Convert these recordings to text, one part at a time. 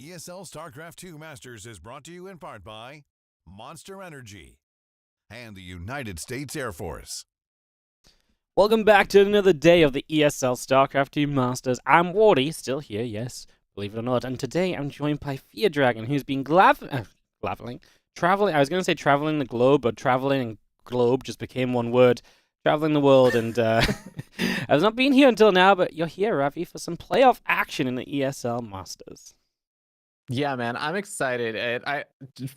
ESL StarCraft 2 Masters is brought to you in part by Monster Energy and the United States Air Force. Welcome back to another day of the ESL StarCraft 2 Masters. I'm Wardy, still here, yes, believe it or not, and today I'm joined by Fear Dragon, who's been traveling the globe, but traveling and globe just became one word. Traveling the world, and has not been here until now, but you're here, Ravi, for some playoff action in the ESL Masters. Yeah, man, I'm excited.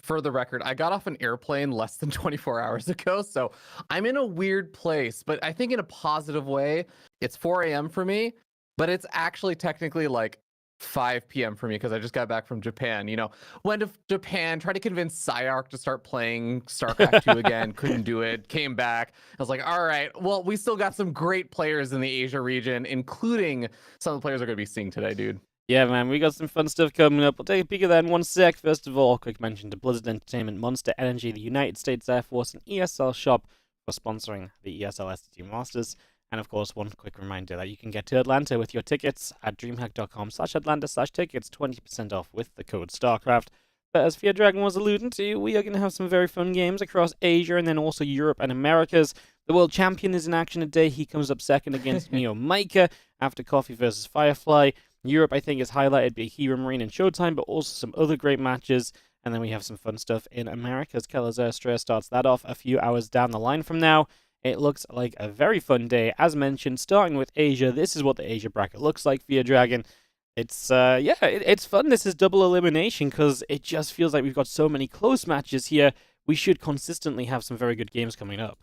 For the record, I got off an airplane less than 24 hours ago, so I'm in a weird place, but I think in a positive way. It's 4 a.m. for me, but it's actually technically like 5 p.m. for me because I just got back from Japan. You know, went to Japan, tried to convince Psyark to start playing StarCraft 2 again, couldn't do it, came back. I was like, all right, well, we still got some great players in the Asia region, including some of the players we're going to be seeing today, dude. Yeah, man, we got some fun stuff coming up. We'll take a peek at that in one sec. First of all, a quick mention to Blizzard Entertainment, Monster Energy, the United States Air Force, and ESL Shop for sponsoring the ESL SC2 Masters. And of course, one quick reminder that you can get to Atlanta with your tickets at dreamhack.com/Atlanta/tickets, 20% off with the code StarCraft. But as Fear Dragon was alluding to, we are going to have some very fun games across Asia and then also Europe and Americas. The world champion is in action today. He comes up second against Miiik after Coffee versus Firefly. Europe, I think, is highlighted by Hero Marine and Showtime, but also some other great matches. And then we have some fun stuff in America's. Keller's Airstrea starts that off a few hours down the line from now. It looks like a very fun day. As mentioned, starting with Asia, this is what the Asia bracket looks like, Fear Dragon. It's, it's fun. This is double elimination because it just feels like we've got so many close matches here. We should consistently have some very good games coming up.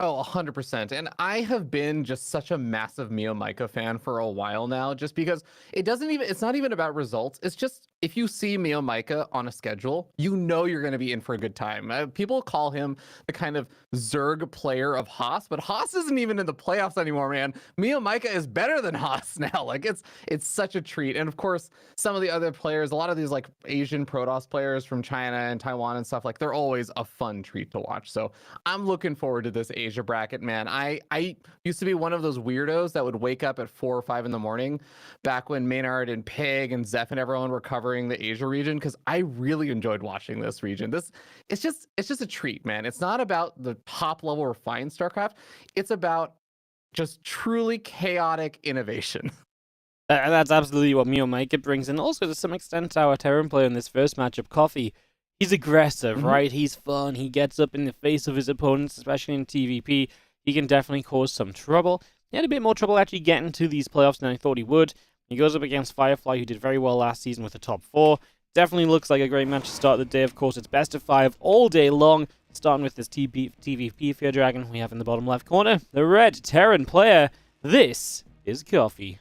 Oh, 100%. And I have been just such a massive Miiik fan for a while now, just because it's not even about results. It's just, if you see Miiik on a schedule, you know you're going to be in for a good time. People call him the kind of Zerg player of Haas, but Haas isn't even in the playoffs anymore, man. Miiik is better than Haas now. Like, it's such a treat. And of course, some of the other players, a lot of these like Asian Protoss players from China and Taiwan and stuff, like they're always a fun treat to watch. So I'm looking forward to this Asia bracket, man. I used to be one of those weirdos that would wake up at 4 or 5 in the morning back when Maynard and Peg and Zeph and everyone were covering the Asia region, because I really enjoyed watching this region. It's just a treat, man. It's not about the top level refined StarCraft. It's about just truly chaotic innovation. That's absolutely what Miiik brings, and also to some extent our Terran player in this first matchup, Coffee. He's aggressive, right? He's fun. He gets up in the face of his opponents, especially in TVP. He can definitely cause some trouble. He had a bit more trouble actually getting to these playoffs than I thought he would. He goes up against Firefly, who did very well last season with the top 4. Definitely looks like a great match to start the day. Of course, it's best of 5 all day long, starting with this TVP Fear Dragon we have in the bottom left corner. The red Terran player. This is Coffee.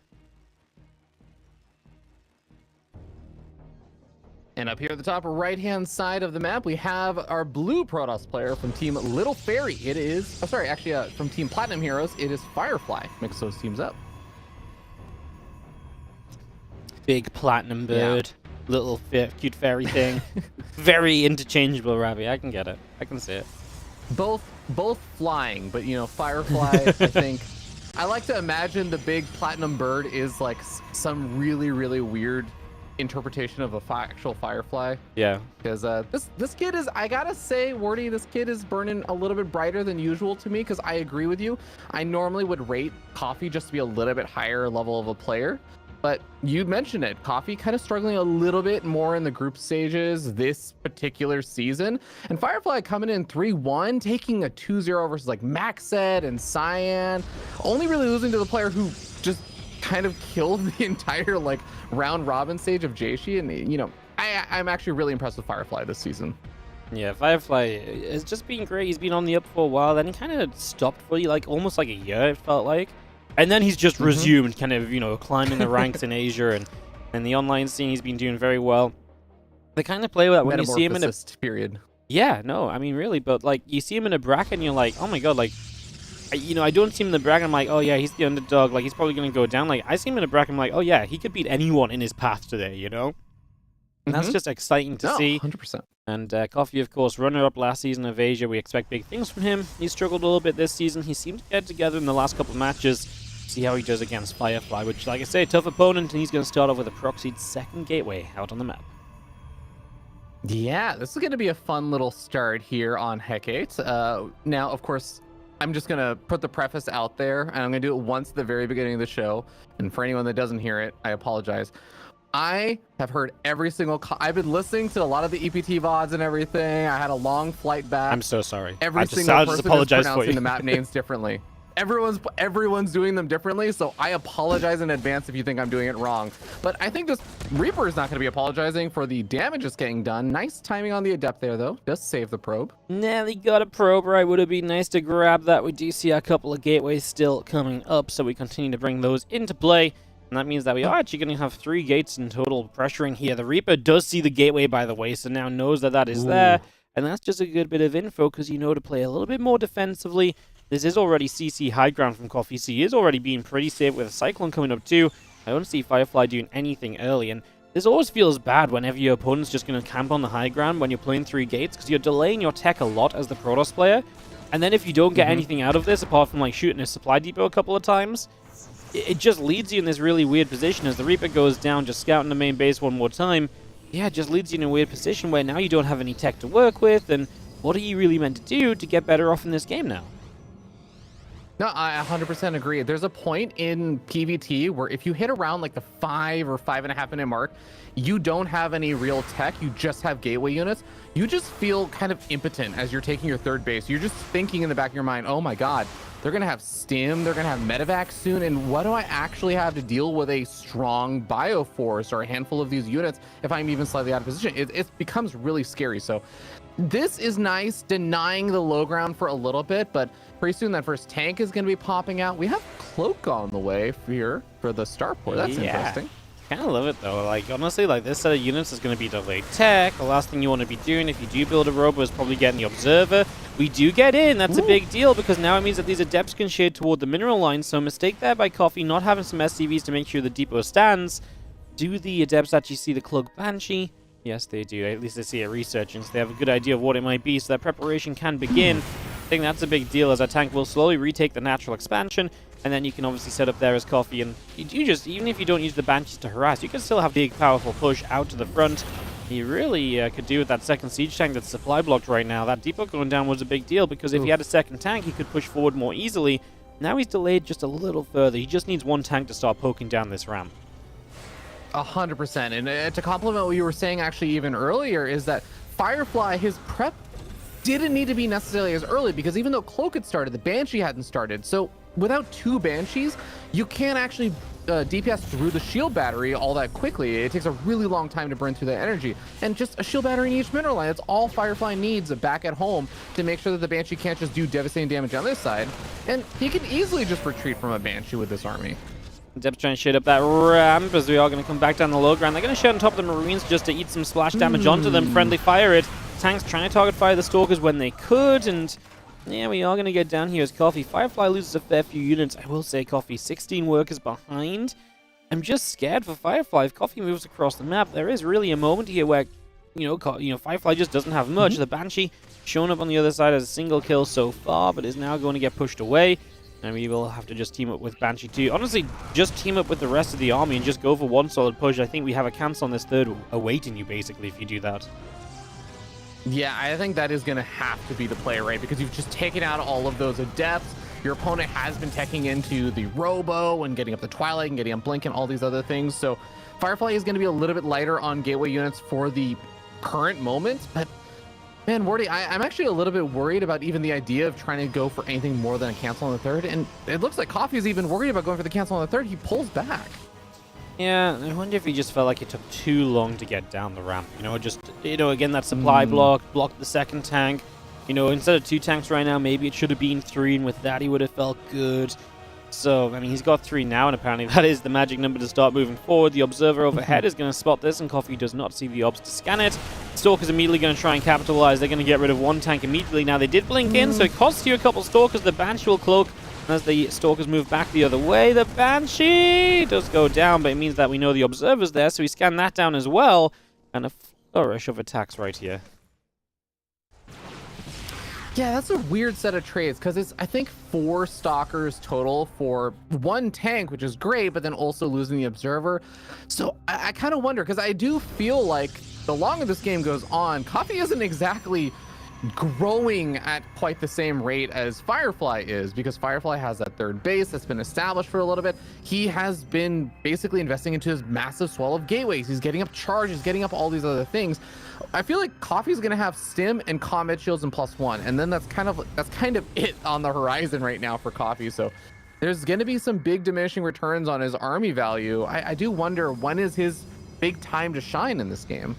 And up here at the top right-hand side of the map, we have our blue Protoss player from Team Little Fairy. It is, from Team Platinum Heroes, it is Firefly. Mix those teams up. Big platinum bird, little cute fairy thing. Very interchangeable, Ravi. I can get it. I can see it. Both flying, but you know, Firefly, I think. I like to imagine the big platinum bird is like some really, really weird interpretation of a actual Firefly. Yeah. Because this kid is, I gotta say, Wardy, this kid is burning a little bit brighter than usual to me, because I agree with you. I normally would rate Coffee just to be a little bit higher level of a player. But you mentioned it, Coffee kind of struggling a little bit more in the group stages this particular season. And Firefly coming in 3-1, taking a 2-0 versus like Maxed and Cyan, only really losing to the player who just kind of killed the entire like round robin stage of Jaishi. And you know, I'm actually really impressed with Firefly this season. Yeah, Firefly has just been great. He's been on the up for a while, then he kind of stopped for like almost like a year, it felt like. And then he's just resumed, kind of, you know, climbing the ranks in Asia and the online scene. He's been doing very well. The kind of player that when you see him in a period. Yeah, no, I mean really, but like you see him in a bracket and you're like, oh my god, like, you know, I don't see him in the bracket. I'm like, oh yeah, he's the underdog. Like he's probably gonna go down. Like I see him in a bracket. I'm like, oh yeah, he could beat anyone in his path today. You know, and that's just exciting to see. 100%. And Coffee, of course, runner-up last season of Asia. We expect big things from him. He struggled a little bit this season. He seemed to get together in the last couple of matches. See how he does against Firefly, which, like I say, tough opponent, and he's going to start off with a proxied second gateway out on the map. Yeah, this is going to be a fun little start here on Hecate. Now, of course, I'm just going to put the preface out there, and I'm going to do it once at the very beginning of the show. And for anyone that doesn't hear it, I apologize. I have heard every single... I've been listening to a lot of the EPT VODs and everything. I had a long flight back. I'm so sorry. Every single person is pronouncing the map names differently. Everyone's doing them differently, so I apologize in advance if you think I'm doing it wrong. But I think this Reaper is not going to be apologizing for the damage that's getting done. Nice timing on the Adept there, though. Does save the probe. Nearly got a probe right. Would have been nice to grab that. We do see a couple of gateways still coming up, so we continue to bring those into play. And that means that we are actually going to have 3 gates in total pressuring here. The Reaper does see the gateway, by the way, so now knows that that is there. And that's just a good bit of info, because you know to play a little bit more defensively. This is already CC high ground from Coffee, so he is already being pretty safe with a Cyclone coming up too. I don't see Firefly doing anything early, and this always feels bad whenever your opponent's just going to camp on the high ground when you're playing 3 gates, because you're delaying your tech a lot as the Protoss player. And then if you don't get anything out of this, apart from like shooting a supply depot a couple of times, it just leads you in this really weird position as the Reaper goes down, just scouting the main base one more time. Yeah, it just leads you in a weird position where now you don't have any tech to work with, and what are you really meant to do to get better off in this game now? No, I 100% agree. There's a point in PvT where if you hit around like the 5 or 5.5 minute mark, you don't have any real tech, you just have gateway units. You just feel kind of impotent as you're taking your third base. You're just thinking in the back of your mind, oh my god, they're going to have stim, they're going to have medevac soon, and what do I actually have to deal with a strong bioforce or a handful of these units if I'm even slightly out of position? It becomes really scary. So this is nice, denying the low ground for a little bit, but pretty soon that first tank is going to be popping out. We have Cloak on the way here for the starport. That's interesting. Kind of love it though. Like honestly, like this set of units is going to be delayed tech. The last thing you want to be doing if you do build a robo is probably getting the observer. We do get in. That's a big deal, because now it means that these adepts can shade toward the mineral line. So mistake there by Coffee not having some SCVs to make sure the depot stands. Do the adepts actually see the Cloak Banshee? Yes, they do. At least they see it researching, so they have a good idea of what it might be, so that preparation can begin. I think that's a big deal, as our tank will slowly retake the natural expansion, and then you can obviously set up there as Coffee, and you just, even if you don't use the Banshees to harass, you can still have a big, powerful push out to the front. He really could do with that second siege tank that's supply blocked right now. That depot going down was a big deal, because if he had a second tank, he could push forward more easily. Now he's delayed just a little further. He just needs 1 tank to start poking down this ramp. 100%. And to complement what you were saying actually even earlier is that Firefly, his prep didn't need to be necessarily as early, because even though Cloak had started, the Banshee hadn't started. So without 2 Banshees, you can't actually DPS through the shield battery all that quickly. It takes a really long time to burn through that energy. And just a shield battery in each mineral line. That's all Firefly needs back at home to make sure that the Banshee can't just do devastating damage on this side. And he can easily just retreat from a Banshee with this army. Dep's trying to shade up that ramp as we are going to come back down the low ground. They're going to shade on top of the Marines just to eat some splash damage onto them. Friendly fire it. Tanks trying to target fire the Stalkers when they could, and yeah, we are going to get down here as Coffee. Firefly loses a fair few units. I will say Coffee, 16 workers behind. I'm just scared for Firefly. If Coffee moves across the map, there is really a moment here where, Firefly just doesn't have much. The Banshee shown up on the other side as a single kill so far, but is now going to get pushed away. And we will have to just team up with Banshee too. Honestly, just team up with the rest of the army and just go for one solid push. I think we have a cancel on this third awaiting you, basically, if you do that. Yeah, I think that is going to have to be the play, right? Because you've just taken out all of those adepts. Your opponent has been teching into the Robo and getting up the Twilight and getting up Blink and all these other things. So Firefly is going to be a little bit lighter on gateway units for the current moment. But man, Wardy, I'm actually a little bit worried about even the idea of trying to go for anything more than a cancel on the third. And it looks like Coffee is even worried about going for the cancel on the third. He pulls back. Yeah, I wonder if he just felt like it took too long to get down the ramp. Again, that supply blocked the second tank. Instead of 2 tanks right now, maybe it should have been 3, and with that he would have felt good. So, I mean, he's got 3 now, and apparently that is the magic number to start moving forward. The Observer overhead is going to spot this, and Coffee does not see the Obs to scan it. Stalker's immediately going to try and capitalize. They're going to get rid of 1 tank immediately. Now, they did blink in, so it costs you a couple Stalkers. The Banshee will cloak. As the Stalkers move back the other way, the Banshee does go down, but it means that we know the Observer's there, so we scan that down as well. And a flourish of attacks right here. Yeah, that's a weird set of trades, because it's, I think, 4 Stalkers total for 1 tank, which is great, but then also losing the Observer. So I kind of wonder, because I do feel like the longer this game goes on, Coffee isn't exactly growing at quite the same rate as Firefly is, because Firefly has that third base that's been established for a little bit. He has been basically investing into his massive swell of gateways. He's getting up charges, getting up all these other things. I feel like Coffee's gonna have stim and combat shields and +1, and then that's kind of it on the horizon right now for Coffee. So there's gonna be some big diminishing returns on his army value. I do wonder, when is his big time to shine in this game?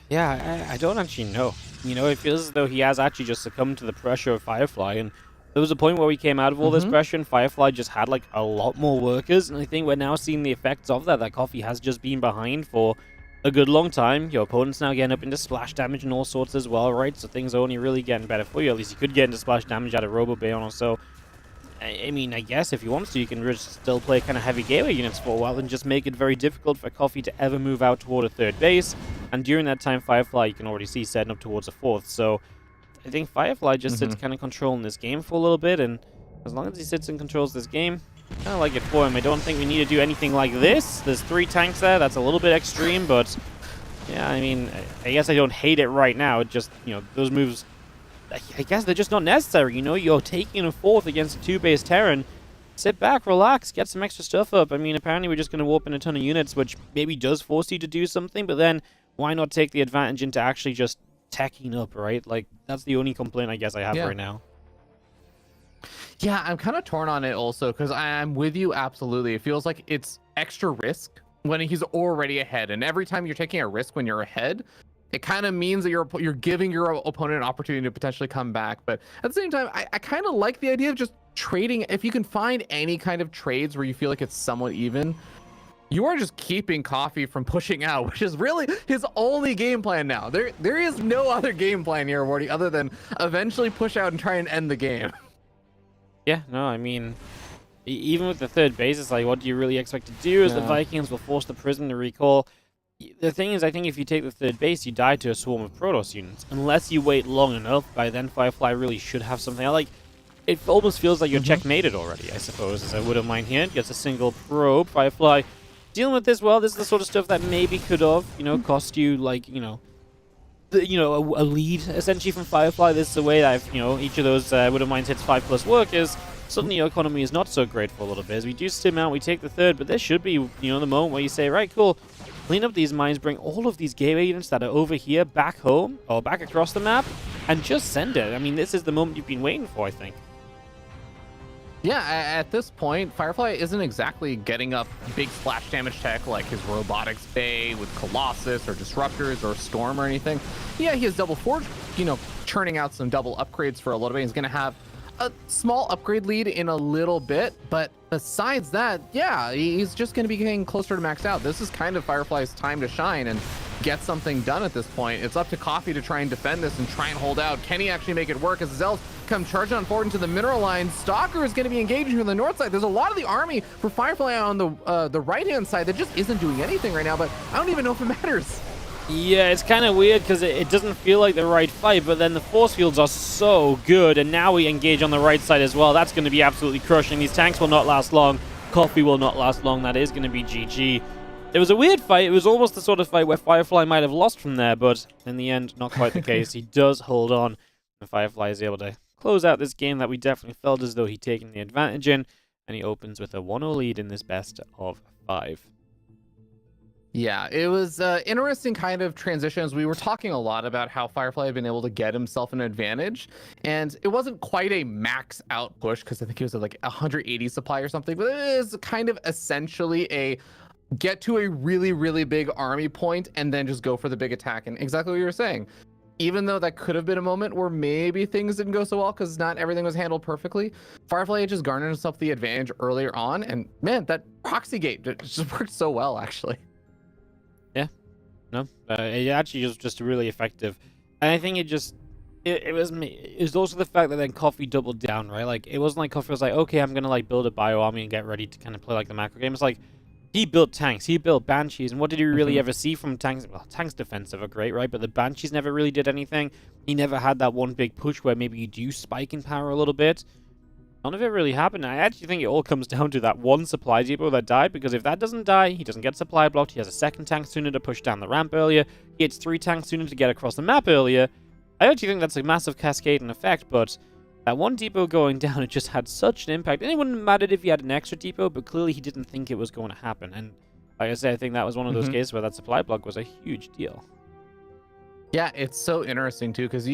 Yeah, I don't actually know. It feels as though he has actually just succumbed to the pressure of Firefly, and there was a point where we came out of all this pressure and Firefly just had like a lot more workers, and I think we're now seeing the effects of that. That Coffee has just been behind for a good long time. Your opponent's now getting up into splash damage and all sorts as well, right? So things are only really getting better for you. At least you could get into splash damage out of Robo Bayon or so. I mean, I guess if you want to, you can just still play kind of heavy gateway units for a while and just make it very difficult for Coffee to ever move out toward a third base. And during that time, Firefly, you can already see setting up towards a fourth. So I think Firefly just sits kind of controlling this game for a little bit. And as long as he sits and controls this game, I kind of like it for him. I don't think we need to do anything like this. There's 3 tanks there. That's a little bit extreme, but yeah, I mean, I guess I don't hate it right now. It just, those moves, I guess they're just not necessary. You're taking a 4th against a 2-base Terran. Sit back, relax, get some extra stuff up. I mean, apparently we're just going to warp in a ton of units, which maybe does force you to do something, but then why not take the advantage into actually just teching up, right? Like, that's the only complaint I guess I have right now. Yeah, I'm kind of torn on it also, because I'm with you absolutely. It feels like it's extra risk when he's already ahead, and every time you're taking a risk when you're ahead, it kind of means that you're giving your opponent an opportunity to potentially come back. But at the same time, I kind of like the idea of just trading. If you can find any kind of trades where you feel like it's somewhat even, you are just keeping Coffee from pushing out, which is really his only game plan now. There is no other game plan here, Wardy, other than eventually push out and try and end the game. Yeah, no, I mean, even with the third base, it's like, what do you really expect to do? As the Vikings will force the prison to recall. The thing is, I think if you take the third base, you die to a swarm of Protoss units. Unless you wait long enough, by then Firefly really should have something. It almost feels like you're checkmated already, I suppose, as I wouldn't mind here. Gets a single probe. Firefly dealing with this well. This is the sort of stuff that maybe could have, cost you, a lead, essentially, from Firefly. This is the way that, each of those wouldn't mind hits 5+ workers. Suddenly your economy is not so great for a little bit. As we do stim out, we take the third, but there should be, the moment where you say, right, cool, clean up these mines, bring all of these gateway units that are over here back home, or back across the map, and just send it. I mean, this is the moment you've been waiting for, I think. Yeah, at this point, Firefly isn't exactly getting up big splash damage tech like his Robotics Bay with Colossus or Disruptors or Storm or anything. Yeah, he has Double Forge, churning out some double upgrades for a little bit. He's going to have a small upgrade lead in a little bit, but besides that, yeah, he's just going to be getting closer to max out. This is kind of Firefly's time to shine and get something done at this point. It's up to Coffee to try and defend this and try and hold out. Can he actually make it work as his elves come charging on forward into the mineral line? Stalker is going to be engaging from the north side. There's a lot of the army for Firefly on the right-hand side that just isn't doing anything right now, but I don't even know if it matters. Yeah, it's kind of weird because it doesn't feel like the right fight, but then the force fields are so good, and now we engage on the right side as well. That's going to be absolutely crushing. These tanks will not last long. Coffee will not last long. That is going to be GG. It was a weird fight. It was almost the sort of fight where Firefly might have lost from there, but in the end, not quite the case. He does hold on, and Firefly is able to close out this game that we definitely felt as though he'd taken the advantage in, and he opens with a 1-0 lead in this best of 5. Yeah, it was interesting kind of transitions. We were talking a lot about how Firefly had been able to get himself an advantage, and it wasn't quite a max out push because I think he was at like 180 supply or something, but it is kind of essentially a get to a really, really big army point and then just go for the big attack. And exactly what you were saying, even though that could have been a moment where maybe things didn't go so well because not everything was handled perfectly, Firefly had just garnered himself the advantage earlier on, and man, that proxy gate just worked so well, actually. No, it actually was just really effective. And I think it was also the fact that then Coffee doubled down, right? Like, it wasn't like Coffee was like, okay, I'm going to like build a bio army and get ready to kind of play like the macro game. It's like, he built tanks, he built Banshees, and what did he really ever see from tanks? Well, tanks defensive are great, right? But the Banshees never really did anything. He never had that one big push where maybe you do spike in power a little bit. None of it really happened. I actually think it all comes down to that one supply depot that died, because if that doesn't die, he doesn't get supply blocked. He has a second tank sooner to push down the ramp earlier. He gets 3 tanks sooner to get across the map earlier. I actually think that's a massive cascading effect, but that one depot going down, it just had such an impact. And it wouldn't have mattered if he had an extra depot, but clearly he didn't think it was going to happen. And like I said, I think that was one of those cases where that supply block was a huge deal. Yeah, it's so interesting too, because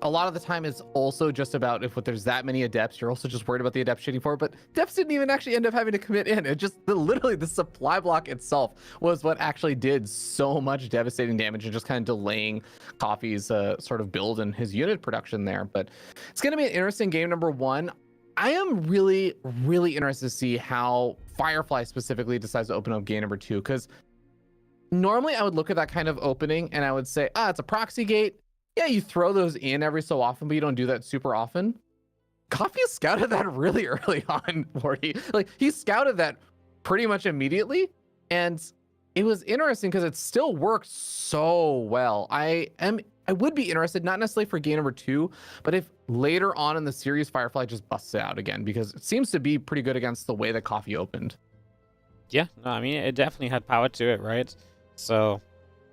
a lot of the time it's also just about if there's that many adepts, you're also just worried about the adepts shooting for it, but adepts didn't even actually end up having to commit in. It just literally the supply block itself was what actually did so much devastating damage and just kind of delaying Coffee's sort of build and his unit production there. But it's going to be an interesting game number 1. I am really, really interested to see how Firefly specifically decides to open up game number 2, because normally I would look at that kind of opening and I would say, it's a proxy gate. Yeah, you throw those in every so often, but you don't do that super often. Coffee scouted that really early on, Morty. Like, he scouted that pretty much immediately, and it was interesting because it still worked so well. I would be interested, not necessarily for game number 2, but if later on in the series Firefly just busts it out again, because it seems to be pretty good against the way that Coffee opened. Yeah, no, I mean, it definitely had power to it, right? So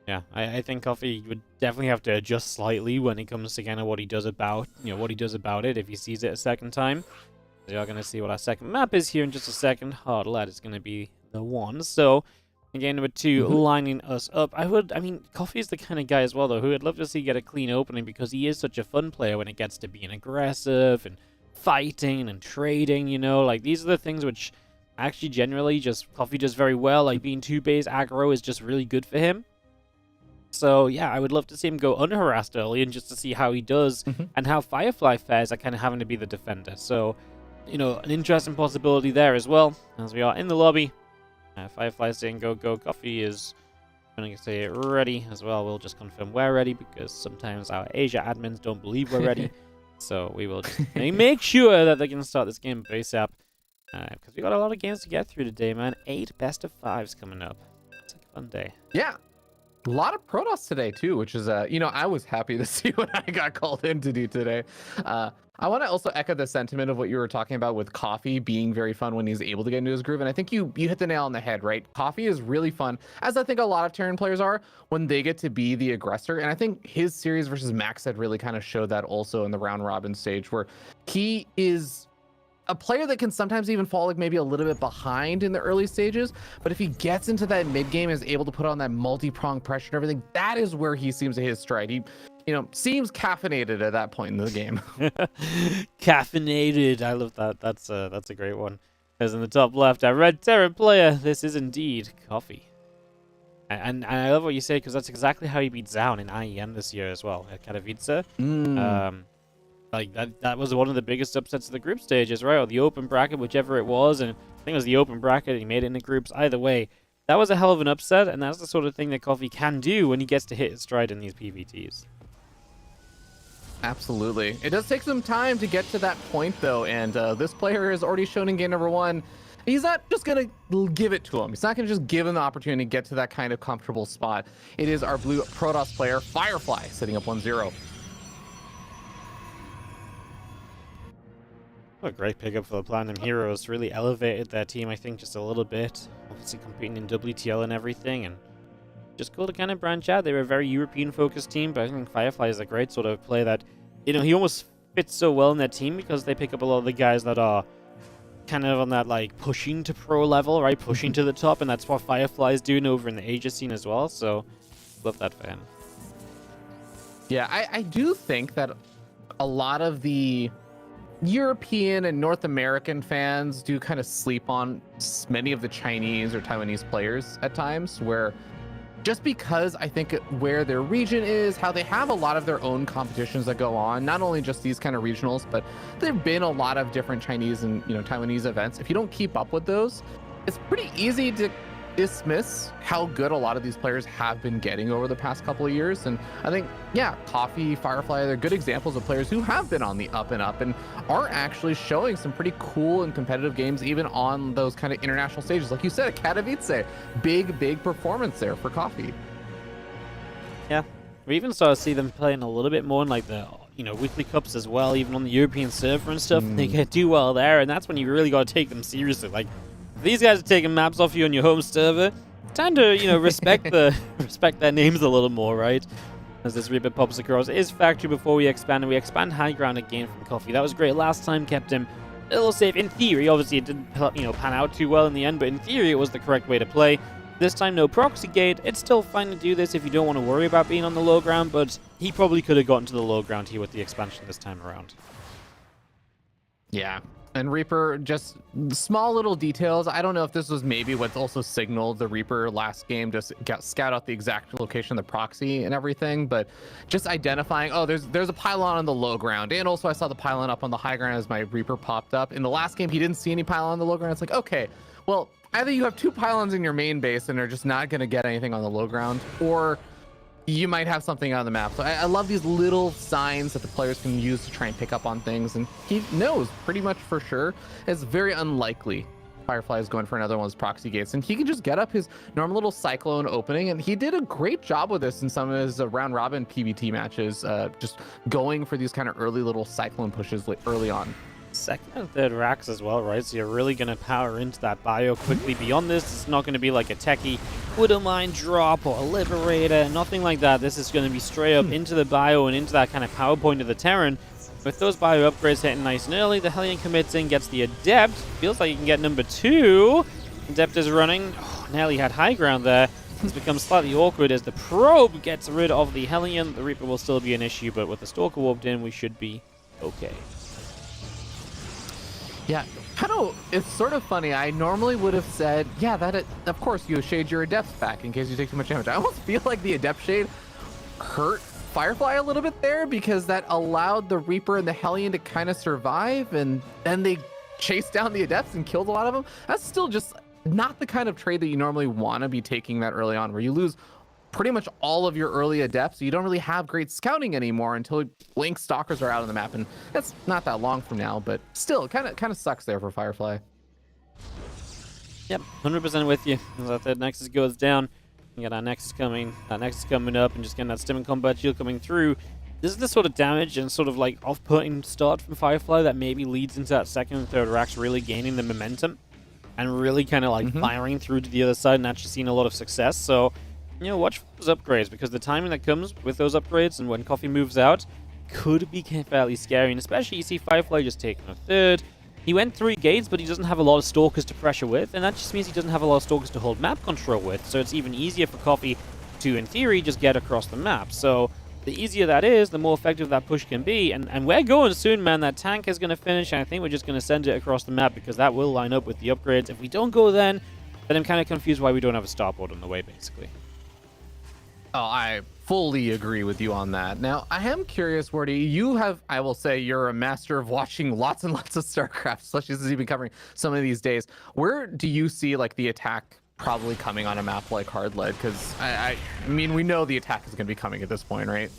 yeah, I think Coffee would definitely have to adjust slightly when it comes to kind of what he does about it if he sees it a second time. So you're going to see what our second map is here in just a second. Hardlat is going to be the one. So in game number 2, lining us up. I mean, Coffee is the kind of guy as well, though, who I'd love to see get a clean opening, because he is such a fun player when it gets to being aggressive and fighting and trading, like these are the things which actually generally just Coffee does very well. Like being 2-base aggro is just really good for him. So, yeah, I would love to see him go unharassed early and just to see how he does and how Firefly fares at kind of having to be the defender. So, an interesting possibility there as well, as we are in the lobby. Firefly saying go, go. Coffee is going to say ready as well. We'll just confirm we're ready, because sometimes our Asia admins don't believe we're ready. So we will just make sure that they can start this game ASAP, because we got a lot of games to get through today, man. 8 best of 5s coming up. It's a fun day. Yeah. A lot of Protoss today too, which is I was happy to see what I got called in to do today. I want to also echo the sentiment of what you were talking about with Coffee being very fun when he's able to get into his groove, and I think you hit the nail on the head, right? Coffee is really fun, as I think a lot of Terran players are, when they get to be the aggressor, and I think his series versus Max had really kind of showed that also in the round robin stage, where he is a player that can sometimes even fall like maybe a little bit behind in the early stages, but if he gets into that mid game, is able to put on that multi-pronged pressure and everything, that is where he seems to hit his stride. He, seems caffeinated at that point in the game. Caffeinated. I love that. That's a great one. As in the top left, our red Terran player. This is indeed Coffee. And I love what you say, because that's exactly how he beat Zaun in IEM this year as well at Katowice. Like that was one of the biggest upsets of the group stages, right? Or the open bracket, whichever it was. And I think it was the open bracket. He made it in the groups. Either way, that was a hell of an upset, and that's the sort of thing that Coffee can do when he gets to hit his stride in these PVTs. Absolutely. It does take some time to get to that point, though, and this player has already shown in game number 1. He's not just going to give it to him. He's not going to just give him the opportunity to get to that kind of comfortable spot. It is our blue Protoss player, Firefly, sitting up 1-0. What a great pickup for the Platinum Heroes. Really elevated their team, I think, just a little bit. Obviously competing in WTL and everything, and just cool to kind of branch out. They were a very European-focused team, but I think Firefly is a great sort of player that, he almost fits so well in their team because they pick up a lot of the guys that are kind of on that, like, pushing to pro level, right? Pushing to the top, and that's what Firefly is doing over in the Asia scene as well, so love that for him. Yeah, I do think that a lot of the European and North American fans do kind of sleep on many of the Chinese or Taiwanese players at times, where just because I think where their region is, how they have a lot of their own competitions that go on, not only just these kind of regionals, but there've been a lot of different Chinese and Taiwanese events. If you don't keep up with those, it's pretty easy to dismiss how good a lot of these players have been getting over the past couple of years. And I think, yeah, Coffee, Firefly, they're good examples of players who have been on the up and up and are actually showing some pretty cool and competitive games, even on those kind of international stages. Like you said, Katowice, big performance there for Coffee. Yeah, we even started to see them playing a little bit more in like the weekly cups as well, even on the European server and stuff. They do well there, and that's when you really got to take them seriously. Like, these guys are taking maps off you on your home server. It's time to, respect their names a little more, right? As this Reaper pops across. It is factory before we expand, and we expand high ground again from Coffee. That was great last time, kept him a little safe. In theory, obviously it didn't, pan out too well in the end, but in theory it was the correct way to play. This time, no proxy gate. It's still fine to do this if you don't want to worry about being on the low ground, but he probably could have gotten to the low ground here with the expansion this time around. Yeah. And Reaper, just small little details. I don't know if this was maybe what also signaled the Reaper last game, just scout out the exact location of the proxy and everything, but just identifying, oh, there's a pylon on the low ground. And also I saw the pylon up on the high ground as my Reaper popped up. In the last game, he didn't see any pylon on the low ground. It's like, okay, well, either you have 2 pylons in your main base and they're just not going to get anything on the low ground, or you might have something on the map. So I love these little signs that the players can use to try and pick up on things, and he knows pretty much for sure. It's very unlikely Firefly is going for another one of his proxy gates, and he can just get up his normal little Cyclone opening, and he did a great job with this in some of his round robin PvT matches, just going for these kind of early little Cyclone pushes early on. Second and third racks as well, right? So you're really going to power into that bio quickly. Beyond this, it's not going to be like a techie Widowmine drop or a Liberator, nothing like that. This is going to be straight up into the bio and into that kind of power point of the Terran. With those bio upgrades hitting nice and early, the Hellion commits in, gets the Adept. Feels like he can get number 2. Adept is running. Oh, Nelly had high ground there. It's become slightly awkward as the Probe gets rid of the Hellion. The Reaper will still be an issue, but with the Stalker warped in, we should be okay. Yeah, it's sort of funny. I normally would have said, yeah, of course you shade your Adepts back in case you take too much damage. I almost feel like the Adept shade hurt Firefly a little bit there, because that allowed the Reaper and the Hellion to kind of survive, and then they chased down the Adepts and killed a lot of them. That's still just not the kind of trade that you normally want to be taking that early on, where you lose pretty much all of your early Adepts. You don't really have great scouting anymore until Blink Stalkers are out on the map, and that's not that long from now, but still, it kind of sucks there for Firefly. Yep, 100% with you. As that Nexus goes down, we got our Nexus coming. That Nexus coming up, and just getting that Stim and Combat Shield coming through. This is the sort of damage and sort of like off-putting start from Firefly that maybe leads into that second and third racks really gaining the momentum and really kind of like firing through to the other side and actually seeing a lot of success. So, watch for those upgrades, because the timing that comes with those upgrades and when Coffee moves out could be fairly scary. And especially you see Firefly just taking a third, He went 3 gates, but he doesn't have a lot of stalkers to pressure with, and that just means he doesn't have a lot of stalkers to hold map control with, so it's even easier for Coffee to, in theory, just get across the map. So the easier that is, the more effective that push can be, and we're going soon, man. That tank is going to finish, and I think we're just going to send it across the map because that will line up with the upgrades. If we don't go then I'm kind of confused why we don't have a starboard on the way, basically. Oh, I fully agree with you on that. Now, I am curious, Wordy, you have, I will say, you're a master of watching lots and lots of StarCraft, especially since you've been covering some of these days. Where do you see like the attack probably coming on a map like Hard Lead? Because I mean, we know the attack is going to be coming at this point, right?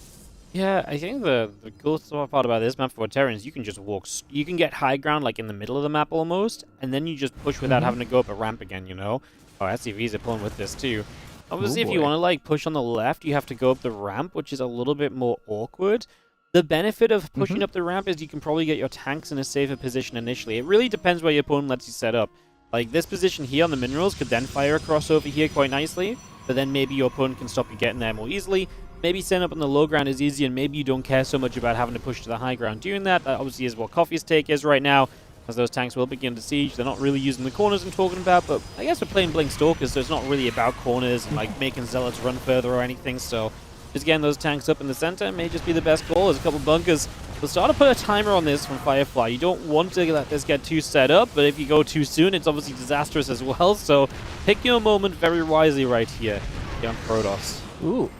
Yeah, I think the cool part about this map for Terrans, you can just walk, you can get high ground like in the middle of the map almost, and then you just push without having to go up a ramp again, you know? Oh, SCVs are pulling with this too. Obviously, if you want to like push on the left, you have to go up the ramp, which is a little bit more awkward. The benefit of pushing up the ramp is you can probably get your tanks in a safer position initially. It really depends where your opponent lets you set up. Like this position here on the minerals could then fire across over here quite nicely, but then maybe your opponent can stop you getting there more easily. Maybe setting up on the low ground is easy, and maybe you don't care so much about having to push to the high ground. Doing that, obviously is what Coffee's take is right now, as those tanks will begin to siege. They're not really using the corners I'm talking about, but I guess we're playing Blink Stalkers, so it's not really about corners and like making Zealots run further or anything, so just getting those tanks up in the center may just be the best call. There's a couple bunkers. We'll start to put a timer on this from Firefly. You don't want to let this get too set up, but if you go too soon, it's obviously disastrous as well, so pick your moment very wisely right here, young Protoss. Ooh.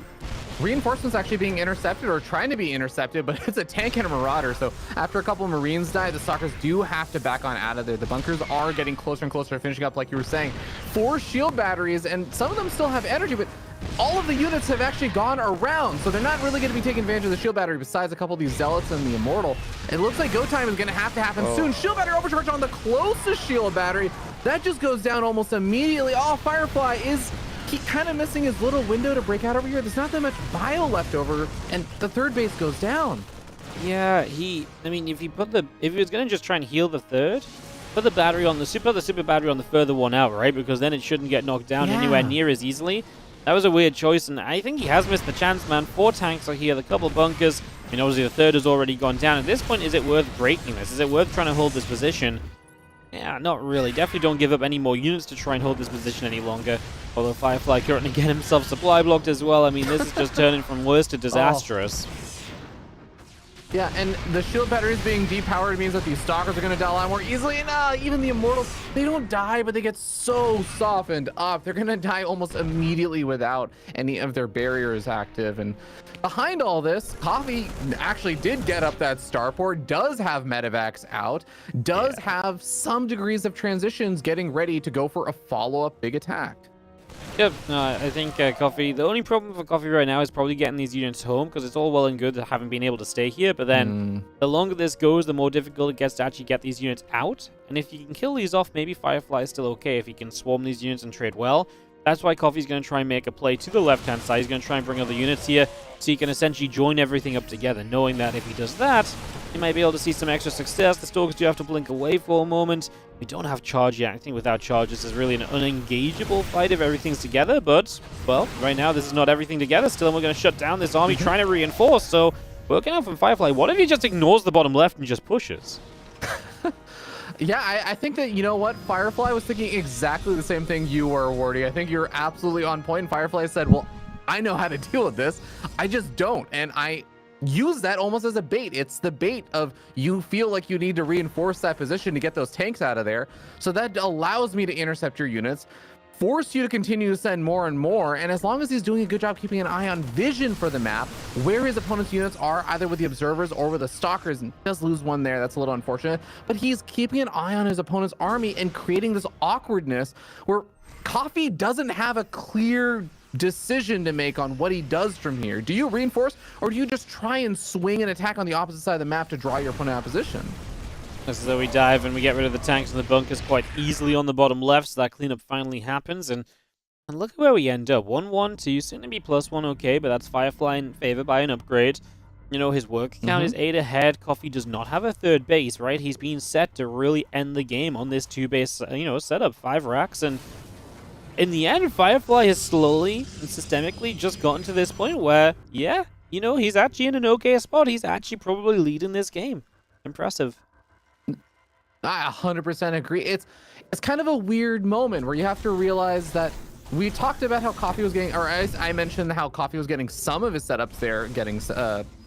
Reinforcements actually being intercepted or trying to be intercepted, but it's a tank and a marauder. So after a couple of Marines die, the Stalkers do have to back on out of there. The bunkers are getting closer and closer to finishing up, like you were saying. 4 shield batteries, and some of them still have energy, but all of the units have actually gone around, so they're not really going to be taking advantage of the shield battery besides a couple of these Zealots and the Immortal. It looks like go time is going to happen soon. Shield battery overcharge on the closest shield battery. That just goes down almost immediately. Oh, Firefly is kind of missing his little window to break out over here. There's not that much bio left over, and the third base goes down. Yeah, I mean, if he was going to just try and heal the third, put the battery on the super battery on the further one out, right? Because then it shouldn't get knocked down anywhere near as easily. That was a weird choice, and I think he has missed the chance, man. 4 tanks are here, a couple bunkers. I mean, obviously the third has already gone down. At this point, is it worth breaking this? Is it worth trying to hold this position? Yeah, not really. Definitely don't give up any more units to try and hold this position any longer. Although Firefly currently getting himself supply blocked as well. I mean, this is just turning from worse to disastrous. Yeah, and the shield batteries being depowered means that these Stalkers are going to die a lot more easily. And even the Immortals, they don't die, but they get so softened up. They're going to die almost immediately without any of their barriers active. And behind all this, Coffee actually did get up that starport, does have medevacs out, does have some degrees of transitions getting ready to go for a follow-up big attack. Yep, I think Coffee, the only problem for Coffee right now is probably getting these units home, because it's all well and good having been able to stay here, but then the longer this goes, the more difficult it gets to actually get these units out. And if you can kill these off, maybe Firefly is still okay if he can swarm these units and trade well. That's why Coffee's going to try and make a play to the left-hand side. He's going to try and bring other units here, so he can essentially join everything up together, knowing that if he does that, he might be able to see some extra success. The Stalkers do have to blink away for a moment. We don't have charge yet. I think without charge, this is really an unengageable fight if everything's together, but, well, right now this is not everything together. Still, we're going to shut down this army trying to reinforce, so working out from Firefly. What if he just ignores the bottom left and just pushes? Yeah, I think that, you know what, Firefly was thinking exactly the same thing you were, Wardy. I think you're absolutely on point. And Firefly said, well, I know how to deal with this. I just don't. And I use that almost as a bait. It's the bait of you feel like you need to reinforce that position to get those tanks out of there. So that allows me to intercept your units, force you to continue to send more and more, and as long as he's doing a good job keeping an eye on vision for the map, where his opponent's units are, either with the observers or with the Stalkers, and does lose one there, that's a little unfortunate, but he's keeping an eye on his opponent's army and creating this awkwardness where Coffee doesn't have a clear decision to make on what he does from here. Do you reinforce, or do you just try and swing and attack on the opposite side of the map to draw your opponent out of position? So we dive and we get rid of the tanks and the bunkers quite easily on the bottom left, so that cleanup finally happens, and look at where we end up. 1-1-2, soon to be +1, okay, but that's Firefly in favor by an upgrade. You know, his work count is 8 ahead. Coffee does not have a third base, right? He's being set to really end the game on this 2-base, setup, 5 racks, and in the end, Firefly has slowly and systemically just gotten to this point where, yeah, he's actually in an okay spot. He's actually probably leading this game. Impressive. I 100% agree. It's kind of a weird moment where you have to realize that we talked about how Coffee was getting, or I mentioned how Coffee was getting some of his setups there, getting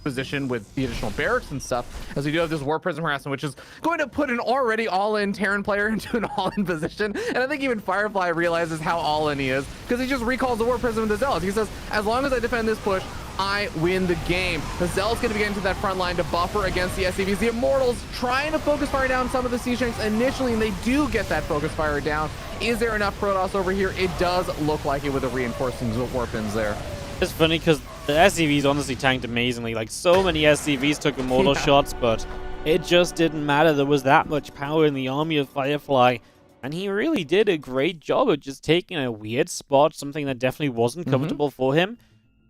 positioned with the additional barracks and stuff, as we do have this War Prism harassment, which is going to put an already all-in Terran player into an all-in position. And I think even Firefly realizes how all-in he is, because he just recalls the War Prism with the Zealots. He says, as long as I defend this push, I win the game. The Zealot's going to be getting to that front line to buffer against the SCVs. The Immortals trying to focus fire down some of the Siege Tanks initially, and they do get that focus fire down. Is there enough Protoss over here? It does look like it with the reinforcing Warpins there. It's funny because the SCVs honestly tanked amazingly. Like, so many SCVs took Immortal shots, but it just didn't matter. There was that much power in the army of Firefly, and he really did a great job of just taking a weird spot, something that definitely wasn't comfortable for him,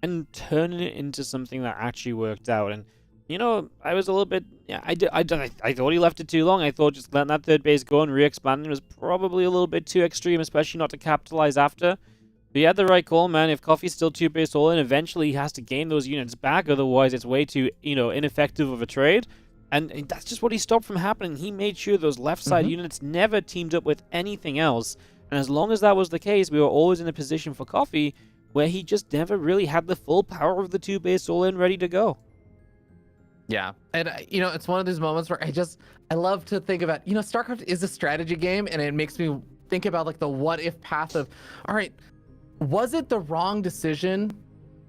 and turning it into something that actually worked out. And you know, I was a little bit, I thought he left it too long. I thought just letting that third base go and re-expanding was probably a little bit too extreme, especially not to capitalize after. But he had the right call, man. If Coffee's still 2-base all in, eventually he has to gain those units back. Otherwise, it's way too, ineffective of a trade. And that's just what he stopped from happening. He made sure those left side units never teamed up with anything else. And as long as that was the case, we were always in a position for Coffee where he just never really had the full power of the 2-base all in ready to go. Yeah, and it's one of those moments where I love to think about, StarCraft is a strategy game, and it makes me think about like the what if path of, all right, was it the wrong decision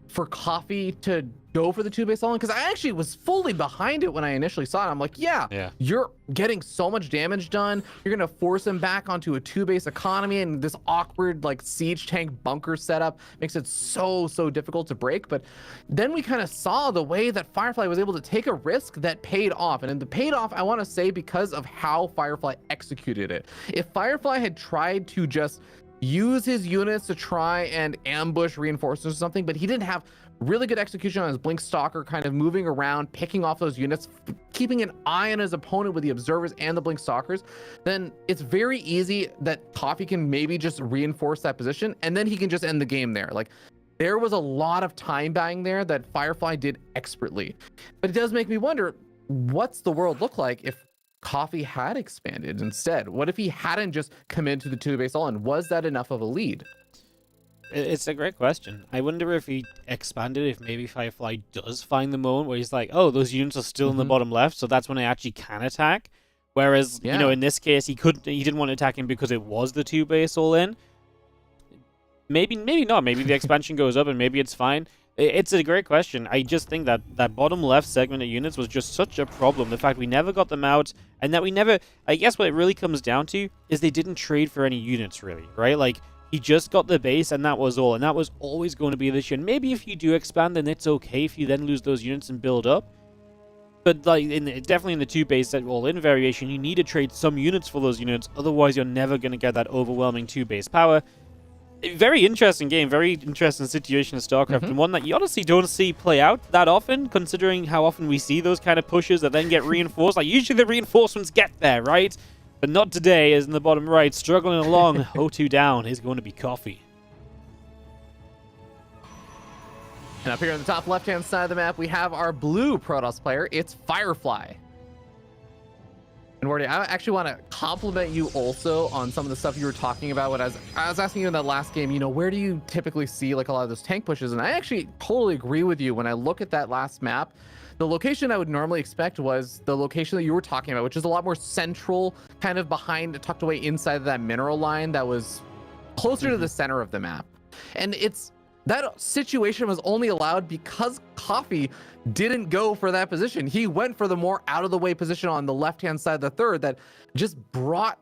for Coffee to go for the 2-base all-in? Because I actually was fully behind it when I initially saw it. I'm like, yeah, you're getting so much damage done. You're going to force him back onto a 2-base economy, and this awkward like siege tank bunker setup makes it so difficult to break. But then we kind of saw the way that Firefly was able to take a risk that paid off. And the paid off, I want to say, because of how Firefly executed it. If Firefly had tried to just use his units to try and ambush reinforcements or something, but he didn't have really good execution on his Blink Stalker, kind of moving around, picking off those units, keeping an eye on his opponent with the Observers and the Blink Stalkers, then it's very easy that Coffee can maybe just reinforce that position, and then he can just end the game there. Like, there was a lot of time buying there that Firefly did expertly. But it does make me wonder, what's the world look like if Coffee had expanded instead? What if he hadn't just come into the 2-base all-in? Was that enough of a lead? It's a great question. I wonder if he expanded, if maybe Firefly does find the moment where he's like, oh, those units are still in the bottom left, so that's when I actually can attack. Whereas, in this case, he didn't want to attack him because it was the 2-base all-in. Maybe not. Maybe the expansion goes up and maybe it's fine. It's a great question. I just think that bottom left segment of units was just such a problem. The fact we never got them out, and that we never... I guess what it really comes down to is they didn't trade for any units, really, right? Like, he just got the base, and that was all. And that was always going to be the issue. And maybe if you do expand, then it's okay if you then lose those units and build up. But like definitely in the 2-base all-in variation, you need to trade some units for those units. Otherwise, you're never going to get that overwhelming 2-base power. Very interesting game, very interesting situation in StarCraft, and one that you honestly don't see play out that often, considering how often we see those kind of pushes that then get reinforced. Like, usually the reinforcements get there, right? But not today, as in the bottom right, struggling along. 0-2 down is going to be Coffee. And up here on the top left-hand side of the map, we have our blue Protoss player. It's Firefly. And Wardy, I actually want to compliment you also on some of the stuff you were talking about. When I was asking you in that last game, where do you typically see like a lot of those tank pushes? And I actually totally agree with you. When I look at that last map, the location I would normally expect was the location that you were talking about, which is a lot more central, kind of behind, tucked away inside of that mineral line that was closer to the center of the map. And that situation was only allowed because Coffee didn't go for that position. He went for the more out of the way position on the left-hand side of the third that just brought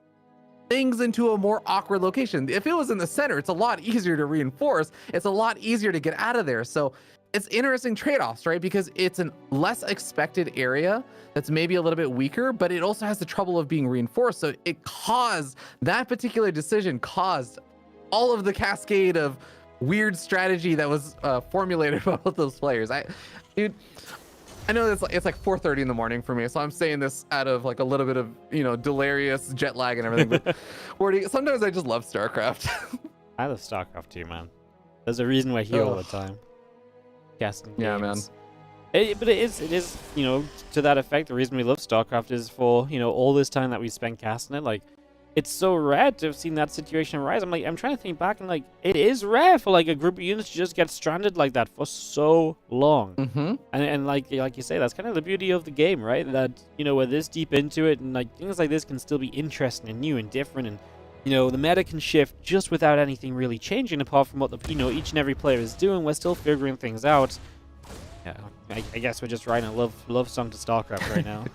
things into a more awkward location. If it was in the center, it's a lot easier to reinforce. It's a lot easier to get out of there. So it's interesting trade-offs, right? Because it's a less expected area that's maybe a little bit weaker, but it also has the trouble of being reinforced. So that particular decision caused all of the cascade of weird strategy that was formulated by both those players. Dude, I know it's like 4:30 in the morning for me, so I'm saying this out of like a little bit of delirious jet lag and everything. But Wardy, sometimes I just love StarCraft. I love StarCraft too, man. There's a reason we're here all the time. Casting games. Yeah, man. But it is, to that effect, the reason we love StarCraft is for, all this time that we spent casting it, like, it's so rare to have seen that situation arise. I'm trying to think back, and, like, it is rare for, like, a group of units to just get stranded like that for so long. And like you say, that's kind of the beauty of the game, right? That, we're this deep into it, and, like, things like this can still be interesting and new and different, and, the meta can shift just without anything really changing, apart from what, each and every player is doing. We're still figuring things out. Yeah, I guess we're just writing a love song to StarCraft right now.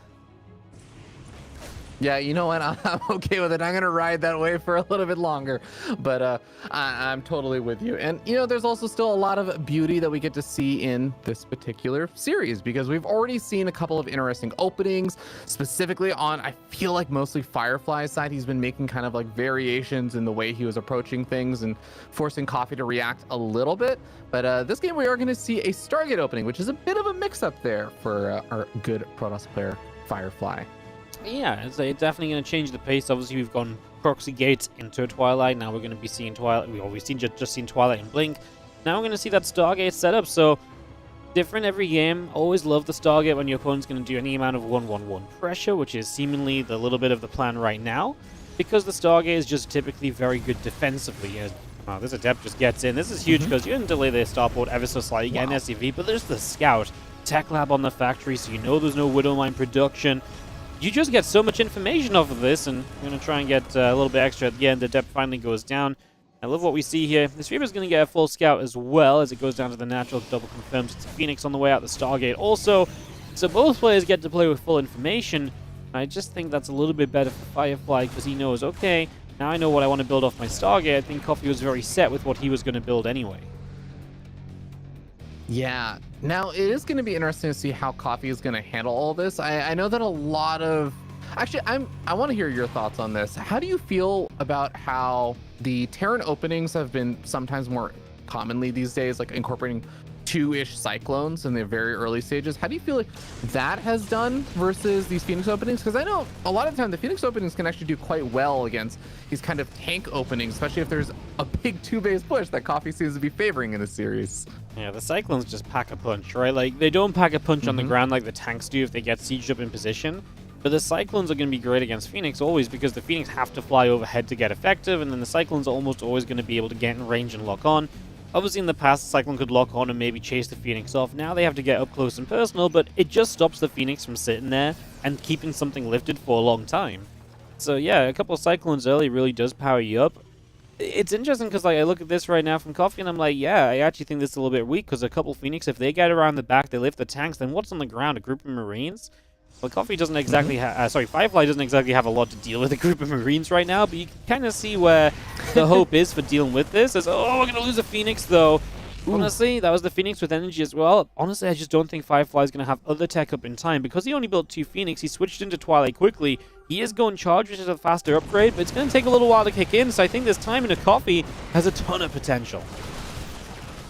Yeah, you know what? I'm okay with it. I'm going to ride that way for a little bit longer. But I'm totally with you. And, there's also still a lot of beauty that we get to see in this particular series, because we've already seen a couple of interesting openings, specifically on, I feel like, mostly Firefly's side. He's been making kind of like variations in the way he was approaching things and forcing Coffee to react a little bit. But this game, we are going to see a Stargate opening, which is a bit of a mix-up there for our good Protoss player, Firefly. Yeah, it's definitely going to change the pace. Obviously, we've gone proxy gates into Twilight. Now we're going to be seeing Twilight. Just seen Twilight and Blink. Now we're going to see that Stargate setup. So different every game. Always love the Stargate when your opponent's going to do any amount of 1-1-1 pressure, which is seemingly the little bit of the plan right now, because the Stargate is just typically very good defensively. Wow, this Adept just gets in. This is huge because you can delay their starport ever so slightly, get an SCV, but there's the Scout. Tech Lab on the factory, so there's no Widowmine production. You just get so much information off of this, and we're going to try and get a little bit extra at the end. The Adept finally goes down. I love what we see here. This Reaper's going to get a full Scout as well as it goes down to the natural. Double confirms it's a Phoenix on the way out the Stargate also. So both players get to play with full information. I just think that's a little bit better for Firefly, because he knows, okay, now I know what I want to build off my Stargate. I think Coffee was very set with what he was going to build anyway. Yeah. Now, it is going to be interesting to see how Coffee is going to handle all this. I know that a lot of... Actually, I want to hear your thoughts on this. How do you feel about how the Terran openings have been sometimes more commonly these days, like incorporating 2-ish Cyclones in the very early stages? How do you feel like that has done versus these Phoenix openings? Because I know a lot of the time the Phoenix openings can actually do quite well against these kind of tank openings, especially if there's a big 2-base push that Coffee seems to be favoring in the series. Yeah, the Cyclones just pack a punch, right? Like, they don't pack a punch on the ground like the tanks do if they get sieged up in position. But the Cyclones are going to be great against Phoenix always, because the Phoenix have to fly overhead to get effective, and then the Cyclones are almost always going to be able to get in range and lock on. Obviously, in the past, the Cyclone could lock on and maybe chase the Phoenix off. Now they have to get up close and personal, but it just stops the Phoenix from sitting there and keeping something lifted for a long time. So yeah, a couple of Cyclones early really does power you up. It's interesting because, like, I look at this right now from Coffee and I'm like, yeah, I actually think this is a little bit weak, because a couple of Phoenix, if they get around the back, they lift the tanks, then what's on the ground? A group of Marines? Well, Coffee doesn't exactly Firefly doesn't exactly have a lot to deal with a group of Marines right now, but you can kind of see where the hope is for dealing with this. As, oh, we're going to lose a Phoenix, though. Honestly, that was the Phoenix with energy as well. Honestly, I just don't think Firefly is going to have other tech up in time. Because he only built 2 Phoenix, he switched into Twilight quickly. He is going Charge, which is a faster upgrade, but it's going to take a little while to kick in. So I think this time in a Coffee has a ton of potential.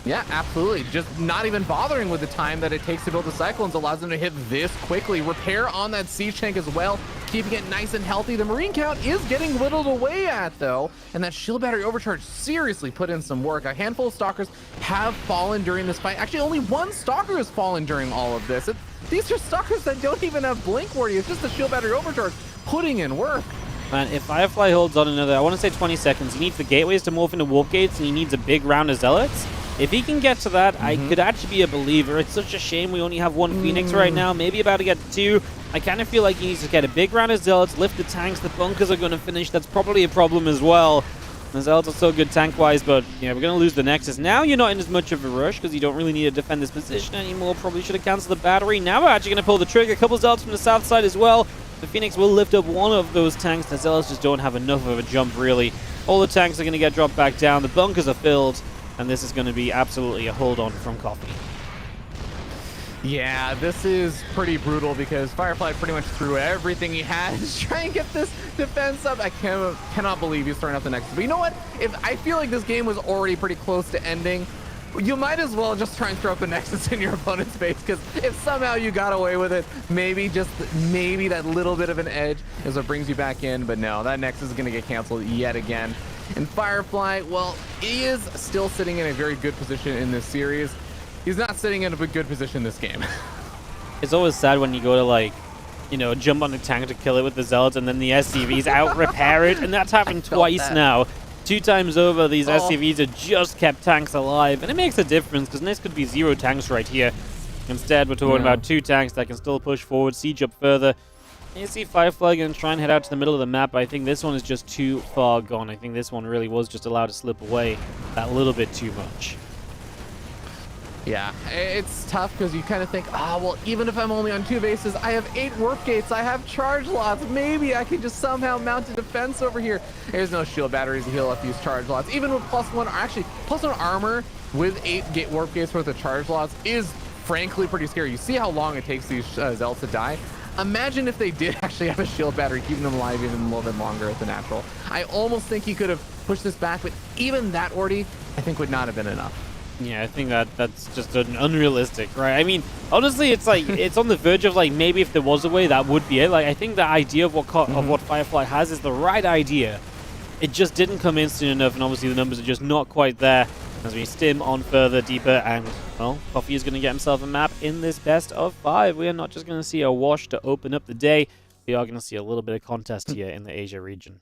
Yeah, absolutely. Just not even bothering with the time that it takes to build the Cyclones allows them to hit this quickly. Repair on that siege tank as well, keeping it nice and healthy. The Marine count is getting whittled away at, though, and that shield battery overcharge seriously put in some work. A handful of Stalkers have fallen during this fight. Actually, only 1 Stalker has fallen during all of this. These are Stalkers that don't even have Blink Warrior. It's just the shield battery overcharge putting in work. Man, if Firefly holds on another, I want to say 20 seconds, he needs the gateways to morph into Warp Gates, and he needs a big round of Zealots. If he can get to that, I could actually be a believer. It's such a shame we only have 1 Phoenix right now, maybe about to get 2. I kind of feel like he needs to get a big round of Zealots, lift the tanks, the bunkers are going to finish. That's probably a problem as well. The Zealots are so good tank-wise, but yeah, we're going to lose the Nexus. Now you're not in as much of a rush, because you don't really need to defend this position anymore. Probably should have canceled the battery. Now we're actually going to pull the trigger. A couple Zealots from the south side as well. The Phoenix will lift up one of those tanks. The Zealots just don't have enough of a jump, really. All the tanks are going to get dropped back down. The bunkers are filled. And this is going to be absolutely a hold-on from Coffee. Yeah, this is pretty brutal because Firefly pretty much threw everything he had to try and get this defense up. I cannot believe he's throwing out the Nexus. But you know what? If I feel like this game was already pretty close to ending, you might as well just try and throw up the Nexus in your opponent's face, because if somehow you got away with it, maybe that little bit of an edge is what brings you back in. But no, that Nexus is going to get canceled yet again. And Firefly, well, he is still sitting in a very good position in this series. He's not sitting in a good position this game. It's always sad when you go to, like, you know, jump on a tank to kill it with the Zealots, and then the SCVs out-repair it, and that's happened twice now. 2 times over, these SCVs have just kept tanks alive, and it makes a difference, because this could be 0 tanks right here. Instead, we're talking about 2 tanks that can still push forward, siege up further. And you see Firefly going to try and head out to the middle of the map, but I think this one is just too far gone. I think this one really was just allowed to slip away that little bit too much. Yeah, it's tough because you kind of think, well, even if I'm only on 2 bases, I have 8 warp gates, I have charge lots, maybe I can just somehow mount a defense over here. There's no shield batteries to heal up these charge lots. Even with +1, actually, +1 armor with 8 warp gates worth of charge lots is frankly pretty scary. You see how long it takes these Zealots to die? Imagine if they did actually have a shield battery, keeping them alive even a little bit longer at the natural. I almost think he could have pushed this back, but even that Ordi, I think, would not have been enough. Yeah, I think that's just unrealistic, right? I mean, honestly, it's like it's on the verge of like maybe if there was a way, that would be it. Like I think the idea of what Firefly has is the right idea. It just didn't come in soon enough, and obviously the numbers are just not quite there as we stim on further, deeper, and well, Coffee is going to get himself a map in this best of 5. We are not just going to see a wash to open up the day. We are going to see a little bit of contest here in the Asia region.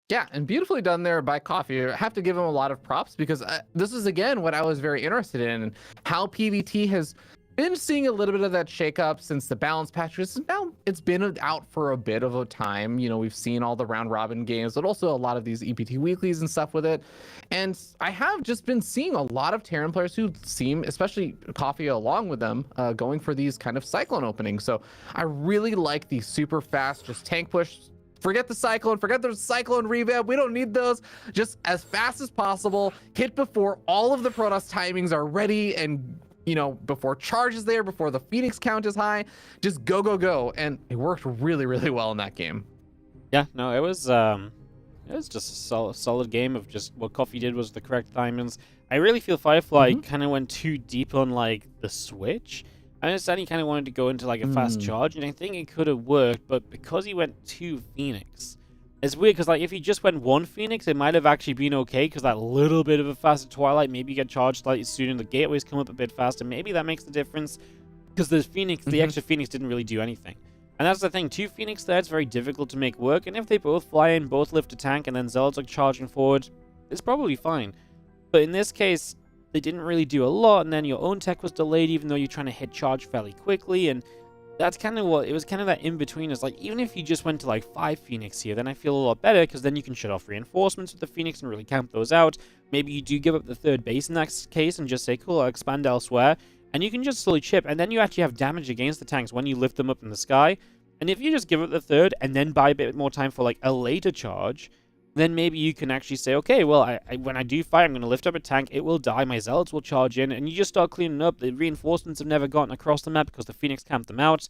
Yeah, and beautifully done there by Coffee. I have to give him a lot of props because this is, again, what I was very interested in, and how PvT has been seeing a little bit of that shakeup since the balance patch. It's been out for a bit of a time. You know, we've seen all the round robin games, but also a lot of these EPT weeklies and stuff with it. And I have just been seeing a lot of Terran players who seem, especially Coffee along with them, going for these kind of Cyclone openings. So I really like the super fast, just tank push. Forget the Cyclone revamp. We don't need those. Just as fast as possible. Hit before all of the Protoss timings are ready, and you know, before charge is there, before the Phoenix count is high. Just go, go, go. And it worked really, really well in that game. Yeah, no, it was just a solid game of just what Coffee did was the correct timings. I really feel Firefly kind of went too deep on like the switch. I understand he kind of wanted to go into like a fast charge, and I think it could have worked, but because he went 2 Phoenix, it's weird because like if he just went 1 Phoenix, it might have actually been okay because that little bit of a faster Twilight, maybe you get charged slightly sooner, the gateways come up a bit faster, maybe that makes the difference because the Phoenix, the extra Phoenix didn't really do anything. And that's the thing, 2 Phoenix there, it's very difficult to make work, and if they both fly in, both lift a tank, and then Zealots are charging forward, it's probably fine. But in this case, they didn't really do a lot, and then your own tech was delayed even though you're trying to hit charge fairly quickly, and that's kind of what, it was kind of that in-between. It's like, even if you just went to like 5 Phoenix here, then I feel a lot better, because then you can shut off reinforcements with the Phoenix and really camp those out. Maybe you do give up the 3rd base in that case and just say, cool, I'll expand elsewhere, and you can just slowly chip, and then you actually have damage against the tanks when you lift them up in the sky. And if you just give up the 3rd and then buy a bit more time for like a later charge, then maybe you can actually say, okay, well, when I do fire, I'm going to lift up a tank, it will die, my Zealots will charge in, and you just start cleaning up. The reinforcements have never gotten across the map because the Phoenix camped them out.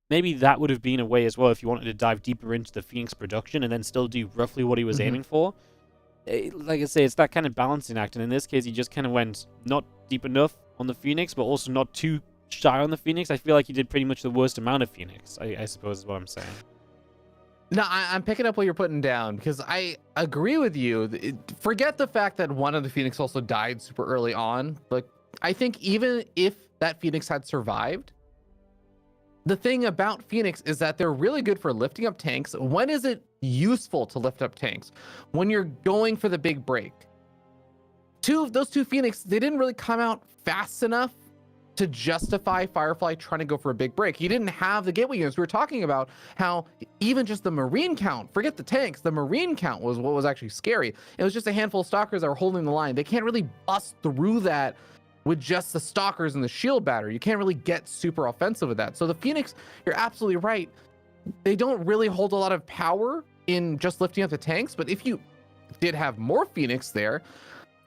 Maybe that would have been a way as well if you wanted to dive deeper into the Phoenix production and then still do roughly what he was aiming for. Like I say, it's that kind of balancing act, and in this case, he just kind of went not deep enough on the Phoenix, but also not too shy on the Phoenix. I feel like he did pretty much the worst amount of Phoenix, I suppose is what I'm saying. No, I'm picking up what you're putting down because I agree with you. Forget the fact that one of the Phoenix also died super early on. Like, I think even if that Phoenix had survived, the thing about Phoenix is that they're really good for lifting up tanks. When is it useful to lift up tanks? When you're going for the big break. Those two Phoenix, they didn't really come out fast enough to justify Firefly trying to go for a big break. He didn't have the gateway units. We were talking about how even just the Marine count, forget the tanks, the Marine count was what was actually scary. It was just a handful of Stalkers that were holding the line. They can't really bust through that with just the Stalkers and the shield battery. You can't really get super offensive with that. So the Phoenix, you're absolutely right. They don't really hold a lot of power in just lifting up the tanks, but if you did have more Phoenix there,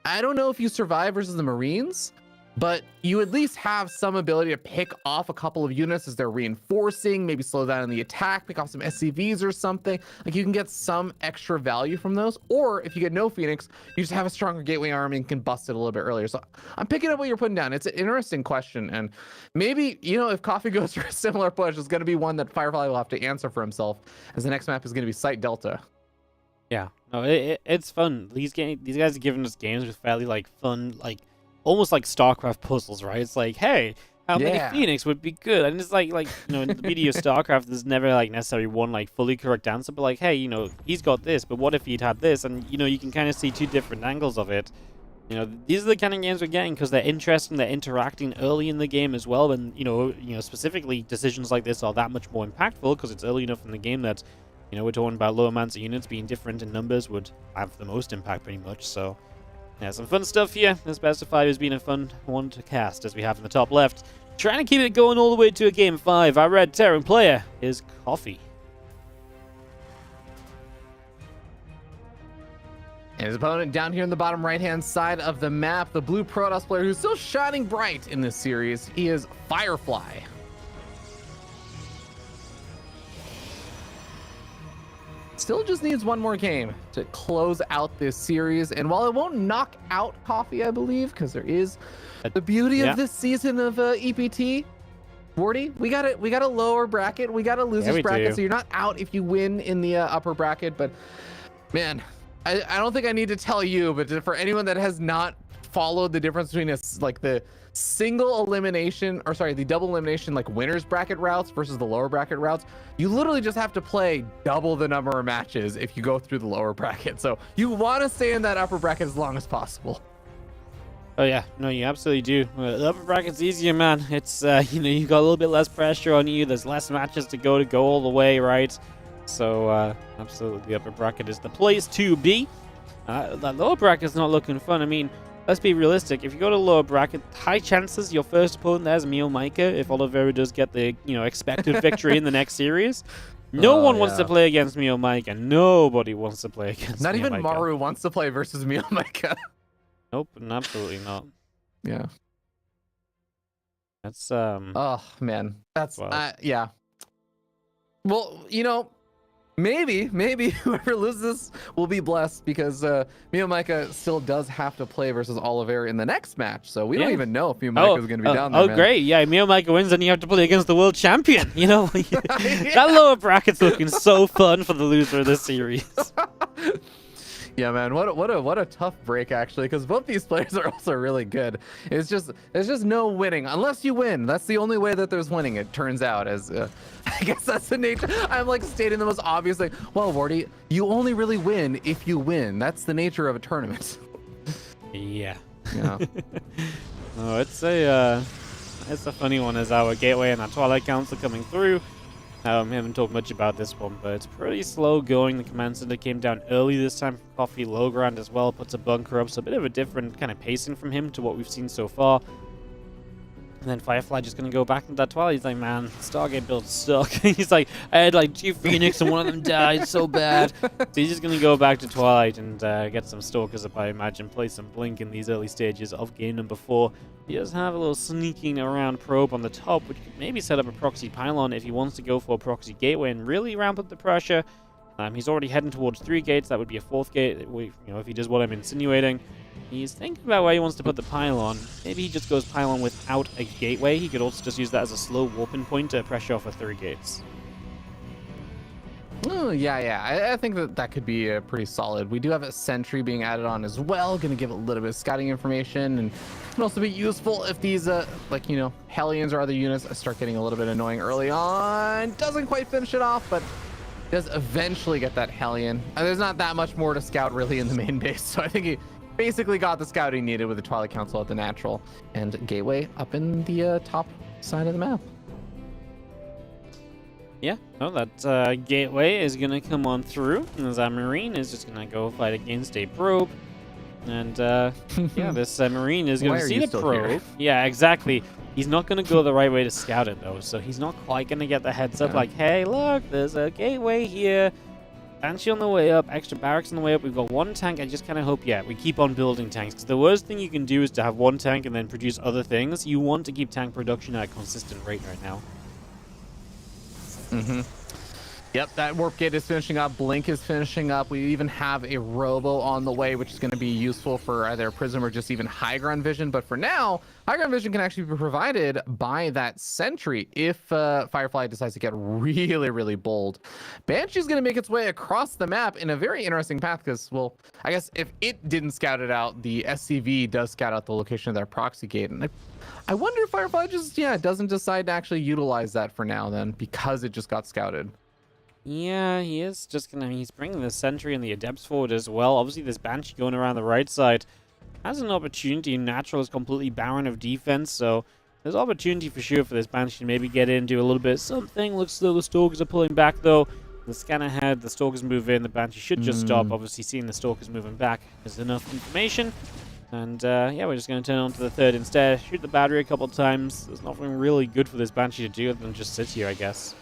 I don't know if you survive versus the Marines, but you at least have some ability to pick off a couple of units as they're reinforcing, maybe slow down the attack, pick off some SCVs or something. Like, you can get some extra value from those. Or if you get no Phoenix, you just have a stronger gateway army and can bust it a little bit earlier. So I'm picking up what you're putting down. It's an interesting question. And maybe, you know, if Coffee goes for a similar push, it's going to be one that Firefly will have to answer for himself, as the next map is going to be Site Delta. Yeah, no, it's fun. These guys are giving us games with fairly like fun, like almost like StarCraft puzzles, right? It's like, hey, How many Phoenix would be good? And it's like you know, in the video of StarCraft, there's never like necessarily one like fully correct answer, but like, hey, you know, he's got this, but what if he'd had this? And you know, you can kind of see two different angles of it. You know, these are the kind of games we're getting because they're interesting, they're interacting early in the game as well, and you know, specifically decisions like this are that much more impactful because it's early enough in the game that, you know, we're talking about low amounts of units being different in numbers would have the most impact pretty much. So yeah, some fun stuff here. This best of 5 has been a fun one to cast, as we have in the top left. Trying to keep it going all the way to a game 5. Our red Terran player is Coffee. And his opponent down here in the bottom right-hand side of the map, the blue Protoss player who's still shining bright in this series, he is Firefly. Still just needs one more game to close out this series. And while it won't knock out Coffee, I believe, because there is the beauty of this season of EPT, Wardy, we got a lower bracket. We got a losers bracket, so you're not out if you win in the upper bracket. But man, I don't think I need to tell you, but for anyone that has not followed the difference between like the single elimination, or sorry, the double elimination like winners bracket routes versus the lower bracket routes, you literally just have to play double the number of matches if you go through the lower bracket. So you want to stay in that upper bracket as long as possible. Oh yeah, no, you absolutely do. The upper bracket's easier, man. It's you know, you got a little bit less pressure on you. There's less matches to go all the way, right? So absolutely, the upper bracket is the place to be. That lower bracket's not looking fun. I mean, let's be realistic. If you go to lower bracket, high chances your first opponent there's Miiik if Oliveira does get the expected victory in the next series. No one wants to play against Miiik, and nobody wants to play against. Not even Maru wants to play versus Miiik. Nope, absolutely not. Yeah. That's Oh man, that's yeah. Well, you know, maybe whoever loses will be blessed because Miiik still does have to play versus Oliveira in the next match, so we don't even know if Miiik is going to be down there. Oh, man. Great! Yeah, Miiik wins, and you have to play against the world champion. You know, that lower bracket's looking so fun for the loser of this series. Yeah, man, what a tough break actually, because both these players are also really good. It's just there's just no winning unless you win. That's the only way that there's winning. It turns out, as I guess that's the nature. I'm like stating the most obvious thing. Well, Wardy, you only really win if you win. That's the nature of a tournament. Yeah. Yeah. No, it's a funny one as our gateway and our Twilight Council coming through. We haven't talked much about this one, but it's pretty slow going. The command center came down early this time for Coffee. Low ground as well, puts a bunker up, so a bit of a different kind of pacing from him to what we've seen so far. And then Firefly just going to go back into that Twilight. He's like, man, Stargate build suck. He's like, I had like 2 Phoenix and one of them died so bad. So he's just going to go back to Twilight and get some Stalkers up, I imagine, play some Blink in these early stages of game number 4. He does have a little sneaking around probe on the top, which could maybe set up a proxy pylon if he wants to go for a proxy gateway and really ramp up the pressure. He's already heading towards 3 gates. That would be a 4th gate, if he does what I'm insinuating. He's thinking about where he wants to put the pylon. Maybe he just goes pylon without a gateway. He could also just use that as a slow warping point to pressure off of 3 gates. Oh, yeah. I think that could be pretty solid. We do have a sentry being added on as well. Going to give a little bit of scouting information, and can also be useful if these, Hellions or other units start getting a little bit annoying early on. Doesn't quite finish it off, but does eventually get that Hellion. There's not that much more to scout really in the main base, so I think he basically got the scouting needed with the Twilight Council at the natural and gateway up in the top side of the map. Yeah, no, that gateway is going to come on through, and as our Marine is just going to go fight against a probe. And yeah, this Marine is going to see the probe. Here? Yeah, exactly. He's not going to go the right way to scout it, though, so he's not quite going to get the heads up like, hey, look, there's a gateway here. Banshee on the way up, extra barracks on the way up. We've got 1 tank. I just kind of hope, we keep on building tanks. Because the worst thing you can do is to have 1 tank and then produce other things. You want to keep tank production at a consistent rate right now. Yep, that warp gate is finishing up. Blink is finishing up. We even have a robo on the way, which is going to be useful for either Prism or just even high ground vision. But for now, high ground vision can actually be provided by that sentry if Firefly decides to get really, really bold. Banshee's going to make its way across the map in a very interesting path because, well, I guess if it didn't scout it out, the SCV does scout out the location of their proxy gate. And I wonder if Firefly just, doesn't decide to actually utilize that for now then because it just got scouted. Yeah, he is just gonna. He's bringing the sentry and the adepts forward as well. Obviously, this Banshee going around the right side has an opportunity. Natural is completely barren of defense, so there's opportunity for sure for this Banshee to maybe get in, do a little bit of something. Looks as though the Stalkers are pulling back though. The scan ahead, the Stalkers move in. The Banshee should just stop. Obviously, seeing the Stalkers moving back is enough information. And yeah, we're just going to turn on to the third instead. Shoot the battery a couple times. There's nothing really good for this Banshee to do other than just sit here, I guess.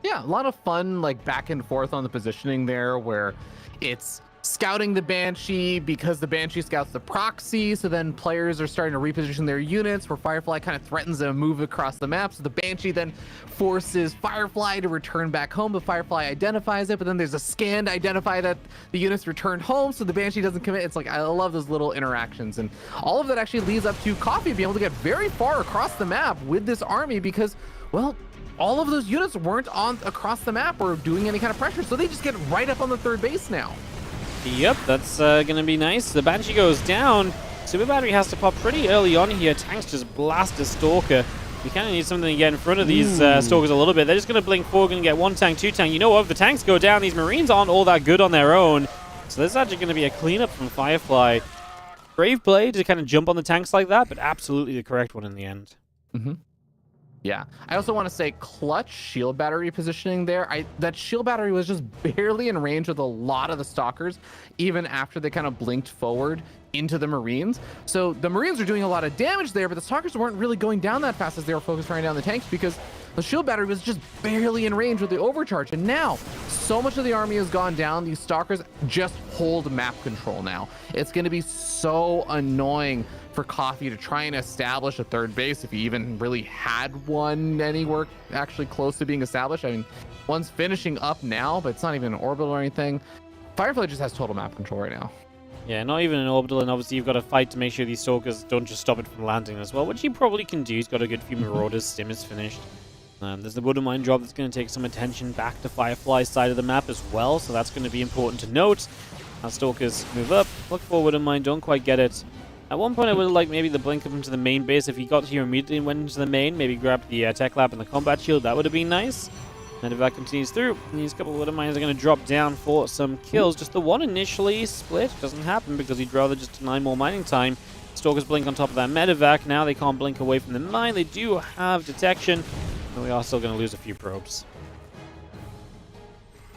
Yeah, a lot of fun, like, back and forth on the positioning there, where it's scouting the Banshee because the Banshee scouts the proxy, so then players are starting to reposition their units, where Firefly kind of threatens to move across the map, so the Banshee then forces Firefly to return back home, but Firefly identifies it, but then there's a scan to identify that the unit's returned home, so the Banshee doesn't commit. It's like, I love those little interactions, and all of that actually leads up to Coffee being able to get very far across the map with this army because, well, all of those units weren't on across the map or doing any kind of pressure, so they just get right up on the third base now. Yep, that's going to be nice. The Banshee goes down. Super Battery has to pop pretty early on here. Tanks just blast a Stalker. We kind of need something to get in front of these Stalkers a little bit. They're just going to blink forward, going to get one tank, two tank. You know what? If the tanks go down, these Marines aren't all that good on their own. So there's actually going to be a cleanup from Firefly. Brave play to kind of jump on the tanks like that, but absolutely the correct one in the end. Mm-hmm. Yeah, I also want to say clutch shield battery positioning there. That shield battery was just barely in range with a lot of the Stalkers, even after they kind of blinked forward into the Marines. So the Marines are doing a lot of damage there, but the Stalkers weren't really going down that fast as they were focused running down the tanks because the shield battery was just barely in range with the overcharge. And now, so much of the army has gone down. These Stalkers just hold map control now. It's going to be so annoying for Coffee to try and establish a third base if he even really had one anywhere actually close to being established. I mean, one's finishing up now, but it's not even an orbital or anything. Firefly just has total map control right now. Yeah, not even an orbital, and obviously you've got to fight to make sure these Stalkers don't just stop it from landing as well, which he probably can do. He's got a good few Marauders. Stim is finished. There's the Wood Mine drop that's going to take some attention back to Firefly's side of the map as well, so that's going to be important to note. As Stalkers move up, look for Wood Mine, don't quite get it. At one point, I would have liked maybe the blink up into the main base. If he got here immediately and went into the main, maybe grabbed the tech lab and the combat shield, that would have been nice. And if that continues through, these couple of Wood Mines are going to drop down for some kills. Just the one initially split doesn't happen because he'd rather just deny more mining time. Stalkers blink on top of that medevac. Now they can't blink away from the mine. They do have detection, but we are still going to lose a few probes.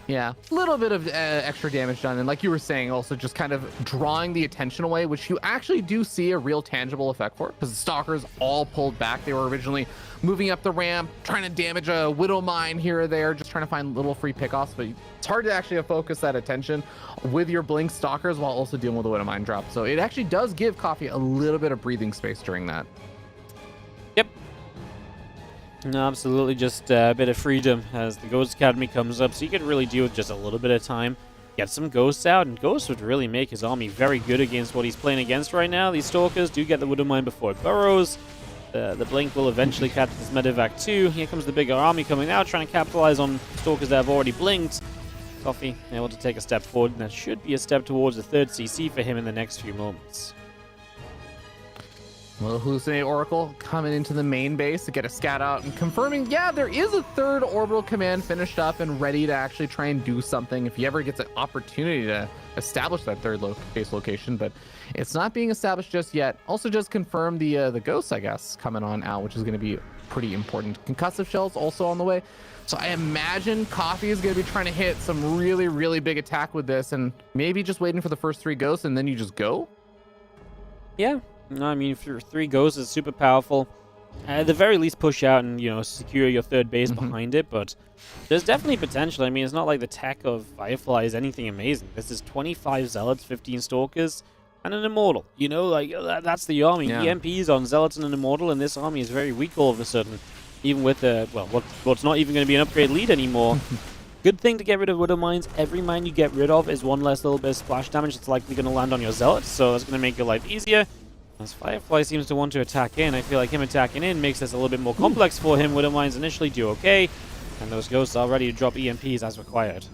Yeah, a little bit of extra damage done, and like you were saying, also just kind of drawing the attention away, which you actually do see a real tangible effect for, because the Stalkers all pulled back. They were originally moving up the ramp, trying to damage a Widow Mine here or there, just trying to find little free pickoffs, but it's hard to actually focus that attention with your Blink Stalkers while also dealing with the Widow Mine drop. So it actually does give Coffee a little bit of breathing space during that. Yep. No, absolutely, just a bit of freedom as the Ghost Academy comes up, so you could really do with just a little bit of time. Get some Ghosts out, and Ghosts would really make his army very good against what he's playing against right now. These Stalkers do get the Widow Mine before it burrows. The Blink will eventually catch this medevac too. Here comes the bigger army coming out, trying to capitalize on Stalkers that have already blinked. Coffee able to take a step forward, and that should be a step towards the third CC for him in the next few moments. Well, Hallucinate Oracle coming into the main base to get a scat out and confirming, yeah, there is a third orbital command finished up and ready to actually try and do something if he ever gets an opportunity to establish that third base location, but it's not being established just yet. Also just confirmed the ghosts, I guess, coming on out, which is going to be pretty important. Concussive shells also on the way. So I imagine Coffee is going to be trying to hit some really, really big attack with this and maybe just waiting for the first three ghosts and then you just go? Yeah. No, I mean, if your 3 ghosts is super powerful, at the very least push out and, you know, secure your third base behind it, but there's definitely potential. I mean, it's not like the tech of Firefly is anything amazing. This is 25 Zealots, 15 Stalkers, and an Immortal. You know, like, that's the army. Yeah. EMPs on Zealots and an Immortal, and this army is very weak all of a sudden. even with the, well, what's not even going to be an upgrade lead anymore. Good thing to get rid of Widow Mines. Every mine you get rid of is one less little bit of splash damage that's likely going to land on your Zealots, so it's going to make your life easier. As Firefly seems to want to attack in, I feel like him attacking in makes this a little bit more complex for him. Widow Mines initially do okay, and those ghosts are ready to drop EMPs as required.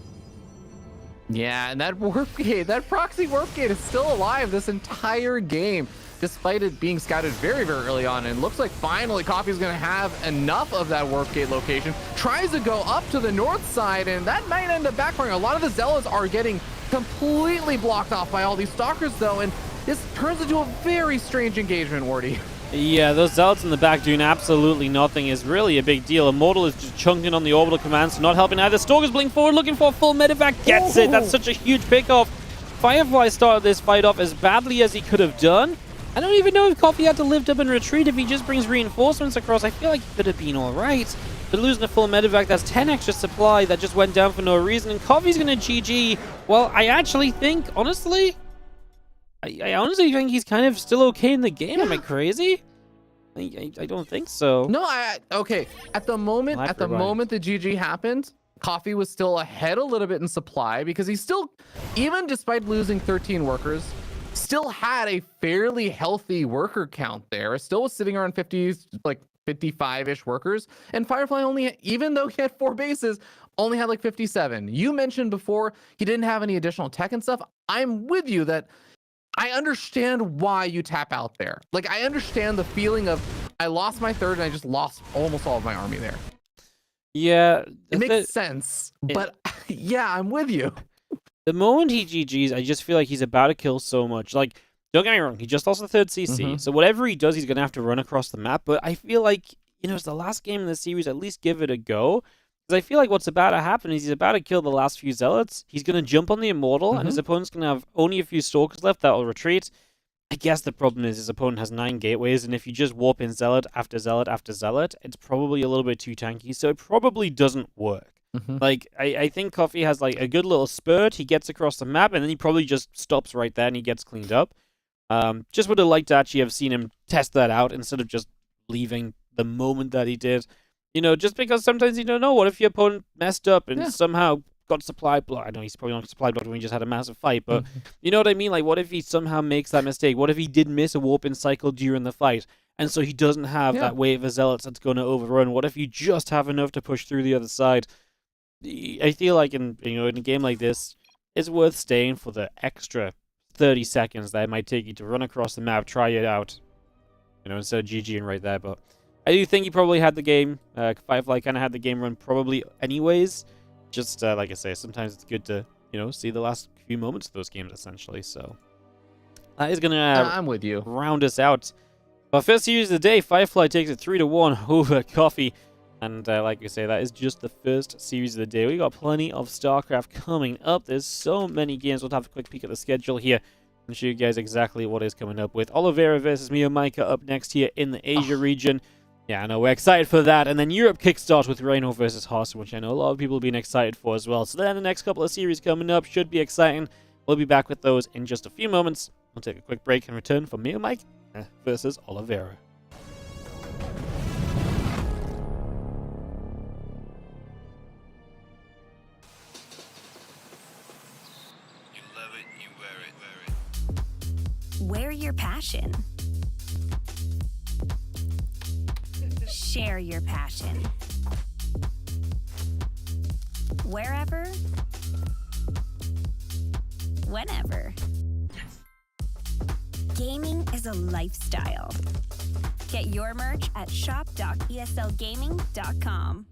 Yeah, and that warp gate, that proxy warp gate is still alive this entire game, despite it being scouted very, very early on. And it looks like finally Coffee's going to have enough of that warp gate location. Tries to go up to the north side, and that might end up backfiring. A lot of the Zealots are getting completely blocked off by all these Stalkers, though, and this turns into a very strange engagement, Wardy. Yeah, those Zealots in the back doing absolutely nothing is really a big deal. Immortal is just chunking on the orbital commands, so not helping either. Stalker's blink forward, looking for a full medevac, gets it. That's such a huge pickoff. Firefly started this fight off as badly as he could have done. I don't even know if Coffee had to lift up and retreat. If he just brings reinforcements across, I feel like he could have been alright. But losing a full medevac, that's 10 extra supply that just went down for no reason. And Coffee's going to GG. Well, I actually think, honestly, I honestly think he's kind of still okay in the game. Yeah. Am I crazy? I don't think so. No, okay. At the moment the GG happened, Coffee was still ahead a little bit in supply because he still, even despite losing 13 workers, still had a fairly healthy worker count there. Still was sitting around 50s, like 55-ish workers. And Firefly only, even though he had 4 bases, only had like 57. You mentioned before he didn't have any additional tech and stuff. I'm with you that I understand why you tap out there. Like, I understand the feeling of I lost my third and I just lost almost all of my army there. Yeah. It makes sense. But yeah, I'm with you. The moment he GGs, I just feel like he's about to kill so much. Like, don't get me wrong, he just lost the third CC. So whatever he does, he's going to have to run across the map. But I feel like, you know, it's the last game in the series, at least give it a go. Because I feel like what's about to happen is he's about to kill the last few Zealots. He's going to jump on the Immortal, and his opponent's going to have only a few Stalkers left that will retreat. I guess the problem is his opponent has 9 gateways, and if you just warp in Zealot after Zealot after Zealot, it's probably a little bit too tanky, so it probably doesn't work. Like, I think Coffee has like a good little spurt, he gets across the map, and then he probably just stops right there and he gets cleaned up. Just would have liked to actually have seen him test that out instead of just leaving the moment that he did. You know, just because sometimes you don't know. What if your opponent messed up and somehow got supply block? I know he's probably not supply blocked when he just had a massive fight, but you know what I mean? Like, what if he somehow makes that mistake? What if he did miss a warp-in cycle during the fight, and so he doesn't have that wave of Zealots that's going to overrun? What if you just have enough to push through the other side? I feel like in a game like this, it's worth staying for the extra 30 seconds that it might take you to run across the map, try it out, you know, instead of GGing right there. But I do think he probably had the game. Firefly kind of had the game run probably anyways. Just like I say, sometimes it's good to, you know, see the last few moments of those games essentially. So that is gonna I'm with you. round us out. Our first series of the day, Firefly takes it 3-1 over Coffee. And like I say, that is just the first series of the day. We got plenty of StarCraft coming up. There's so many games. We'll have a quick peek at the schedule here and show you guys exactly what is coming up with Oliveira versus Miiik up next here in the Asia region. Yeah, I know, we're excited for that. And then Europe kickstarts with Reynor versus Harstem, which I know a lot of people have been excited for as well. So then the next couple of series coming up should be exciting. We'll be back with those in just a few moments. We'll take a quick break and return for Miiik versus Oliveira. Wear your passion. Share your passion. Wherever, whenever. Gaming is a lifestyle. Get your merch at shop.eslgaming.com.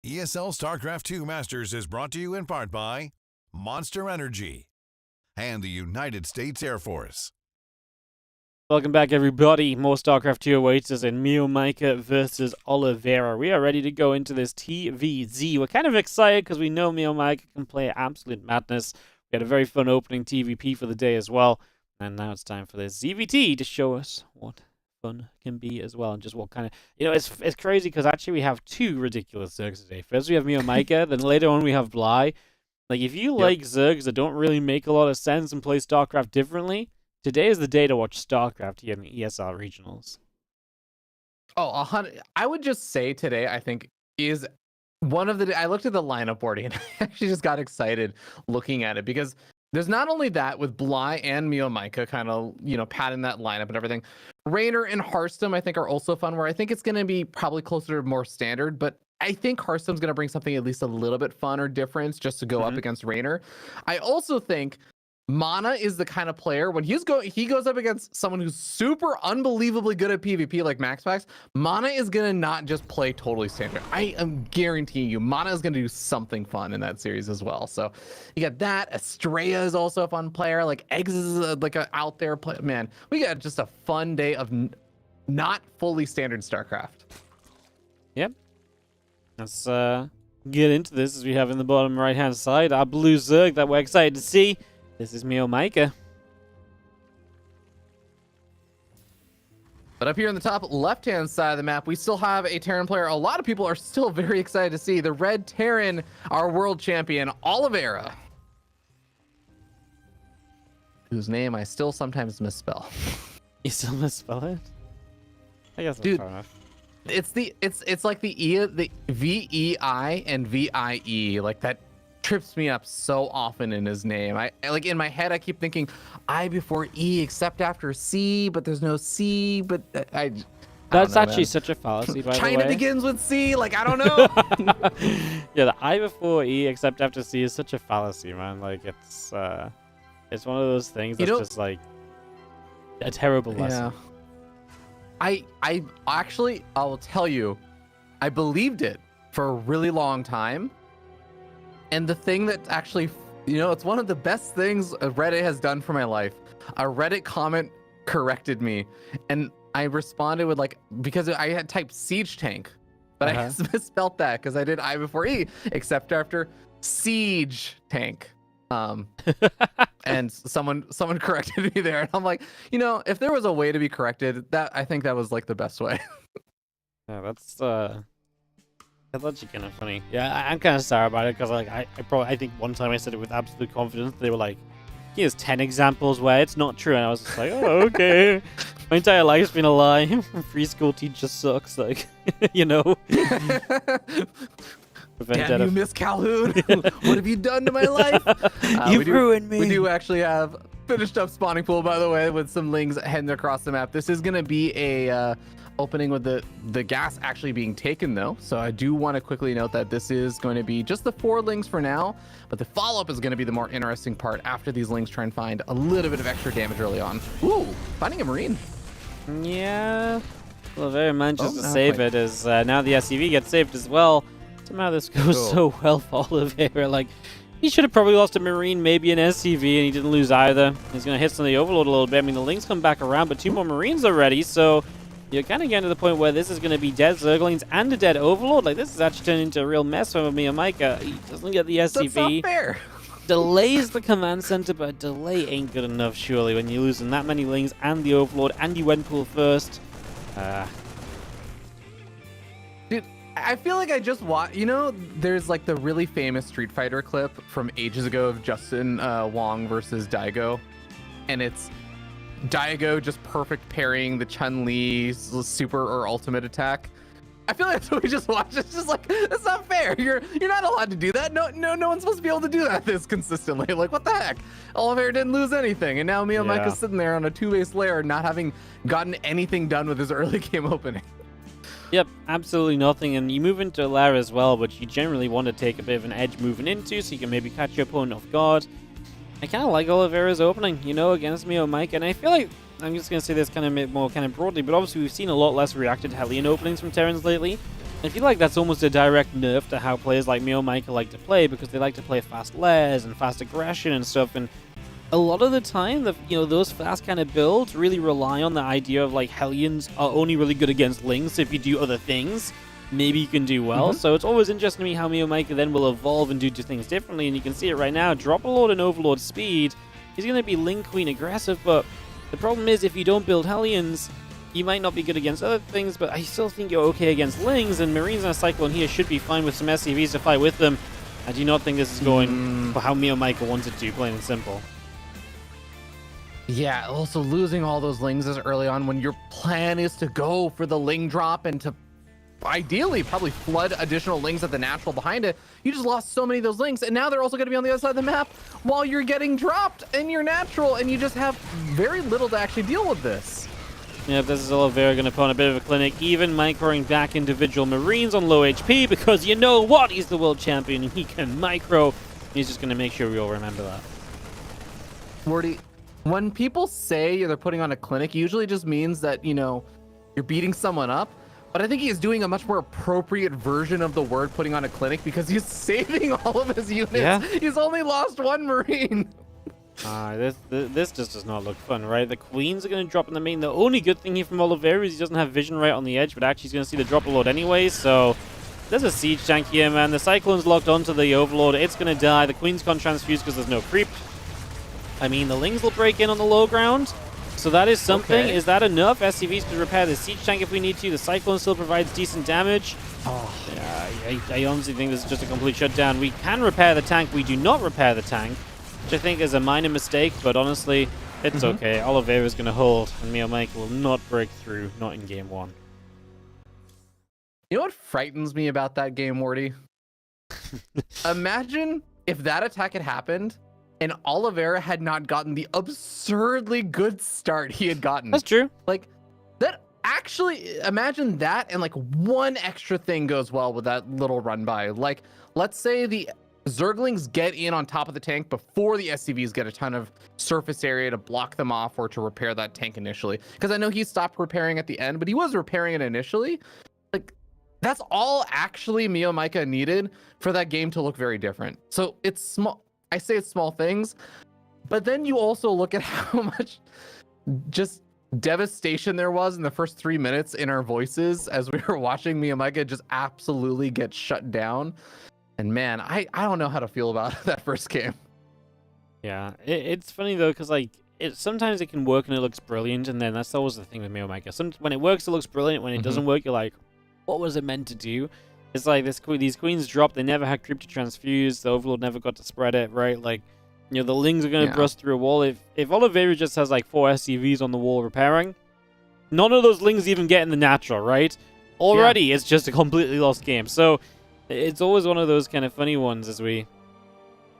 ESL StarCraft 2 Masters is brought to you in part by Monster Energy and the United States Air Force. Welcome back, everybody. More StarCraft 2 awaits us in Miiik versus Oliveira. We are ready to go into this TVZ. We're kind of excited because we know Miiik can play absolute madness. We had a very fun opening TVP for the day as well. And now it's time for this ZVT to show us what fun can be as well, and just what kind of, it's crazy because actually we have two ridiculous Zergs today. First we have Miiik, then later on we have Bly. Like, if you like Zergs that don't really make a lot of sense and play StarCraft differently, today is the day to watch StarCraft here in the ESL regionals. Oh, 100. I would just say today, I think, is one of the. I looked at the lineup board and I actually just got excited looking at it because there's not only that with Bly and Miiik kind of, padding that lineup and everything. Reynor and Harstem, I think, are also fun, where I think it's going to be probably closer to more standard, but I think Harstem's going to bring something at least a little bit fun or difference just to go up against Reynor. I also think Mana is the kind of player when he goes up against someone who's super unbelievably good at PvP like MaxPax. Mana is gonna not just play totally standard. I am guaranteeing you, Mana is gonna do something fun in that series as well. So you got that. Estrella is also a fun player. Like Eggs is like an out there play. Man, we got just a fun day of not fully standard StarCraft. Yep. Let's get into this as we have in the bottom right hand side our blue Zerg that we're excited to see. This is Miiik. But up here in the top left-hand side of the map, we still have a Terran player a lot of people are still very excited to see. The red Terran, our world champion, Oliveira. Whose name I still sometimes misspell. You still misspell it? I guess that's Dude, fair enough. It's like the VEI and VIE, like that trips me up so often in his name. I like in my head I keep thinking I before E except after C, but there's no C, but I That's know, actually man. such a fallacy, by the way. China begins with C, like I don't know. Yeah, the I before E except after C is such a fallacy, man. Like it's one of those things that's just like a terrible lesson. I actually, I will tell you, I believed it for a really long time. And the thing that actually, it's one of the best things Reddit has done for my life. A Reddit comment corrected me. And I responded with because I had typed siege tank, but I misspelled that because I did I before E, except after siege tank. And someone corrected me there. And I'm like, if there was a way to be corrected, I think that was like the best way. Yeah, that's actually kind of funny. Yeah, I'm kind of sorry about it because I think one time I said it with absolute confidence. They were like, here's 10 examples where it's not true, and I was just like, oh, okay. My entire life's been a lie. Free school teacher sucks, like, Damn you, Miss Calhoun. What have you done to my life? You've ruined me. We do actually have finished up spawning pool, by the way, with some lings heading across the map. This is going to be a opening with the gas actually being taken, though. So I do want to quickly note that this is going to be just the 4 lings for now, but the follow-up is going to be the more interesting part after these lings try and find a little bit of extra damage early on. Ooh, finding a Marine. Yeah. Well, very manages to save it as now the SCV gets saved as well. Somehow this goes so well for Oliveira. Like, he should have probably lost a Marine, maybe an SCV, and he didn't lose either. He's going to hit some of the Overlord a little bit. I mean, the Lings come back around, but 2 more Marines already, so you're kind of getting to the point where this is going to be dead Zerglings and a dead Overlord. Like, this is actually turning into a real mess for Miiik. He doesn't get the SCV. That's not fair. Delays the command center, but a delay ain't good enough, surely, when you're losing that many Lings and the Overlord, and you went pool first. Dude, I feel like I just watched, there's like the really famous Street Fighter clip from ages ago of Justin Wong versus Daigo. And it's Daigo just perfect parrying the Chun-Li's super or ultimate attack. I feel like that's what we just watched. It's just like, that's not fair. You're not allowed to do that. No one's supposed to be able to do that this consistently. Like, what the heck? Oliveira didn't lose anything. And now Miiik is sitting there on a 2-base layer not having gotten anything done with his early game opening. Yep, absolutely nothing. And you move into Lara as well, but you generally want to take a bit of an edge moving into, so you can maybe catch your opponent off guard. I kind of like Oliveira's opening, against Miiik, and I feel like, I'm just going to say this kind of more broadly, but obviously we've seen a lot less reacted Hellion openings from Terrans lately. I feel like that's almost a direct nerf to how players like Miiik like to play, because they like to play fast layers and fast aggression and stuff, and a lot of the time, those fast kind of builds really rely on the idea of, like, Hellions are only really good against Lings, so if you do other things, maybe you can do well. So it's always interesting to me how Miiik then will evolve and do things differently, and you can see it right now. Drop a Lord and Overlord speed. He's going to be Ling Queen aggressive, but the problem is if you don't build Hellions, You might not be good against other things, but I still think you're okay against Lings, and Marines and a Cyclone here should be fine with some SCVs to fight with them. I do not think this is going for how Miiik wanted to, plain and simple. Yeah, also losing all those Lings as early on when your plan is to go for the Ling drop and to ideally probably flood additional Lings at the natural behind it. You just lost so many of those Lings, and now they're also going to be on the other side of the map while you're getting dropped in your natural, and you just have very little to actually deal with this. Yeah, this is Oliveira going to put on a bit of a clinic, even microing back individual Marines on low HP, because you know what? He's the world champion and he can micro. He's just going to make sure we all remember that. Morty, when people say they're putting on a clinic, it usually just means that, you know, you're beating someone up. But I think he is doing a much more appropriate version of the word putting on a clinic because he's saving all of his units. Yeah. He's only lost one Marine. This just does not look fun, right? The Queens are going to drop in the main. The only good thing here from Oliveira is he doesn't have vision right on the edge, but actually he's going to see the drop load anyway, so there's a siege tank here, man. The Cyclone's locked onto the Overlord. It's going to die. The Queens can't transfuse because there's no creep. I mean, the Lings will break in on the low ground, so that is something. Okay. Is that enough? SCVs could repair the siege tank if we need to. The Cyclone still provides decent damage. Oh, Yeah, I honestly think this is just a complete shutdown. We can repair the tank. We do not repair the tank, which I think is a minor mistake, but honestly, it's okay. Oliveira's going to hold, and Miiik will not break through, not in game one. you know what frightens me about that game, Morty? Imagine if that attack had happened and Oliveira had not gotten the absurdly good start he had gotten. That's true. Like, that actually, imagine that and like one extra thing goes well with that little run by. Like, let's say the Zerglings get in on top of the tank before the SCVs get a ton of surface area to block them off or to repair that tank initially. Because I know he stopped repairing at the end, but he was repairing it initially. Like, that's all actually Miiik needed for that game to look very different. So it's small. I say it's small things, but then you also look at how much just devastation there was in the first 3 minutes in our voices as we were watching Miiik just absolutely get shut down. And man, I don't know how to feel about that first game. Yeah, it's funny though, because like sometimes it can work and it looks brilliant, and then that's always the thing with Miiik. When it works, it looks brilliant. When it doesn't work, you're like, what was it meant to do? It's like these Queens dropped. They never had creep to transfuse. The Overlord never got to spread it, right? Like, you know, the Lings are going to burst through a wall. If Oliveira just has like 4 SCVs on the wall repairing, none of those Lings even get in the natural, right? Already, it's just a completely lost game. So it's always one of those kind of funny ones as we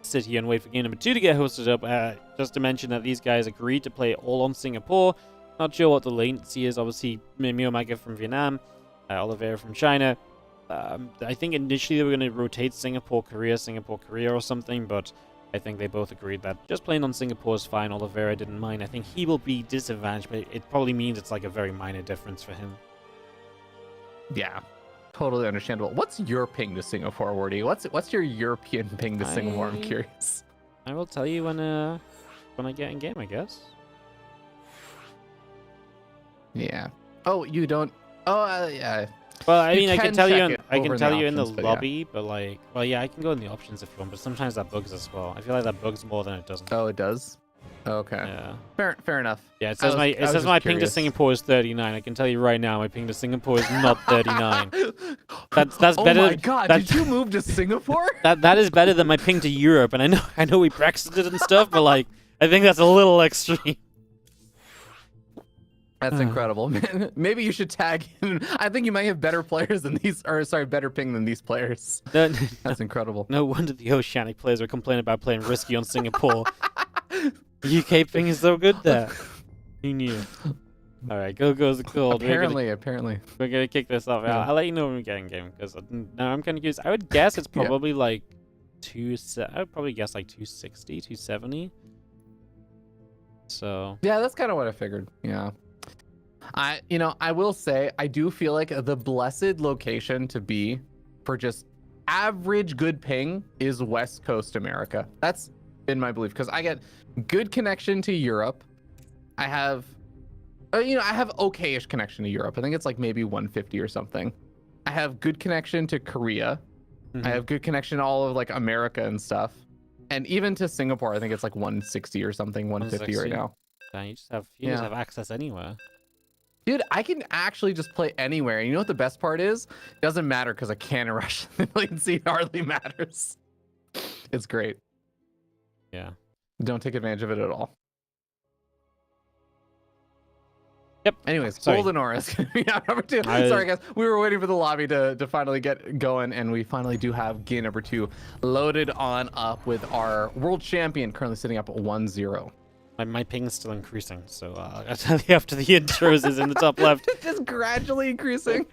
sit here and wait for game number 2 to get hosted up. Just to mention that these guys agreed to play all on Singapore. Not sure what the latency is. Obviously, Miiik from Vietnam, Oliveira from China. I think initially they were going to rotate Singapore, Korea or something, but I think they both agreed that just playing on Singapore is fine. Oliveira didn't mind. I think he will be disadvantaged, but it probably means it's like a very minor difference for him. Yeah, totally understandable. What's your ping to Singapore, Wordy? What's your European ping to Singapore? I'm curious. I will tell you when I get in game, I guess. Yeah. Oh, you don't. Oh, yeah. Well, I mean, I can can tell you, check it in the options, but lobby, but like, well, yeah, I can go in the options if you want, but sometimes that bugs as well. I feel like that bugs more than it doesn't. Oh, it does. Okay. Yeah. Fair enough. Yeah, it says my ping to Singapore is 39. I can tell you right now, my ping to Singapore is not 39. That's better. Oh my god! Did you move to Singapore? That is better than my ping to Europe, and I know we Brexited and stuff, but like, I think that's a little extreme. That's incredible, man. Maybe you should tag him. I think you might have better players than these, or sorry, better ping than these players. That's incredible. No wonder the Oceanic players are complaining about playing risky on Singapore. UK ping is so good there. Who knew? All right, go goes the gold. Apparently. We're gonna kick this off. I'll let you know when we get in game, because now I'm kind of curious. I would guess it's probably like I would probably guess like 260, 270. So yeah, that's kind of what I figured. Yeah. I will say, I do feel like the blessed location to be for just average good ping is West Coast America. That's been my belief, because I get good connection to Europe. I have, I have okay-ish connection to Europe. I think it's like maybe 150 or something. I have good connection to Korea. I have good connection to all of like America and stuff. And even to Singapore, I think it's like 160 or something, 150 right now. You just have access anywhere. Dude, I can actually just play anywhere. You know what the best part is? It doesn't matter because I can't rush. The latency hardly matters. It's great. Yeah. Don't take advantage of it at all. Yep. Anyways, Sorry. Golden Aura is going to be out number 2. Sorry, guys. We were waiting for the lobby to finally get going, and we finally do have game number 2 loaded on up with our world champion currently sitting up at 1-0. My ping is still increasing, so I'll tell you after the intros is in the top left. Just gradually increasing.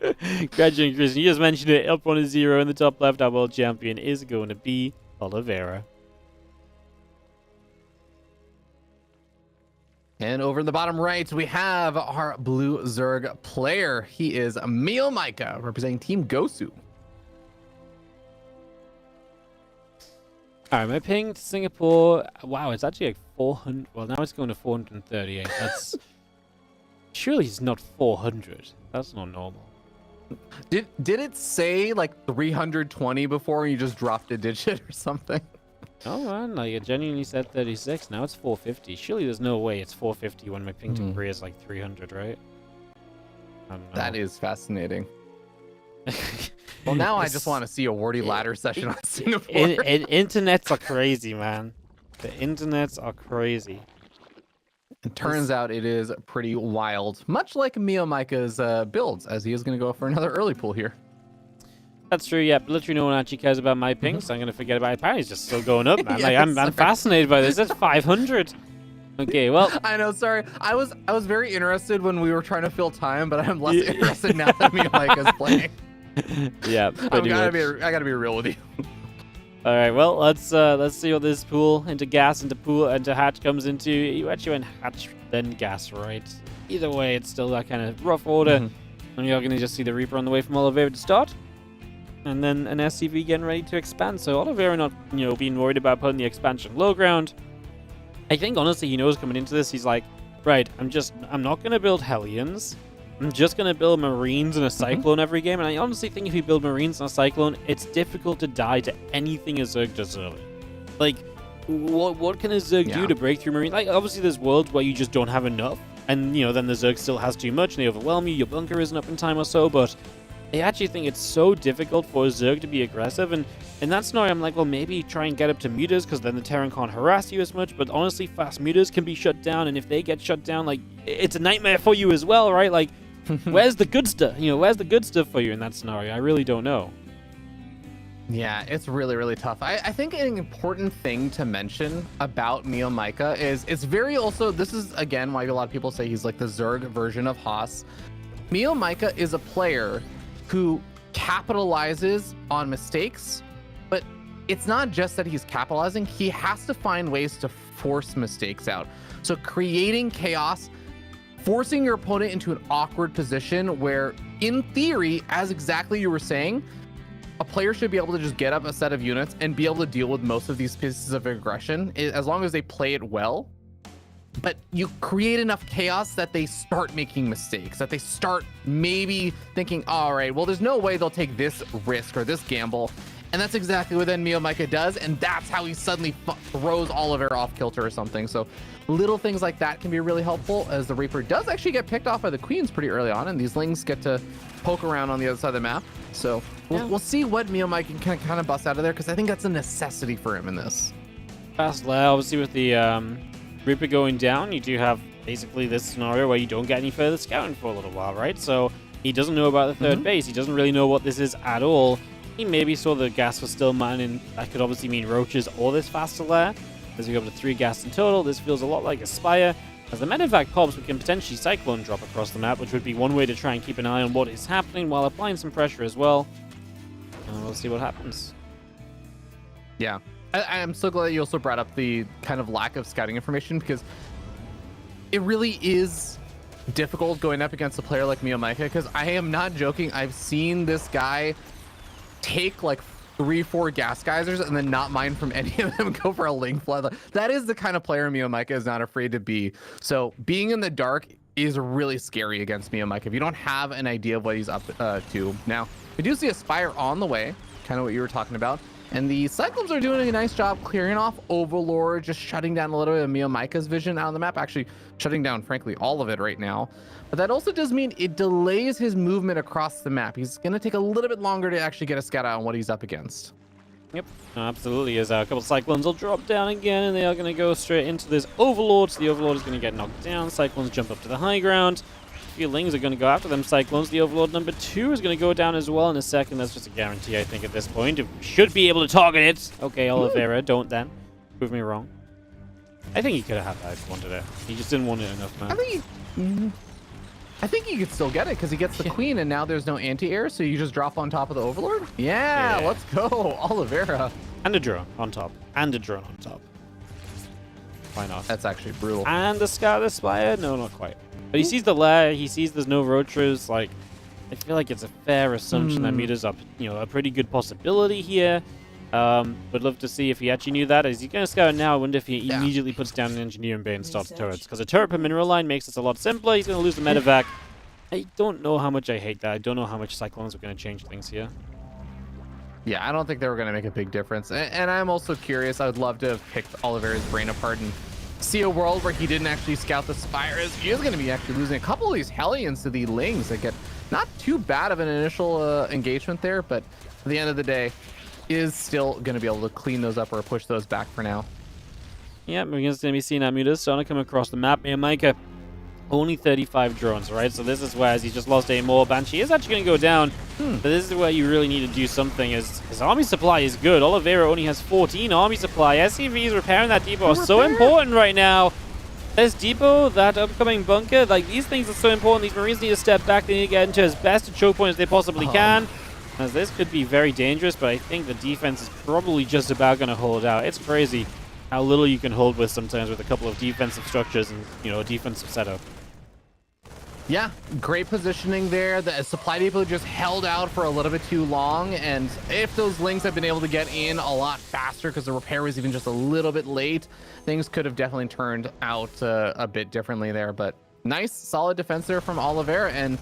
Gradually increasing. You just mentioned it, up 1-0 in the top left. Our world champion is going to be Oliveira. And over in the bottom right, we have our blue Zerg player. He is Miiik, representing Team Gosu. Alright, my ping to Singapore. Wow, it's actually like 400. Well, now it's going to 438. That's. Surely it's not 400. That's not normal. Did it say like 320 before and you just dropped a digit or something? Oh man, like it genuinely said 36. Now it's 450. Surely there's no way it's 450 when my ping to Korea is like 300, right? I don't know. That is fascinating. Well, now I just want to see a Wardy ladder session on Singapore. Internets are crazy, man. The internets are crazy. It turns out it is pretty wild, much like Miiik's builds, as he is going to go for another early pool here. That's true, yeah. But literally no one actually cares about my ping, so I'm going to forget about it. Apparently it's just still going up, man. Yeah, like, I'm fascinated by this. It's 500. Okay, well. I know, sorry. I was very interested when we were trying to fill time, but I'm less interested now that Miiik is playing. Yeah, I gotta be real with you. All right, well, let's see what this pool into gas, into hatch comes into. You actually went hatch, then gas, right? Either way, it's still that kind of rough order. And you're going to just see the Reaper on the way from Oliveira to start. And then an SCV getting ready to expand. So Oliveira not, being worried about putting the expansion low ground. I think, honestly, he knows coming into this, he's like, right, I'm not going to build Hellions. I'm just going to build Marines and a Cyclone every game. And I honestly think if you build Marines and a Cyclone, it's difficult to die to anything a Zerg does early. Like, what can a Zerg do to break through Marines? Like, obviously, there's worlds where you just don't have enough. And, then the Zerg still has too much and they overwhelm you. Your bunker isn't up in time or so. But I actually think it's so difficult for a Zerg to be aggressive. And in that scenario, I'm like, well, maybe try and get up to mutas because then the Terran can't harass you as much. But honestly, fast mutas can be shut down. And if they get shut down, like, it's a nightmare for you as well, right? Like, where's the good stuff? Where's the good stuff for you in that scenario? I really don't know. Yeah, it's really, really tough. I think an important thing to mention about Miiik is it's very also, this is, again, why a lot of people say he's like the Zerg version of Haas. Miiik is a player who capitalizes on mistakes, but it's not just that he's capitalizing. He has to find ways to force mistakes out. So creating chaos, forcing your opponent into an awkward position where, in theory, as exactly you were saying, a player should be able to just get up a set of units and be able to deal with most of these pieces of aggression, as long as they play it well. But you create enough chaos that they start making mistakes, that they start maybe thinking, all right, well, there's no way they'll take this risk or this gamble. And that's exactly what then Miiik does, and that's how he suddenly throws Oliveira off kilter or something. So little things like that can be really helpful, as the Reaper does actually get picked off by the Queens pretty early on, and these Lings get to poke around on the other side of the map. So we'll see what Miiik can kind of bust out of there, because I think that's a necessity for him in this. Fast layer, obviously, with the Reaper going down, you do have basically this scenario where you don't get any further scouting for a little while, right? So he doesn't know about the third base. He doesn't really know what this is at all. He maybe saw the gas was still mining. That could obviously mean roaches or this faster layer. As we go up to 3 gas in total, this feels a lot like a Spire. As the medevac pops, we can potentially Cyclone drop across the map, which would be one way to try and keep an eye on what is happening while applying some pressure as well. And we'll see what happens. Yeah. I'm so glad you also brought up the kind of lack of scouting information, because it really is difficult going up against a player like Miiik, because I am not joking. I've seen this guy take like 3-4 gas geysers and then not mine from any of them, go for a Ling flood. That is the kind of player Miiik is not afraid to be. So being in the dark is really scary against Miiik if you don't have an idea of what he's up to. Now, we do see a Spire on the way, kind of what you were talking about. And the Cyclones are doing a nice job clearing off Overlord, just shutting down a little bit of Miiik's vision out on the map, actually shutting down, frankly, all of it right now. But that also does mean it delays his movement across the map. He's going to take a little bit longer to actually get a scout out on what he's up against. Yep, absolutely. As a couple of Cyclones will drop down again, and they are going to go straight into this Overlord. So the Overlord is going to get knocked down. Cyclones jump up to the high ground. A few Lings are going to go after them Cyclones. The Overlord number 2 is going to go down as well in a second. That's just a guarantee, I think, at this point. It should be able to target it. Okay, Oliveira, don't then. Prove me wrong. I think he could have had that if he wanted it. He just didn't want it enough, man. I think he could still get it because he gets the Queen, and now there's no anti-air, so you just drop on top of the Overlord? Yeah, let's go, Oliveira. And a drone on top. And a drone on top. Why not? That's actually brutal. And the Scarlet Spire? No, not quite. But he sees the lair, he sees there's no roaches. Like, I feel like it's a fair assumption that Muta's up, a pretty good possibility here. Would love to see if he actually knew that. Is he going to scout now? I wonder if he immediately puts down an Engineering Bay and starts turrets. Because a turret per mineral line makes this a lot simpler. He's going to lose the medevac. I don't know how much I hate that. I don't know how much Cyclones are going to change things here. Yeah, I don't think they were going to make a big difference. And I'm also curious. I would love to have picked Oliveira's brain apart and see a world where he didn't actually scout the Spires. He is going to be actually losing a couple of these Hellions to the Lings that get not too bad of an initial engagement there, but at the end of the day, is still going to be able to clean those up or push those back for now. Yeah, we're going to be seeing that Mutas starting to come across the map. Miiik, only 35 drones, right? So this is where, as he's just lost a more, Banshee is actually going to go down. But this is where you really need to do something. His army supply is good. Oliveira only has 14 army supply. SCVs repairing that depot are so important right now. This depot, that upcoming bunker, like, these things are so important. These Marines need to step back. They need to get into as best a choke point as they possibly can. As this could be very dangerous, but I think the defense is probably just about going to hold out. It's crazy how little you can hold with sometimes with a couple of defensive structures and, a defensive setup. Yeah, great positioning there. The supply depot just held out for a little bit too long, and if those Lings had been able to get in a lot faster because the repair was even just a little bit late, things could have definitely turned out a bit differently there. But nice, solid defense there from Oliveira, and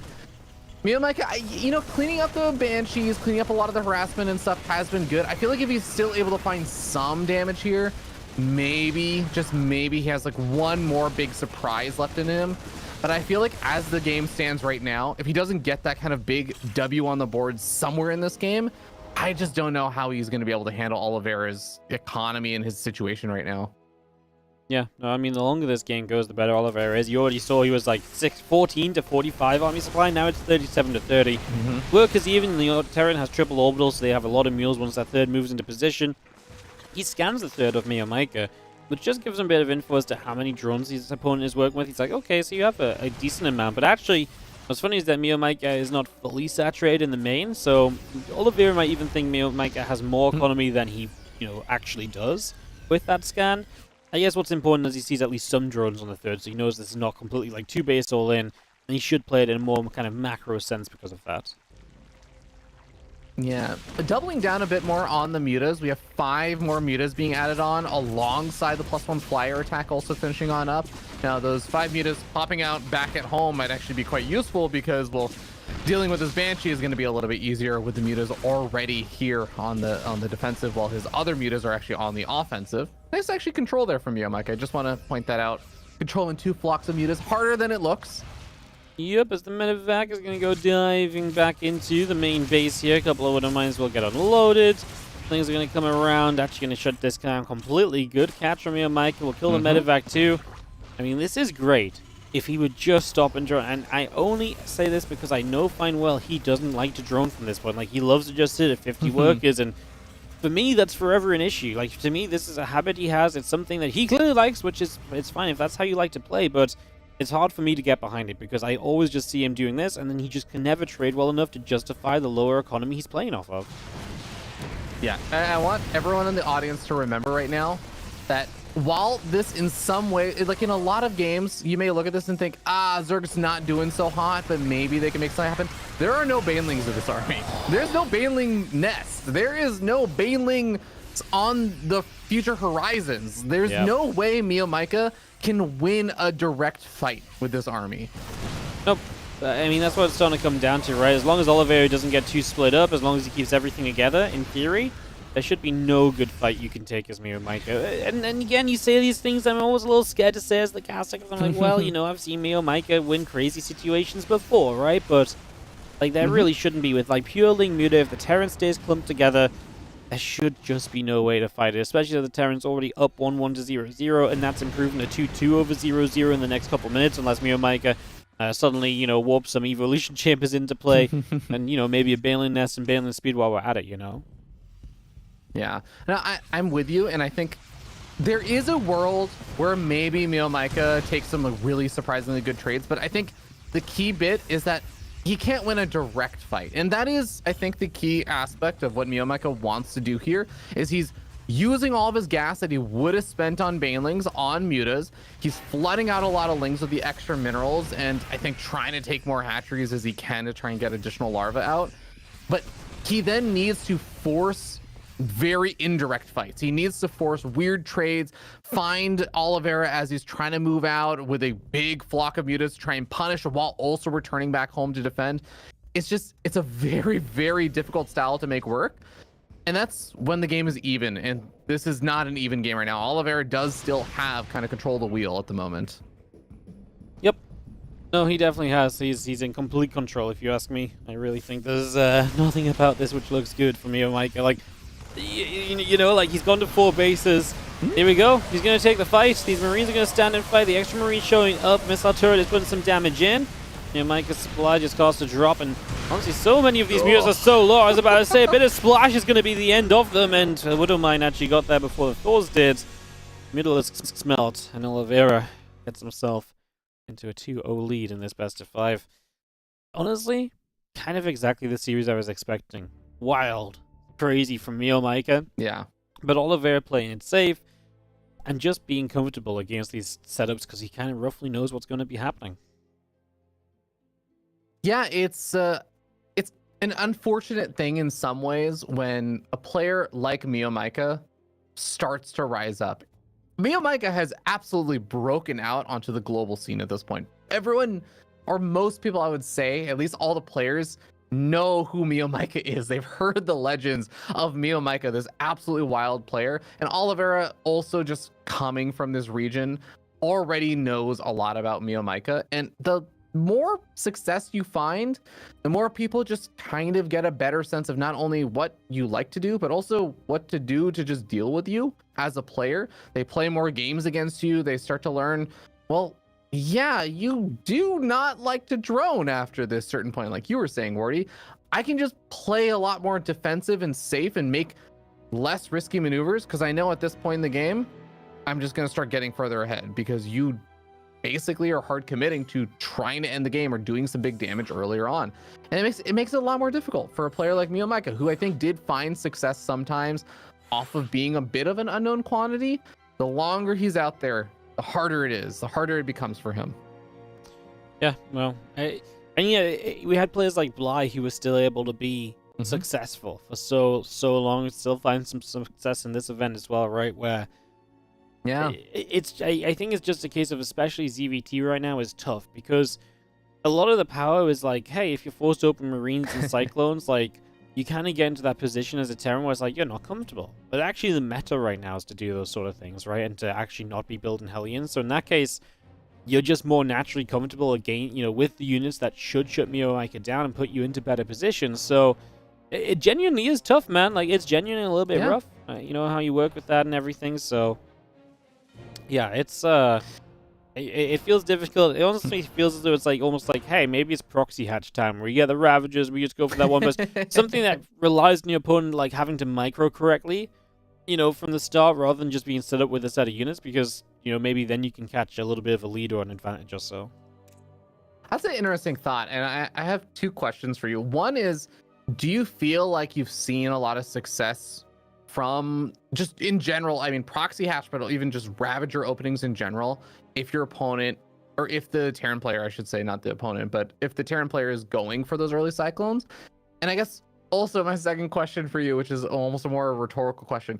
Miiik, cleaning up the Banshees, cleaning up a lot of the harassment and stuff has been good. I feel like if he's still able to find some damage here, maybe, just maybe, he has like one more big surprise left in him. But I feel like as the game stands right now, if he doesn't get that kind of big W on the board somewhere in this game, I just don't know how he's going to be able to handle Oliveira's economy and his situation right now. Yeah, no, I mean, the longer this game goes, the better Oliveira is. You already saw he was like 14 to 45 army supply. Now it's 37 to 30. Workers even, the Terran has triple orbitals, so they have a lot of mules once that third moves into position. He scans the third of Miiik, which just gives him a bit of info as to how many drones his opponent is working with. He's like, okay, so you have a decent amount. But actually, what's funny is that Miiik is not fully saturated in the main, so Oliveira might even think Miiik has more economy than he, actually does with that scan. I guess what's important is he sees at least some drones on the third, so he knows this is not completely like 2 base all in, and he should play it in a more kind of macro sense because of that. Yeah, doubling down a bit more on the Mutas. We have 5 more Mutas being added on alongside the +1 flyer attack also finishing on up. Now those 5 Mutas popping out back at home might actually be quite useful because, well, dealing with his Banshee is going to be a little bit easier with the Mutas already here on the defensive, while his other Mutas are actually on the offensive. Nice actually control there from Miiik. I just want to point that out. Controlling 2 flocks of Mutas, harder than it looks. Yep, as the medevac is going to go diving back into the main base here. A couple of Widow Mines will get unloaded. Things are going to come around. Actually going to shut this down completely. Good catch from Miiik. Will kill the medevac too. I mean, this is great. If he would just stop and drone. And I only say this because I know fine well he doesn't like to drone from this point. Like, he loves to just sit at 50 workers, and for me, that's forever an issue. Like, to me, this is a habit he has. It's something that he clearly likes, which is, it's fine if that's how you like to play, but it's hard for me to get behind it because I always just see him doing this, and then he just can never trade well enough to justify the lower economy he's playing off of. Yeah, I want everyone in the audience to remember right now that while this in some way, like in a lot of games, you may look at this and think, Zerg's not doing so hot, but maybe they can make something happen. There are no Banelings in this army. There's no Baneling nest. There is no Baneling on the future horizons. There's no way Miiik can win a direct fight with this army. Nope. I mean, that's what it's starting to come down to, right? As long as Oliveira doesn't get too split up, as long as he keeps everything together, in theory, there should be no good fight you can take as Miiik. And again, you say these things, I'm always a little scared to say as the caster, because I'm like, well, you know, I've seen Miiik win crazy situations before, right? But, like, there really shouldn't be. With, like, pure Ling Muta, if the Terran stays clumped together, there should just be no way to fight it, especially if the Terran's already up 1-1 to 0-0, and that's improving to 2-2 over 0-0 in the next couple minutes, unless Miiik suddenly, you know, warp some evolution chambers into play, and, you know, maybe a Baneling Nest and Baneling Speed while we're at it, you know? Yeah, no, I'm with you, and I think there is a world where maybe Miiik takes some really surprisingly good trades, but I think the key bit is that he can't win a direct fight, and that is, I think, the key aspect of what Miiik wants to do here, is he's using all of his gas that he would have spent on Banelings, on Mutas. He's flooding out a lot of Lings with the extra minerals, and I think trying to take more hatcheries as he can to try and get additional larvae out, but he then needs to force very indirect fights. He needs to force weird trades, find Oliveira as he's trying to move out with a big flock of mutas, try and punish while also returning back home to defend. It's a very, very difficult style to make work. And that's when the game is even. And this is not an even game right now. Oliveira does still have kind of control of the wheel at the moment. Yep. No, he definitely has. He's in complete control, if you ask me. I really think there's nothing about this which looks good for Miiik. Like, you know, like, he's gone to 4 bases. Here we go. He's going to take the fight. These Marines are going to stand and fight. The extra Marine showing up. Missile turret is putting some damage in. Miiik's supply just caused a drop, and honestly, so many of these mutas are so low. I was about to say, a bit of splash is going to be the end of them, and Widowmine actually got there before the Thors did. Middle is smelt, and Oliveira gets himself into a 2-0 lead in this best of 5. Honestly, kind of exactly the series I was expecting. Wild. Crazy from Miiik. Yeah. But Oliveira playing it safe and just being comfortable against these setups because he kind of roughly knows what's going to be happening. Yeah, it's an unfortunate thing in some ways when a player like Miiik starts to rise up. Miiik has absolutely broken out onto the global scene at this point. Everyone, or most people I would say, at least all the players, know who Miiik is. They've heard the legends of Miiik, this absolutely wild player. And Oliveira, also just coming from this region, already knows a lot about Miiik. And the more success you find, the more people just kind of get a better sense of not only what you like to do, but also what to do to just deal with you as a player. They play more games against you. They start to learn, well, yeah, you do not like to drone after this certain point. Like you were saying, Wardy, I can just play a lot more defensive and safe and make less risky maneuvers because I know at this point in the game, I'm just going to start getting further ahead because you basically are hard committing to trying to end the game or doing some big damage earlier on. And it makes it a lot more difficult for a player like Miiik, who I think did find success sometimes off of being a bit of an unknown quantity. The longer he's out there, the harder it is, the harder it becomes for him. Yeah, well, and yeah, we had players like Bly who were still able to be successful for so long, and still find some success in this event as well, right? Where yeah, I think it's just a case of, especially ZVT right now is tough because a lot of the power is like, hey, if you're forced to open Marines and Cyclones, like, you kind of get into that position as a Terran where it's like, you're not comfortable. But actually the meta right now is to do those sort of things, right? And to actually not be building Hellions. So in that case, you're just more naturally comfortable again, you know, with the units that should shut Miiik down and put you into better positions. So it genuinely is tough, man. Like, it's genuinely a little bit rough. You know, how you work with that and everything. So yeah, it's it feels difficult. It honestly feels as though it's like almost like, hey, maybe it's proxy hatch time where you get the Ravagers, we just go for that one burst. Something that relies on your opponent like having to micro correctly, you know, from the start rather than just being set up with a set of units because, you know, maybe then you can catch a little bit of a lead or an advantage or so. That's an interesting thought. And I have 2 questions for you. One is, do you feel like you've seen a lot of success from just in general, I mean, proxy hatch, but even just Ravager openings in general, if your opponent, or if the Terran player, I should say, not the opponent, but if the Terran player is going for those early Cyclones? And I guess also my second question for you, which is almost a more rhetorical question,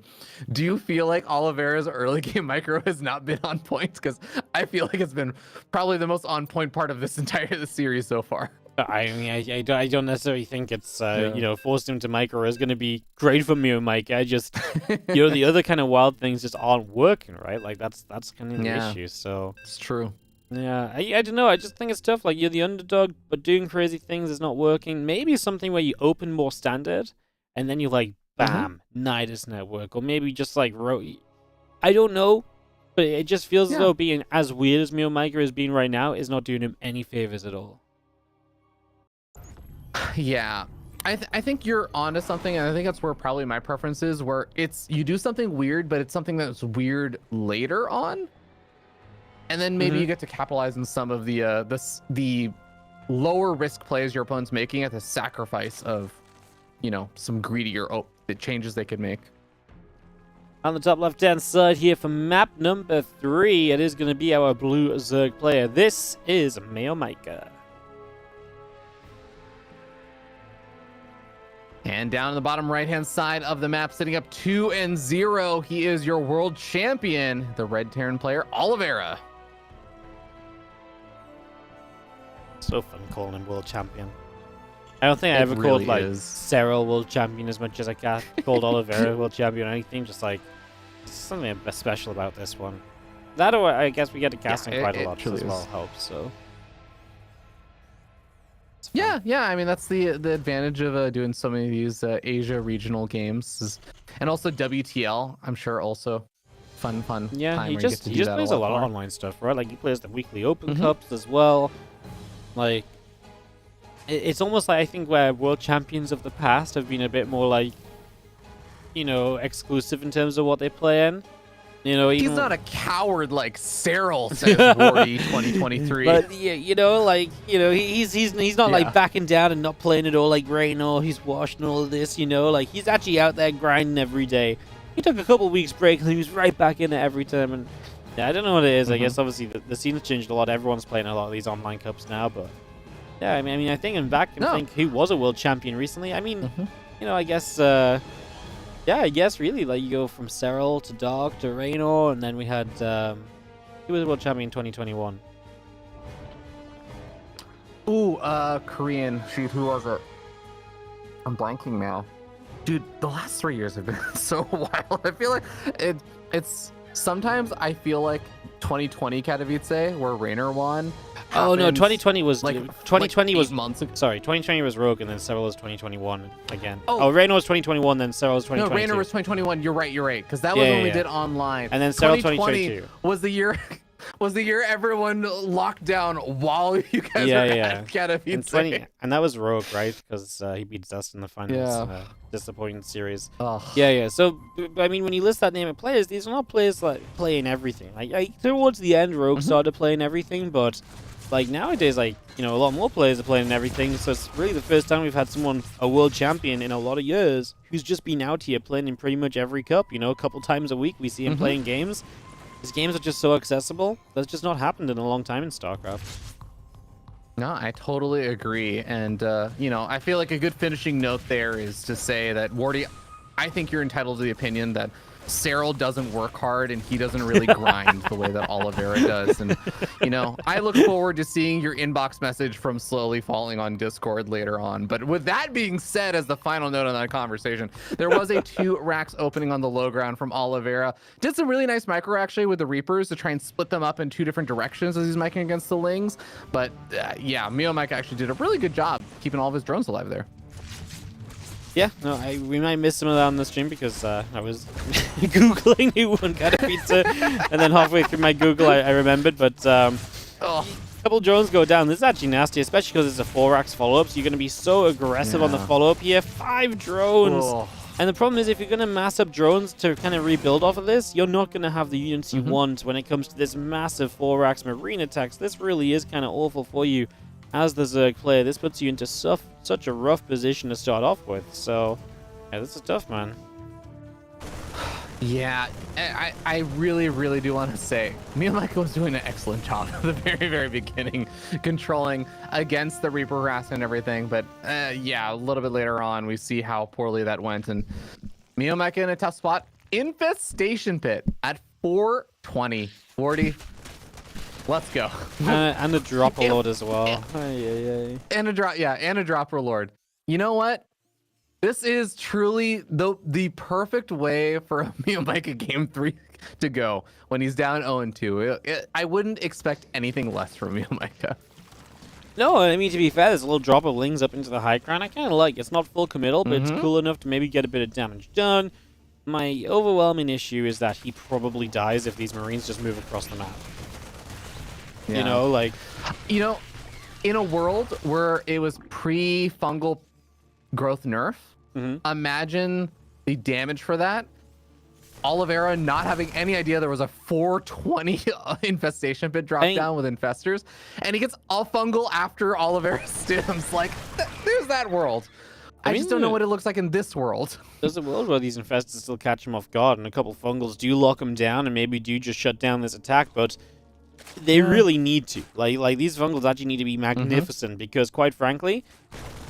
do you feel like Oliveira's early game micro has not been on point? Because I feel like it's been probably the most on point part of this entire series so far. I mean, I don't necessarily think it's, forced him to Micro is going to be great for Mike. I just, the other kind of wild things just aren't working, right? Like, that's kind of the issue, so. It's true. Yeah, I don't know. I just think it's tough. Like, you're the underdog, but doing crazy things is not working. Maybe something where you open more standard, and then you like, bam, Nidus Network. Or maybe just like, I don't know, but it just feels as though being as weird as Micro is being right now is not doing him any favors at all. Yeah. I think you're onto something, and I think that's where probably my preference is, where it's you do something weird, but it's something that's weird later on. And then maybe you get to capitalize on some of the lower risk plays your opponent's making at the sacrifice of, some greedier the changes they could make. On the top left-hand side here for map number 3, it is going to be our blue Zerg player. This is Miiik. And down in the bottom right-hand side of the map, sitting up 2-0, he is your world champion, the Red Terran player, Oliveira. So fun calling him world champion. I don't think I ever called Serral world champion as much as I called Oliveira world champion or anything. Just like something a bit special about this one. That, or I guess we get to casting quite a lot as well. Helps so. Yeah. I mean, that's the advantage of doing so many of these Asia regional games, and also WTL. I'm sure also fun. Yeah, he just plays a lot of online stuff, right? Like he plays the weekly Open Cups as well. Like, it's almost like I think where world champions of the past have been a bit more like, exclusive in terms of what they play in. He's not a coward like Serral, says Wardy 2023. But he's not like backing down and not playing at all like Reynor. He's washed and all of this, like he's actually out there grinding every day. He took a couple weeks break and he was right back in it every time. And yeah, I don't know what it is. I guess obviously the scene has changed a lot. Everyone's playing a lot of these online cups now, but yeah, I mean, I think I'm back and think he was a world champion recently. I mean, I guess, I guess really, like you go from Serral to Dog to Reynor, and then we had, he was a world champion in 2021. Ooh, Korean. Shoot, who was it? I'm blanking now. Dude, the last 3 years have been so wild. I feel like it's sometimes I feel like 2020 Katowice, where Reynor won. Oh no, 2020 was like 2020 was months ago. Sorry, 2020 was Rogue, and then Serral was 2021 again. Oh, Reynor was 2021, then Serral was 2022. No, Reynor was 2021. You're right. Because that was when we did online. And then Serral 2022 was the year. Was the year everyone locked down while you guys were at Katowice. And that was Rogue, right? Because he beat Dust in the finals. Yeah. Disappointing series. Ugh. Yeah. So, I mean, when you list that name of players, these are not players like playing everything. Like towards the end, Rogue started playing everything, but like nowadays, like a lot more players are playing everything. So it's really the first time we've had someone a world champion in a lot of years who's just been out here playing in pretty much every cup. A couple times a week we see him playing games. His games are just so accessible. That's just not happened in a long time in StarCraft. No, I totally agree. And, I feel like a good finishing note there is to say that, Wardy, I think you're entitled to the opinion that Serral doesn't work hard and he doesn't really grind the way that Oliveira does. And, I look forward to seeing your inbox message from Slowly Falling on Discord later on. But with that being said, as the final note on that conversation, there was a 2 racks opening on the low ground from Oliveira. Did some really nice micro actually with the Reapers to try and split them up in 2 different directions as he's miking against the Lings. But Miiik actually did a really good job keeping all of his drones alive there. Yeah, no, we might miss some of that on the stream because I was Googling who won Katowice, and then halfway through my Google I remembered, but a couple drones go down. This is actually nasty, especially because it's a 4 racks follow-up, so you're going to be so aggressive on the follow-up here. 5 drones! Oh. And the problem is, if you're going to mass up drones to kind of rebuild off of this, you're not going to have the units you want when it comes to this massive 4 racks marine attacks. This really is kind of awful for you as the Zerg player. This puts you into such a rough position to start off with. So, yeah, this is tough, man. Yeah, I really, really do want to say Miiik was doing an excellent job at the very, very beginning, controlling against the Reaper harassment and everything. But a little bit later on, we see how poorly that went. And Miiik in a tough spot. Infestation Pit at 420. 40. Let's go. And a dropper lord as well. And a dropper lord. You know what? This is truly the perfect way for a Miiik game 3 to go when he's down 0-2. I wouldn't expect anything less from Miiik. No, I mean, to be fair, there's a little drop of lings up into the high ground. I kind of like it. It's not full committal, but it's cool enough to maybe get a bit of damage done. My overwhelming issue is that he probably dies if these Marines just move across the map. Yeah. You know, like... You know, in a world where it was pre-fungal growth nerf, imagine the damage for that. Oliveira not having any idea there was a 420 infestation pit drop down with infestors, and he gets all fungal after Oliveira stims. Like, there's that world. I just don't know what it looks like in this world. There's a world where these infestors still catch him off guard, and a couple fungals do lock him down, and maybe do just shut down this attack, but they really need to. Like these fungals actually need to be magnificent, because quite frankly,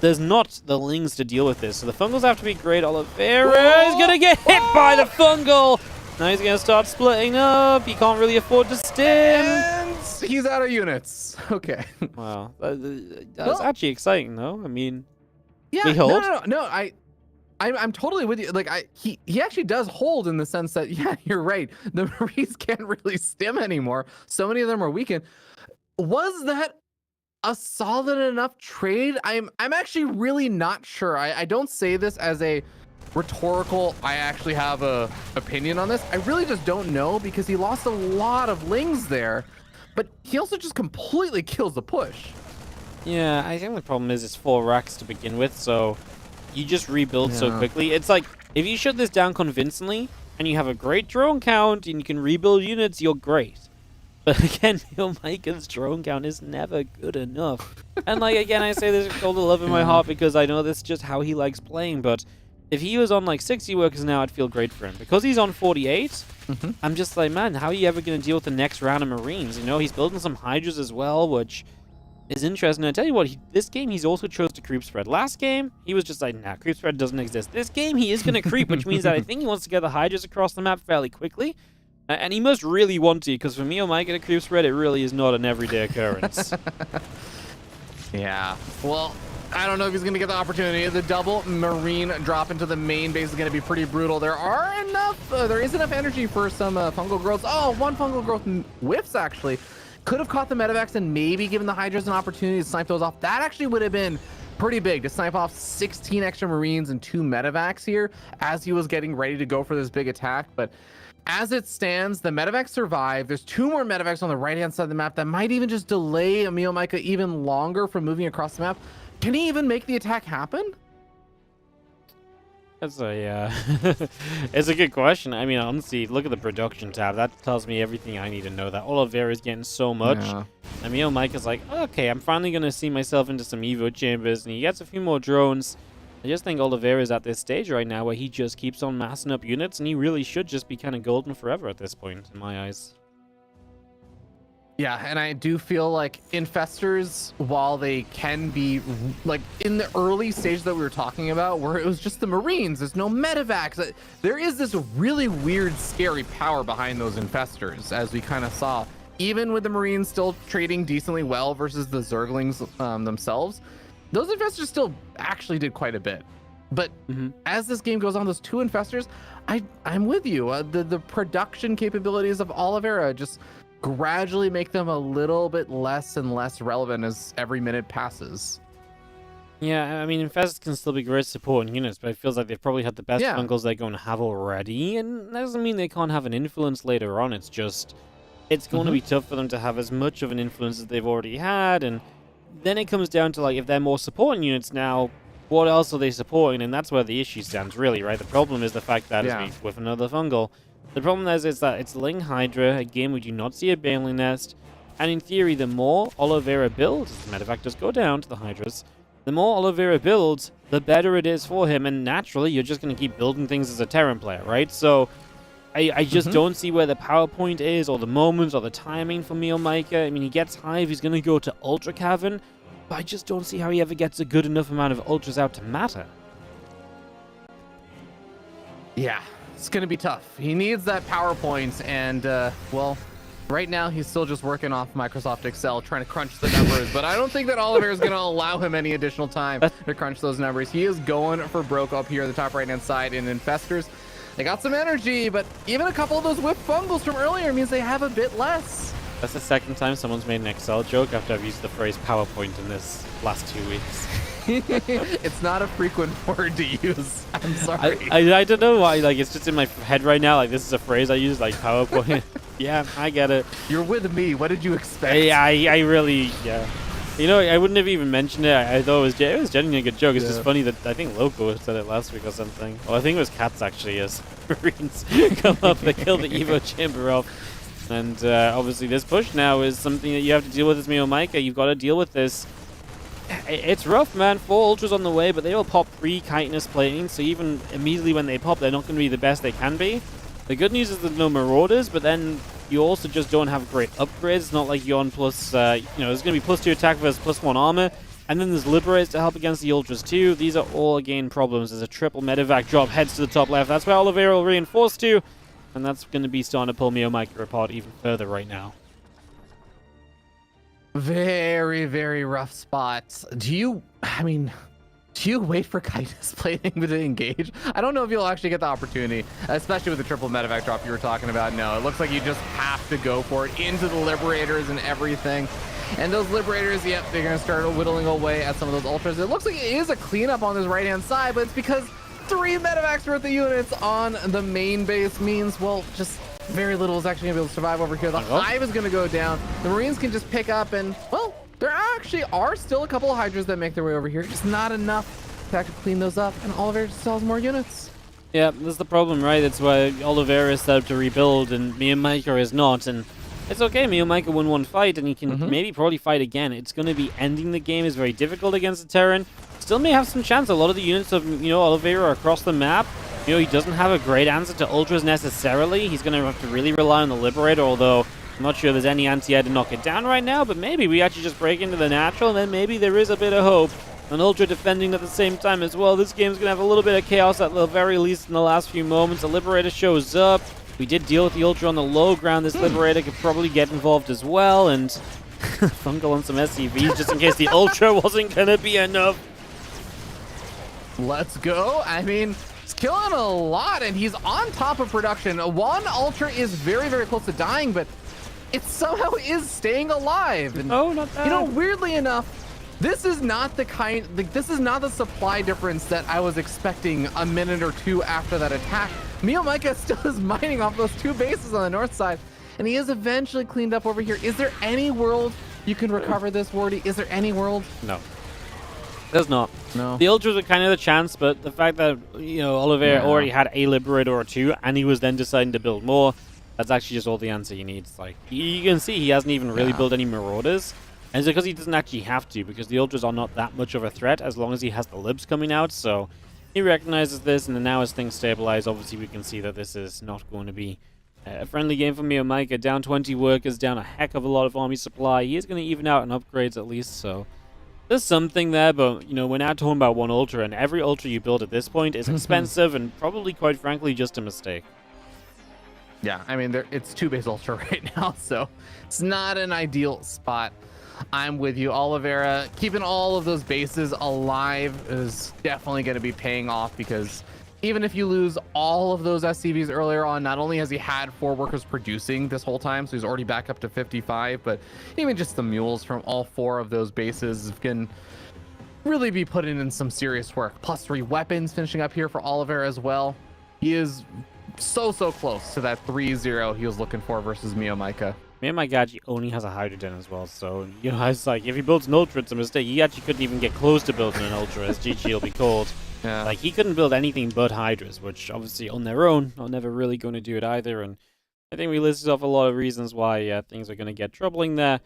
there's not the lings to deal with this. So the fungals have to be great. Oliveira is going to get hit by the fungal. Now he's going to start splitting up. He can't really afford to stim. And he's out of units. Okay. Wow. That's actually exciting, though. I mean, yeah, no. I'm totally with you. Like, he actually does hold in the sense that, yeah, you're right. The Marines can't really stim anymore. So many of them are weakened. Was that a solid enough trade? I'm actually really not sure. I don't say this as a rhetorical, I actually have a opinion on this. I really just don't know, because he lost a lot of lings there, but he also just completely kills the push. Yeah, I think the problem is it's 4 racks to begin with, so you just rebuild so quickly. It's like, if you shut this down convincingly and you have a great drone count and you can rebuild units, you're great. But again, Miiik's drone count is never good enough. And like, again, I say this with all the love in my heart, because I know this is just how he likes playing, but if he was on like 60 workers now, I'd feel great for him. Because he's on 48, I'm just like, man, how are you ever going to deal with the next round of Marines? You know, he's building some Hydras as well, which is interesting. I tell you what, this game he's also chose to creep spread. Last game, he was just like, nah, creep spread doesn't exist. This game, he is going to creep, which means that I think he wants to get the Hydras across the map fairly quickly. And he must really want to, because for me, Miiik at a creep spread, it really is not an everyday occurrence. Yeah. Well, I don't know if he's going to get the opportunity. The double Marine drop into the main base is going to be pretty brutal. There is enough energy for some fungal growths. Oh, one fungal growth whiffs, actually. Could have caught the medevacs and maybe given the Hydras an opportunity to snipe those off. That actually would have been pretty big, to snipe off 16 extra Marines and 2 medevacs here as he was getting ready to go for this big attack. But as it stands, the medevacs survive. There's 2 more medevacs on the right-hand side of the map that might even just delay Miiik even longer from moving across the map. Can he even make the attack happen? That's a it's a good question. I mean, honestly, look at the production tab. That tells me everything I need to know. That Oliveira is getting so much. Yeah. And Miiik is like, okay, I'm finally going to see myself into some Evo chambers, and he gets a few more drones. I just think Oliveira is at this stage right now where he just keeps on massing up units, and he really should just be kind of golden forever at this point, in my eyes. Yeah, and I do feel like infestors, while they can be, like, in the early stage that we were talking about, where it was just the Marines, there's no medevacs, there is this really weird, scary power behind those infestors, as we kind of saw. Even with the Marines still trading decently well versus the Zerglings themselves, those infestors still actually did quite a bit. But as this game goes on, those 2 infestors, I'm with you. The production capabilities of Oliveira just gradually make them a little bit less and less relevant as every minute passes. Yeah, I mean, infestors can still be great supporting units, but it feels like they've probably had the best fungals they're going to have already, and that doesn't mean they can't have an influence later on. It's just, it's going to be tough for them to have as much of an influence as they've already had, and then it comes down to, like, if they're more supporting units now, what else are they supporting? And that's where the issue stands, really, right? The problem is the fact that with another fungal, the problem is that it's Ling Hydra. Again, we do not see a Baneling Nest. And in theory, the more Oliveira builds, as the medevac does go down to the Hydras, the more Oliveira builds, the better it is for him. And naturally, you're just going to keep building things as a Terran player, right? So I just don't see where the PowerPoint is, or the moments, or the timing for Miiik. I mean, he gets Hive, he's going to go to Ultra Cavern, but I just don't see how he ever gets a good enough amount of Ultras out to matter. Yeah. It's going to be tough. He needs that PowerPoint, and, well, Right now, he's still just working off Microsoft Excel, trying to crunch the numbers, but I don't think that Oliveira is going to allow him any additional time to crunch those numbers. He is going for broke up here at the top right-hand side, and Infestors, they got some energy, but even a couple of those whip fumbles from earlier means they have a bit less. That's the second time someone's made an Excel joke after I've used the phrase PowerPoint in this last 2 weeks. It's not a frequent word to use. I'm sorry. I don't know why. Like, it's just in my head right now. Like, this is a phrase I use, like PowerPoint. Yeah, I get it. You're with me. What did you expect? I really, yeah. You know, I wouldn't have even mentioned it. I thought it was genuinely a good joke. It's just funny that I think Loco said it last week or something. Well, I think it was Cats actually, as Marines come up. They kill the Evo Chamber off. And obviously this push now is something that you have to deal with as Miiik. You've got to deal with this. It's rough, man. 4 ultras on the way, but they will pop pre-chitinous plating, so even immediately when they pop, they're not going to be the best they can be. The good news is there's no Marauders, but then you also just don't have great upgrades. It's not like you're on plus, there's going to be +2 attack versus +1 armor, and then there's Liberators to help against the ultras too. These are all, again, problems. There's a triple medevac drop, heads to the top left. That's where Oliveira will reinforce to, and that's going to be starting to pull Miiik apart even further right now. Very, very rough spots. Do you wait for chitinous plating to engage? I don't know if you'll actually get the opportunity, especially with the triple medevac drop you were talking about. No, it looks like you just have to go for it into the Liberators and everything. And those Liberators, yep, they're going to start whittling away at some of those ultras. It looks like it is a cleanup on this right-hand side, but it's because 3 medevacs worth of units on the main base means, well, just very little is actually going to be able to survive over here. The Hive is going to go down. The Marines can just pick up and, well, there actually are still a couple of Hydras that make their way over here. Just not enough to actually clean those up, and Oliveira just sells more units. Yeah, that's the problem, right? That's why Oliveira is set up to rebuild and Miiik is not, and it's okay. Miiik won one fight, and he can maybe probably fight again. It's going to be ending the game is very difficult against the Terran. Still may have some chance. A lot of the units of, Oliveira are across the map. He doesn't have a great answer to Ultras necessarily. He's going to have to really rely on the Liberator, although I'm not sure there's any anti-air to knock it down right now, but maybe we actually just break into the natural, and then maybe there is a bit of hope. An Ultra defending at the same time as well. This game's going to have a little bit of chaos at the very least in the last few moments. The Liberator shows up. We did deal with the Ultra on the low ground. This Liberator could probably get involved as well, and Fungal on some SCVs just in case the Ultra wasn't going to be enough. Let's go. I mean, he's killing a lot, and he's on top of production. One Ultra is very, very close to dying, but it somehow is staying alive. And, oh, not bad. Weirdly enough, this is not this is not the supply difference that I was expecting a minute or two after that attack. Miiik still is mining off those 2 bases on the north side, and he is eventually cleaned up over here. Is there any world you can recover this, Wardy? Is there any world? No. There's not. No. The Ultras are kind of the chance, but the fact that, Oliveira already had a Liberator or 2, and he was then deciding to build more, that's actually just all the answer he needs. Like, you can see he hasn't even really built any Marauders. And it's because he doesn't actually have to, because the Ultras are not that much of a threat as long as he has the Libs coming out. So he recognizes this, and then now as things stabilize, obviously we can see that this is not going to be a friendly game for Miiik. Down 20 workers, down a heck of a lot of army supply. He is going to even out in upgrades at least, so there's something there, but, we're now talking about 1 Ultra, and every Ultra you build at this point is expensive and probably, quite frankly, just a mistake. Yeah, I mean, it's 2 base Ultra right now, so it's not an ideal spot. I'm with you. Oliveira keeping all of those bases alive is definitely going to be paying off, because even if you lose all of those SCVs earlier on, not only has he had 4 workers producing this whole time, so he's already back up to 55, but even just the mules from all 4 of those bases can really be putting in some serious work. +3 weapons finishing up here for Oliveira as well. He is so close to that 3-0 he was looking for versus Miiik. Miiik actually only has a Hydrogen as well, so, it's like, if he builds an Ultra, it's a mistake. He actually couldn't even get close to building an Ultra, as GG will be called. Yeah. Like, he couldn't build anything but Hydras, which, obviously, on their own, are never really going to do it either, and I think we listed off a lot of reasons why things are going to get troubling there,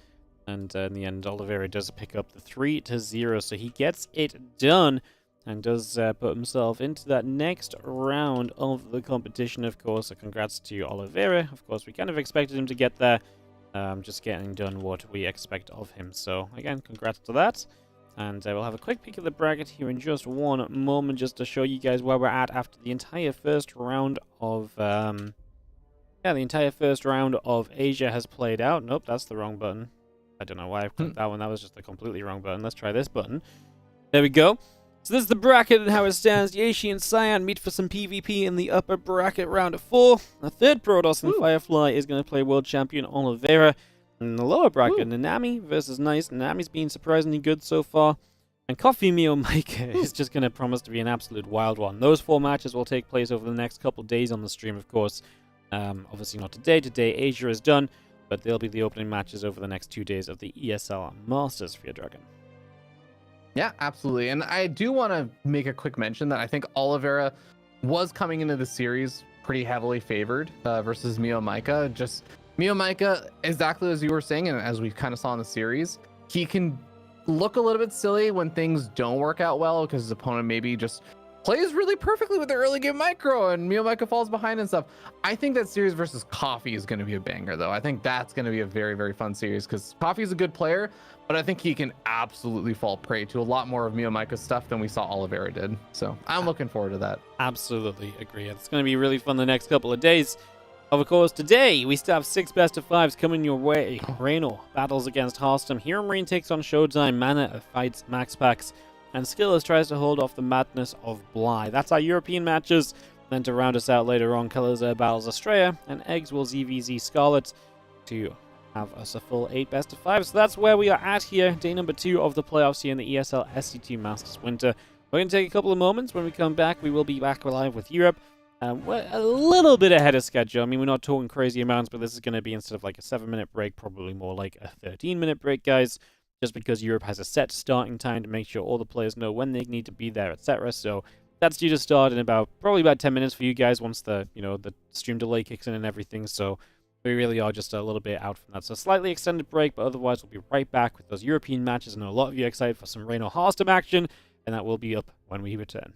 and in the end, Oliveira does pick up the 3-0, so he gets it done, and does put himself into that next round of the competition, of course, so congrats to Oliveira. Of course, we kind of expected him to get there, just getting done what we expect of him. So again, congrats to that. And we'll have a quick peek at the bracket here in just one moment, just to show you guys where we're at after the entire first round of Yeah, the entire first round of Asia has played out. Nope, that's the wrong button. I don't know why I clicked that one. That was just the completely wrong button. Let's try this button. There we go. So this is the bracket and how it stands. Yashi and Cyan meet for some PvP in the upper bracket round of 4. The third Protoss and Firefly is going to play world champion Oliveira. In the lower bracket, Nanami versus Nice. Nanami's been surprisingly good so far. And Coffee Meal Maker is just going to promise to be an absolute wild one. Those 4 matches will take place over the next couple of days on the stream, of course. Obviously not today. Today Asia is done. But they'll be the opening matches over the next 2 days of the ESL Masters for your Dragon. Yeah, absolutely. And I do want to make a quick mention that I think Oliveira was coming into the series pretty heavily favored versus Miiik. Just Miiik, exactly as you were saying, and as we kind of saw in the series, he can look a little bit silly when things don't work out well because his opponent maybe just plays really perfectly with the early game micro and Miiik falls behind and stuff. I think that series versus Coffee is going to be a banger, though. I think that's going to be a very, very fun series because Coffee is a good player, but I think he can absolutely fall prey to a lot more of Miiik's stuff than we saw Oliveira did. So I'm looking forward to that. Absolutely agree. It's going to be really fun the next couple of days. Of course, today we still have 6 best-of-5s coming your way. Reynor battles against Harstem. Hero Marine takes on Showtime. Mana fights Max Packs. And Skillers tries to hold off the madness of Bly. That's our European matches. Then to round us out later on, Colors battles Estrella, and Eggs will ZVZ Scarlet to have us a full 8 best-of-5. So that's where we are at here. Day number 2 of the playoffs here in the ESL SC2 Masters Winter. We're going to take a couple of moments. When we come back, we will be back live with Europe. We're a little bit ahead of schedule. I mean, we're not talking crazy amounts, but this is going to be, instead of like a 7-minute break, probably more like a 13-minute break, guys. Just because Europe has a set starting time to make sure all the players know when they need to be there, etc. So that's due to start in probably about 10 minutes for you guys once the the stream delay kicks in and everything. So we really are just a little bit out from that. So slightly extended break, but otherwise we'll be right back with those European matches. And a lot of you are excited for some Reynor Harstem action, and that will be up when we return.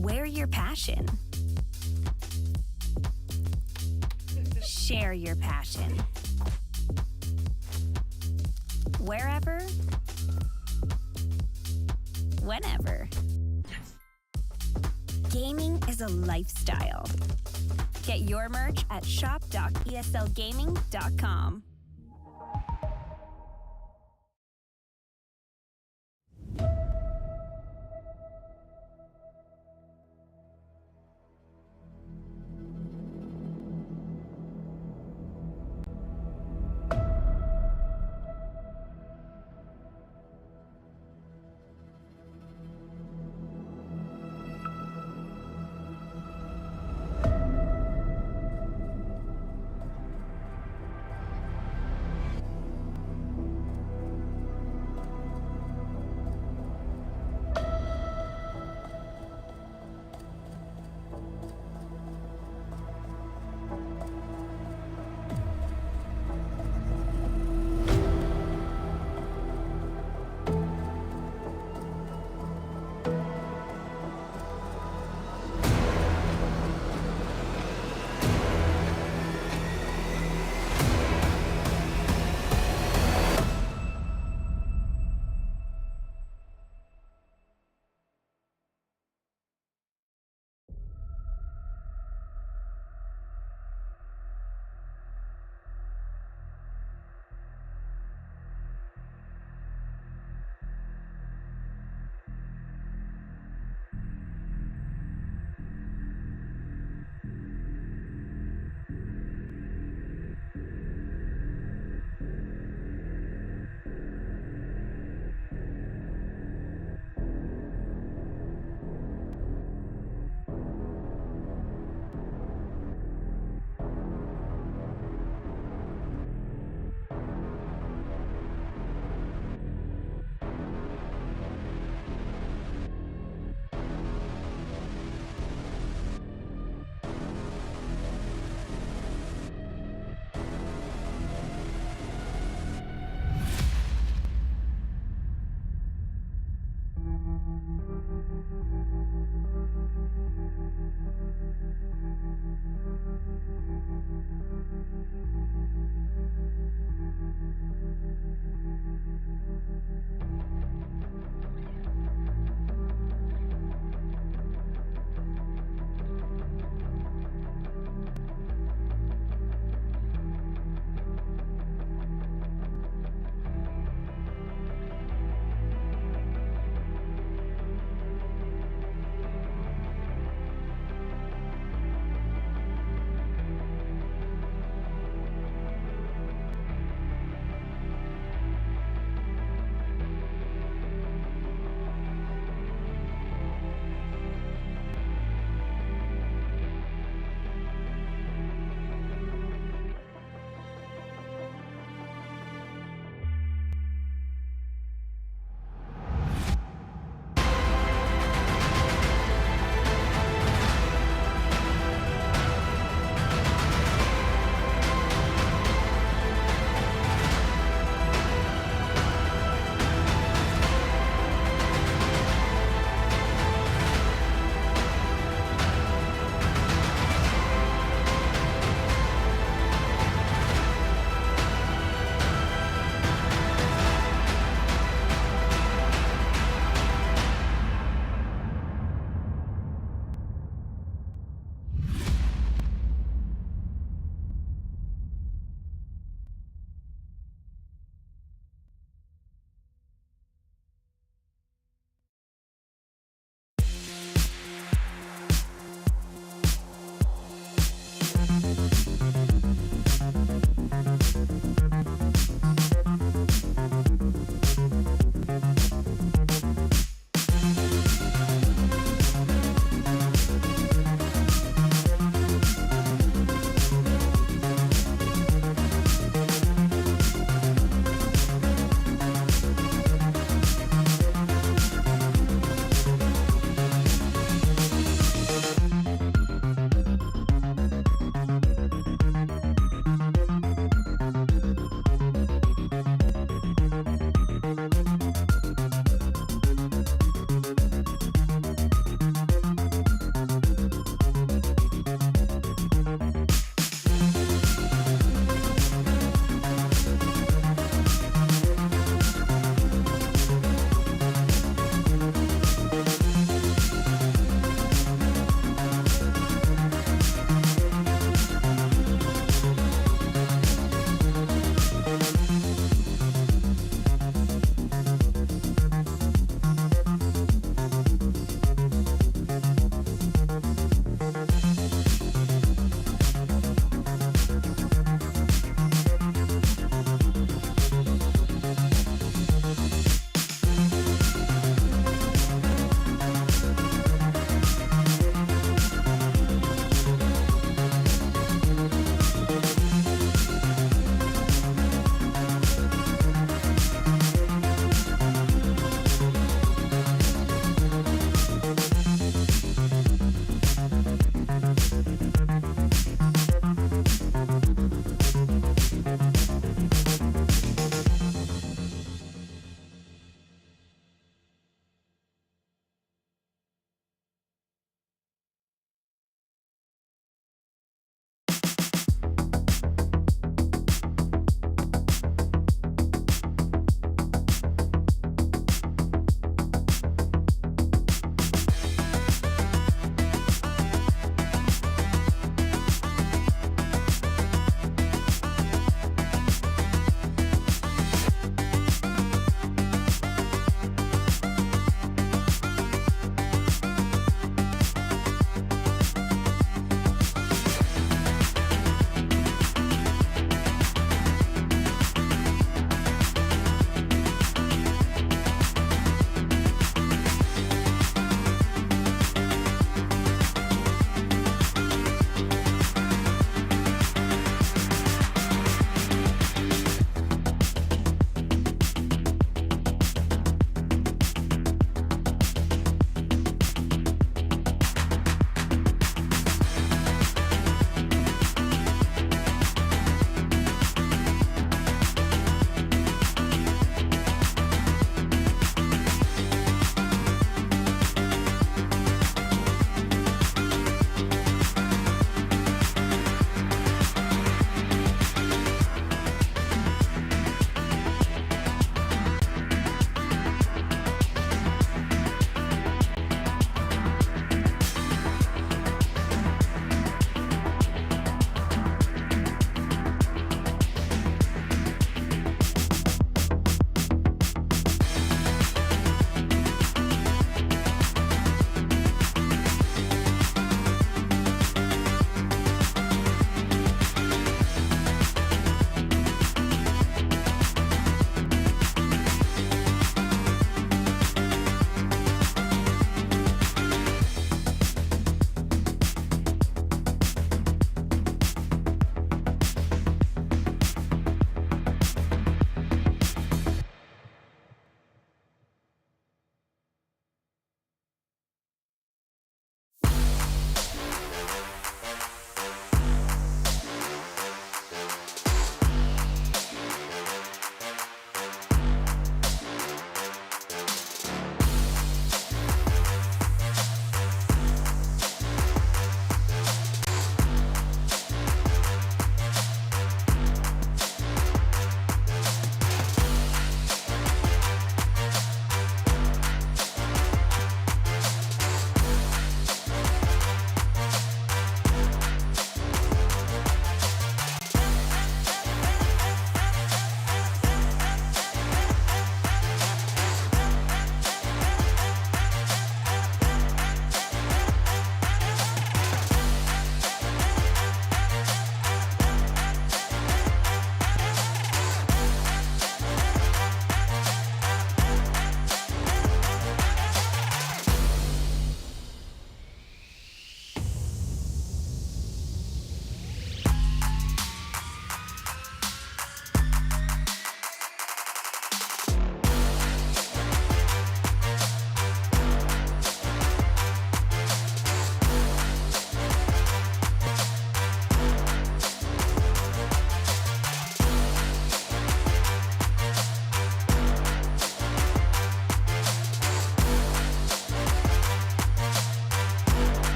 Wear your passion. Share your passion. Wherever, whenever. Gaming is a lifestyle. Get your merch at shop.eslgaming.com.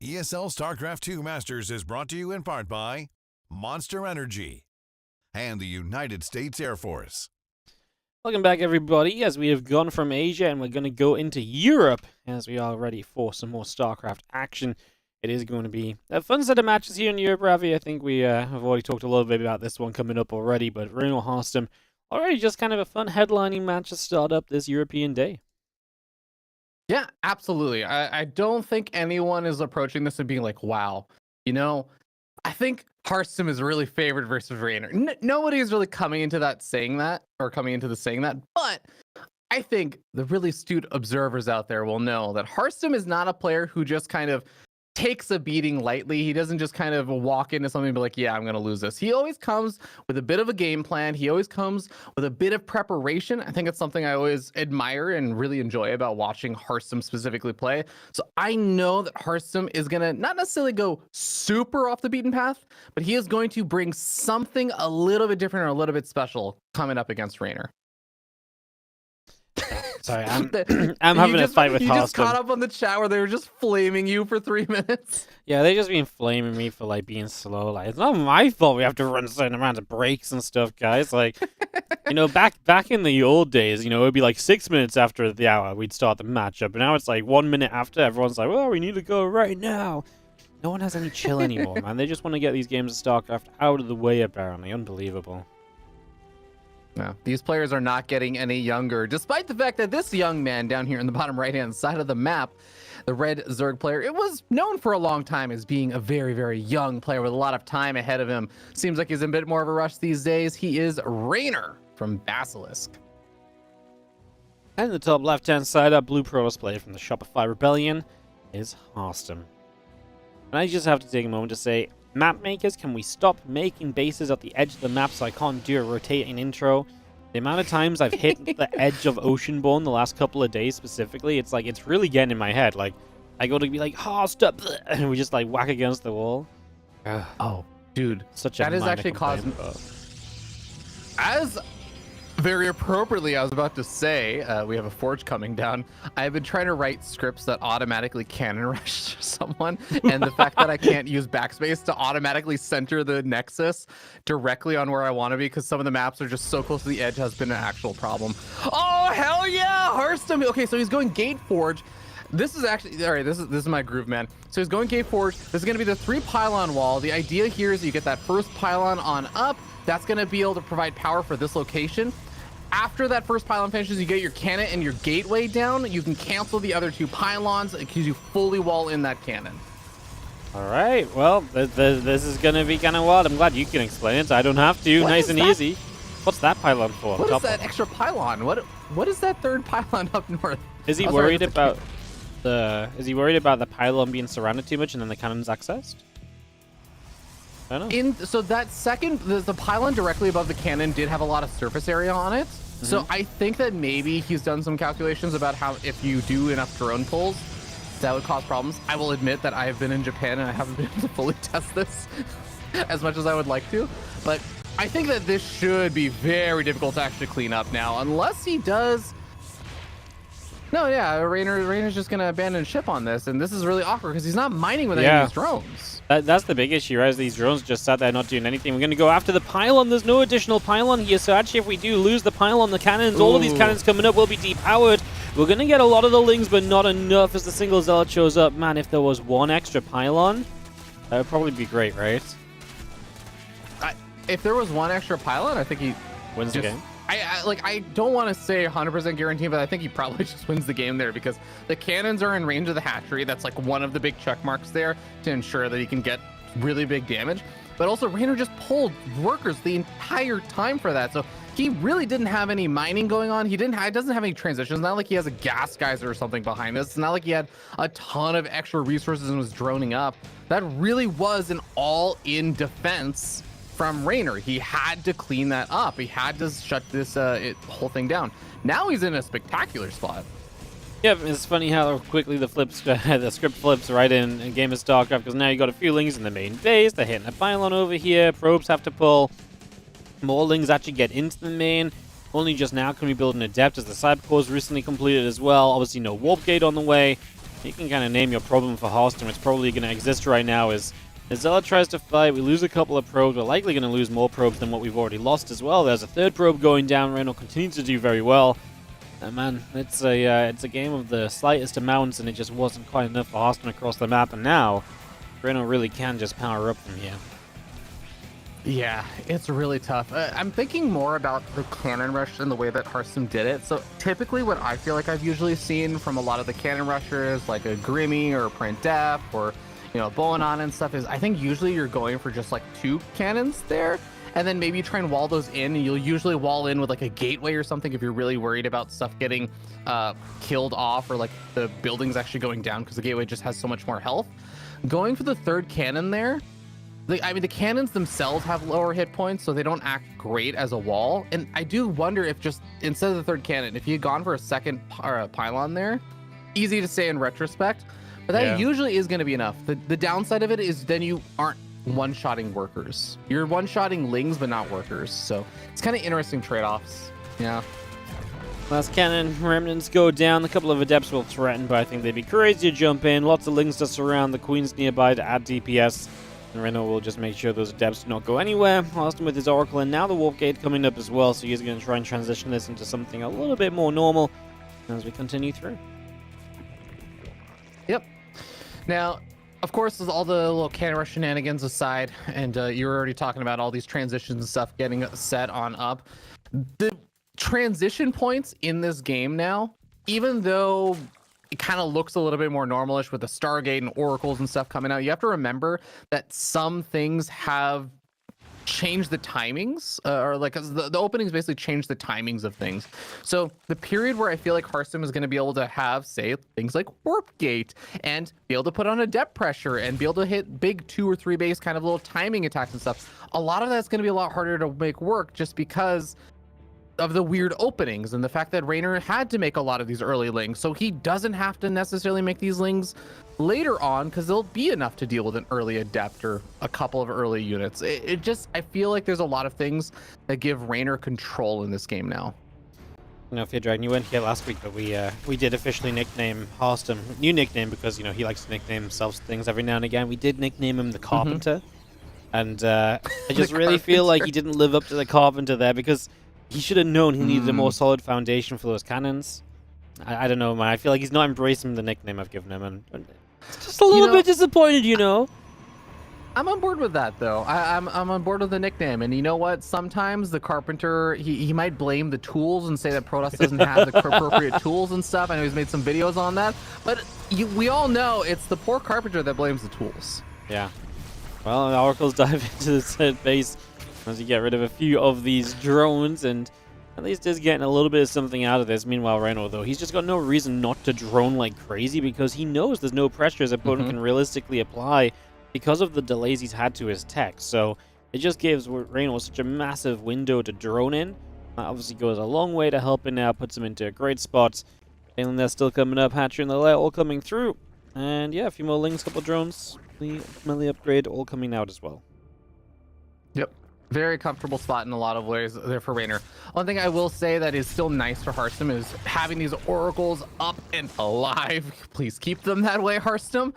ESL StarCraft 2 Masters is brought to you in part by Monster Energy and the United States Air Force. Welcome back, everybody, as we have gone from Asia and we're going to go into Europe as we are ready for some more StarCraft action. It is going to be a fun set of matches here in Europe, Ravi. I think we have already talked a little bit about this one coming up already, but Reynor Harstem, already just kind of a fun headlining match to start up this European day. Yeah, absolutely. I don't think anyone is approaching this and being like, wow, you know, I think Harstem is really favored versus Reynor. Nobody is really coming into this saying that, but I think the really astute observers out there will know that Harstem is not a player who just kind of takes a beating lightly. He doesn't just kind of walk into something and be like, yeah, I'm going to lose this. He always comes with a bit of a game plan. He always comes with a bit of preparation. I think it's something I always admire and really enjoy about watching Harstem specifically play. So I know that Harstem is going to not necessarily go super off the beaten path, but he is going to bring something a little bit different or a little bit special coming up against Reynor. Sorry, I'm having a fight with Harstem. You just caught up on the chat where they were just flaming you for 3 minutes. Yeah, they just been flaming me for like being slow. Like, it's not my fault we have to run a certain amount of breaks and stuff, guys. Like, you know, back in the old days, you know, it'd be like 6 minutes after the hour we'd start the matchup, and now it's like 1 minute after. Everyone's like, well, we need to go right now. No one has any chill anymore, man. They just want to get these games of StarCraft out of the way, apparently. Unbelievable. No, these players are not getting any younger, despite the fact that this young man down here in the bottom right-hand side of the map, the red Zerg player, it was known for a long time as being a very, very young player with a lot of time ahead of him. Seems like he's in a bit more of a rush these days. He is Reynor from Basilisk. And in the top left-hand side, our blue Protoss player from the Shopify Rebellion is Harstem. And I just have to take a moment to say, map makers, can we stop making bases at the edge of the map so I can't do a rotating intro? The amount of times I've hit the edge of Oceanborn the last couple of days specifically, it's like, it's really getting in my head. Like, I go to be like, stop, and we just like whack against the wall. Oh, dude. Such a that is actually causing... As very appropriately, I was about to say, we have a forge coming down. I've been trying to write scripts that automatically cannon rush someone, and the fact that I can't use backspace to automatically center the nexus directly on where I want to be, because some of the maps are just so close to the edge, has been an actual problem. Oh, hell yeah! Harstem! Okay, so he's going Gate Forge. This is actually, all right, this is my groove, man. So he's going Gate Forge. This is going to be the 3 pylon wall. The idea here is you get that first pylon on up. That's going to be able to provide power for this location. After that first pylon finishes, you get your cannon and your gateway down. You can cancel the other 2 pylons because you fully wall in that cannon. All right, well, this is going to be kind of wild. I'm glad you can explain it. I don't have to. Nice and easy. What's that pylon for? What is that extra pylon? What is that 3rd pylon up north? Is he worried about the pylon being surrounded too much and then the cannon's accessed? I don't know. So that second, the pylon directly above the cannon did have a lot of surface area on it. Mm-hmm. So I think that maybe he's done some calculations about how if you do enough drone pulls, that would cause problems. I will admit that I have been in Japan and I haven't been able to fully test this as much as I would like to. But I think that this should be very difficult to actually clean up now, unless he does... No, yeah, Reynor's just going to abandon ship on this, and this is really awkward because he's not mining with any of these drones. That's the big issue, right? These drones just sat there not doing anything. We're going to go after the pylon. There's no additional pylon here, so actually if we do lose the pylon, the cannons, all of these cannons coming up will be depowered. We're going to get a lot of the lings, but not enough as the single zealot shows up. Man, if there was 1 extra pylon, that would probably be great, right? If there was 1 extra pylon, I think he wins the game. I don't want to say 100% guarantee, but I think he probably just wins the game there because the cannons are in range of the hatchery. That's like one of the big check marks there to ensure that he can get really big damage. But also, Reynor just pulled workers the entire time for that. So he really didn't have any mining going on. He doesn't have any transitions. It's not like he has a gas geyser or something behind us. It's not like he had a ton of extra resources and was droning up. That really was an all-in defense from Reynor. He had to clean that up. He had to shut this whole thing down. Now he's in a spectacular spot. Yep, it's funny how quickly the script flips right in a game of StarCraft, because now you got a few lings in the main base. They're hitting a pylon over here. Probes have to pull. More lings actually get into the main. Only just now can we build an adept as the cybercore is recently completed as well. Obviously no warp gate on the way. You can kind of name your problem for Harstem. It's probably going to exist right now is Serral tries to fight, we lose a couple of probes, we're likely going to lose more probes than what we've already lost as well. There's a third probe going down, Reynor continues to do very well. And man, it's a game of the slightest amounts, and it just wasn't quite enough for Harstem across the map, and now Reynor really can just power up from here. Yeah, it's really tough. I'm thinking more about the cannon rush and the way that Harstem did it. So typically what I feel like I've usually seen from a lot of the cannon rushers, like a Grimmy or a Printef or, you know, Boanon and stuff, is I think usually you're going for just like 2 cannons there, and then maybe try and wall those in, and you'll usually wall in with like a gateway or something if you're really worried about stuff getting killed off, or like the buildings actually going down because the gateway just has so much more health. Going for the 3rd cannon there, I mean, the cannons themselves have lower hit points, so they don't act great as a wall. And I do wonder if just instead of the 3rd cannon, if you had gone for a 2nd pylon there, easy to say in retrospect, but that usually is going to be enough. The downside of it is then you aren't one-shotting workers. You're one-shotting lings, but not workers. So it's kind of interesting trade-offs. Yeah. Last cannon remnants go down. A couple of adepts will threaten, but I think they'd be crazy to jump in. Lots of lings to surround. The queen's nearby to add DPS. And Reynor will just make sure those adepts do not go anywhere. Harstem with his Oracle, and now the Warp Gate coming up as well, so he's going to try and transition this into something a little bit more normal as we continue through. Yep. Now, of course, all the little cannon rush shenanigans aside, and you were already talking about all these transitions and stuff getting set on up. The transition points in this game now, even though it kind of looks a little bit more normalish with the Stargate and Oracles and stuff coming out, you have to remember that some things have changed the timings, or like the openings basically changed the timings of things. So the period where I feel like Harstem is going to be able to have, say, things like Warp Gate and be able to put on a depth pressure and be able to hit big 2 or 3 base kind of little timing attacks and stuff, a lot of that's going to be a lot harder to make work just because of the weird openings and the fact that Reynor had to make a lot of these early lings, so he doesn't have to necessarily make these lings later on because they'll be enough to deal with an early adept or a couple of early units. It just, I feel like there's a lot of things that give Reynor control in this game now. You know, Fear Dragon, you weren't here last week, but we did officially nickname Harstem, new nickname, because, you know, he likes to nickname himself things every now and again. We did nickname him the Carpenter, and I just really feel like he didn't live up to the Carpenter there, because he should have known he needed a more solid foundation for those cannons. I don't know, man. I feel like he's not embracing the nickname I've given him, and it's just a little bit disappointed, you know. I'm on board with that, though. I'm on board with the nickname, and you know what? Sometimes the Carpenter, he might blame the tools and say that Protoss doesn't have the appropriate tools and stuff. I know he's made some videos on that, but we all know it's the poor Carpenter that blames the tools. Yeah. Well, the Oracles dive into the third base as you get rid of a few of these drones, and at least is getting a little bit of something out of this. Meanwhile, Reynor, though, he's just got no reason not to drone like crazy because he knows there's no pressure his opponent can realistically apply because of the delays he's had to his tech. So it just gives Reynor such a massive window to drone in. That obviously goes a long way to helping out, puts him into a great spot. And they're still coming up, Hatcher and the Lair all coming through. And yeah, a few more lings, couple drones, the ultimately upgrade all coming out as well. Yep. Very comfortable spot in a lot of ways there for Reynor. One thing I will say that is still nice for Harstem is having these Oracles up and alive. Please keep them that way, Harstem.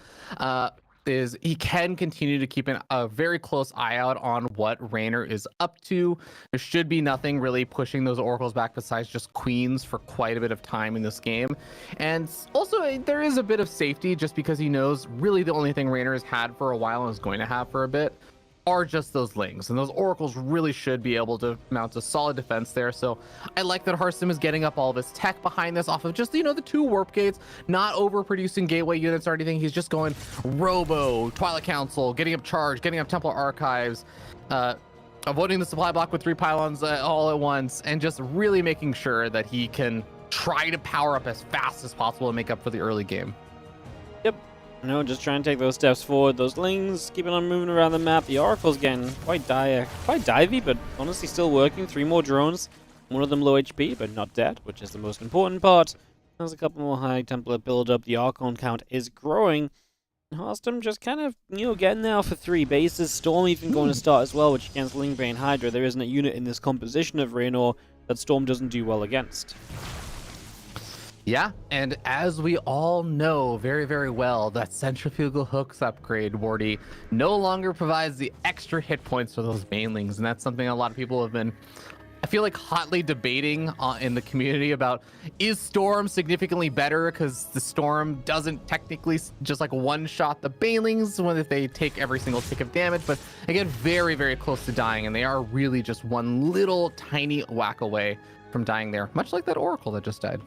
Is he can continue to keep a very close eye out on what Reynor is up to. There should be nothing really pushing those Oracles back besides just queens for quite a bit of time in this game. And also there is a bit of safety just because he knows really the only thing Reynor has had for a while and is going to have for a bit are just those lings, and those Oracles really should be able to mount a solid defense there. So I like that Harstem is getting up all this tech behind this off of just, you know, the 2 warp gates, not overproducing gateway units or anything. He's just going Robo, Twilight Council, getting up Charge, getting up Temple Archives, avoiding the supply block with 3 pylons all at once, and just really making sure that he can try to power up as fast as possible to make up for the early game. Yep. No, just trying to take those steps forward. Those lings keeping on moving around the map. The Oracle's getting quite divey, but honestly still working. 3 more drones. One of them low HP, but not dead, which is the most important part. There's a couple more high template build up. The Archon count is growing. Harstem just kind of, you know, getting there for 3 bases. Storm even going to start as well, which against Lingbane Hydra, there isn't a unit in this composition of Reynor that Storm doesn't do well against. Yeah, and as we all know very, very well, that centrifugal hooks upgrade, Wardy, no longer provides the extra hit points for those banelings, and that's something a lot of people have been, I feel like, hotly debating in the community about, is Storm significantly better? Because the Storm doesn't technically just like one-shot the banelings when if they take every single tick of damage, but again, very, very close to dying, and they are really just one little tiny whack away from dying there, much like that Oracle that just died.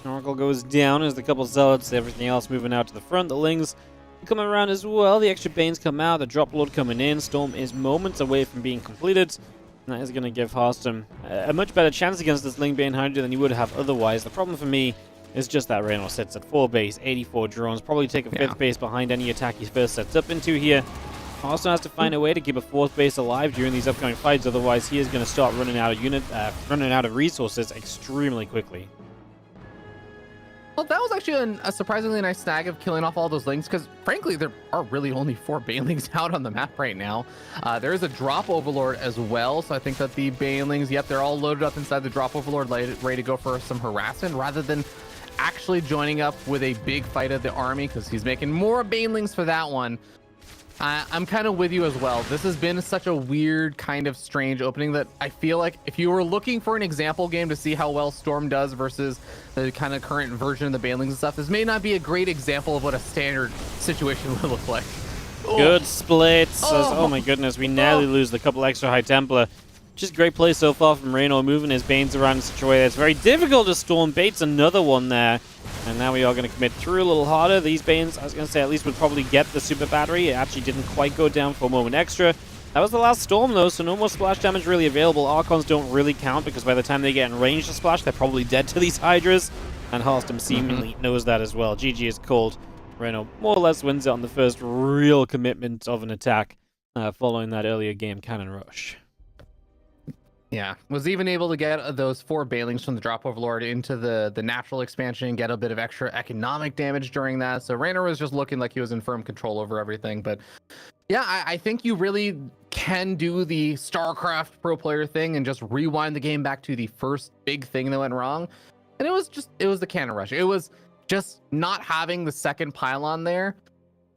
Oracle goes down as the couple zealots, everything else moving out to the front. The Lings coming around as well. The extra Banes come out. The drop load coming in. Storm is moments away from being completed. And that is going to give Harstem a much better chance against this Ling Bane Hydra than he would have otherwise. The problem for me is just that Reynor sits at 4 base, 84 drones. Probably take a 5th base behind any attack he first sets up into here. Harstem has to find a way to keep a 4th base alive during these upcoming fights. Otherwise, he is going to start running out of resources extremely quickly. Well, that was actually a surprisingly nice snag of killing off all those Lings, because frankly, there are really only 4 Banelings out on the map right now. There is a Drop Overlord as well, so I think that the Banelings, yep, they're all loaded up inside the Drop Overlord, ready to go for some harassment, rather than actually joining up with a big fight of the army, because he's making more Banelings for that one. I'm kind of with you as well. This has been such a weird, kind of strange opening that I feel like if you were looking for an example game to see how well Storm does versus the kind of current version of the Banelings and stuff, this may not be a great example of what a standard situation would look like. Good splits. Oh my goodness, we narrowly lose the couple extra High Templar. Just great play so far from Reynor, moving his Banes around in such a way that it's very difficult to Storm. Baits another one there. And now we are going to commit through a little harder. These Banes, I was going to say, at least would probably get the super battery. It actually didn't quite go down for a moment extra. That was the last Storm, though, so no more splash damage really available. Archons don't really count, because by the time they get in range to splash, they're probably dead to these Hydras. And Harstem seemingly knows that as well. GG is called. Reynor more or less wins it on the first real commitment of an attack following that earlier game cannon rush. Yeah, was even able to get those 4 Banelings from the Drop Overlord into the natural expansion, get a bit of extra economic damage during that. So Reynor was just looking like he was in firm control over everything. But yeah, I think you really can do the StarCraft pro player thing and just rewind the game back to the first big thing that went wrong. And it was the cannon rush. It was just not having the second pylon there.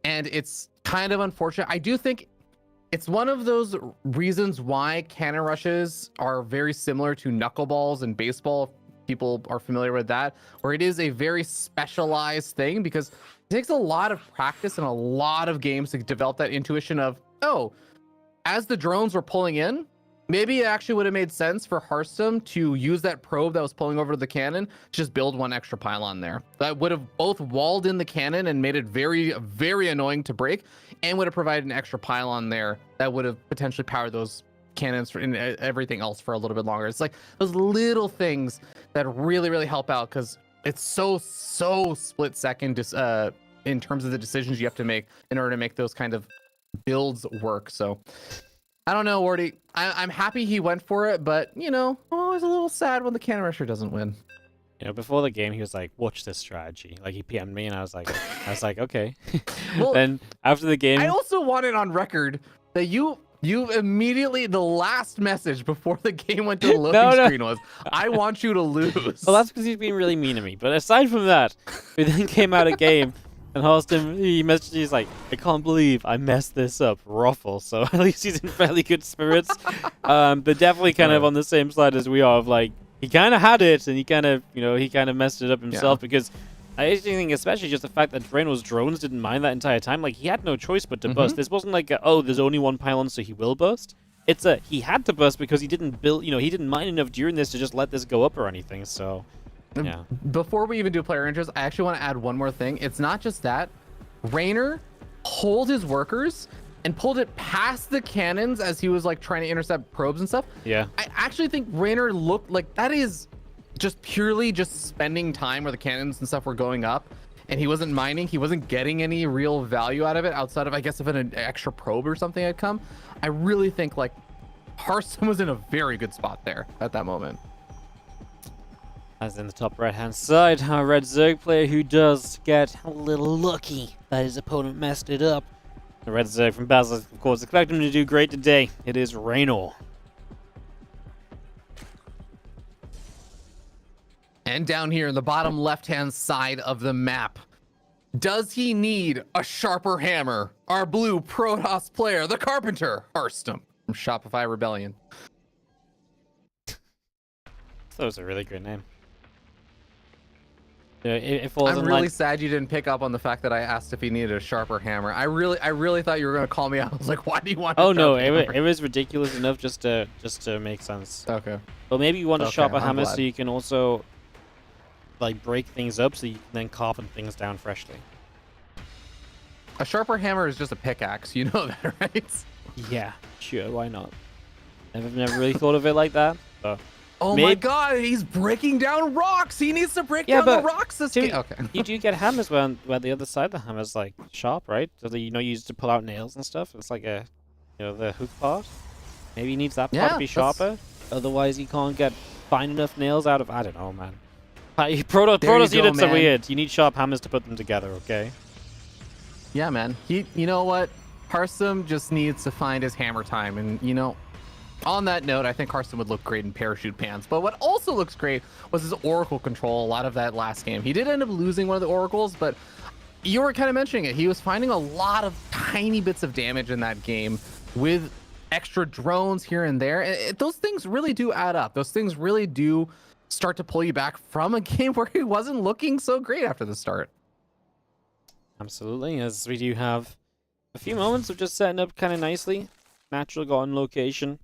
And it's kind of unfortunate. I do think it's one of those reasons why cannon rushes are very similar to knuckleballs and baseball. People are familiar with that, where it is a very specialized thing, because it takes a lot of practice and a lot of games to develop that intuition of, oh, as the drones were pulling in, maybe it actually would have made sense for Harstem to use that probe that was pulling over to the cannon to just build 1 extra pylon there. That would have both walled in the cannon and made it very, very annoying to break, and would have provided an extra pylon there that would have potentially powered those cannons and everything else for a little bit longer. It's like those little things that really, really help out, because it's so split second in terms of the decisions you have to make in order to make those kind of builds work. So I don't know, Wardy. I'm happy he went for it, but, you know, always a little sad when the cannon rusher doesn't win. You know, before the game, he was like, "Watch this strategy." Like, he PM'd me, and I was like, okay. Well, then after the game, I also want it on record that you immediately, the last message before the game went to the loading screen was, "I want you to lose." Well, that's because he's being really mean to me. But aside from that, we then came out of game. And Harstem, he's like, "I can't believe I messed this up, Ruffle." So at least he's in fairly good spirits. But definitely kind of on the same side as we are, of like, he kind of had it, and he kind of messed it up himself, because I actually think, especially just the fact that Reynor's drones didn't mind that entire time. Like, he had no choice but to burst. This wasn't like, there's only 1 pylon, so he will burst. It's he had to burst because he didn't build, he didn't mine enough during this to just let this go up or anything, so... Yeah. Before we even do player intros, I actually want to add one more thing. It's not just that. Reynor pulled his workers and pulled it past the cannons as he was like trying to intercept probes and stuff. Yeah. I actually think Reynor looked like that is just purely just spending time where the cannons and stuff were going up, and he wasn't mining. He wasn't getting any real value out of it outside of, I guess, if an extra probe or something had come. I really think like Harstem was in a very good spot there at that moment. As in the top right-hand side, our red Zerg player who does get a little lucky that his opponent messed it up. The red Zerg from Basilisk, of course, expect him to do great today. It is Reynor. And down here in the bottom left-hand side of the map, does he need a sharper hammer? Our blue Protoss player, the Carpenter, Harstem from Shopify Rebellion. That was a really great name. It falls I'm in really line. sad you didn't pick up on the fact that I asked if he needed a sharper hammer. I really thought you were gonna call me out. I was like, why do you want? Oh a no, sharper it hammer? was ridiculous enough just to make sense. Okay. But maybe you want a Okay, sharper I'm hammer glad. so you can also like break things up, so you can then carpet things down freshly. A sharper hammer is just a pickaxe. You know that, right? Yeah, sure, why not? Never really thought of it like that. So. Oh my God, he's breaking down rocks. He needs to break down the rocks this game. Okay. You do get hammers where the other side of the hammer is like sharp, right? So that used to pull out nails and stuff. It's like the hook part. Maybe he needs that part to be sharper. Otherwise, he can't get fine enough nails out of. I don't know, man. Protoss units are weird. You need sharp hammers to put them together. Okay. Yeah, man. You know what? Harstem just needs to find his hammer time, and on that note, I think Harstem would look great in parachute pants. But what also looks great was his Oracle control a lot of that last game. He did end up losing one of the Oracles, but you were kind of mentioning it. He was finding a lot of tiny bits of damage in that game with extra drones here and there. Those things really do add up. Those things really do start to pull you back from a game where he wasn't looking so great after the start. Absolutely, as we do have a few moments of just setting up kind of nicely. Natural got on location.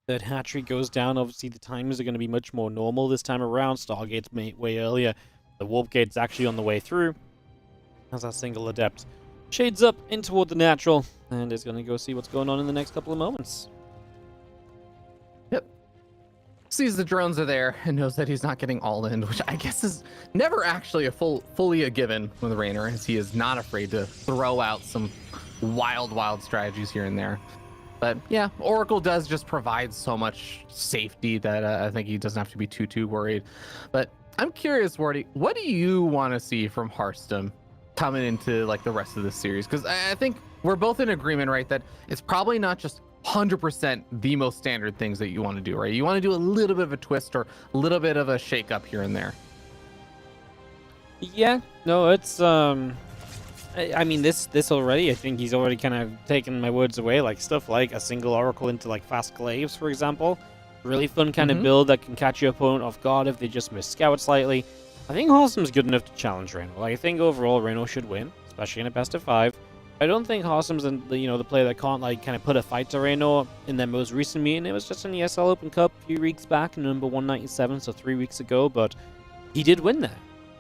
Third hatchery goes down. Obviously, the timers are going to be much more normal this time around. Stargate's way earlier. The warp gate's actually on the way through. As our single adept shades up in toward the natural, and is going to go see what's going on in the next couple of moments. Yep. Sees the drones are there and knows that he's not getting all in, which I guess is never actually fully a given with Reynor, as he is not afraid to throw out some wild strategies here and there. But yeah, Oracle does just provide so much safety that I think he doesn't have to be too worried. But I'm curious, Wardy, what do you want to see from Harstem coming into like the rest of the series? Because I think we're both in agreement, right, that it's probably not just 100% the most standard things that you want to do, right? You want to do a little bit of a twist or a little bit of a shake up here and there. Yeah, no, it's I mean, this already, I think he's already kind of taken my words away, like stuff like a single Oracle into like fast glaives, for example. Really fun kind of build that can catch your opponent off guard if they just miss scout slightly. I think Harstem's good enough to challenge Reynor. Like, I think overall Reynor should win, especially in a best of 5. I don't think Harstem's the player that can't like kind of put a fight to Reynor in their most recent meeting. It was just an ESL Open Cup a few weeks back in number 197, so 3 weeks ago, but he did win there.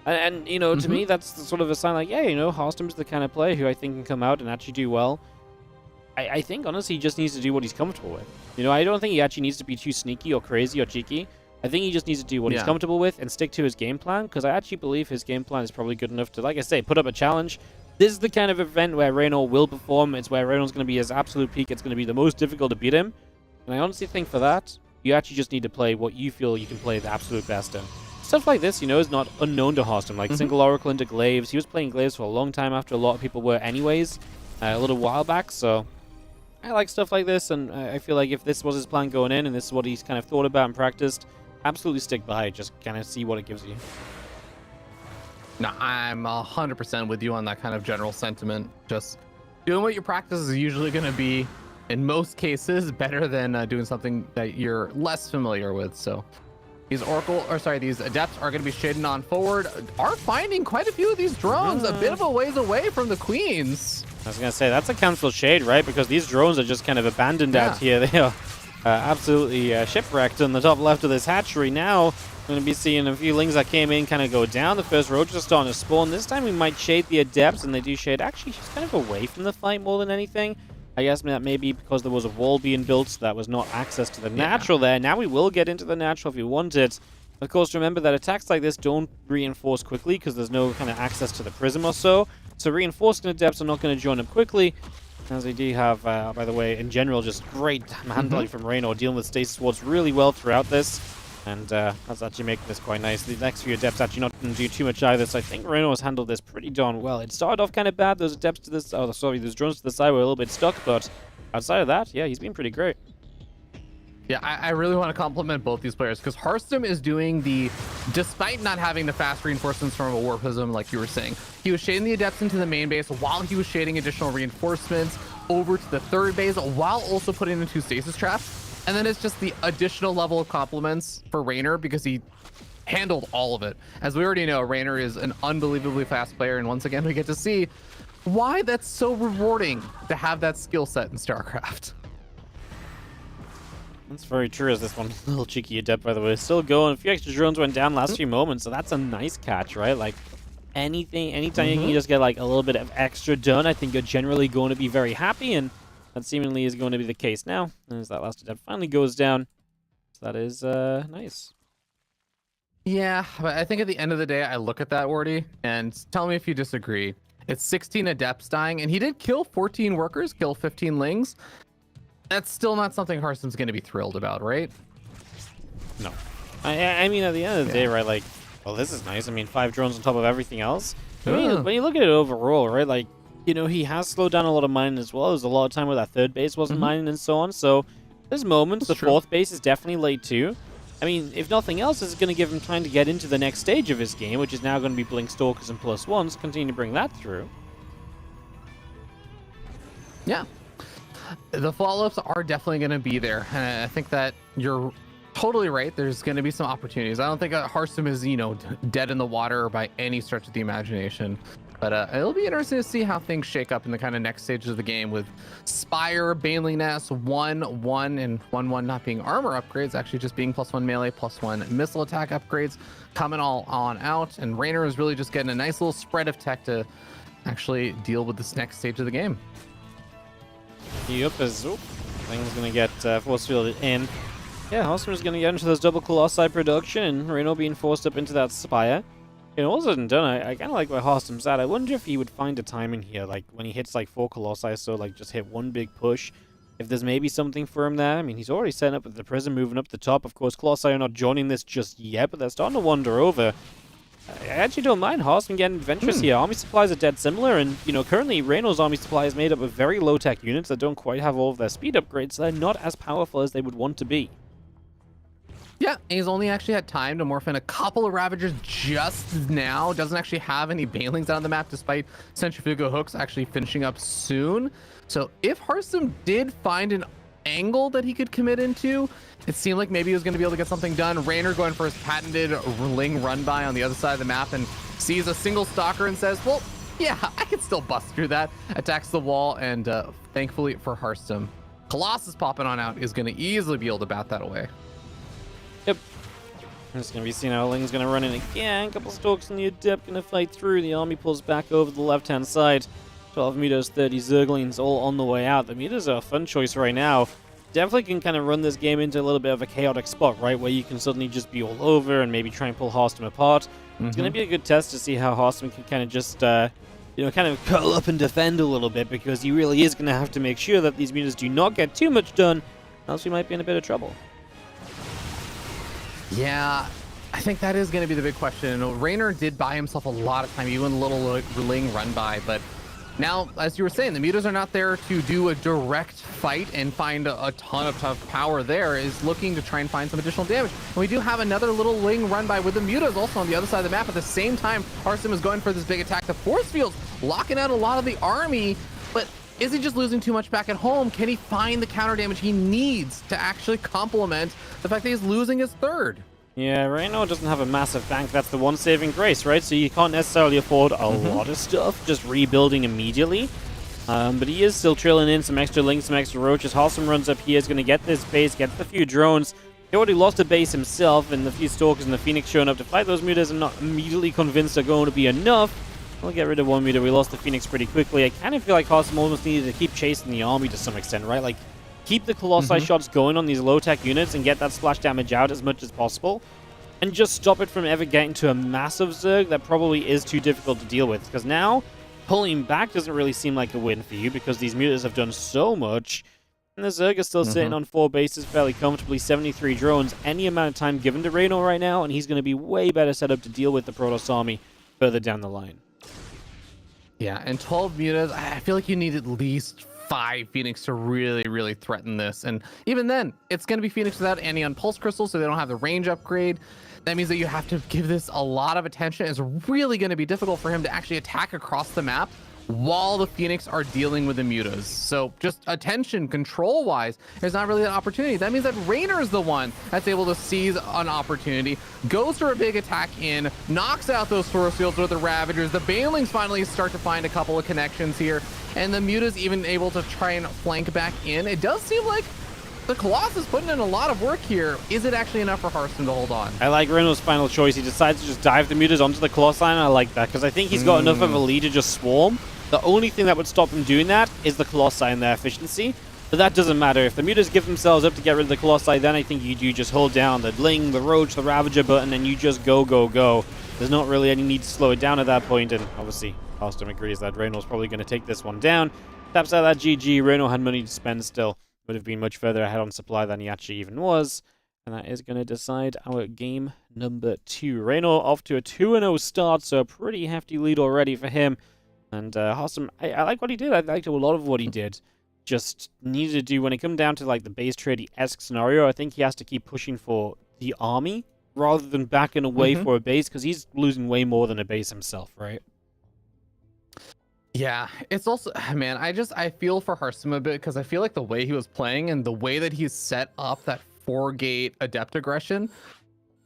And to me, that's sort of a sign like, yeah, Harstem's the kind of player who I think can come out and actually do well. I think, honestly, he just needs to do what he's comfortable with. I don't think he actually needs to be too sneaky or crazy or cheeky. I think he just needs to do what he's comfortable with and stick to his game plan, because I actually believe his game plan is probably good enough to, like I say, put up a challenge. This is the kind of event where Reynor will perform. It's where Reynor's going to be his absolute peak. It's going to be the most difficult to beat him. And I honestly think for that, you actually just need to play what you feel you can play the absolute best in. Stuff like this, is not unknown to Harstem. Like single Oracle into glaives. He was playing glaives for a long time after a lot of people were anyways, a little while back. So I like stuff like this, and I feel like if this was his plan going in, and this is what he's kind of thought about and practiced, absolutely stick by it. Just kind of see what it gives you. No, I'm 100% with you on that kind of general sentiment. Just doing what your practice is usually going to be, in most cases, better than doing something that you're less familiar with. So these these adepts are going to be shading on forward, are finding quite a few of these drones a bit of a ways away from the queens. I was going to say, that's a cancel shade, right? Because these drones are just kind of abandoned out here. They are absolutely shipwrecked on the top left of this hatchery. Now, we're going to be seeing a few lings that came in kind of go down. The first roach is starting to spawn. This time we might shade the adepts, and they do shade actually just kind of away from the fight more than anything. I guess that may be because there was a wall being built, so that was not access to the natural there. Now we will get into the natural if you want it. Of course, remember that attacks like this don't reinforce quickly because there's no kind of access to the prism or so. So reinforcing adepts are not going to join up quickly. As they do have, by the way, in general, just great handling from Reynor, dealing with stasis wards really well throughout this. And that's actually making this quite nice. The next few adepts actually not going to do too much either, so I think Reynor has handled this pretty darn well. It started off kind of bad. Those adepts to this, those drones to the side were a little bit stuck, but outside of that, yeah, he's been pretty great. Yeah, I really want to compliment both these players because Harstem is doing despite not having the fast reinforcements from a War Prism, like you were saying, he was shading the Adepts into the main base while he was shading additional reinforcements over to the third base while also putting in 2 stasis traps. And then it's just the additional level of compliments for Reynor because he handled all of it. As we already know, Reynor is an unbelievably fast player, and once again, we get to see why that's so rewarding to have that skill set in StarCraft. That's very true, as this one little cheeky Adept, by the way, is still going. A few extra drones went down last few moments, so that's a nice catch, right? Like, anytime you can just get like a little bit of extra done, I think you're generally going to be very happy, and that seemingly is going to be the case now, as that last Adept finally goes down. So that is nice. Yeah, but I think at the end of the day, I look at that, Wardy, and tell me if you disagree. It's 16 Adepts dying, and he did kill 14 workers, kill 15 Lings. That's still not something Harstem's going to be thrilled about, right? No. I mean, at the end of the day, right, like, well, this is nice. I mean, 5 drones on top of everything else. I mean, when you look at it overall, right, like, you know, he has slowed down a lot of mining as well. There's a lot of time where that third base wasn't mining and so on. So there's moments. The fourth base is definitely late too. I mean, if nothing else, it's going to give him time to get into the next stage of his game, which is now going to be Blink Stalkers and +1s. Continue to bring that through. Yeah. The follow-ups are definitely going to be there. And I think that you're totally right. There's going to be some opportunities. I don't think Harstem is, you know, dead in the water by any stretch of the imagination. But it'll be interesting to see how things shake up in the kind of next stages of the game with Spire, Baneling Nest, 1/1, and 1/1 not being armor upgrades, actually just being +1 melee, +1 missile attack upgrades coming all on out. And Reynor is really just getting a nice little spread of tech to actually deal with this next stage of the game. Yep, as thing's going to get force fielded in. Yeah, Harstem is going to get into those double Colossi production, and Reynor being forced up into that Spire. And all said and done, I kind of like where Harstem's at. I wonder if he would find a timing here, like when he hits like 4 Colossi, so like just hit one big push. If there's maybe something for him there. I mean, he's already set up with the Prism moving up the top. Of course, Colossi are not joining this just yet, but they're starting to wander over. I actually don't mind Harstem getting adventurous here. Army supplies are dead similar, and you know, currently Reynor's army supply is made up of very low-tech units that don't quite have all of their speed upgrades, so they're not as powerful as they would want to be. Yeah, he's only actually had time to morph in a couple of Ravagers just now. Doesn't actually have any Banelings out on the map, despite Centrifugal Hooks actually finishing up soon. So if Harstem did find an angle that he could commit into, it seemed like maybe he was going to be able to get something done. Reynor going for his patented Ling run by on the other side of the map and sees a single Stalker and says, well, yeah, I can still bust through that. Attacks the wall, and thankfully for Harstem, Colossus popping on out is going to easily be able to bat that away. Yep. I'm just going to be seeing how Ling's going to run in again. A couple Stalks in the Adept going to fight through. The army pulls back over the left-hand side. 12 meters, 30 Zerglings all on the way out. The meters are a fun choice right now. Definitely can kind of run this game into a little bit of a chaotic spot, right? Where you can suddenly just be all over and maybe try and pull Harstem apart. It's going to be a good test to see how Harstem can kind of just, you know, kind of curl up and defend a little bit, because he really is going to have to make sure that these meters do not get too much done, else we might be in a bit of trouble. Yeah, I think that is going to be the big question. Reynor did buy himself a lot of time, even a little Ling run by, but now, as you were saying, the mutas are not there to do a direct fight and find a ton of tough power there. Is looking to try and find some additional damage. And we do have another little Ling run by with the mutas also on the other side of the map. At the same time, Harstem is going for this big attack. The force fields locking out a lot of the army, but is he just losing too much back at home? Can he find the counter damage he needs to actually complement the fact that he's losing his third? Yeah, Reynor doesn't have a massive bank. That's the one saving grace, right? So you can't necessarily afford a lot of stuff just rebuilding immediately. But he is still trailing in some extra Lings, some extra Roaches. Harstem runs up here, is going to get this base, gets the few drones. He already lost a base himself, and the few Stalkers and the Phoenix showing up to fight those mutas and not immediately convinced they're going to be enough. We'll get rid of one muta. We lost the Phoenix pretty quickly. I kind of feel like Harstem almost needed to keep chasing the army to some extent, right? Like, keep the Colossi shots going on these low-tech units and get that splash damage out as much as possible. And just stop it from ever getting to a massive Zerg that probably is too difficult to deal with. Because now, pulling back doesn't really seem like a win for you, because these mutas have done so much. And the Zerg is still sitting on 4 bases fairly comfortably, 73 drones. Any amount of time given to Reynor right now, and he's going to be way better set up to deal with the Protoss army further down the line. Yeah, and 12 mutas, I feel like you need at least 5 Phoenix to really threaten this. And even then, it's going to be Phoenix without any on Pulse Crystal, so they don't have the range upgrade. That means that you have to give this a lot of attention. It's really going to be difficult for him to actually attack across the map while the Phoenix are dealing with the mutas. So just attention control wise, there's not really an opportunity. That means that Reynor is the one that's able to seize an opportunity, goes for a big attack in, knocks out those force fields with the Ravagers. The Banelings finally start to find a couple of connections here, and the mutas even able to try and flank back in. It does seem like the Colossus putting in a lot of work here. Is it actually enough for Harstem to hold on? I like Reynor's final choice. He decides to just dive the mutas onto the Colossi, and I like that because I think he's got enough of a lead to just swarm. The only thing that would stop him doing that is the Colossi and their efficiency. But that doesn't matter. If the mutas give themselves up to get rid of the Colossi, then I think you do just hold down the Ling, the Roach, the Ravager button, and you just go. There's not really any need to slow it down at that point, and obviously, Harstem agrees that Reynor's probably going to take this one down. Taps out that GG. Reynor had money to spend still. Would have been much further ahead on supply than he actually even was. And that is going to decide our game number 2. Reynor off to a 2-0 start, so a pretty hefty lead already for him. And Harstem, I like what he did. I liked a lot of what he did. Just needed to do, when it comes down to like the base trade-esque scenario, I think he has to keep pushing for the army rather than backing away for a base, because he's losing way more than a base himself, right? Yeah, it's also, man, I feel for Harstem a bit, because I feel like the way he was playing and the way that he's set up that 4-gate adept aggression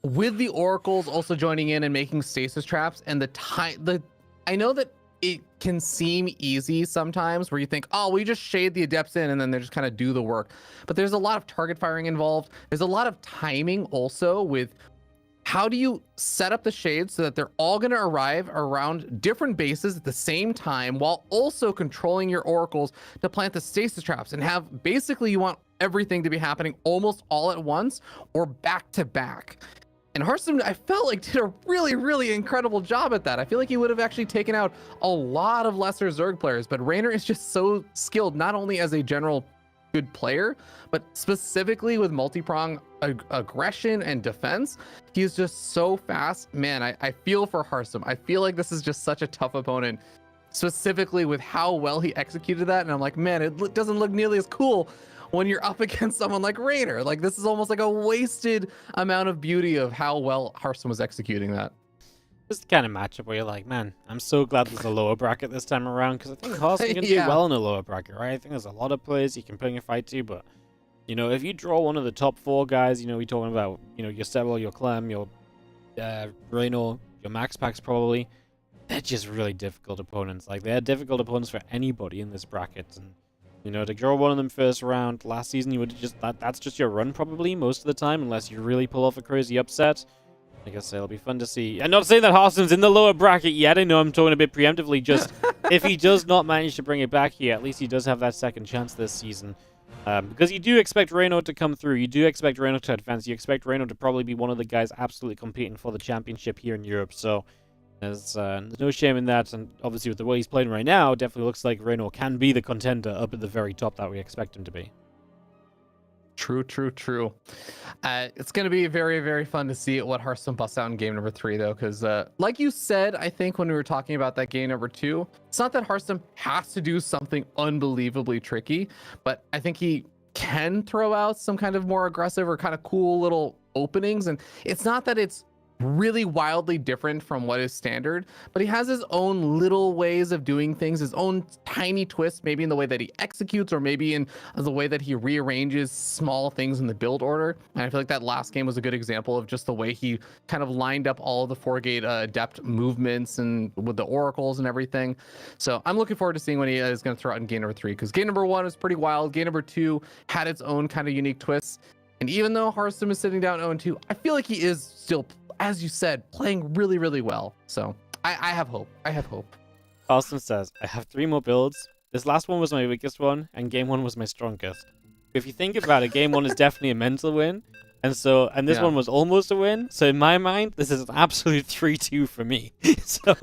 with the oracles also joining in and making stasis traps, and I know that it can seem easy sometimes where you think, oh, we just shade the adepts in and then they just kind of do the work. But there's a lot of target firing involved. There's a lot of timing also with how do you set up the shades so that they're all going to arrive around different bases at the same time while also controlling your oracles to plant the stasis traps and have, basically you want everything to be happening almost all at once or back to back. And Harstem, I felt like, did a really incredible job at that. I feel like he would have actually taken out a lot of lesser Zerg players, but Reynor is just so skilled, not only as a general good player, but specifically with multi-prong aggression and defense. He's just so fast. Man, I feel for Harstem. I feel like this is just such a tough opponent, specifically with how well he executed that. And I'm like, man, it doesn't look nearly as cool when you're up against someone like Reynor. Like, this is almost like a wasted amount of beauty of how well Harstem was executing that. This is the kind of matchup where you're like, man, I'm so glad there's a lower bracket this time around, because I think Harstem can do well in a lower bracket, right? I think there's a lot of players you can put in a fight to, but, you know, if you draw one of the top 4 guys, you know, we're talking about, you know, your Serral, your Clem, your Reynor, your Max Packs probably, they're just really difficult opponents. Like, they're difficult opponents for anybody in this bracket, and, you know, to draw one of them first round last season, you would just, that's just your run probably most of the time, unless you really pull off a crazy upset. Like I say, it'll be fun to see. I'm not saying that Harstem's in the lower bracket yet. I know I'm talking a bit preemptively. Just if he does not manage to bring it back here, at least he does have that second chance this season. Because you do expect Reynor to come through. You do expect Reynor to advance. You expect Reynor to probably be one of the guys absolutely competing for the championship here in Europe. So there's no shame in that. And obviously with the way he's playing right now, it definitely looks like Reynor can be the contender up at the very top that we expect him to be. True. It's going to be very fun to see what Harstem busts out in game number 3, though, because like you said, I think when we were talking about that game number 2, it's not that Harstem has to do something unbelievably tricky, but I think he can throw out some kind of more aggressive or kind of cool little openings. And it's not that it's really wildly different from what is standard, but he has his own little ways of doing things, his own tiny twists, maybe in the way that he executes or maybe in the way that he rearranges small things in the build order. And I feel like that last game was a good example of just the way he kind of lined up all of the 4-gate adept movements and with the oracles and everything. So I'm looking forward to seeing what he is going to throw out in game number 3, because game number 1 was pretty wild. Game number 2 had its own kind of unique twists. And even though Harstem is sitting down 0-2, I feel like he is still, as you said, playing really well. So I have hope. Harstem says, I have 3 more builds. This last one was my weakest one, and game 1 was my strongest. If you think about it, game 1 is definitely a mental win. And this one was almost a win. So in my mind, this is an absolute 3-2 for me. So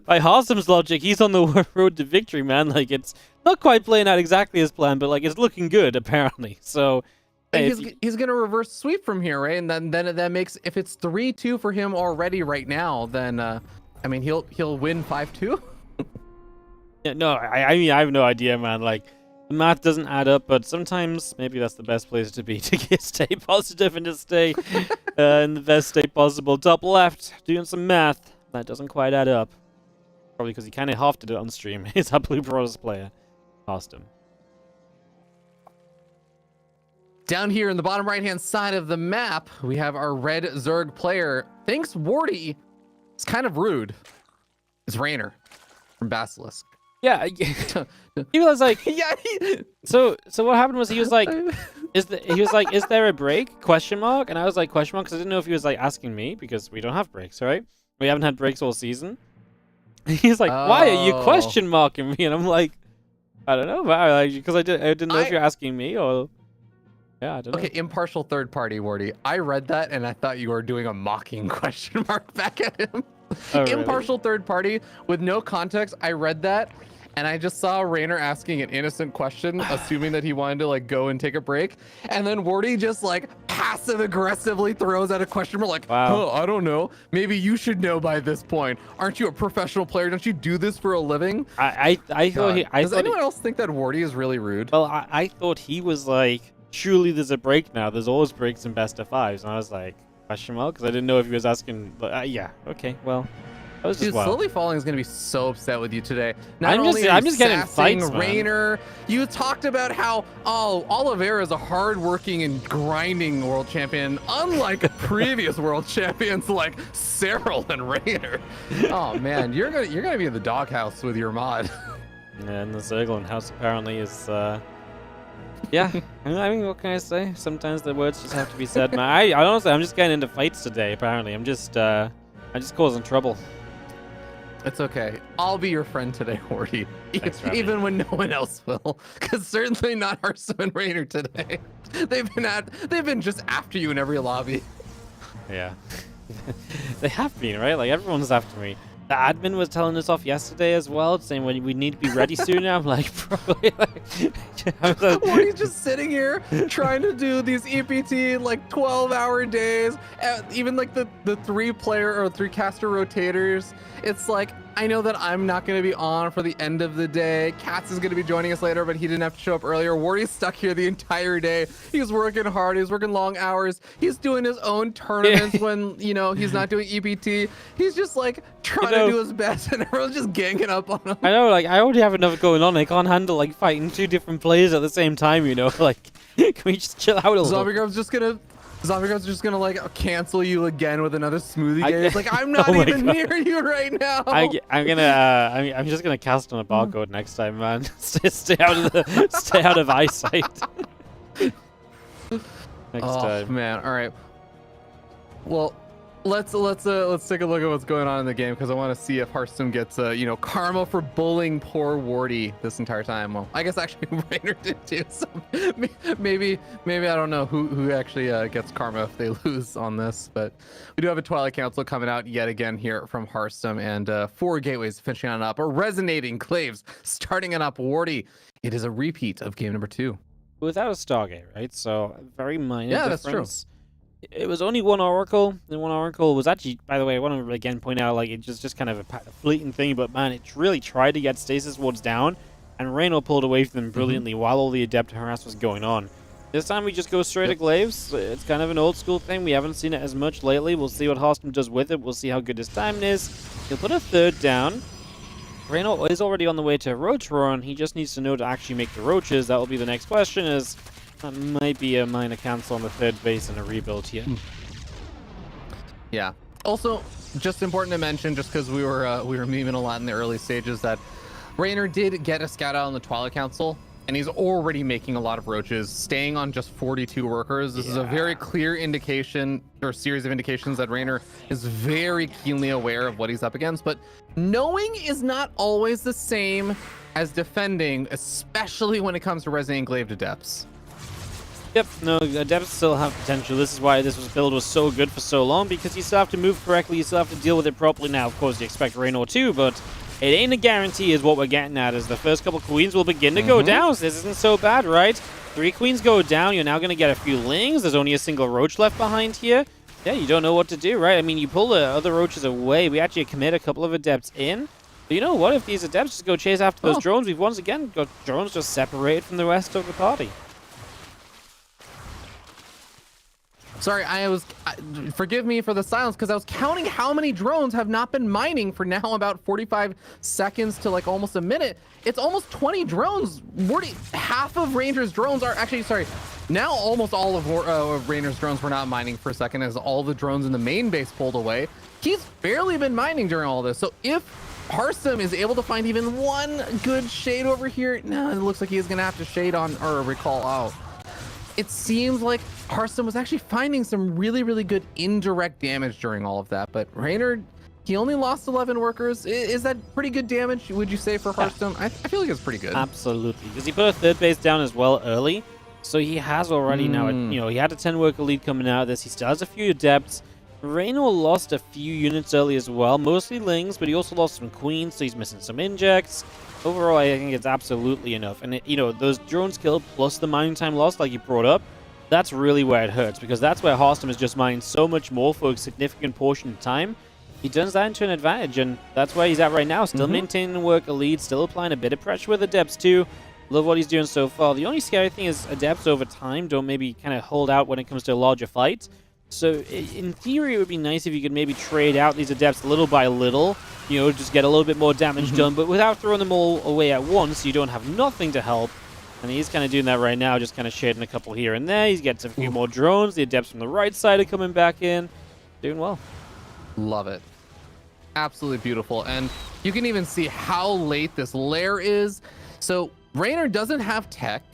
by Harstem's logic, he's on the road to victory, man. Like, it's not quite playing out exactly as planned, but like, it's looking good apparently. So hey, he's gonna reverse sweep from here, right? And then that makes, if it's 3-2 for him already right now, then I mean, he'll win 5-2. Yeah, no, I mean, I have no idea, man. Like, the math doesn't add up, but sometimes maybe that's the best place to be, to stay positive and to stay in the best state possible. Top left, doing some math. That doesn't quite add up. Probably because he kind of half did it on stream. He's our Blue Bros player, Harstem. Down here in the bottom right-hand side of the map, we have our red Zerg player. Thinks Wardy is kind of rude. It's Reynor from Basilisk. Yeah, he was like, Yeah. so what happened was he was like, is there a break? Question mark? And I was like, question mark, because I didn't know if he was like asking me, because we don't have breaks, right? We haven't had breaks all season. He's like, why are you question marking me? And I'm like, I don't know, because I didn't know if you're asking me or. Yeah, I don't know. Okay, impartial third party, Wardy. I read that and I thought you were doing a mocking question mark back at him. Oh, really? Impartial third party with no context. I read that and I just saw Reynor asking an innocent question, assuming that he wanted to like go and take a break. And then Wardy just like passive aggressively throws out a question mark like, wow. Oh, I don't know. Maybe you should know by this point. Aren't you a professional player? Don't you do this for a living? I thought Does anyone else think that Wardy is really rude? Well, I thought he was like, surely there's a break now. There's always breaks in best of fives. And I was like, question mark? Because I didn't know if he was asking. But yeah, okay, well. That was Dude, just wild. Slowly Falling is going to be so upset with you today. I'm just getting fights, man. Reynor, you talked about how, Oliveira is a hardworking and grinding world champion, unlike previous world champions like Serral and Reynor. Oh man, you're gonna be in the doghouse with your mod. Yeah, and the Zerglin house apparently is. Yeah, I mean, what can I say? Sometimes the words just have to be said, man. I honestly, I'm just getting into fights today. Apparently, I'm just causing trouble. It's okay. I'll be your friend today, Wardy. Even when no one else will. Because certainly not Harstem and Reynor today. They've been just after you in every lobby. Yeah. They have been, right? Like, everyone's after me. The admin was telling us off yesterday as well, saying we need to be ready soon. I'm like, probably. Wardy's just sitting here trying to do these EPT like 12-hour days. Even like the 3-player or 3-caster rotators. It's like, I know that I'm not going to be on for the end of the day. Katz is going to be joining us later, but he didn't have to show up earlier. Wardy's stuck here the entire day. He's working hard. He's working long hours. He's doing his own tournaments when, he's not doing EPT. He's just like trying to do his best, and everyone's just ganging up on him. I know, like, I already have enough going on. I can't handle like fighting 2 different players at the same time, Like, can we just chill out a little? Zombie just gonna like cancel you again with another smoothie game. It's like, I'm not even near you right now. I'm just gonna cast on a barcode next time, man. stay out of eyesight. Next time. Man, all right. Well, let's take a look at what's going on in the game, because I want to see if Harstem gets karma for bullying poor Wardy this entire time. Well, I guess actually Reynor did too. So maybe I don't know who actually gets karma if they lose on this, but we do have a Twilight Council coming out yet again here from Harstem, and 4 gateways finishing on up, or resonating claves starting on up. Wardy, it is a repeat of game number 2 without a Stargate, right? So very minor difference. That's true. It was only 1 Oracle, and 1 Oracle was actually, by the way, I want to again point out, like, it's just kind of a fleeting thing, but man, it really tried to get Stasis Wards down, and Reynor pulled away from them brilliantly while all the Adept harass was going on. This time we just go straight at Glaives. It's kind of an old school thing. We haven't seen it as much lately. We'll see what Harstem does with it. We'll see how good his timing is. He'll put a 3rd down. Reynor is already on the way to Roach Run. He just needs to know to actually make the Roaches. That will be the next question, is that might be a minor cancel on the 3rd base and a rebuild here. Yeah. Also, just important to mention, just because we were memeing a lot in the early stages, that Reynor did get a scout out on the Twilight Council, and he's already making a lot of roaches, staying on just 42 workers. This is a very clear indication, or series of indications, that Reynor is very keenly aware of what he's up against. But knowing is not always the same as defending, especially when it comes to resonating glaive adepts. Yep, no, Adepts still have potential. This is why this build was so good for so long, because you still have to move correctly, you still have to deal with it properly. Now, of course, you expect Reynor too, but it ain't a guarantee is what we're getting at, as the first couple queens will begin to go down. So this isn't so bad, right? 3 queens go down, you're now going to get a few lings. There's only a single roach left behind here. Yeah, you don't know what to do, right? I mean, you pull the other roaches away. We actually commit a couple of adepts in. But you know what? If these adepts just go chase after those drones, we've once again got drones just separated from the rest of the party. Sorry, forgive me for the silence, because I was counting how many drones have not been mining for now about 45 seconds to like almost a minute. It's almost 20 drones. Half of Ranger's drones are actually, sorry, now almost all of Rainer's drones were not mining for a second as all the drones in the main base pulled away. He's barely been mining during all this. So if Harstem is able to find even one good shade over here, no, it looks like he's going to have to shade on or recall out. It seems like Harstem was actually finding some really, really good indirect damage during all of that. But Reynor, he only lost 11 workers. Is that pretty good damage, would you say, for Harstem? I feel like it's pretty good. Absolutely. Because he put a third base down as well early. So he has already now, he had a 10 worker lead coming out of this. He still has a few adepts. Reynor lost a few units early as well, mostly Lings, but he also lost some Queens, so he's missing some injects. Overall, I think it's absolutely enough. And, those drones killed plus the mining time lost, like you brought up, that's really where it hurts, because that's where Harstem is just mining so much more for a significant portion of time. He turns that into an advantage, and that's where he's at right now. Still maintaining worker lead, still applying a bit of pressure with Adepts too. Love what he's doing so far. The only scary thing is Adepts over time don't maybe kind of hold out when it comes to a larger fight. So in theory, it would be nice if you could maybe trade out these Adepts little by little, just get a little bit more damage done, but without throwing them all away at once, you don't have nothing to help. And he's kind of doing that right now, just kind of shading a couple here and there. He gets a few more drones. The Adepts from the right side are coming back in. Doing well. Love it. Absolutely beautiful. And you can even see how late this lair is. So Reynor doesn't have tech.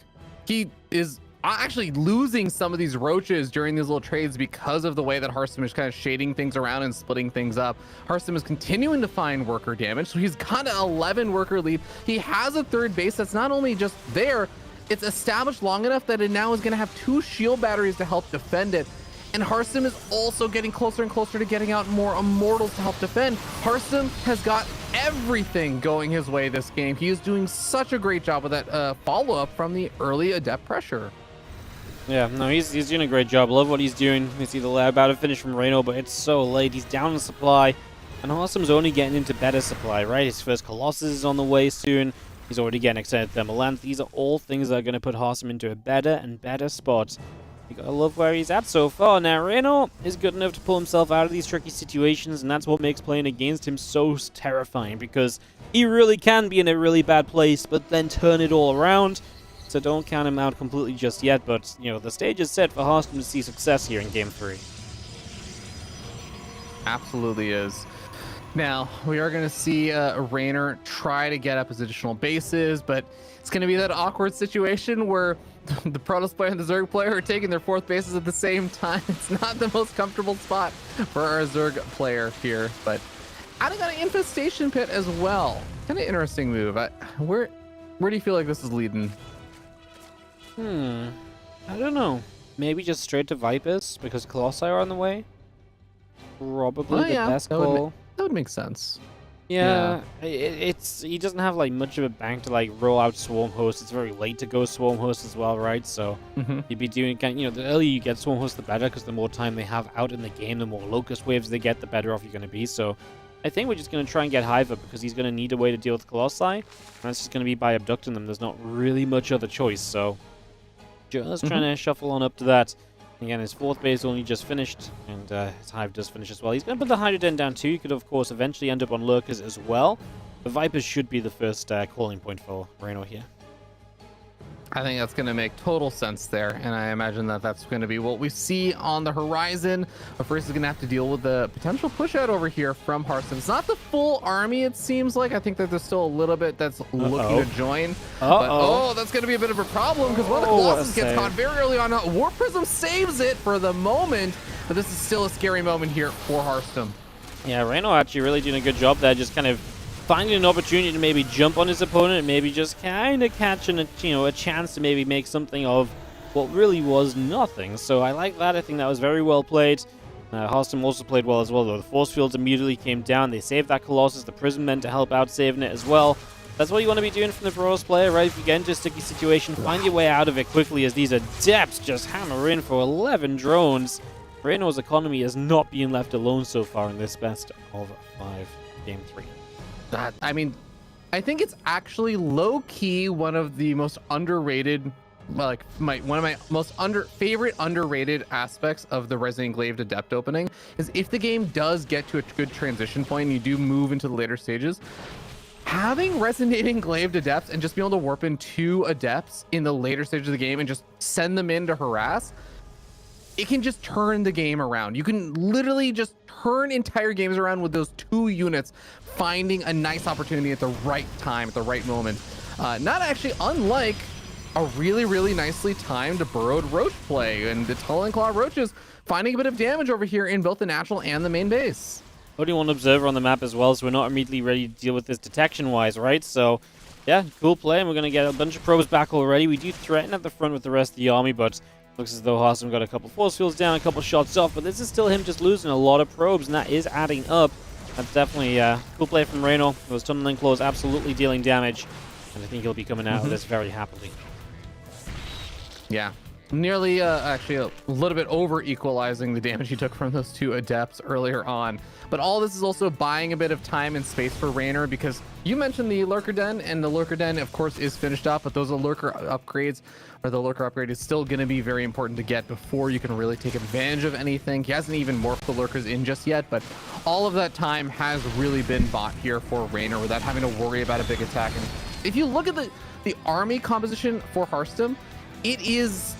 He is actually losing some of these roaches during these little trades because of the way that Harstem is kind of shading things around and splitting things up. Harstem is continuing to find worker damage, so he's got an 11 worker lead. He has a third base that's not only just there, it's established long enough that it now is going to have 2 shield batteries to help defend it. And Harstem is also getting closer and closer to getting out more immortals to help defend. Harstem has got everything going his way this game. He is doing such a great job with that follow-up from the early adept pressure. Yeah, no, he's doing a great job. Love what he's doing. We see the lab about to finish from Reynor, but it's so late. He's down in supply, and Harstem's only getting into better supply, right? His first Colossus is on the way soon. He's already getting extended thermal length. These are all things that are going to put Harstem into a better and better spot. You gotta love where he's at so far. Now, Reynor is good enough to pull himself out of these tricky situations, and that's what makes playing against him so terrifying, because he really can be in a really bad place, but then turn it all around. So don't count him out completely just yet, but, the stage is set for Harstem to see success here in Game 3. Absolutely is. Now, we are going to see Reynor try to get up his additional bases, but it's going to be that awkward situation where the Protoss player and the Zerg player are taking their 4th bases at the same time. It's not the most comfortable spot for our Zerg player here, but adding got an infestation pit as well. Kind of interesting move. Where do you feel like this is leading? I don't know. Maybe just straight to Vipers, because Colossi are on the way? Probably the best call. That would make sense. Yeah. He doesn't have much of a bank to roll out Swarm Host. It's very late to go Swarm Host as well, right? So you'd be doing the earlier you get Swarm Host, the better, because the more time they have out in the game, the more Locust Waves they get, the better off you're going to be. So I think we're just going to try and get Hiver, because he's going to need a way to deal with Colossi, and that's just going to be by abducting them. There's not really much other choice, so just trying to shuffle on up to that. Again, his 4th base only just finished, and his Hive does finish as well. He's going to put the Hydroden down too. He could, of course, eventually end up on Lurkers as well. The Vipers should be the first calling point for Reynor here. I think that's going to make total sense there, and I imagine that that's going to be what we see on the horizon. But first, is going to have to deal with the potential push out over here from Harstem. It's not the full army, it seems like. I think that there's still a little bit that's looking to join. But, that's going to be a bit of a problem, because one of the Colossus gets caught very early on. War Prism saves it for the moment, but this is still a scary moment here for Harstem. Yeah, Reynor actually really doing a good job there, just kind of finding an opportunity to maybe jump on his opponent and maybe just kind of catching a chance to maybe make something of what really was nothing. So I like that. I think that was very well played. Harstem also played well as well, though. The force fields immediately came down. They saved that Colossus. The Prism meant to help out saving it as well. That's what you want to be doing from the Protoss player, right? If you get into a sticky situation, find your way out of it quickly, as these Adepts just hammer in for 11 drones. Reynor's economy is not being left alone so far in this best of 5 game 3. I mean, I think it's actually low-key one of the most underrated, like one of my most favorite underrated aspects of the Resident Glaive Adept opening is if the game does get to a good transition point and you do move into the later stages, having Resonating Glaive Adepts and just being able to warp in 2 Adepts in the later stages of the game and just send them in to harass, it can just turn the game around. You can literally just turn entire games around with those 2 units finding a nice opportunity at the right time, at the right moment. Not actually unlike a really nicely timed burrowed roach play, and the Tunnel and Claw roaches finding a bit of damage over here in both the natural and the main base. Only one observer on the map as well, so we're not immediately ready to deal with this detection-wise, right? So, yeah, cool play, and we're going to get a bunch of probes back already. We do threaten at the front with the rest of the army, but looks as though Harstem got a couple force fields down, a couple shots off, but this is still him just losing a lot of probes, and that is adding up. That's definitely a cool play from Reynor. Those tunneling claws absolutely dealing damage, and I think he'll be coming out of this very happily. Yeah, nearly actually a little bit over equalizing the damage he took from those 2 Adepts earlier on. But all this is also buying a bit of time and space for Reynor, because you mentioned the Lurker Den, and the Lurker Den, of course, is finished up, but those are Lurker upgrades, or the Lurker upgrade is still going to be very important to get before you can really take advantage of anything. He hasn't even morphed the Lurkers in just yet, but all of that time has really been bought here for Reynor without having to worry about a big attack. And if you look at the army composition for Harstem, it is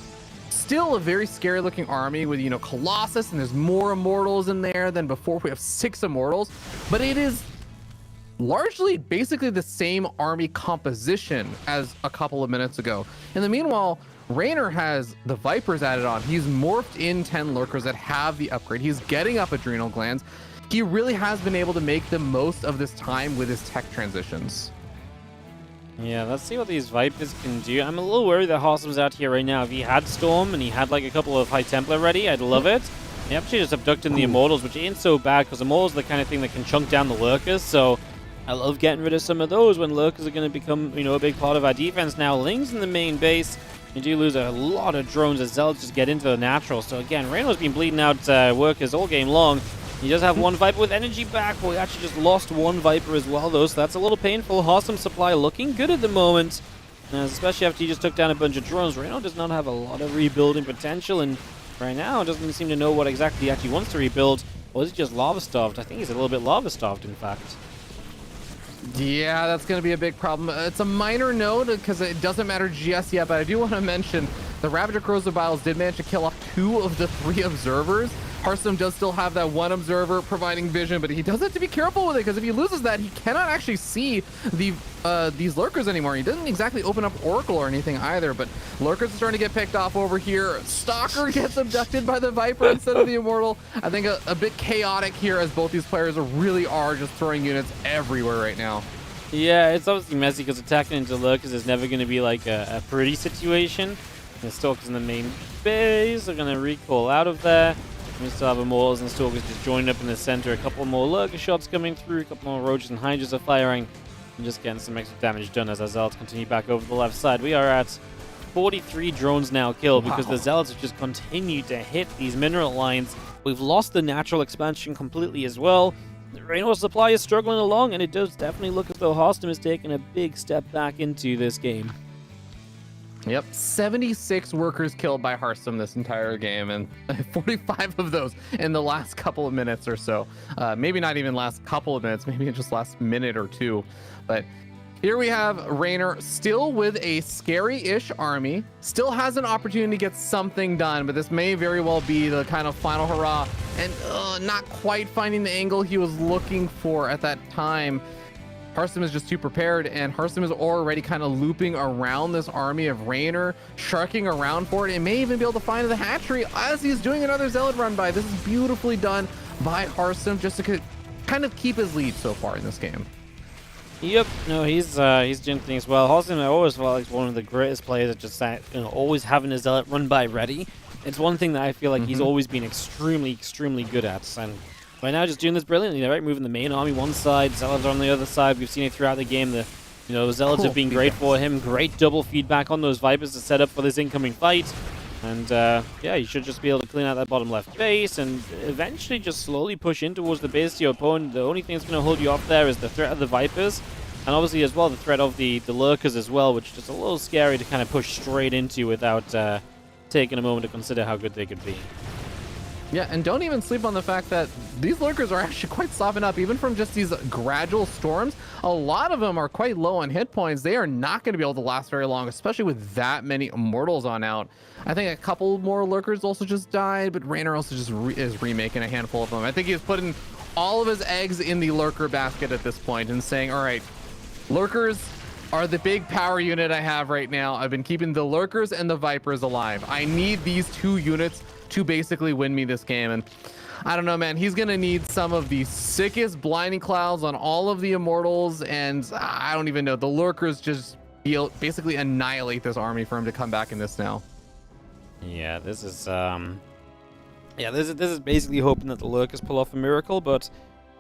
still a very scary looking army with, you know, Colossus, and there's more Immortals in there than before. We have 6 Immortals, but it is largely basically the same army composition as a couple of minutes ago. In the meanwhile, Reynor has the Vipers added on. He's morphed in 10 Lurkers that have the upgrade. He's getting up Adrenal Glands. He really has been able to make the most of this time with his tech transitions. Yeah, let's see what these Vipers can do. I'm a little worried that Harstem's out here right now. If he had Storm and he had like a couple of High Templar ready, I'd love it. He actually just abducted the Immortals, which ain't so bad because Immortals are the kind of thing that can chunk down the Lurkers. So I love getting rid of some of those when Lurkers are going to become, you know, a big part of our defense now. Ling's in the main base. You do lose a lot of drones as Zealots just get into the natural. So again, Reynor's been bleeding out workers all game long. He does have one Viper with energy back. Well, he actually just lost one Viper as well, though, so that's a little painful. Harstem supply looking good at the moment, especially after he just took down a bunch of drones. Reynor does not have a lot of rebuilding potential, and right now doesn't seem to know what exactly he actually wants to rebuild. Or is he just lava-starved? I think he's a little bit lava-starved, in fact. Yeah, that's going to be a big problem. It's a minor note because it doesn't matter just yet, but I do want to mention the Ravager Crows of Biles did manage to kill off 2 of the 3 observers. Harstem does still have that 1 observer providing vision, but he does have to be careful with it because if he loses that, he cannot actually see these Lurkers anymore. He doesn't exactly open up Oracle or anything either, but Lurkers are starting to get picked off over here. Stalker gets abducted by the Viper instead of the Immortal. I think a bit chaotic here as both these players really are just throwing units everywhere right now. Yeah, it's obviously messy because attacking into Lurkers is never going to be like a pretty situation. The Stalkers in the main base are going to recall out of there. We still have Immortals and Stalkers just joined up in the center. A couple more Lurker shots coming through. A couple more Roaches and Hydras are firing. And just getting some extra damage done as our Zealots continue back over the left side. We are at 43 drones now killed because the Zealots have just continued to hit these mineral lines. We've lost the natural expansion completely as well. The Reynor supply is struggling along, and it does definitely look as though Harstem is taking a big step back into this game. Yep, 76 workers killed by Harstem this entire game, and 45 of those in the last couple of minutes or so. Maybe not even last couple of minutes, maybe just last minute or two. But here we have Reynor still with a scary-ish army, still has an opportunity to get something done, but this may very well be the kind of final hurrah, and not quite finding the angle he was looking for at that time. Harstem is just too prepared, and Harstem is already kind of looping around this army of Reynor, sharking around for it, and may even be able to find the hatchery as he's doing another Zealot run by. This is beautifully done by Harstem just to kind of keep his lead so far in this game. Yep, no, he's doing things well. Harstem, I always felt like one of the greatest players at just that, you know, always having a Zealot run by ready. It's one thing that I feel like he's always been extremely good at, and right now, just doing this brilliantly, right? Moving the main army one side, Zealots on the other side. We've seen it throughout the game. The Zealots have been great for him. Great double feedback on those Vipers to set up for this incoming fight. And yeah, you should just be able to clean out that bottom left base and eventually just slowly push in towards the base to your opponent. The only thing that's going to hold you off there is the threat of the Vipers. And obviously as well, the threat of the Lurkers as well, which is just a little scary to kind of push straight into without taking a moment to consider how good they could be. Yeah, and don't even sleep on the fact that these Lurkers are actually quite softened up, even from just these gradual storms. A lot of them are quite low on hit points. They are not going to be able to last very long, especially with that many Immortals on out. I think a couple more Lurkers also just died, but Reynor also just is remaking a handful of them. I think he's putting all of his eggs in the Lurker basket at this point and saying, all right, Lurkers are the big power unit I have right now. I've been keeping the Lurkers and the Vipers alive. I need these two units to basically win me this game. And I don't know, man, he's gonna need some of the sickest blinding clouds on all of the Immortals, and I don't even know, the Lurkers just basically annihilate this army for him to come back in this now. Yeah, this is this is basically hoping that the Lurkers pull off a miracle, but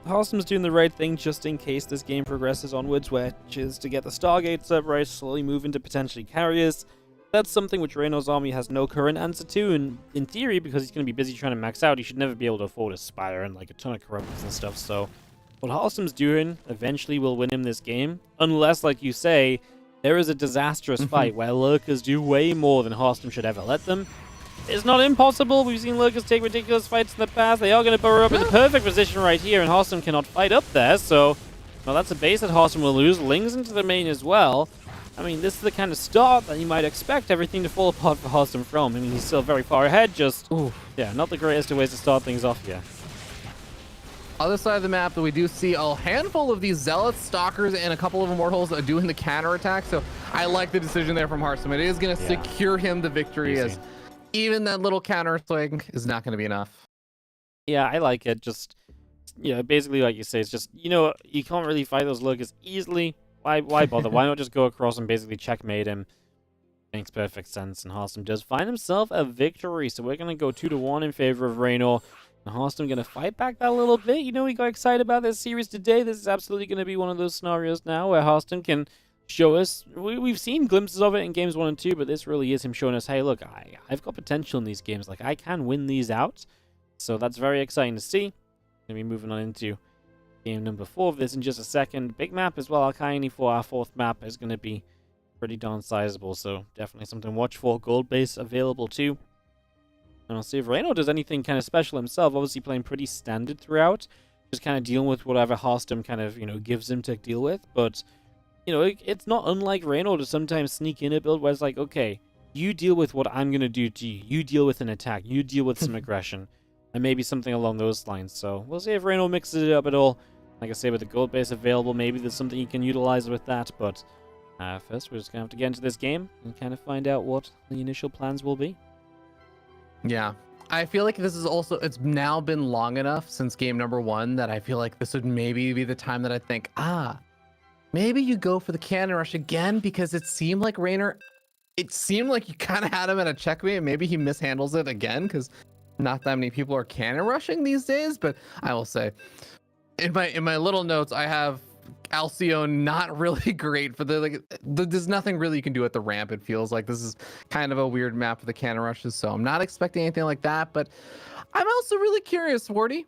Harstem's doing the right thing just in case this game progresses onwards, which is to get the Stargates up right, slowly move into potentially carriers. That's something which Reynor's army has no current answer to, and in theory, because he's going to be busy trying to max out, he should never be able to afford a Spire and like a ton of corruptors and stuff. So what Harstem's doing eventually will win him this game, unless, like you say, there is a disastrous fight where Lurkers do way more than Harstem should ever let them. It's not impossible. We've seen Lurkers take ridiculous fights in the past. They are going to burrow up in the perfect position right here, and Harstem cannot fight up there, so well, that's a base that Harstem will lose. Lings into the main as well. I mean, this is the kind of start that you might expect everything to fall apart for Harstem from. I mean, he's still very far ahead, just, yeah, not the greatest of ways to start things off here. Other side of the map that we do see a handful of these Zealots, Stalkers, and a couple of Immortals doing the counterattack, so I like the decision there from Harstem. It is going to secure him the victory, as even that little counter swing is not going to be enough. Yeah, I like it. Just, you know, basically, like you say, it's just, you know, you can't really fight those Lurkers easily. Why bother? Why not just go across and basically checkmate him? Makes perfect sense, and Harstem does find himself a victory. So we're going to go 2-1 in favor of Reynor. And Harstem going to fight back that a little bit. You know, we got excited about this series today. This is absolutely going to be one of those scenarios now where Harstem can show us. We've seen glimpses of it in games 1 and 2, but this really is him showing us, hey, look, I've got potential in these games. Like, I can win these out. So that's very exciting to see. Going to be moving on into game number 4 of this in just a second. Big map as well. Alkaini for our 4th map is going to be pretty darn sizable, so definitely something to watch for. Gold base available too. And I'll see if Reynor does anything kind of special himself. Obviously playing pretty standard throughout. Just kind of dealing with whatever Harstem kind of, you know, gives him to deal with. But, you know, it's not unlike Reynor to sometimes sneak in a build where it's like, okay, you deal with what I'm going to do to you. You deal with an attack. You deal with some aggression. And maybe something along those lines. So we'll see if Reynor mixes it up at all. Like I say, with the gold base available, maybe there's something you can utilize with that. But first, we're just going to have to get into this game and kind of find out what the initial plans will be. Yeah. I feel like this is also, it's now been long enough since game number 1 that I feel like this would maybe be the time that I think, maybe you go for the cannon rush again, because it seemed like Reynor, it seemed like you kind of had him at a checkmate. Maybe he mishandles it again, because not that many people are cannon rushing these days. But I will say, in my little notes, I have Alcyone not really great for there's nothing really you can do at the ramp. It feels like this is kind of a weird map for the cannon rushes, so I'm not expecting anything like that. But I'm also really curious, Wardy,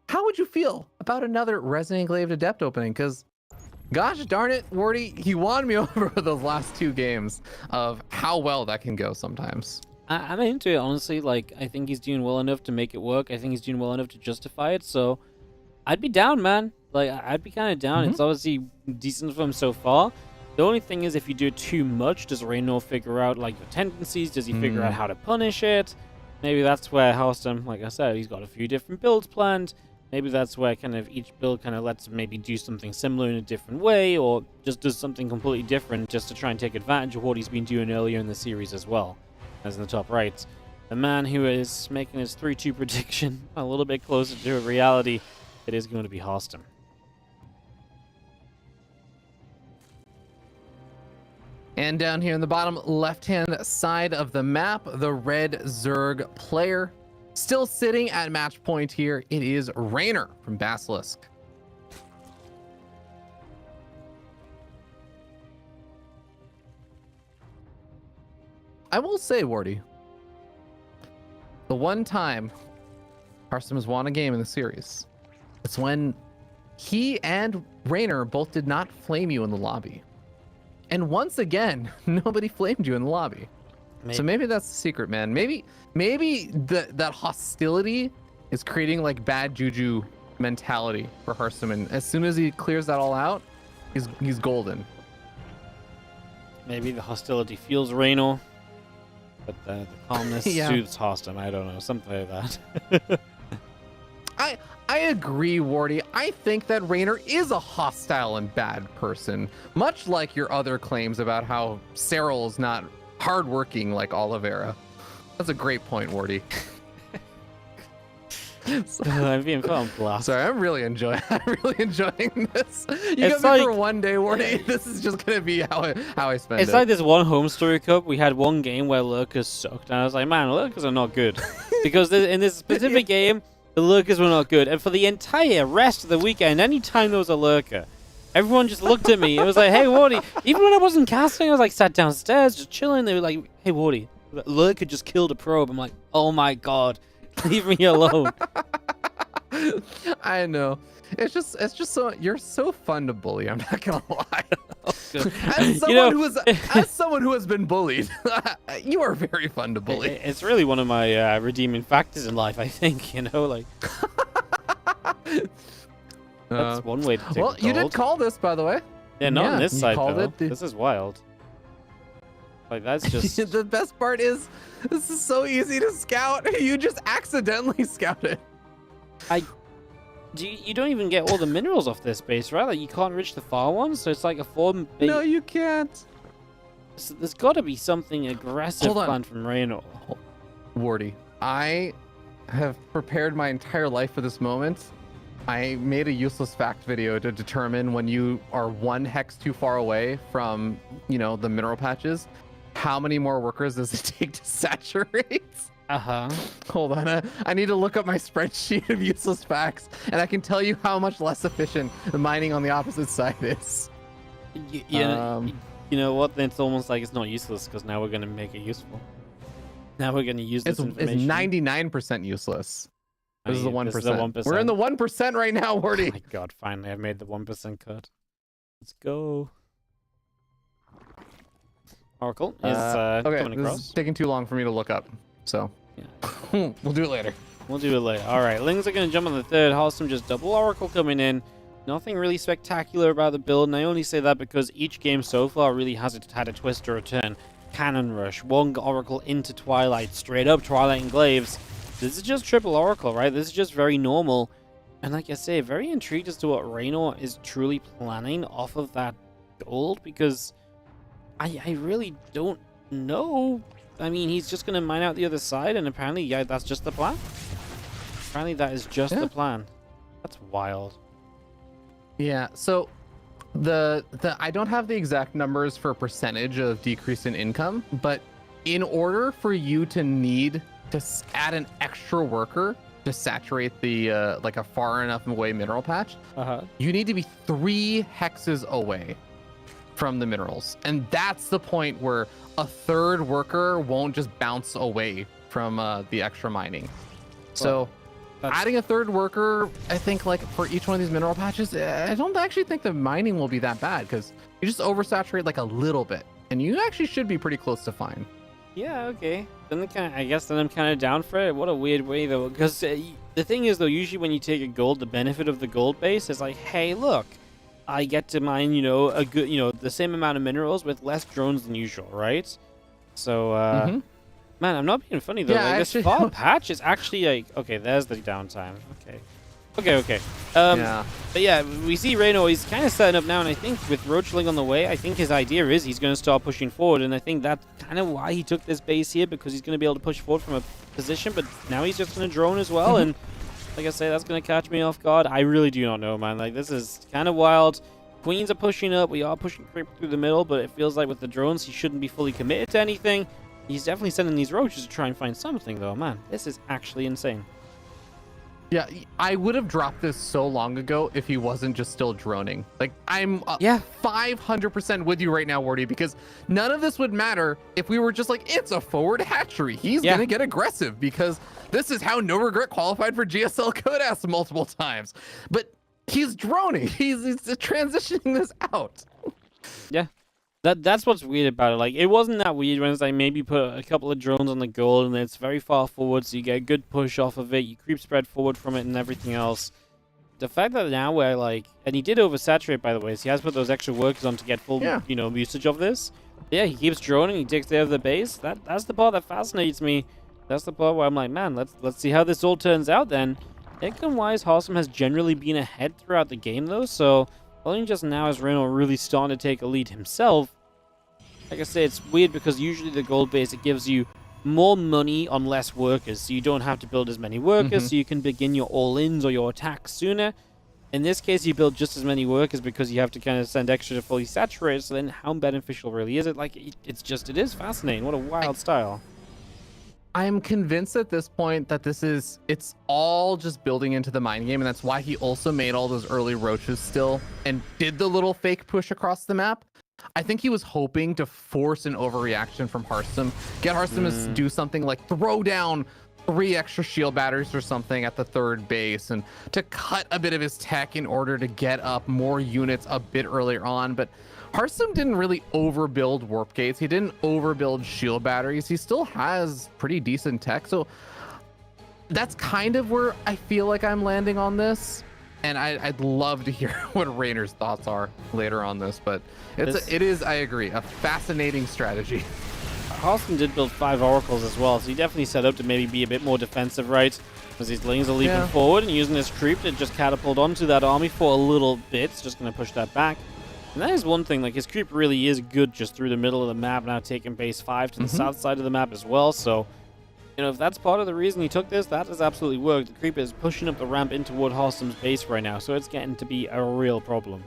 how would you feel about another Resonant Glaive Adept opening? Because gosh darn it, Wardy, he won me over those last 2 games of how well that can go sometimes. I'm into it, honestly. Like, I think he's doing well enough to make it work. I think he's doing well enough to justify it, so I'd be down, man. Like, I'd be kind of down. It's obviously decent for him so far. The only thing is, if you do it too much, does Reynor figure out, like, your tendencies? Does he figure out how to punish it? Maybe that's where Harstem, like I said, he's got a few different builds planned. Maybe that's where kind of each build kind of lets him maybe do something similar in a different way, or just does something completely different just to try and take advantage of what he's been doing earlier in the series as well. As in the top right, the man who is making his 3-2 prediction a little bit closer to a reality, it is going to be Harstem. And down here in the bottom left-hand side of the map, the red Zerg player still sitting at match point here. It is Reynor from Basilisk. I will say, Wardy, the one time Harstem has won a game in the series, it's when he and Reynor both did not flame you in the lobby. And once again, nobody flamed you in the lobby. So maybe that's the secret, man. Maybe that hostility is creating like bad juju mentality for Harstem, and as soon as he clears that all out, he's golden. Maybe the hostility fuels Reynor, but the calmness soothes Harstem. I don't know, something like that. I agree, Wardy. I think that Reynor is a hostile and bad person, much like your other claims about how Serral is not hardworking like Oliveira. That's a great point, Wardy. I'm being put on blast. Sorry, I'm really enjoying this. You It's got me like- for one day, Wardy. This is just gonna be how I spend it. It's like this one home story cup. We had one game where lurkers sucked, and I was like, man, lurkers are not good. Because in this specific game, the lurkers were not good. And for the entire rest of the weekend, anytime there was a lurker, everyone just looked at me. It was like, hey, Wardy. Even when I wasn't casting, I was like sat downstairs, just chilling. They were like, hey, Wardy, the lurker just killed a probe. I'm like, oh my god, leave me alone. I know. It's just so you're so fun to bully. I'm not gonna lie. As someone who has been bullied, you are very fun to bully. It's really one of my redeeming factors in life, I think. Like that's one way to take Well, you did call this, by the way. Yeah, not on this you side called though. it. This is wild. Like that's just The best part is this is so easy to scout. You just accidentally scouted. You don't even get all the minerals off this base, right? Like you can't reach the far ones, so it's like a form. No, you can't. So there's got to be something aggressive Hold on. planned from Reynor. Wardy, I have prepared my entire life for this moment. I made a useless fact video to determine when you are one hex too far away from, the mineral patches, how many more workers does it take to saturate? Hold on, I need to look up my spreadsheet of useless facts, and I can tell you how much less efficient the mining on the opposite side is. You know what? Then it's almost like it's not useless because now we're going to make it useful. Now we're going to use this It's information. 99% useless. This is the 1%. This is the 1%. We're in the 1% right now, Wardy. Oh my god, finally I've made the 1% cut. Let's go. Oracle is okay, coming this across. is taking too long for me to look up, so Yeah. we'll do it later. We'll do it later. Alright, Lings are going to jump on the third. Harstem just double Oracle coming in. Nothing really spectacular about the build, and I only say that because each game so far really has had a twist or a turn. Cannon Rush, one Oracle into Twilight, straight up Twilight and Glaives. This is just triple Oracle, right? This is just very normal. And like I say, very intrigued as to what Reynor is truly planning off of that gold, because I really don't know. I mean, he's just going to mine out the other side, and apparently, yeah, that's just the plan. Apparently, that is just the plan. That's wild. Yeah, so the I don't have the exact numbers for percentage of decrease in income, but in order for you to need to add an extra worker to saturate the like a far enough away mineral patch, you need to be 3 hexes away from the minerals, and that's the point where a third worker won't just bounce away from the extra mining. So adding a third worker, I think, like for each one of these mineral patches, I don't actually think the mining will be that bad, because you just oversaturate like a little bit, and you actually should be pretty close to fine. Yeah, okay. Then I guess I'm kind of down for it. What a weird way, though. Because the thing is, though, usually when you take a gold, the benefit of the gold base is like, hey, look, I get to mine, a good, the same amount of minerals with less drones than usual, right? So, man, I'm not being funny, though. Yeah, like, actually, this fall patch is actually like, okay, there's the downtime. Okay. Yeah. But yeah, we see Reynor, he's kind of setting up now, and I think with Roachling on the way, I think his idea is he's going to start pushing forward, and I think that's kind of why he took this base here, because he's going to be able to push forward from a position, but now he's just going to drone as well, and like I say, that's going to catch me off guard. I really do not know, man. Like, this is kind of wild. Queens are pushing up, we are pushing through the middle, but it feels like with the drones, he shouldn't be fully committed to anything. He's definitely sending these roaches to try and find something, though, man. This is actually insane. Yeah, I would have dropped this so long ago if he wasn't just still droning. Like, I'm 500% with you right now, Wardy, because none of this would matter if we were just like, it's a forward hatchery. He's going to get aggressive because this is how No Regret qualified for GSL Codas multiple times. But he's droning. He's transitioning this out. Yeah. That's what's weird about it. Like, it wasn't that weird when it's like maybe put a couple of drones on the goal and it's very far forward, so you get a good push off of it, you creep spread forward from it and everything else. The fact that now we're like, and he did oversaturate, by the way, so he has put those extra workers on to get full, you know, usage of this. Yeah, he keeps droning, he takes care of the base. That's the part that fascinates me. That's the part where I'm like, man, let's see how this all turns out then. Income-wise, Harstem has generally been ahead throughout the game though, so only just now is Reynor really starting to take a lead himself. Like I say, it's weird because usually the gold base, it gives you more money on less workers, so you don't have to build as many workers, so you can begin your all-ins or your attacks sooner. In this case, you build just as many workers because you have to kind of send extra to fully saturate, so then how beneficial really is it? Like, it is fascinating. What a wild style. I'm convinced at this point that it's all just building into the mind game, and that's why he also made all those early roaches still and did the little fake push across the map. I think he was hoping to force an overreaction from Harstem, get Harstem to do something like throw down 3 extra shield batteries or something at the third base and to cut a bit of his tech in order to get up more units a bit earlier on. But Harstem didn't really overbuild warp gates. He didn't overbuild shield batteries. He still has pretty decent tech. So that's kind of where I feel like I'm landing on this. And I'd love to hear what Reynor's thoughts are later on this. But it is, I agree, a fascinating strategy. Harstem did build 5 oracles as well, so he definitely set up to maybe be a bit more defensive, right? Because these lings are leaping forward and using his creep to just catapult onto that army for a little bit. It's just going to push that back. And that is one thing, like, his creep really is good just through the middle of the map, now taking base 5 to the south side of the map as well. So, you know, if that's part of the reason he took this, that has absolutely worked. The creep is pushing up the ramp in toward Harstem's base right now, so it's getting to be a real problem.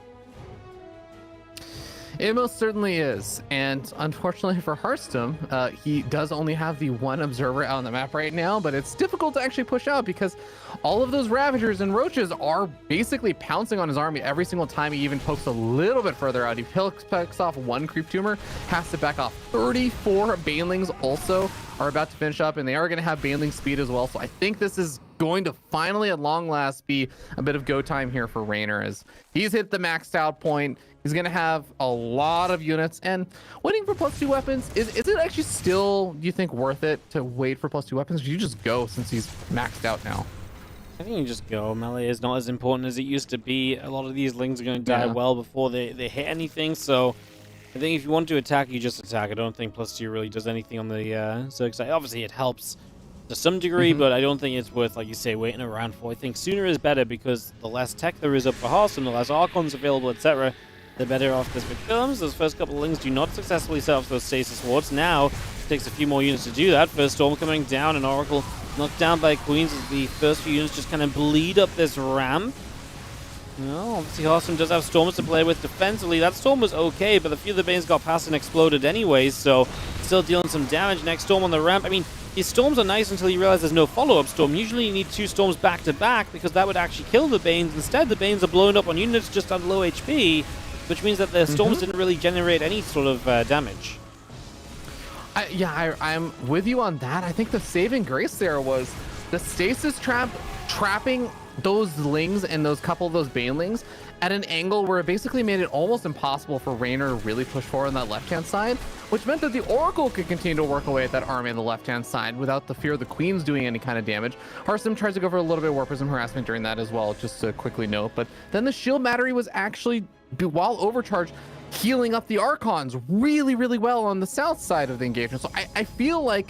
It most certainly is. And unfortunately for Harstem, he does only have the 1 observer out on the map right now, but it's difficult to actually push out because all of those Ravagers and Roaches are basically pouncing on his army every single time he even pokes a little bit further out. He picks off 1 Creep Tumor, has to back off. 34 Banelings also are about to finish up, and they are going to have Baneling speed as well. So I think this is going to finally, at long last, be a bit of go time here for Reynor as he's hit the maxed out point. He's going to have a lot of units, and waiting for +2 weapons, is it actually still, do you think, worth it to wait for +2 weapons? Or do you just go since he's maxed out now? I think you just go. Melee is not as important as it used to be. A lot of these lings are going to die well before they hit anything, so I think if you want to attack, you just attack. I don't think +2 really does anything on the Zerg side. Obviously, it helps to some degree, but I don't think it's worth, like you say, waiting around for. I think sooner is better because the less tech there is up for Harstem, the less Archons available, etc., the better off this becomes. Those first couple of lings do not successfully set off those stasis wards. Now, it takes a few more units to do that. First Storm coming down, and Oracle knocked down by Queens as the first few units just kind of bleed up this ramp. Well, obviously Harstem does have Storms to play with defensively. That Storm was okay, but a few of the Banes got past and exploded anyways, so still dealing some damage. Next Storm on the ramp. I mean, these Storms are nice until you realize there's no follow-up Storm. Usually you need 2 Storms back-to-back because that would actually kill the Banes. Instead, the Banes are blowing up on units just on low HP, which means that the Storms didn't really generate any sort of damage. I'm with you on that. I think the saving grace there was the stasis trap trapping those lings and those couple of those banelings at an angle where it basically made it almost impossible for Reynor to really push forward on that left-hand side, which meant that the Oracle could continue to work away at that army on the left-hand side without the fear of the Queens doing any kind of damage. Harstem tries to go for a little bit of warpism harassment during that as well, just to quickly note. But then the shield battery was actually, while overcharged, healing up the Archons really, really well on the south side of the engagement. So I feel like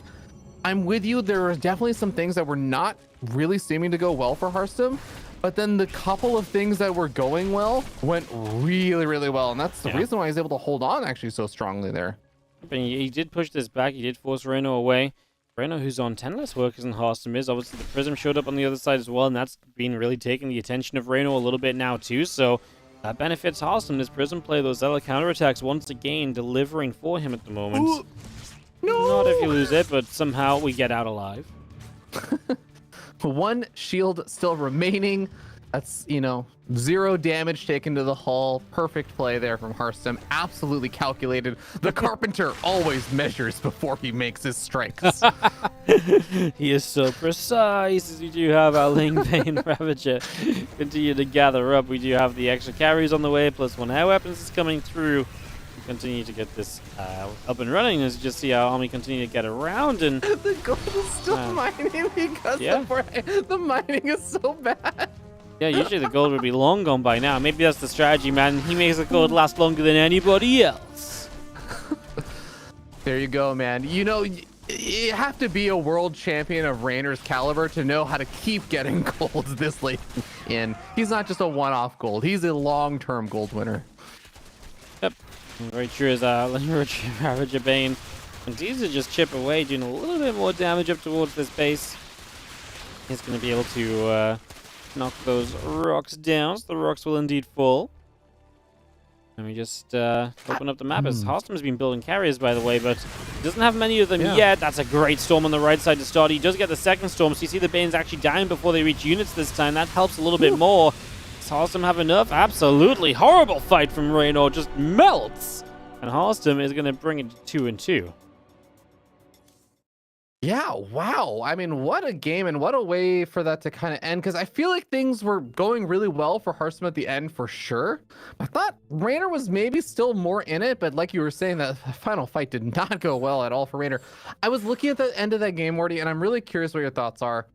I'm with you. There are definitely some things that were not really seeming to go well for Harstem, but then the couple of things that were going well went really, really well. And that's the reason why he's able to hold on actually so strongly there. But he did push this back. He did force Reynor away. Reynor, who's on 10 less workers than Harstem is. Obviously, the Prism showed up on the other side as well, and that's been really taking the attention of Reynor a little bit now too. So that benefits Harstem. This Prism play, those Zealot counterattacks, once again delivering for him at the moment. Ooh, no! Not if you lose it, but somehow we get out alive. One shield still remaining. That's, 0 damage taken to the hull. Perfect play there from Harstem. Absolutely calculated. The Carpenter always measures before he makes his strikes. He is so precise. As we do have our Ling Bane Ravager continue to gather up. We do have the extra carries on the way, plus 1 air weapons is coming through. We continue to get this up and running as you just see our army continue to get around. And the gold is still mining because the mining is so bad. Yeah, usually the gold would be long gone by now. Maybe that's the strategy, man. He makes the gold last longer than anybody else. There you go, man. You have to be a world champion of Reynor's caliber to know how to keep getting golds this late in. He's not just a one-off gold. He's a long-term gold winner. Yep. Very true as Ravager Bane continues to just chip away, doing a little bit more damage up towards this base. He's going to be able to knock those rocks down, so the rocks will indeed fall. Let me just open up the map, as Harstem's been building carriers, by the way, but he doesn't have many of them yet. That's a great storm on the right side to start. He does get the second storm, so you see the Banes actually down before they reach units this time. That helps a little bit more. Does Harstem have enough? Absolutely. Horrible fight from Reynor, just melts. And Harstem is going to bring it to 2 and 2. Yeah, wow. I mean, what a game and what a way for that to kind of end, because I feel like things were going really well for Harstem at the end for sure. I thought Reynor was maybe still more in it, but like you were saying, that final fight did not go well at all for Reynor. I was looking at the end of that game, Morty, and I'm really curious what your thoughts are.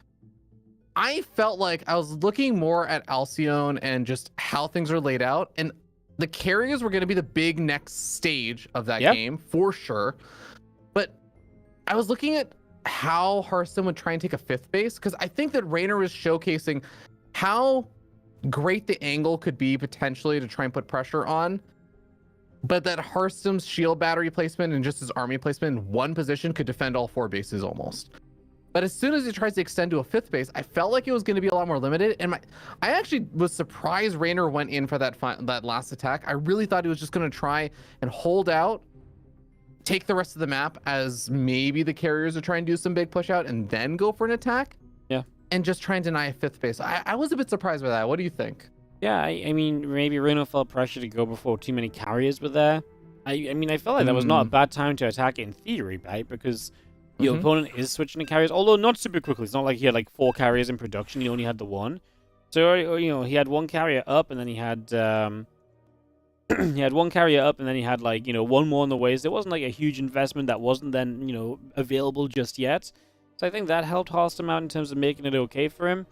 I felt like I was looking more at Alcyone and just how things are laid out, and the carriers were going to be the big next stage of that game for sure. But I was looking at how Harstem would try and take a 5th base, because I think that Reynor was showcasing how great the angle could be potentially to try and put pressure on, but that Harstem's shield battery placement and just his army placement in one position could defend all 4 bases almost. But as soon as he tries to extend to a 5th base, I felt like it was going to be a lot more limited, and I actually was surprised Reynor went in for that last attack. I really thought he was just going to try and hold out, take the rest of the map as maybe the carriers are trying to do some big push out and then go for an attack. Yeah. And just try and deny a 5th base. I was a bit surprised by that. What do you think? Yeah, I mean, maybe Reynor felt pressure to go before too many carriers were there. I mean, I felt like that was not a bad time to attack in theory, right? Because your opponent is switching to carriers, although not super quickly. It's not like he had like 4 carriers in production. He only had the 1. So, he had 1 carrier up, and then he had... he had 1 carrier up, and then he had 1 more on the way. So it wasn't like a huge investment that wasn't then available just yet. So I think that helped Harstem out in terms of making it okay for him.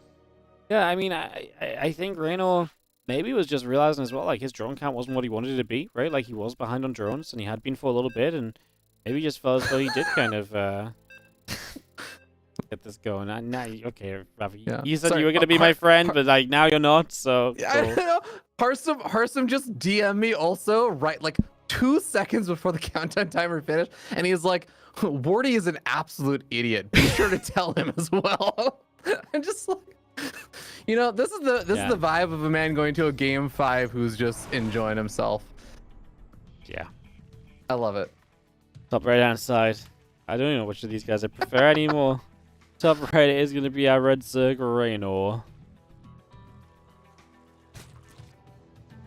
Yeah, I mean, I think Reynor maybe was just realizing as well, like his drone count wasn't what he wanted it to be, right? Like he was behind on drones, and he had been for a little bit, and maybe just felt as though he did kind of get this going. Okay, Ravi, you said you were gonna be my friend, but like now you're not. So yeah, I know. Harstem just DM me also, right, like 2 seconds before the countdown timer finished, and he's like, "Wardy is an absolute idiot. Be sure to tell him as well." I'm just like, this is the vibe of a man going to a game 5 who's just enjoying himself. Yeah, I love it. Top right hand side. I don't even know which of these guys I prefer anymore. Top right is going to be our red circle Reynor.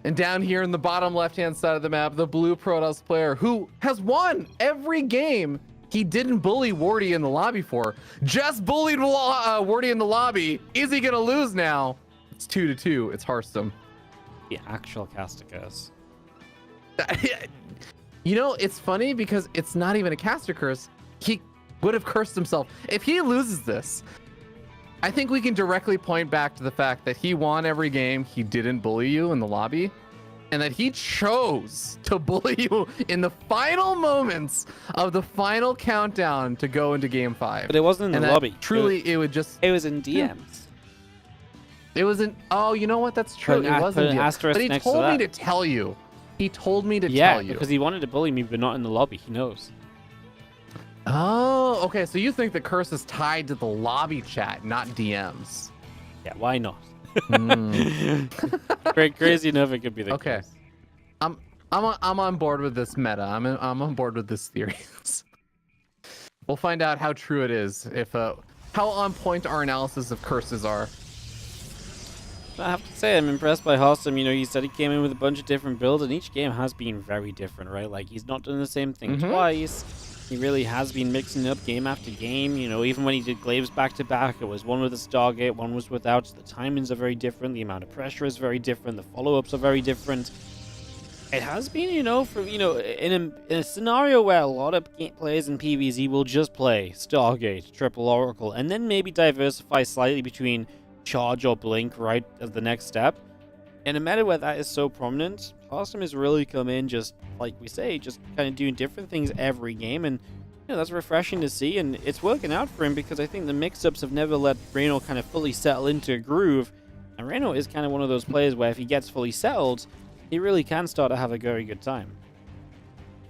And down here in the bottom left-hand side of the map, the blue Protoss player who has won every game he didn't bully Wardy in the lobby for. Just bullied Wardy in the lobby. Is he going to lose now? It's 2-2. It's Harstem. The actual caster curse. It's funny because it's not even a caster curse. He would have cursed himself. If he loses this, I think we can directly point back to the fact that he won every game. He didn't bully you in the lobby, and that he chose to bully you in the final moments of the final countdown to go into game 5. But it wasn't in the lobby. Truly, it was in DMs. It was in. Oh, you know what? That's true. It was in DMs. But he told me to tell you. He told me to tell you. Yeah, because he wanted to bully me, but not in the lobby. He knows. Oh, okay. So you think the curse is tied to the lobby chat, not DMs? Yeah, why not? Crazy enough, it could be the case. I'm on board with this meta. I'm on board with this theory. We'll find out how true it is if how on point our analysis of curses are. I have to say, I'm impressed by Harstem. You know, he said he came in with a bunch of different builds, and each game has been very different, right? Like, he's not done the same thing twice. He really has been mixing up game after game. You know, even when he did Glaives back-to-back, it was one with a Stargate, one was without. So the timings are very different. The amount of pressure is very different. The follow-ups are very different. It has been, you know, in a scenario where a lot of players in PvZ will just play Stargate, Triple Oracle, and then maybe diversify slightly between Charge or Blink, right, as the next step. In a meta where that is so prominent, Harstem has really come in, just like we say, just kind of doing different things every game, and you know, that's refreshing to see, and it's working out for him because I think the mix-ups have never let Reynor kind of fully settle into a groove, and Reynor is kind of one of those players where if he gets fully settled, he really can start to have a very good time.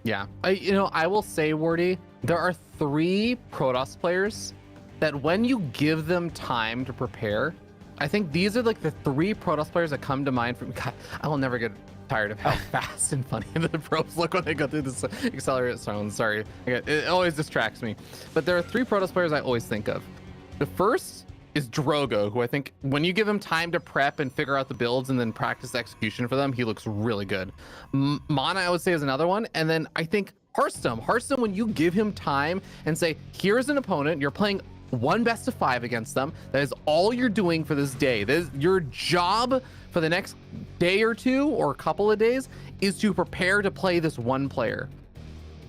Yeah, I will say, Wardy, there are 3 Protoss players that when you give them time to prepare, I think these are like the 3 Protoss players that come to mind from. God, I will never get tired of how fast and funny the pros look when they go through this accelerated zone. Sorry, it always distracts me. But there are 3 Protoss players I always think of. The first is Drogo, who I think when you give him time to prep and figure out the builds and then practice execution for them, he looks really good. Mana, I would say, is another one. And then I think Harstem, when you give him time and say, here's an opponent, you're playing 1 best of 5 against them. That is all you're doing for this day. That is your job for the next day or 2 or a couple of days, is to prepare to play this one player.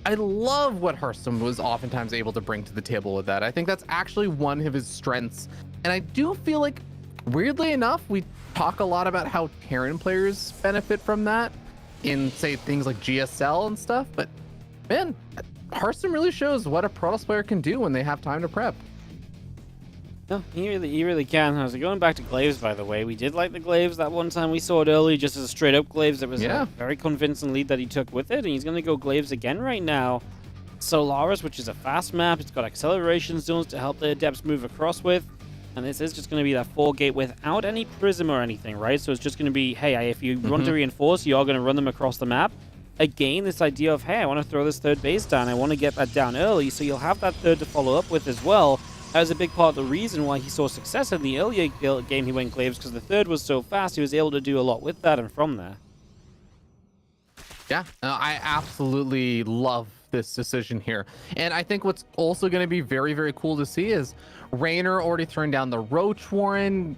I love what Harstem was oftentimes able to bring to the table with that. I think that's actually one of his strengths. And I do feel like, weirdly enough, we talk a lot about how Terran players benefit from that in, say, things like GSL and stuff. But man, Harstem really shows what a Protoss player can do when they have time to prep. No, he really can. I was going back to Glaives, by the way. We did like the Glaives that one time we saw it early, just as a straight-up Glaives. It was a very convincing lead that he took with it, and he's going to go Glaives again right now. Solaris, which is a fast map. It's got acceleration zones to help the Adepts move across with, and this is just going to be that 4-gate without any Prism or anything, right? So it's just going to be, hey, if you want to reinforce, you are going to run them across the map. Again, this idea of, hey, I want to throw this 3rd base down. I want to get that down early, so you'll have that 3rd to follow up with as well. That was a big part of the reason why he saw success in the earlier game he went Glaives, because the 3rd was so fast, he was able to do a lot with that and from there. Yeah, I absolutely love this decision here. And I think what's also going to be very, very cool to see is Reynor already turned down the Roach Warren.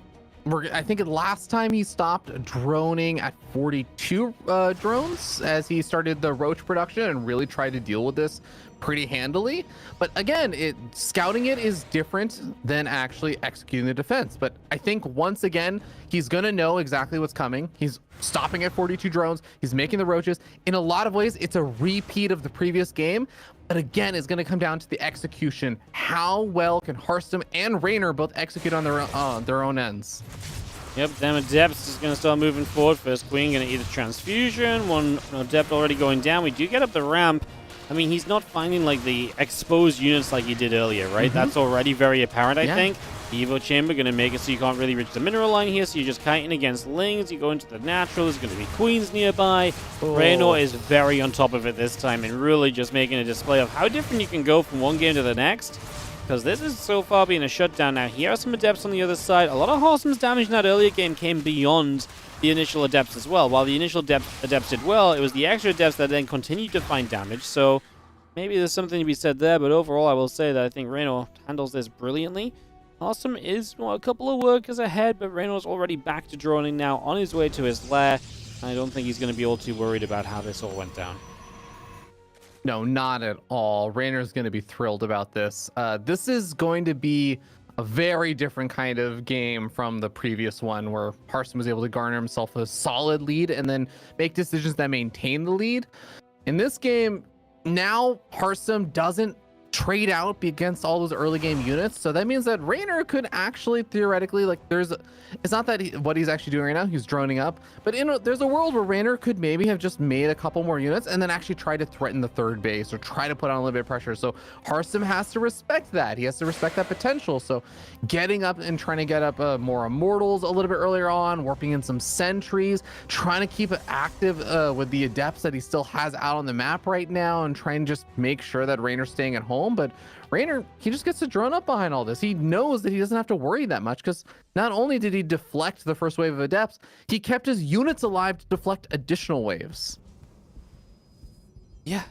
I think last time he stopped droning at 42 drones as he started the Roach production and really tried to deal with this pretty handily. But again, scouting it is different than actually executing the defense. But I think once again, he's going to know exactly what's coming. He's stopping at 42 drones. He's making the Roaches. In a lot of ways, it's a repeat of the previous game. But again, it's going to come down to the execution. How well can Harstem and Reynor both execute on their own ends? Yep, them Adepts is going to start moving forward. First Queen going to either Transfusion. One Adept already going down. We do get up the ramp. I mean, he's not finding like the exposed units like he did earlier, right? That's already very apparent, I think. The Evo Chamber going to make it so you can't really reach the mineral line here, so you're just kiting against Lings. You go into the natural. There's going to be Queens nearby. Reynor is very on top of it this time and really just making a display of how different you can go from one game to the next. Because this is so far being a shutdown. Now, here are some Adepts on the other side. A lot of Harstem's damage in that earlier game came beyond the initial Adepts as well. While the initial Adepts did well, it was the extra Adepts that then continued to find damage. So maybe there's something to be said there, but overall I will say that I think Reynor handles this brilliantly. Harstem is a couple of workers ahead, but Reynor's already back to droning now on his way to his lair. I don't think he's going to be all too worried about how this all went down. No, not at all. Reynor's going to be thrilled about this. This is going to be a very different kind of game from the previous one where Harstem was able to garner himself a solid lead and then make decisions that maintain the lead. In this game, now Harstem doesn't trade out against all those early game units, so that means that Reynor could actually theoretically, like, it's not that what he's actually doing right now, he's droning up, but there's a world where Reynor could maybe have just made a couple more units and then actually try to threaten the 3rd base or try to put on a little bit of pressure. So Harstem has to respect that. He has to respect that potential. So getting up and trying to get up more Immortals a little bit earlier on, warping in some Sentries, trying to keep it active with the Adepts that he still has out on the map right now, and trying to just make sure that Reynor's staying at home. home, but Reynor, he just gets to drone up behind all this. He knows that he doesn't have to worry that much because not only did he deflect the first wave of adepts, he kept his units alive to deflect additional waves. Yeah.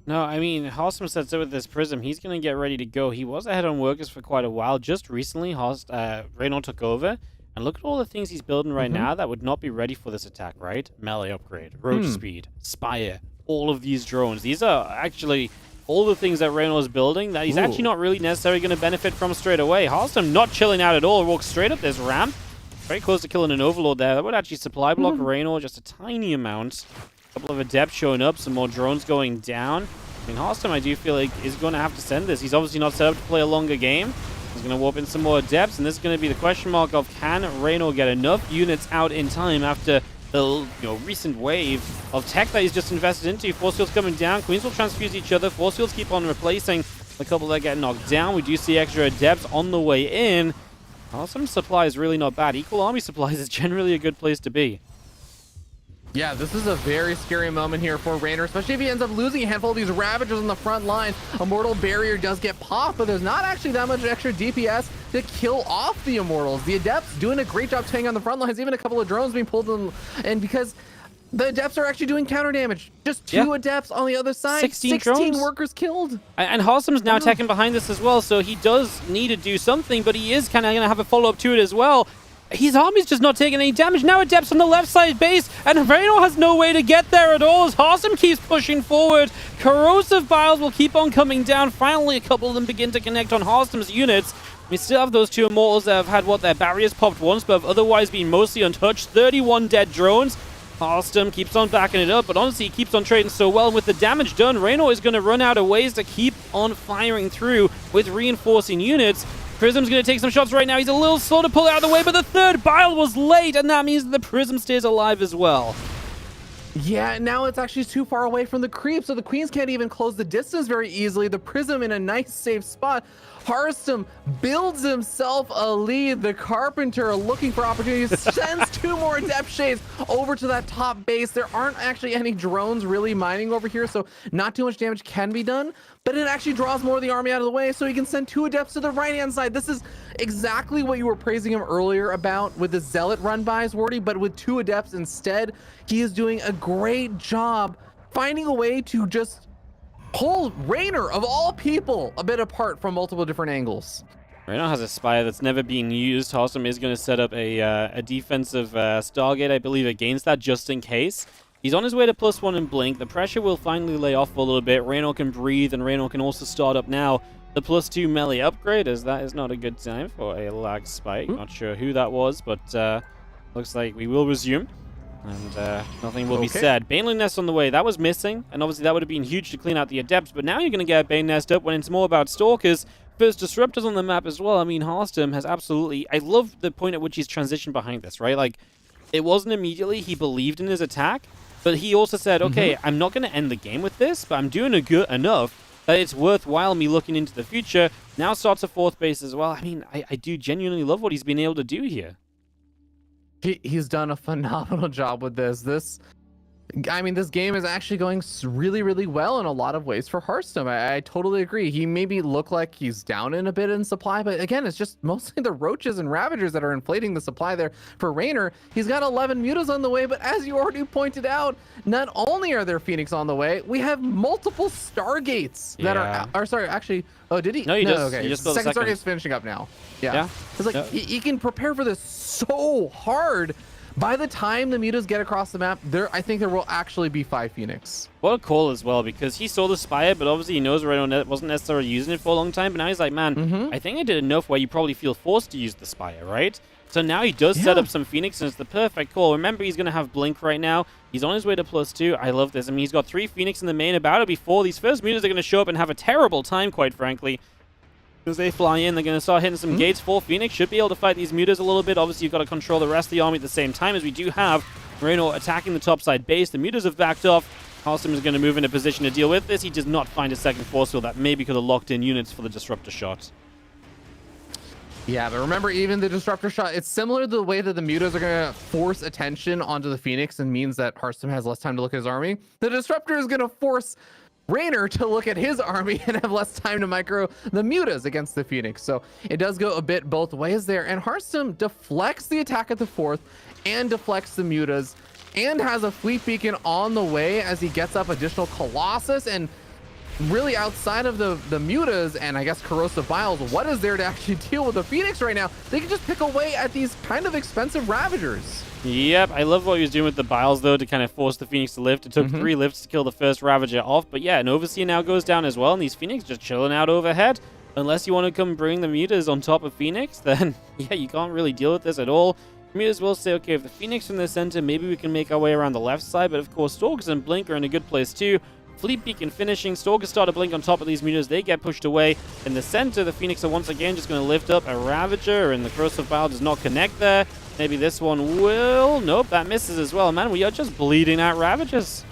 No, I mean, Harstem sets up with this Prism. He's going to get ready to go. He was ahead on workers for quite a while. Just recently, Reynor took over. And look at all the things he's building right now that would not be ready for this attack, right? Melee upgrade, roach speed, Spire, all of these drones. These are actually all the things that Reynor is building that he's actually not really necessarily going to benefit from straight away. Harstem not chilling out at all. Walks straight up this ramp. Very close to killing an Overlord there. That would actually supply block Reynor just a tiny amount. A couple of adepts showing up, some more drones going down. I mean, Harstem, I do feel like, is going to have to send this. He's obviously not set up to play a longer game. He's going to warp in some more adepts, and this is going to be the question mark of can Reynor get enough units out in time after the recent wave of tech that he's just invested into. Force fields coming down. Queens will transfuse each other. Force fields keep on replacing the couple that get knocked down. We do see extra adepts on the way in. Some supply is really not bad. Equal army supplies is generally a good place to be. Yeah, this is a very scary moment here for Reynor, especially if he ends up losing a handful of these Ravagers on the front line. Immortal Barrier does get popped, but there's not actually that much extra DPS to kill off the Immortals. The Adepts doing a great job staying on the front lines, even a couple of drones being pulled in, and because the Adepts are actually doing counter damage. Just two Adepts on the other side. 16 workers killed. And Harstem's now attacking behind this as well, so he does need to do something, but he is kind of going to have a follow-up to it as well. His army's just not taking any damage. Now Adepts on the left side base, and Reynor has no way to get there at all as Harstem keeps pushing forward. Corrosive Biles will keep on coming down. Finally, a couple of them begin to connect on Harstem's units. We still have those two Immortals that have had, their barriers popped once, but have otherwise been mostly untouched. 31 dead drones. Harstem keeps on backing it up, but honestly, he keeps on trading so well. And with the damage done, Reynor is going to run out of ways to keep on firing through with reinforcing units. Prism's going to take some shots right now. He's a little slow to pull out of the way, but the third Bile was late, and that means that the Prism stays alive as well. Yeah, now it's actually too far away from the creep, so the Queens can't even close the distance very easily. The Prism in a nice, safe spot. Harstem builds himself a lead. The Carpenter looking for opportunities, sends two more Adept Shades over to that top base. There aren't actually any drones really mining over here, so not too much damage can be done, but it actually draws more of the army out of the way, so he can send two Adepts to the right-hand side. This is exactly what you were praising him earlier about with the Zealot run-bys, Wardy, but with two Adepts instead. He is doing a great job finding a way to just pull Reynor, of all people, a bit apart from multiple different angles. Reynor has a Spire that's never been used. Harstem is going to set up a defensive Stargate, I believe, against that, just in case. He's on his way to +1 in Blink. The pressure will finally lay off for a little bit. Reynor can breathe, and Reynor can also start up now the +2 melee upgrade, as that is not a good time for a lag spike. Not sure who that was, but looks like we will resume. And nothing will be said. Baneling Nest on the way. That was missing, and obviously that would have been huge to clean out the Adepts, but now you're going to get a Bane Nest up when it's more about Stalkers. First Disruptors on the map as well. I mean, Harstem has absolutely... I love the point at which he's transitioned behind this, right? Like, it wasn't immediately he believed in his attack, but he also said, okay, I'm not going to end the game with this, but I'm doing good enough that it's worthwhile me looking into the future. Now starts a fourth base as well. I mean, I do genuinely love what he's been able to do here. He's done a phenomenal job with this. This game is actually going really, really well in a lot of ways for Harstem. I totally agree. He maybe look like he's down in a bit in supply, but again, it's just mostly the Roaches and Ravagers that are inflating the supply there for Reynor. He's got 11 Mutas on the way, but as you already pointed out, not only are there Phoenix on the way, we have multiple Stargates that are sorry, actually, oh, did he? No, he just, okay. He just built second Stargate's finishing up now. Yeah. It's like, he can prepare for this so hard. By the time the Mutas get across the map, I think there will actually be 5 Phoenix. What a call as well, because he saw the Spire, but obviously he knows Reynor wasn't necessarily using it for a long time, but now he's like, man, I think I did enough where you probably feel forced to use the Spire, right? So now he does set up some Phoenix, and it's the perfect call. Remember, he's going to have Blink right now. He's on his way to +2. I love this. I mean, he's got 3 Phoenix in the main about it before these first Mutas are going to show up and have a terrible time, quite frankly. As they fly in, they're going to start hitting some gates. 4 Phoenix should be able to fight these Mutas a little bit. Obviously, you've got to control the rest of the army at the same time, as we do have Reynor attacking the topside base. The Mutas have backed off. Harstem is going to move in a position to deal with this. He does not find a second force field that maybe could have locked in units for the Disruptor shot. Yeah, but remember, even the Disruptor shot, it's similar to the way that the Mutas are going to force attention onto the Phoenix and means that Harstem has less time to look at his army. The Disruptor is going to force Reynor to look at his army and have less time to micro the mutas against the Phoenix. So it does go a bit both ways there. And Harstem deflects the attack at the 4th and deflects the mutas and has a fleet beacon on the way as he gets up additional Colossus. And really outside of the mutas and I guess corrosive biles, what is there to actually deal with the Phoenix right now? They can just pick away at these kind of expensive Ravagers. Yep, I love what he was doing with the biles, though, to kind of force the Phoenix to lift. It took 3 lifts to kill the first Ravager off, but yeah, an Overseer now goes down as well, and these Phoenix just chilling out overhead. Unless you want to come bring the mutas on top of Phoenix, then yeah, you can't really deal with this at all. Mutas will say, okay, if the Phoenix from the center, maybe we can make our way around the left side, but of course, Stalkers and Blink are in a good place too. Fleet Beacon finishing, Stalkers start to blink on top of these mutas, they get pushed away. In the center, the Phoenix are once again just going to lift up a Ravager, and the Corrosive Bile does not connect there. Maybe this one will. Nope, that misses as well. Man, we are just bleeding out Ravagers.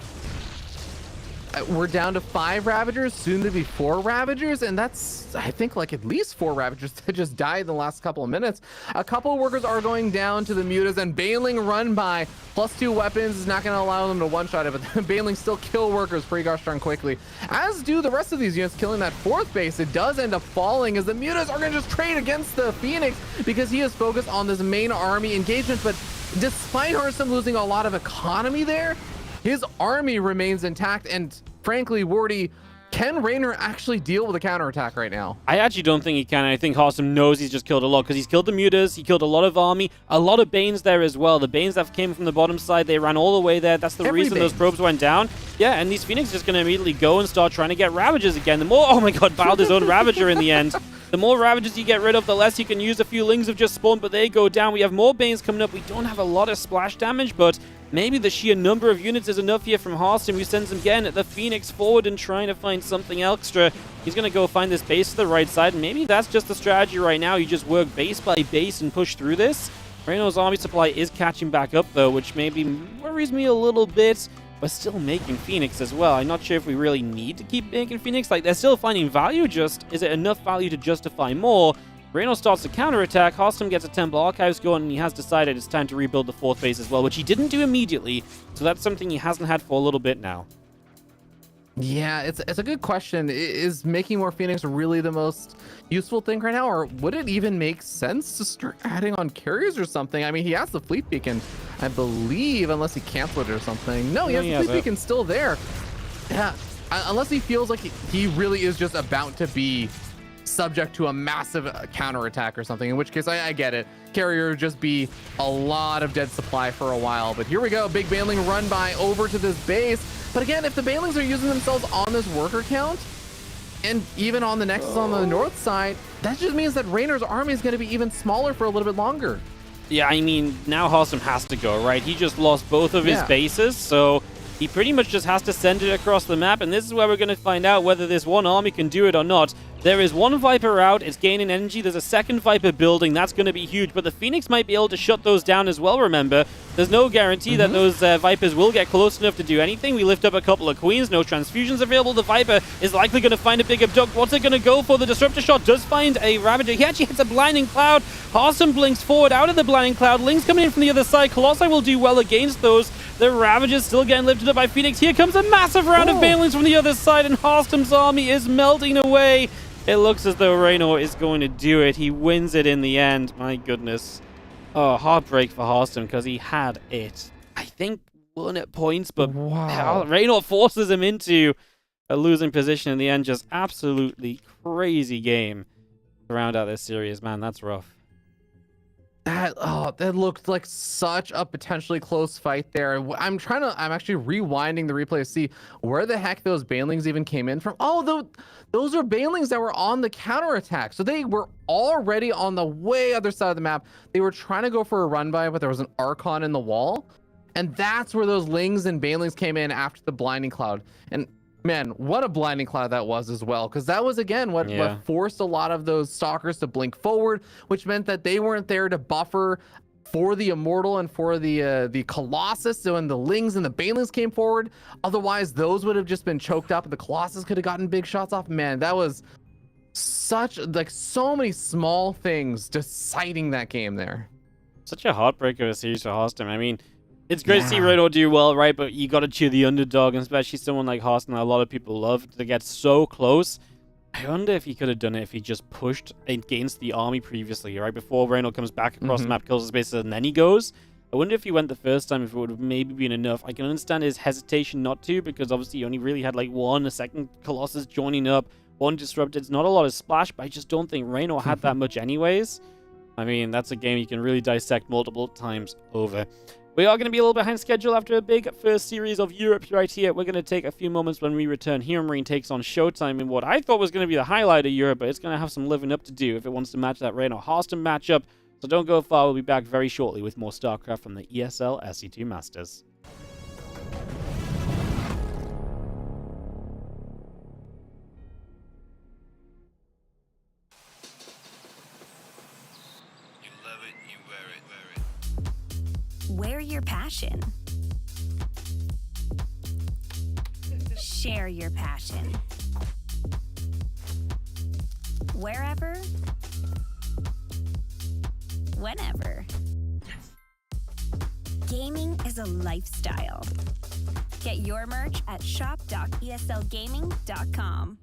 We're down to 5 Ravagers, soon to be 4 Ravagers, and that's, I think, like at least 4 Ravagers that just died in the last couple of minutes. A couple of workers are going down to the mutas, and Baneling run by. +2 weapons is not going to allow them to one-shot it, but Baneling still kill workers pretty gosh darn quickly, as do the rest of these units killing that 4th base. It does end up falling as the mutas are going to just trade against the Phoenix because he is focused on this main army engagement, but despite Harstem losing a lot of economy there, his army remains intact, and frankly, Wardy, can Reynor actually deal with a counterattack right now? I actually don't think he can. I think Harstem knows he's just killed a lot because he's killed the mutas, he killed a lot of army, a lot of Banes there as well. The Banes that came from the bottom side, they ran all the way there. That's the reason those probes went down. Yeah, and these Phoenix just going to immediately go and start trying to get Ravagers again. The more, oh my god, Biled his own Ravager in the end. The more Ravagers you get rid of, the less you can use. A few Lings have just spawned, but they go down. We have more Banes coming up. We don't have a lot of splash damage, but maybe the sheer number of units is enough here from Harstem, who sends again the Phoenix forward and trying to find something extra. He's going to go find this base to the right side, and maybe that's just the strategy right now. You just work base by base and push through this. Reynor's army supply is catching back up, though, which maybe worries me a little bit. But still making Phoenix as well. I'm not sure if we really need to keep making Phoenix. Like, they're still finding value, just is it enough value to justify more? Reynor starts to counterattack. Harstem gets a Temple Archives going, and he has decided it's time to rebuild the 4th base as well, which he didn't do immediately. So that's something he hasn't had for a little bit now. Yeah, it's a good question. Is making more Phoenix really the most useful thing right now, or would it even make sense to start adding on carriers or something? I mean, he has the Fleet Beacon, I believe, unless he canceled it or something. No, he has the Fleet Beacon still there. Yeah, unless he feels like he really is just about to be subject to a massive counterattack or something, in which case I get it. Carrier would just be a lot of dead supply for a while. But here we go, big Baneling run by over to this base. But again, if the Banelings are using themselves on this worker count, and even on the Nexus on the north side, that just means that Reynor's army is going to be even smaller for a little bit longer. Yeah, I mean, now Harstem has to go, right? He just lost both of his bases, so he pretty much just has to send it across the map, and this is where we're going to find out whether this one army can do it or not. There is one Viper out, it's gaining energy, there's a second Viper building, that's going to be huge, but the Phoenix might be able to shut those down as well, remember. There's no guarantee that those Vipers will get close enough to do anything. We lift up a couple of Queens, no transfusions available. The Viper is likely going to find a big abduct. What's it going to go for? The Disruptor Shot does find a Ravager. He actually hits a Blinding Cloud. Harstem blinks forward out of the Blinding Cloud. Lings coming in from the other side. Colossi will do well against those. The Ravagers still getting lifted up by Phoenix. Here comes a massive round of Banelings from the other side, and Harstem's army is melting away. It looks as though Reynor is going to do it. He wins it in the end. My goodness. Oh, heartbreak for Harstem because he had it. I think won at points, but Reynor forces him into a losing position in the end. Just absolutely crazy game to round out this series. Man, that's rough. That looked like such a potentially close fight there. I'm actually rewinding the replay to see where the heck those Banelings even came in from. Oh, those are Banelings that were on the counterattack. So they were already on the way other side of the map. They were trying to go for a run by, but there was an Archon in the wall. And that's where those Lings and Banelings came in after the Blinding Cloud. And man, what a Blinding Cloud that was as well, because that was again what forced a lot of those Stalkers to blink forward, which meant that they weren't there to buffer for the Immortal and for the Colossus. So when the Lings and the Banelings came forward, otherwise those would have just been choked up and the Colossus could have gotten big shots off. Man, that was so many small things deciding that game there. Such a heartbreak of a series for Harstem. I mean, It's great to see Reynor do well, right? But you got to cheer the underdog, and especially someone like Harstem that a lot of people love, to get so close. I wonder if he could have done it if he just pushed against the army previously, right? Before Reynor comes back across the map, kills his base, and then he goes. I wonder if he went the first time, if it would have maybe been enough. I can understand his hesitation not to, because obviously he only really had like a second Colossus joining up, one disrupted. It's not a lot of splash, but I just don't think Reynor had that much anyways. I mean, that's a game you can really dissect multiple times over. We are going to be a little behind schedule after a big first series of Europe right here. We're going to take a few moments when we return. Hero Marine takes on Showtime in what I thought was going to be the highlight of Europe, but it's going to have some living up to do if it wants to match that Reynor Harstem matchup. So don't go far. We'll be back very shortly with more StarCraft from the ESL SC2 Masters. Wear your passion. Share your passion. Wherever, whenever. Gaming is a lifestyle. Get your merch at shop.eslgaming.com.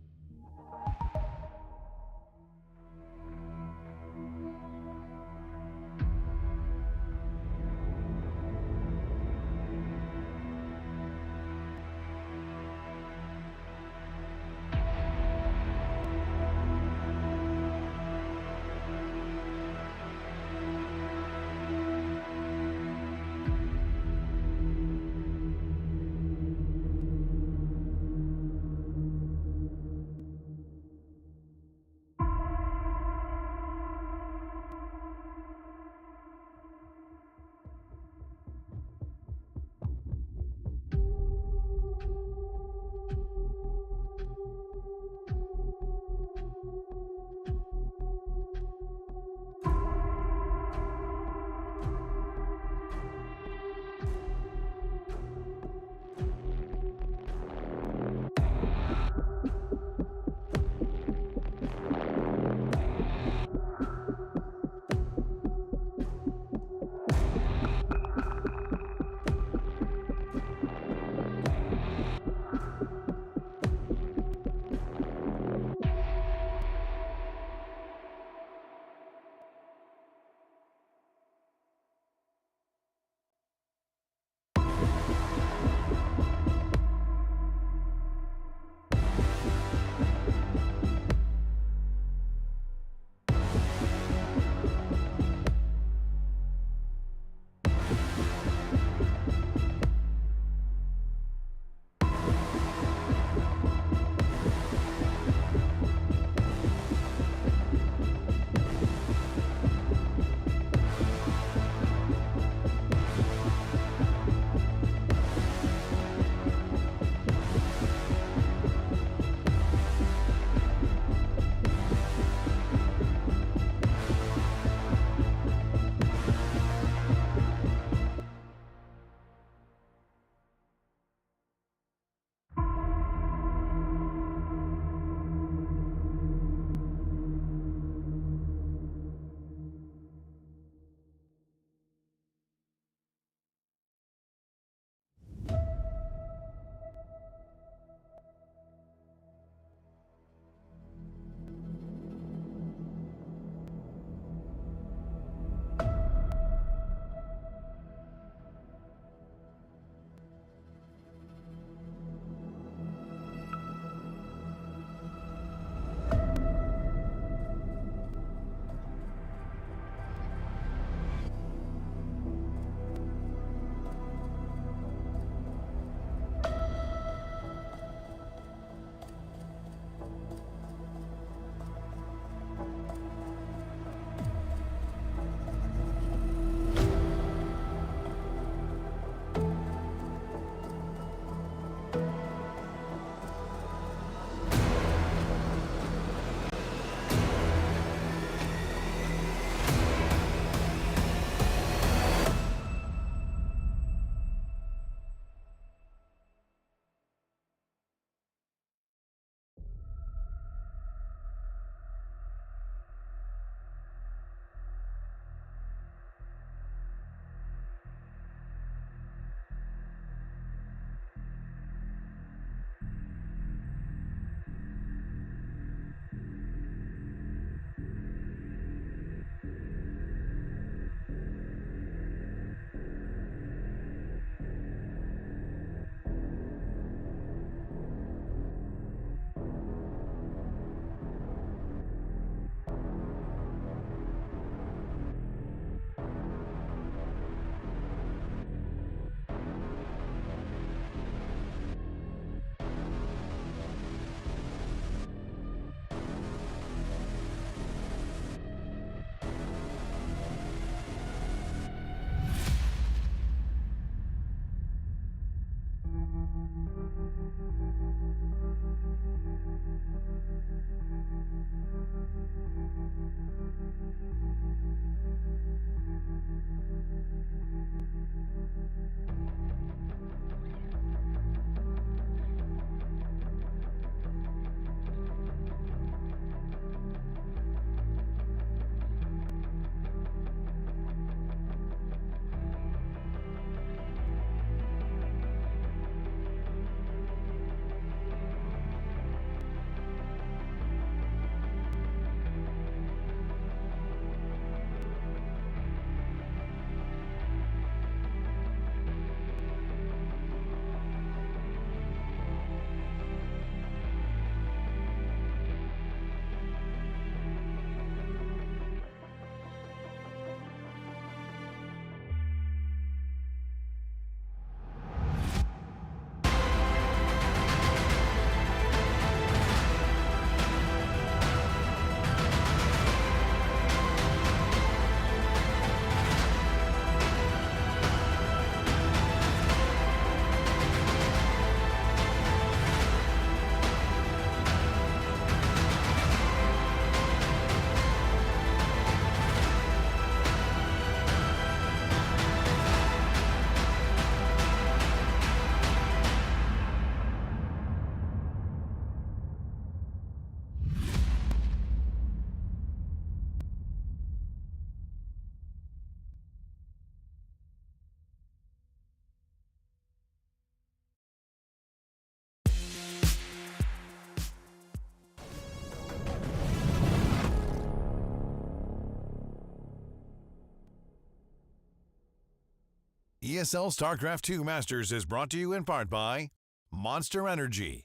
ESL StarCraft 2 Masters is brought to you in part by Monster Energy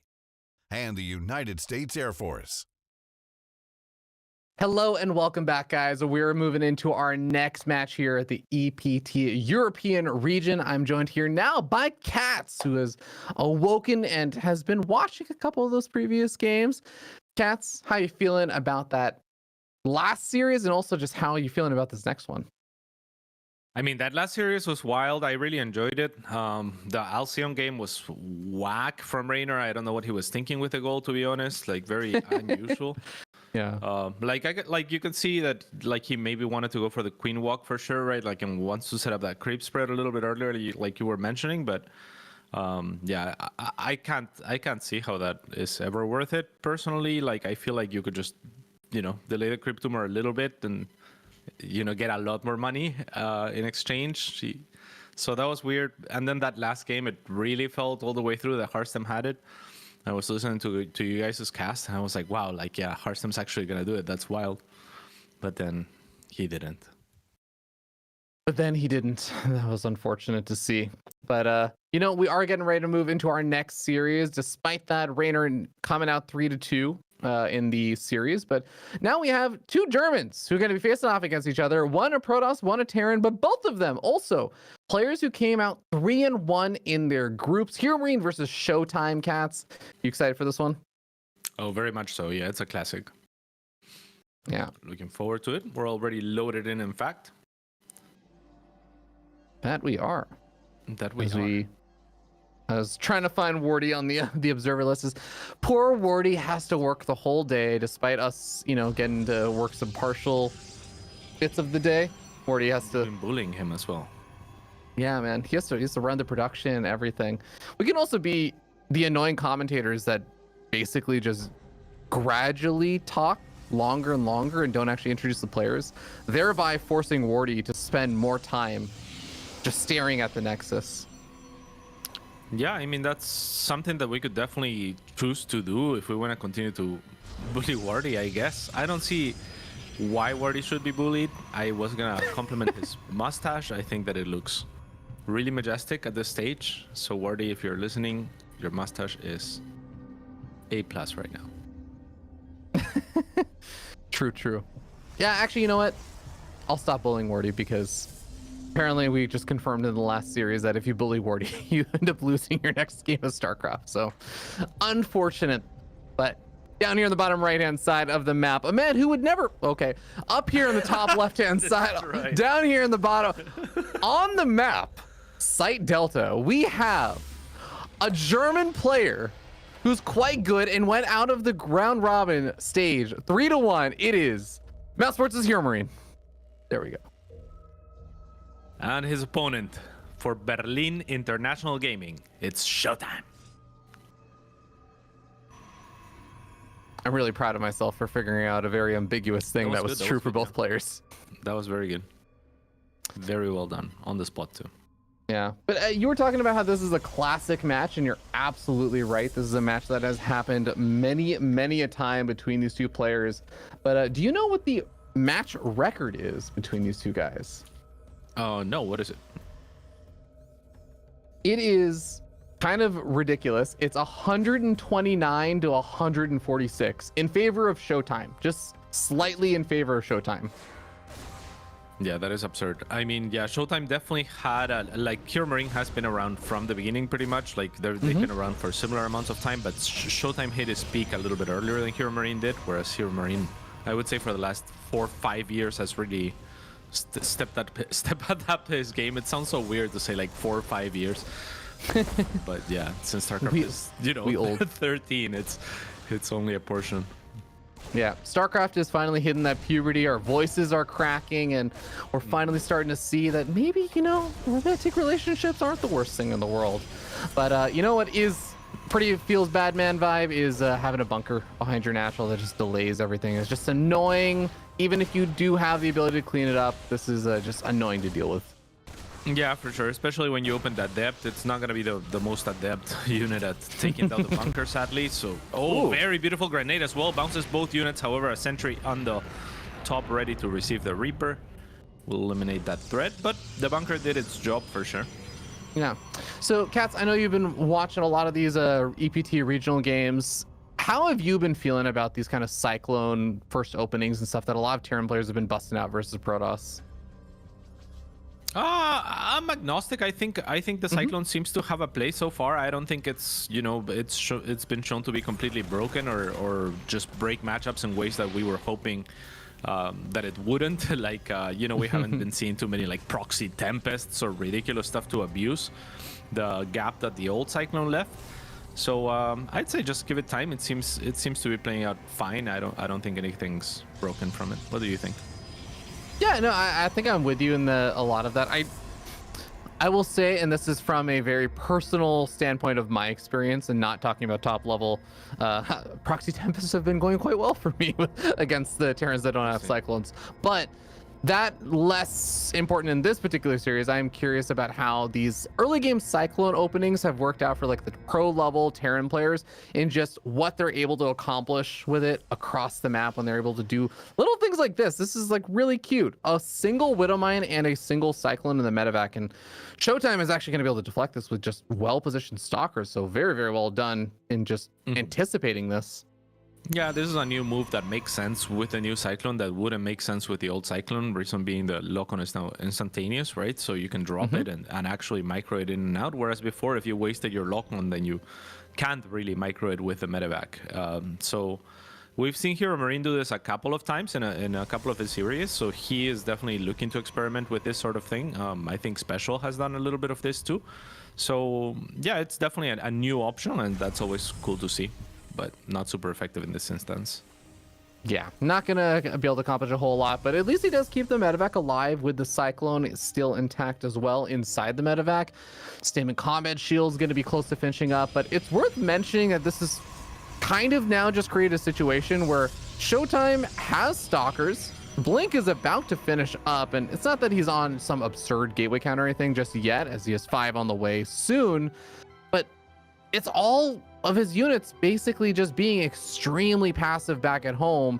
and the United States Air Force. Hello and welcome back, guys. We're moving into our next match here at the EPT European region. I'm joined here now by Katz, who has awoken and has been watching a couple of those previous games. Katz, how you feeling about that last series, and also just how are you feeling about this next one? I mean, that last series was wild. I really enjoyed it. The Alcyon game was whack from Reynor. I don't know what he was thinking with the goal, to be honest. Like, very unusual. Yeah. Like you can see that like he maybe wanted to go for the queen walk for sure, right? Like, and wants to set up that creep spread a little bit earlier, like you were mentioning. But yeah, I can't see how that is ever worth it personally. Like, I feel like you could just, you know, delay the creep tumor a little bit and, you know, get a lot more money in exchange. So that was weird. And then that last game, it really felt all the way through that Harstem had it. I was listening to you guys' cast, and I was like, wow, like, yeah, Harstem's actually going to do it. That's wild. But then he didn't. That was unfortunate to see. But, you know, we are getting ready to move into our next series. Despite that, Reynor coming out 3-2 in the series. But now we have two Germans who are going to be facing off against each other. One a Protoss, one a Terran, but both of them also players who came out 3-1 in their groups. Marine versus Showtime, Cats. You excited for this one? Oh, very much so. Yeah, it's a classic. Yeah. Looking forward to it. We're already loaded in fact. That we are. I was trying to find Wardy on the observer list. Poor Wardy has to work the whole day, despite us, you know, getting to work some partial bits of the day. Wardy has to. Been bullying him as well. Yeah, man, he has to run the production and everything. We can also be the annoying commentators that basically just gradually talk longer and longer and don't actually introduce the players, thereby forcing Wardy to spend more time just staring at the Nexus. Yeah, I mean, that's something that we could definitely choose to do if we want to continue to bully Wardy, I guess. I don't see why Wardy should be bullied. I was going to compliment his mustache. I think that it looks really majestic at this stage. So, Wardy, if you're listening, your mustache is A+ right now. True. Yeah, actually, you know what? I'll stop bullying Wardy because apparently we just confirmed in the last series that if you bully Wardy, you end up losing your next game of StarCraft. So unfortunate. But down here on the bottom right-hand side of the map, a man who would never, okay, up here on the top left-hand side, right. Down here in the bottom, on the map, Site Delta, we have a German player who's quite good and went out of the round robin stage 3-1. It is Mouse Sports' Marine. There we go. And his opponent for Berlin International Gaming, it's Showtime. I'm really proud of myself for figuring out a very ambiguous thing that was true for both players. That was very good. Very well done on the spot too. Yeah, but you were talking about how this is a classic match, and you're absolutely right. This is a match that has happened many a time between these two players. But do you know what the match record is between these two guys? Oh, no, what is it? It is kind of ridiculous. It's 129 to 146 in favor of Showtime, just slightly in favor of Showtime. Yeah, that is absurd. I mean, yeah, Showtime definitely had like Marine has been around from the beginning pretty much. Like they've been around for similar amounts of time, but Showtime hit his peak a little bit earlier than Marine did, whereas Marine, I would say for the last 4 or 5 years has really stepped up his game. It sounds so weird to say like 4 or 5 years. But yeah, since StarCraft is, you know, we old. 13, it's only a portion. Yeah, StarCraft is finally hitting that puberty. Our voices are cracking, and we're finally starting to see that maybe, you know, romantic relationships aren't the worst thing in the world. But you know what is pretty feels bad man vibe is having a bunker behind your natural that just delays everything. It's just annoying. Even if you do have the ability to clean it up, this is just annoying to deal with. Yeah, for sure. Especially when you open that depth, it's not going to be the most adept unit at taking down the bunker, sadly. So, very beautiful grenade as well. Bounces both units. However, a sentry on the top ready to receive the Reaper will eliminate that threat. But the bunker did its job for sure. Yeah. So, Katz, I know you've been watching a lot of these EPT regional games. How have you been feeling about these kind of Cyclone first openings and stuff that a lot of Terran players have been busting out versus Protoss? I'm agnostic. I think the Cyclone seems to have a play so far. I don't think it's it's been shown to be completely broken or just break matchups in ways that we were hoping that it wouldn't. Like we haven't been seeing too many like proxy tempests or ridiculous stuff to abuse the gap that the old Cyclone left. So I'd say just give it time. It seems to be playing out fine. I don't think anything's broken from it. What do you think? Yeah, no, I think I'm with you in a lot of that. I will say, and this is from a very personal standpoint of my experience and not talking about top level, proxy tempests have been going quite well for me against the Terrans that don't have Cyclones. But that less important in this particular series. I'm curious about how these early game Cyclone openings have worked out for like the pro level Terran players and just what they're able to accomplish with it across the map when they're able to do little things like this. This is like really cute. A single Widowmine and a single Cyclone in the medevac, and Showtime is actually going to be able to deflect this with just well-positioned stalkers. So very, very well done in just anticipating this. Yeah, this is a new move that makes sense with the new Cyclone that wouldn't make sense with the old Cyclone. Reason being the lock-on is now instantaneous, right? So you can drop it and actually micro it in and out. Whereas before, if you wasted your lock-on, then you can't really micro it with the medevac. So we've seen Hero Marine do this a couple of times in a couple of his series. So he is definitely looking to experiment with this sort of thing. I think Special has done a little bit of this too. So yeah, it's definitely a new option, and that's always cool to see, but not super effective in this instance. Yeah, not gonna be able to accomplish a whole lot, but at least he does keep the medevac alive with the Cyclone still intact as well inside the medevac. Statement Combat Shield's gonna be close to finishing up, but it's worth mentioning that this is kind of now just created a situation where Showtime has Stalkers. Blink is about to finish up, and it's not that he's on some absurd gateway count or anything just yet, as he has 5 on the way soon, but it's all of his units basically just being extremely passive back at home.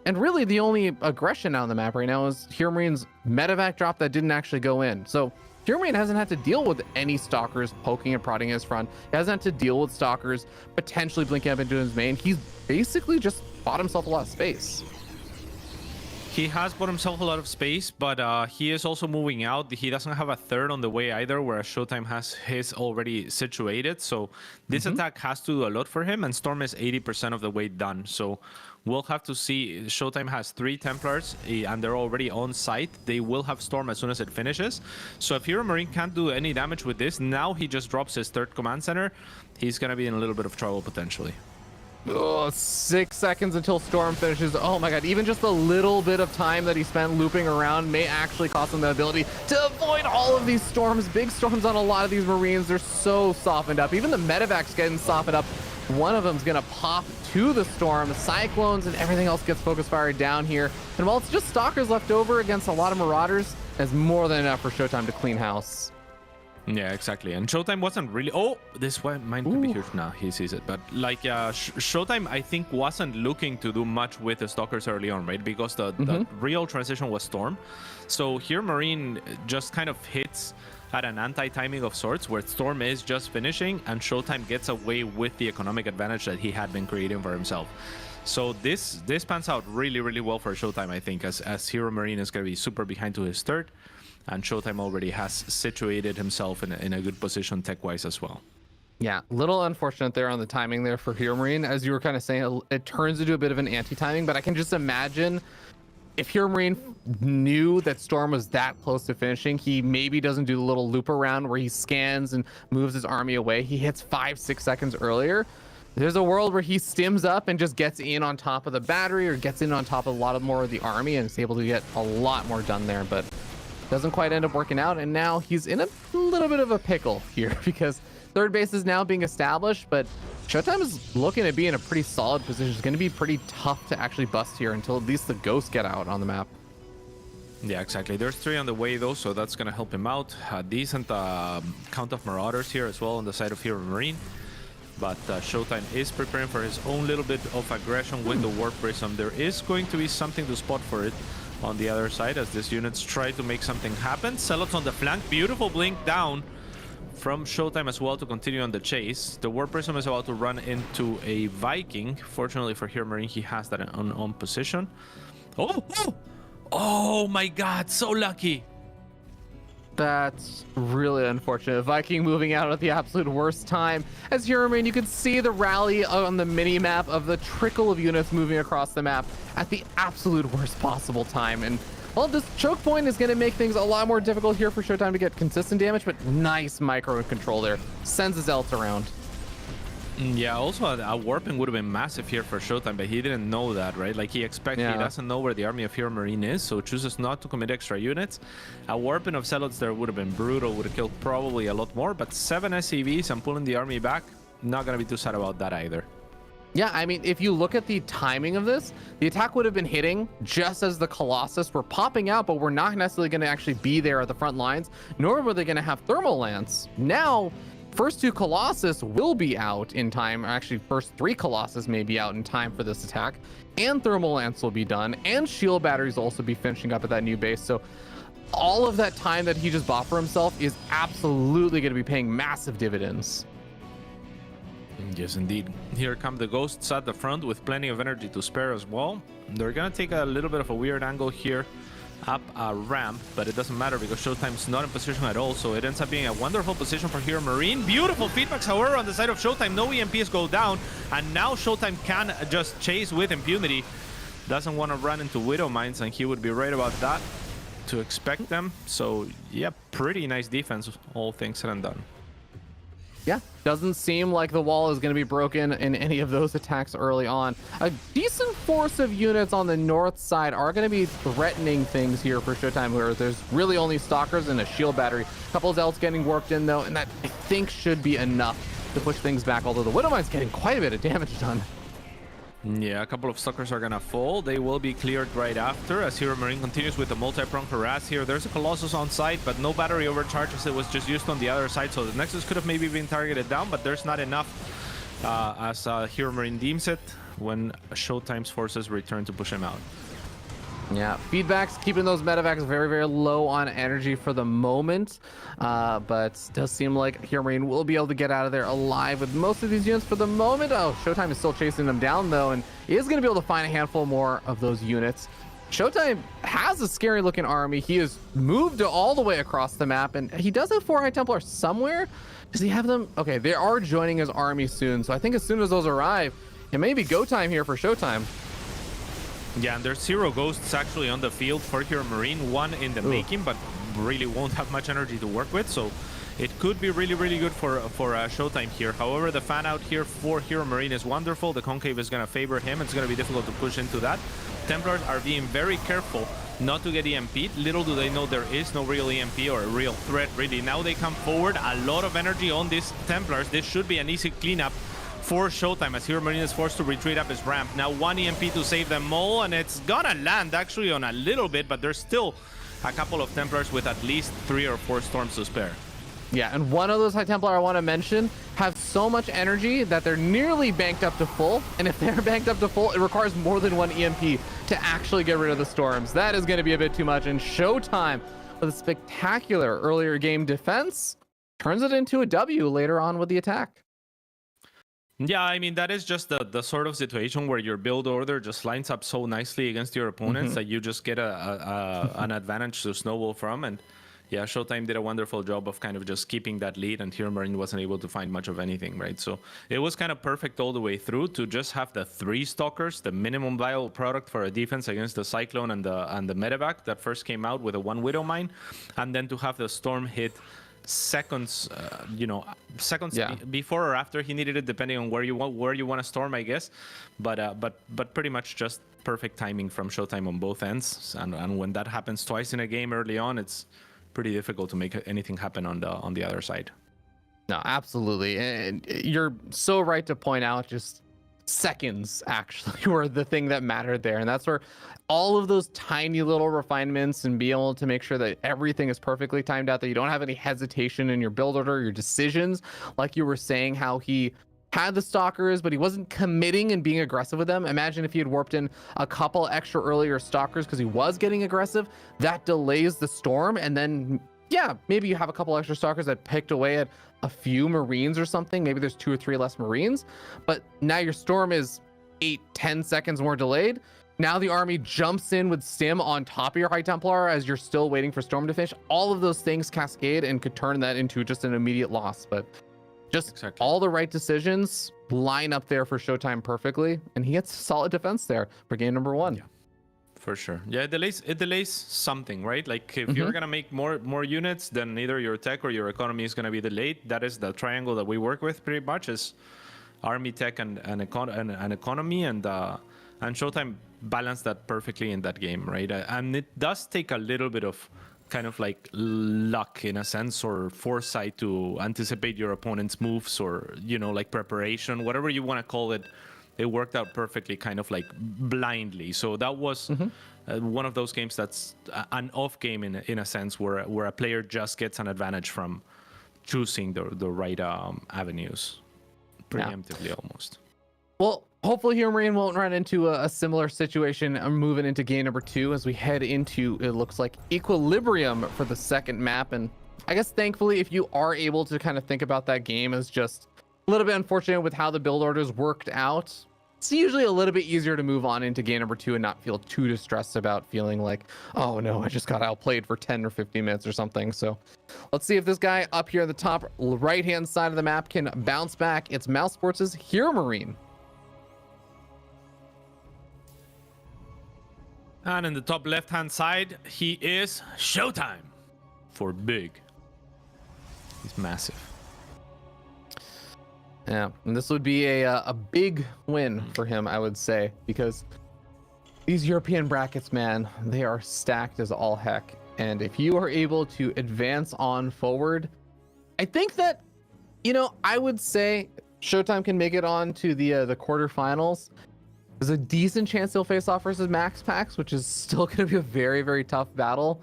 And really the only aggression on the map right now is Hero Marine's medevac drop that didn't actually go in. So Hero Marine hasn't had to deal with any stalkers poking and prodding his front. He hasn't had to deal with stalkers potentially blinking up into his main. He's basically just bought himself a lot of space. He has bought himself a lot of space, but he is also moving out. He doesn't have a third on the way either, whereas Showtime has his already situated. So this attack has to do a lot for him, and Storm is 80% of the way done. So we'll have to see. Showtime has 3 Templars, and they're already on site. They will have Storm as soon as it finishes. So if Hero Marine can't do any damage with this, now he just drops his 3rd command center. He's going to be in a little bit of trouble potentially. Oh, 6 seconds until Storm finishes. Oh my god, even just a little bit of time that he spent looping around may actually cost him the ability to avoid all of these storms. Big storms on a lot of these Marines. They're so softened up. Even the medevac's getting softened up. One of them's gonna pop to the storm. The Cyclones and everything else gets focus fired down here. And while it's just Stalkers left over against a lot of Marauders, that's more than enough for Showtime to clean house. Yeah, exactly. And Showtime wasn't really... Oh, this one mine could be huge. Now he sees it. But like Showtime, I think, wasn't looking to do much with the Stalkers early on, right? Because the real transition was Storm. So here Marine just kind of hits at an anti-timing of sorts, where Storm is just finishing and Showtime gets away with the economic advantage that he had been creating for himself. So this pans out really, really well for Showtime, I think, as Hero Marine is going to be super behind to his 3rd. And Showtime already has situated himself in a good position tech-wise as well. Yeah, little unfortunate there on the timing there for Hero Marine. As you were kind of saying, it turns into a bit of an anti-timing, but I can just imagine if Hero Marine knew that Storm was that close to finishing, he maybe doesn't do the little loop around where he scans and moves his army away. He hits 5-6 seconds earlier. There's a world where he stims up and just gets in on top of the battery or gets in on top of a lot more of the army and is able to get a lot more done there, but doesn't quite end up working out, and now he's in a little bit of a pickle here because 3rd base is now being established, but Showtime is looking to be in a pretty solid position. It's going to be pretty tough to actually bust here until at least the ghosts get out on the map. Yeah, exactly. There's 3 on the way though, so that's going to help him out. A decent count of Marauders here as well on the side of Hero Marine. But Showtime is preparing for his own little bit of aggression with the Warp Prism. There is going to be something to spot for it on the other side as these units try to make something happen. Celots on the flank. Beautiful blink down from Showtime as well to continue on the chase. The War Prism is about to run into a Viking. Fortunately for here, Marine, he has that on position. Oh my god, so lucky. That's really unfortunate. Viking moving out at the absolute worst time. As here, you can see the rally on the mini map of the trickle of units moving across the map at the absolute worst possible time. And well, this choke point is going to make things a lot more difficult here for Showtime to get consistent damage, but nice micro control there. Sends his ults around. Yeah, also a warping would have been massive here for Showtime, but he didn't know that, right? Like he doesn't know where the army of Hero Marine is, so chooses not to commit extra units. A warping of Zealots there would have been brutal, would have killed probably a lot more, but 7 SCVs and pulling the army back, not gonna be too sad about that either. Yeah, I mean, if you look at the timing of this, the attack would have been hitting just as the Colossus were popping out, but we're not necessarily going to actually be there at the front lines, nor were they going to have Thermal Lance. Now, first 2 Colossus will be out in time, or actually first 3 Colossus may be out in time for this attack, and Thermal Lance will be done, and Shield Batteries will also be finishing up at that new base. So all of that time that he just bought for himself is absolutely going to be paying massive dividends. Yes, indeed. Here come the Ghosts at the front with plenty of energy to spare as well. They're gonna take a little bit of a weird angle here up a ramp, but it doesn't matter because Showtime's not in position at all, so it ends up being a wonderful position for Hero Marine. Beautiful feedbacks, however, on the side of Showtime. No EMPs go down, and now Showtime can just chase with impunity. Doesn't want to run into Widow Mines, and he would be right about that to expect them. So, yeah, pretty nice defense, all things said and done. Yeah, doesn't seem like the wall is going to be broken in any of those attacks early on. A decent force of units on the north side are going to be threatening things here for Showtime, where there's really only Stalkers and a Shield Battery. A couple of Zealots getting worked in, though, and that, I think, should be enough to push things back, although the Widowmine's getting quite a bit of damage done. Yeah, a couple of Stalkers are gonna fall. They will be cleared right after as Hero Marine continues with the multi-prong harass here. There's a Colossus on site, but no battery overcharge as it was just used on the other side. So the Nexus could have maybe been targeted down, but there's not enough as Hero Marine deems it when Showtime's forces return to push him out. Yeah, feedbacks keeping those medevacs very, very low on energy for the moment, but does seem like Hero Marine will be able to get out of there alive with most of these units for the moment. Oh, Showtime is still chasing them down, though, and is going to be able to find a handful more of those units. Showtime has a scary looking army. He has moved all the way across the map, and he does have 4 High Templars somewhere. Does he have them? Okay, they are joining his army soon, so I think as soon as those arrive, it may be go time here for Showtime. Yeah, and there's 0 Ghosts actually on the field for Hero Marine, 1 in the making, but really won't have much energy to work with, so it could be really, really good for Showtime here. However, the fan out here for Hero Marine is wonderful. The Concave is going to favor him. It's going to be difficult to push into that. Templars are being very careful not to get EMP'd. Little do they know there is no real EMP or a real threat, really. Now they come forward. A lot of energy on these Templars. This should be an easy cleanup for Showtime as Hero Marine is forced to retreat up his ramp. Now 1 EMP to save them all, and it's gonna land actually on a little bit, but there's still a couple of Templars with at least 3 or 4 storms to spare. Yeah, and one of those High Templar I want to mention have so much energy that they're nearly banked up to full, and if they're banked up to full, it requires more than 1 EMP to actually get rid of the storms. That is going to be a bit too much, and Showtime, with a spectacular earlier game defense, turns it into a W later on with the attack. Yeah, I mean, that is just the sort of situation where your build order just lines up so nicely against your opponents that you just get an advantage to snowball from. And yeah, Showtime did a wonderful job of kind of just keeping that lead, and Hero Marine wasn't able to find much of anything, right? So it was kind of perfect all the way through to just have the 3 Stalkers, the minimum viable product for a defense against the Cyclone and the Medevac that first came out with a 1 Widow Mine, and then to have the Storm hit seconds, before or after he needed it, depending on where you want to storm, I guess. But pretty much just perfect timing from Showtime on both ends. And when that happens twice in a game early on, it's pretty difficult to make anything happen on the other side. No, absolutely, and you're so right to point out just seconds actually were the thing that mattered there, and that's where all of those tiny little refinements and be able to make sure that everything is perfectly timed out, that you don't have any hesitation in your build order, your decisions, like you were saying how he had the Stalkers, but he wasn't committing and being aggressive with them. Imagine if he had warped in a couple extra earlier Stalkers because he was getting aggressive. That delays the storm, and then yeah, maybe you have a couple extra stalkers that picked away at a few Marines or something. Maybe there's 2 or 3 less Marines, but now your storm is 8-10 seconds more delayed. Now the army jumps in with Stim on top of your High Templar as you're still waiting for Storm to finish. All of those things cascade and could turn that into just an immediate loss. But just all the right decisions line up there for Showtime perfectly, and he gets solid defense there for game number 1. Yeah, for sure. Yeah, it delays something, right? Like if you're gonna make more units, then either your tech or your economy is gonna be delayed. That is the triangle that we work with pretty much, is army, tech, and economy, and Showtime balance that perfectly in that game, right? And it does take a little bit of kind of like luck in a sense, or foresight to anticipate your opponent's moves, or like preparation, whatever you want to call it. It worked out perfectly, kind of like blindly. So that was one of those games that's an off game in a sense, where a player just gets an advantage from choosing the right avenues preemptively, almost. Well, hopefully here Marine won't run into a similar situation moving into game number 2 as we head into, it looks like, Equilibrium for the second map. And I guess thankfully, if you are able to kind of think about that game as just a little bit unfortunate with how the build orders worked out, it's usually a little bit easier to move on into game number 2 and not feel too distressed about feeling like, oh no, I just got outplayed for 10 or 15 minutes or something. So let's see if this guy up here at the top right hand side of the map can bounce back. It's Mouse Sports' Hero Marine. And in the top left-hand side, he is Showtime for big. He's massive. Yeah, and this would be a big win for him, I would say, because these European brackets, man, they are stacked as all heck. And if you are able to advance on forward, I think that, I would say Showtime can make it on to the quarterfinals. There's a decent chance they'll face off versus Max Pax, which is still going to be a very, very tough battle.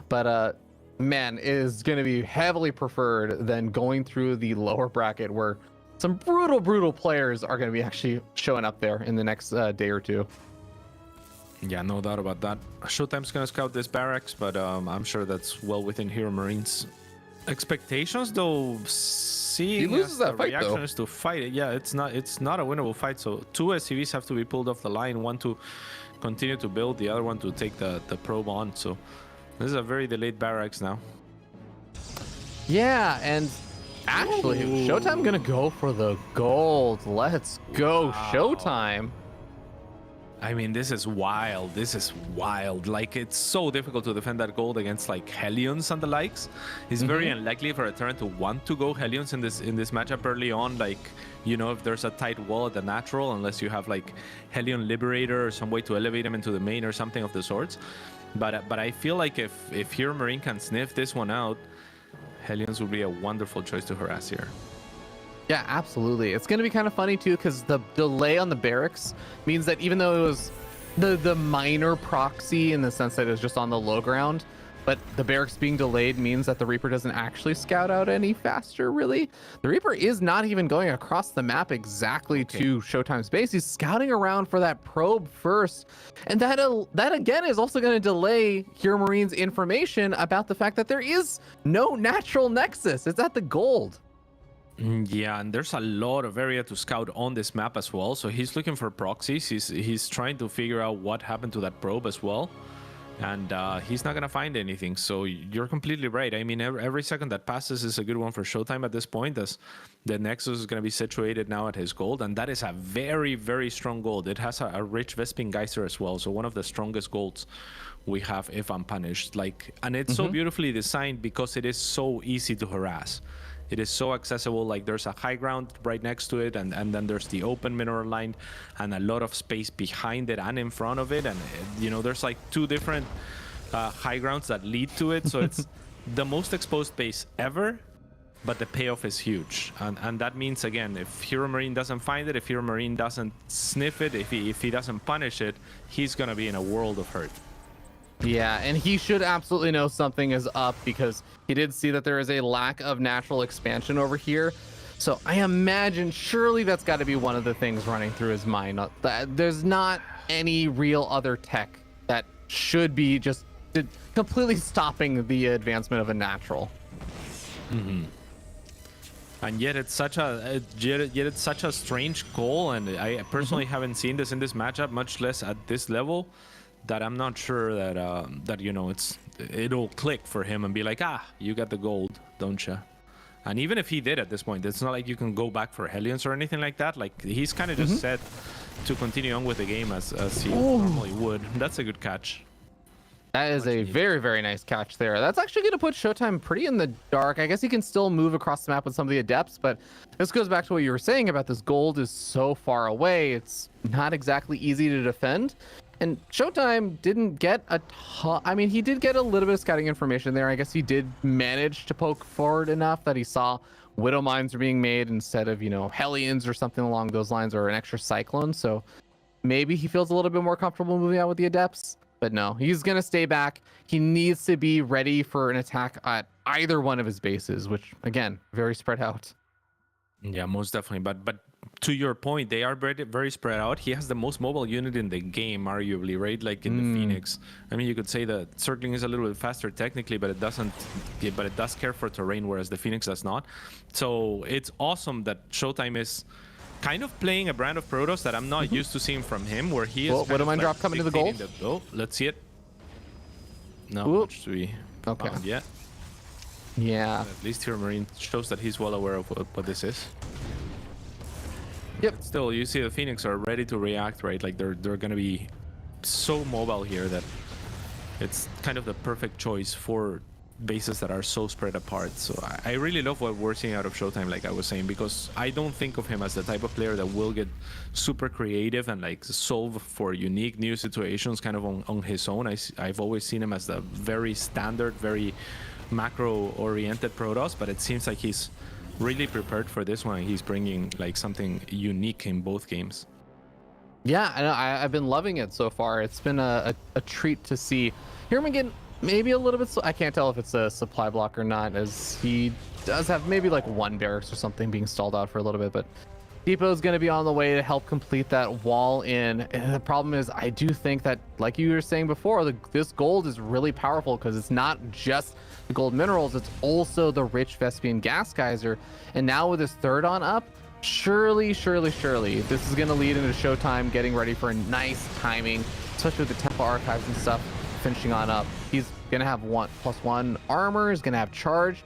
But man, it is going to be heavily preferred than going through the lower bracket, where some brutal players are going to be actually showing up there in the next day or 2. Yeah, no doubt about that. Showtime's going to scout this barracks, but I'm sure that's well within Hero Marines' expectations, though. Seeing he loses that fight, reaction though. is to fight it. Yeah, it's not a winnable fight. So 2 SCVs have to be pulled off the line. One to continue to build, the other one to take the probe on. So this is a very delayed barracks now. Yeah, and actually, Showtime gonna go for the gold. Let's go, Showtime. I mean, this is wild. This is wild. Like, it's so difficult to defend that gold against like Hellions and the likes. It's very unlikely for a turn to want to go Hellions in this matchup early on. Like, if there's a tight wall at the natural, unless you have like Hellion Liberator or some way to elevate him into the main or something of the sorts. But I feel like if Hero Marine can sniff this one out, Hellions would be a wonderful choice to harass here. Yeah, absolutely. It's going to be kind of funny, too, because the delay on the barracks means that even though it was the minor proxy in the sense that it was just on the low ground, but the barracks being delayed means that the Reaper doesn't actually scout out any faster, really. The Reaper is not even going across the map exactly to Showtime's base. He's scouting around for that probe first. And that again, is also going to delay Hero Marine's information about the fact that there is no natural nexus. It's at the gold. Yeah, and there's a lot of area to scout on this map as well. So he's looking for proxies. He's trying to figure out what happened to that probe as well. And he's not going to find anything. So you're completely right. I mean, every second that passes is a good one for Showtime at this point, as the Nexus is going to be situated now at his gold. And that is a very, very strong gold. It has a rich Vespin Geyser as well. So one of the strongest golds we have if unpunished. And it's so beautifully designed because it is so easy to harass. It is so accessible. Like, there's a high ground right next to it, and then there's the open mineral line and a lot of space behind it and in front of it. And there's like 2 different high grounds that lead to it. So it's the most exposed base ever, but the payoff is huge. And that means, again, if Hero Marine doesn't find it, if Hero Marine doesn't sniff it, if he doesn't punish it, he's gonna be in a world of hurt. Yeah, and he should absolutely know something is up, because he did see that there is a lack of natural expansion over here. So I imagine surely that's got to be one of the things running through his mind. There's not any real other tech that should be just completely stopping the advancement of a natural. And yet it's such a strange goal, and I personally haven't seen this in this matchup, much less at this level, that I'm not sure that you know it'll click for him and be like, you got the gold, don't you? And even if he did at this point, it's not like you can go back for Hellions or anything like that. Like, he's kind of just set to continue on with the game as he normally would. That's a good catch. That is a very, very nice catch there. That's actually going to put Showtime pretty in the dark. I guess he can still move across the map with some of the adepts, but this goes back to what you were saying about this gold is so far away. It's not exactly easy to defend. And Showtime didn't get a ton. I mean, he did get a little bit of scouting information there. I guess he did manage to poke forward enough that he saw Widow Mines are being made instead of, you know, Hellions or something along those lines, or an extra Cyclone. So maybe he feels a little bit more comfortable moving out with the adepts. But no, he's going to stay back. He needs to be ready for an attack at either one of his bases, which, again, very spread out. Yeah, most definitely. But to your point, they are very, very spread out. He has the most mobile unit in the game, arguably, right? Like in the Phoenix. I mean, you could say that circling is a little bit faster technically, but it doesn't. But it does care for terrain, whereas the Phoenix does not. So it's awesome that Showtime is kind of playing a brand of Protoss that I'm not used to seeing from him, where he is. Widow Mine drop coming to the goal. Let's see it. No, much to be found yet. Yeah. At least here, Marine shows that he's well aware of what this is. Yep. But still, you see the Phoenix are ready to react, right? Like they're gonna be so mobile here that it's kind of the perfect choice for bases that are so spread apart. So I really love what we're seeing out of Showtime, like I was saying, because I don't think of him as the type of player that will get super creative and like solve for unique new situations kind of on his own. I've always seen him as the very standard, very macro-oriented Protoss, but it seems like he's really prepared for this one. He's bringing like something unique in both games. Yeah, I've been loving it so far. It's been a treat to see. Hear him again, maybe a little bit. I can't tell if it's a supply block or not, as he does have maybe like one barracks or something being stalled out for a little bit. But Depot's going to be on the way to help complete that wall in. And the problem is, I do think that, like you were saying before, this gold is really powerful because it's not just the gold minerals, it's also the rich Vespian gas geyser. And now with his third on up, surely this is going to lead into Showtime getting ready for a nice timing, especially with the Temple Archives and stuff finishing on up. He's going to have 1+1 armor, he's going to have charge,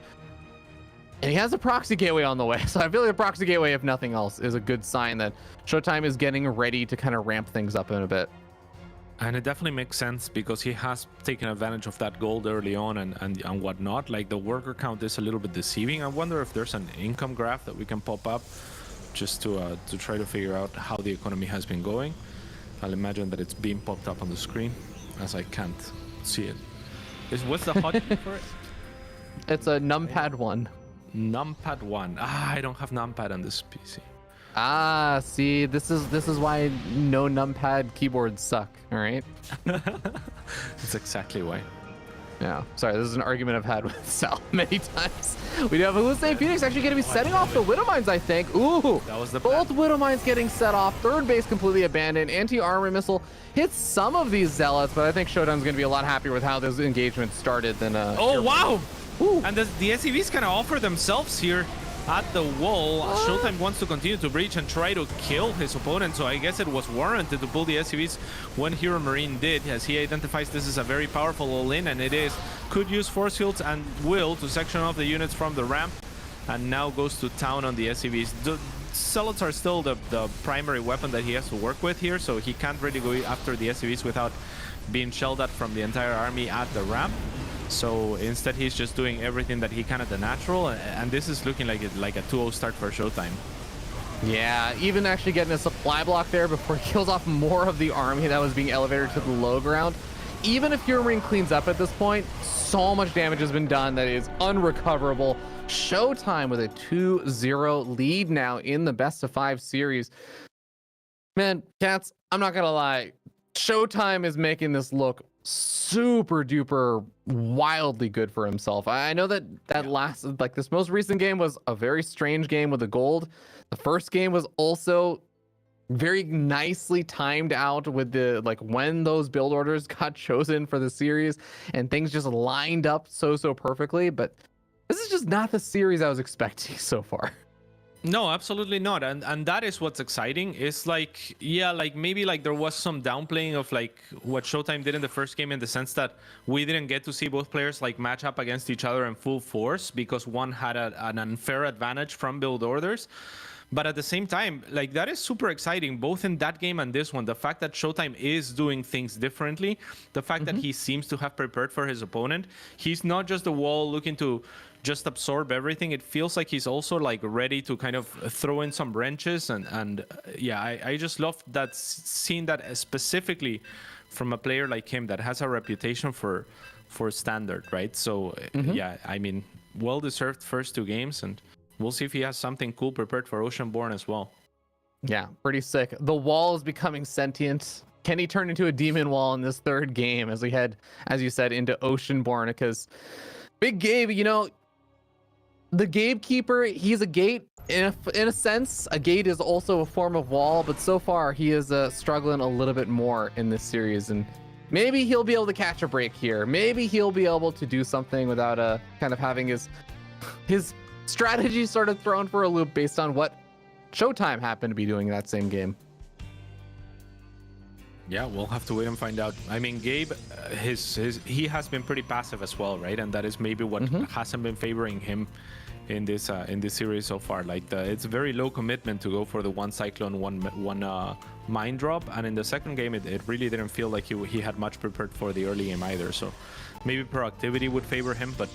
and he has a proxy gateway on the way. So I feel like a proxy gateway, if nothing else, is a good sign that Showtime is getting ready to kind of ramp things up in a bit. And it definitely makes sense because he has taken advantage of that gold early on and whatnot. Like the worker count is a little bit deceiving. I wonder if there's an income graph that we can pop up just to try to figure out how the economy has been going. I'll imagine that it's being popped up on the screen as I can't see it. What's the hotkey for it? It's a numpad 1. Numpad 1. I don't have numpad on this PC. See, this is why no numpad keyboards suck. All right. That's exactly why. Yeah. Sorry, this is an argument I've had with Sal many times. We do have Hussein Phoenix actually going to be setting off the Widow Mines, I think. Ooh, that was the both Widow Mines getting set off. Third base completely abandoned. Anti-armor missile hits some of these zealots, but I think Showdown's going to be a lot happier with how this engagement started than. Oh wow! Ooh. And the SCVs kind of offer themselves here at the wall. Showtime wants to continue to breach and try to kill his opponent, so I guess it was warranted to pull the SCVs when Hero Marine did, as he identifies this is a very powerful all-in, and it is. Could use force fields and will to section off the units from the ramp, and now goes to town on the SCVs. The Zealots are still the primary weapon that he has to work with here, so he can't really go after the SCVs without being shelled at from the entire army at the ramp. So instead, he's just doing everything that he can at the natural, and this is looking like a 2-0 start for Showtime. Yeah, even actually getting a supply block there before he kills off more of the army that was being elevated to the low ground. Even if Hero Marine cleans up at this point, so much damage has been done that it is unrecoverable. Showtime with a 2-0 lead now in the best of 5 series. Man, cats, I'm not gonna lie. Showtime is making this look super duper wildly good for himself. I know that last, like this most recent game was a very strange game with the gold. The first game was also very nicely timed out with the like when those build orders got chosen for the series, and things just lined up so perfectly. But this is just not the series I was expecting so far. No, absolutely not. And that is what's exciting. It's like, yeah, like maybe like there was some downplaying of like what Showtime did in the first game, in the sense that we didn't get to see both players like match up against each other in full force because one had an unfair advantage from build orders. But at the same time, like that is super exciting, both in that game and this one. The fact that Showtime is doing things differently, the fact that he seems to have prepared for his opponent. He's not just a wall looking to just absorb everything. It feels like he's also like ready to kind of throw in some wrenches. And yeah, I just love that, seeing that specifically from a player like him that has a reputation for standard, right? So yeah, I mean, well-deserved first 2 games, and we'll see if he has something cool prepared for Oceanborn as well. Yeah, pretty sick. The wall is becoming sentient. Can he turn into a demon wall in this 3rd game as we head, as you said, into Oceanborn? Because Big Gabe, you know, the gatekeeper, he's a gate in a sense. A gate is also a form of wall, but so far he is struggling a little bit more in this series, and maybe he'll be able to catch a break here. Maybe he'll be able to do something without kind of having his strategy sort of thrown for a loop based on what Showtime happened to be doing in that same game. Yeah, we'll have to wait and find out. I mean, Gabe, he has been pretty passive as well, right? And that is maybe what hasn't been favoring him in this series so far. Like it's very low commitment to go for the 1 Cyclone, one Mind Drop, and in the second game it really didn't feel like he had much prepared for the early game either. So maybe proactivity would favor him, but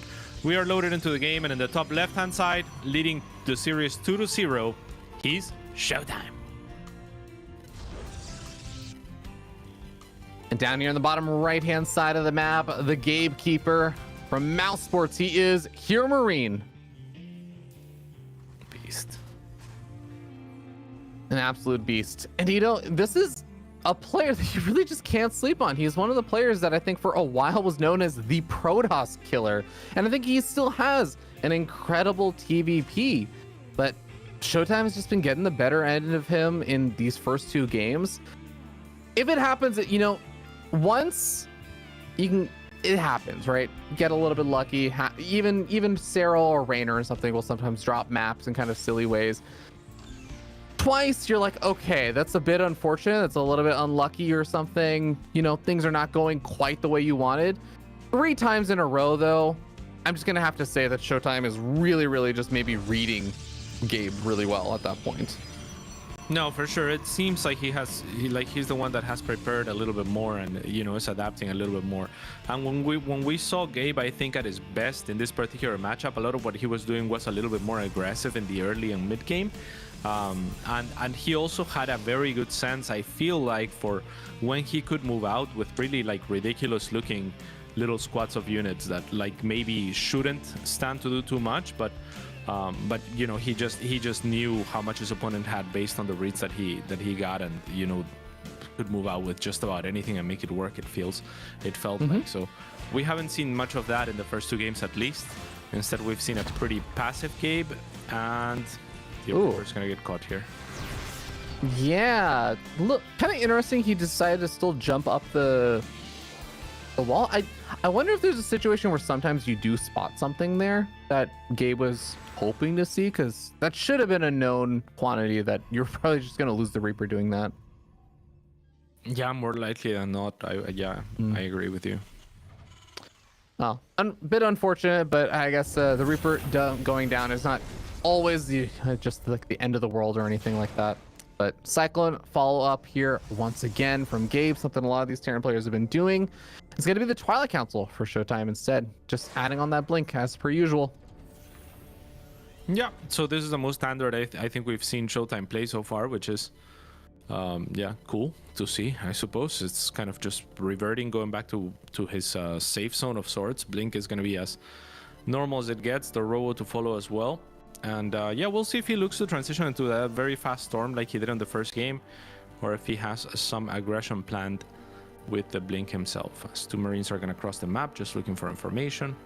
we are loaded into the game, and in the top left-hand side, leading the series 2-0, he's Showtime. And down here on the bottom right-hand side of the map, the gatekeeper from Mouse Sports, he is Hero Marine. Beast. An absolute beast. And you know, this is a player that you really just can't sleep on. He's one of the players that I think for a while was known as the Protoss killer. And I think he still has an incredible TVP. But Showtime has just been getting the better end of him in these first 2 games. If it happens that, you know, once you can, it happens, right? Get a little bit lucky. Even Serral or Reynor or something will sometimes drop maps in kind of silly ways. Twice you're like, okay, that's a bit unfortunate. It's a little bit unlucky or something. You know, things are not going quite the way you wanted. 3 times in a row, though, I'm just gonna have to say that Showtime is really just maybe reading Gabe really well at that point. No, for sure. It seems like he's the one that has prepared a little bit more, and you know, is adapting a little bit more. And when we saw Gabe, I think at his best in this particular matchup, a lot of what he was doing was a little bit more aggressive in the early and mid game. And he also had a very good sense, I feel like, for when he could move out with really like ridiculous looking little squads of units that like maybe shouldn't stand to do too much, but you know, he just knew how much his opponent had based on the reads that he got, and you know, could move out with just about anything and make it work. It felt like. So we haven't seen much of that in the first 2 games at least. Instead, we've seen a pretty passive Gabe, and the Oliveira's gonna get caught here. Yeah, look, kind of interesting. He decided to still jump up the wall. I wonder if there's a situation where sometimes you do spot something there that Gabe was hoping to see, because that should have been a known quantity that you're probably just going to lose the Reaper doing that. Yeah, more likely than not. I agree with you. Oh, a bit unfortunate, but I guess the Reaper going down is not always just like the end of the world or anything like that. But Cyclone follow up here once again from Gabe, something a lot of these Terran players have been doing. It's going to be the Twilight Council for Showtime instead, just adding on that blink as per usual. Yeah, so this is the most standard I think we've seen Showtime play so far, which is yeah, cool to see, I suppose. It's kind of just reverting, going back to his safe zone of sorts. Blink is going to be as normal as it gets, the Robo to follow as well. And yeah, we'll see if he looks to transition into that very fast storm like he did in the first game, or if he has some aggression planned with the Blink himself. As two Marines are going to cross the map, just looking for information.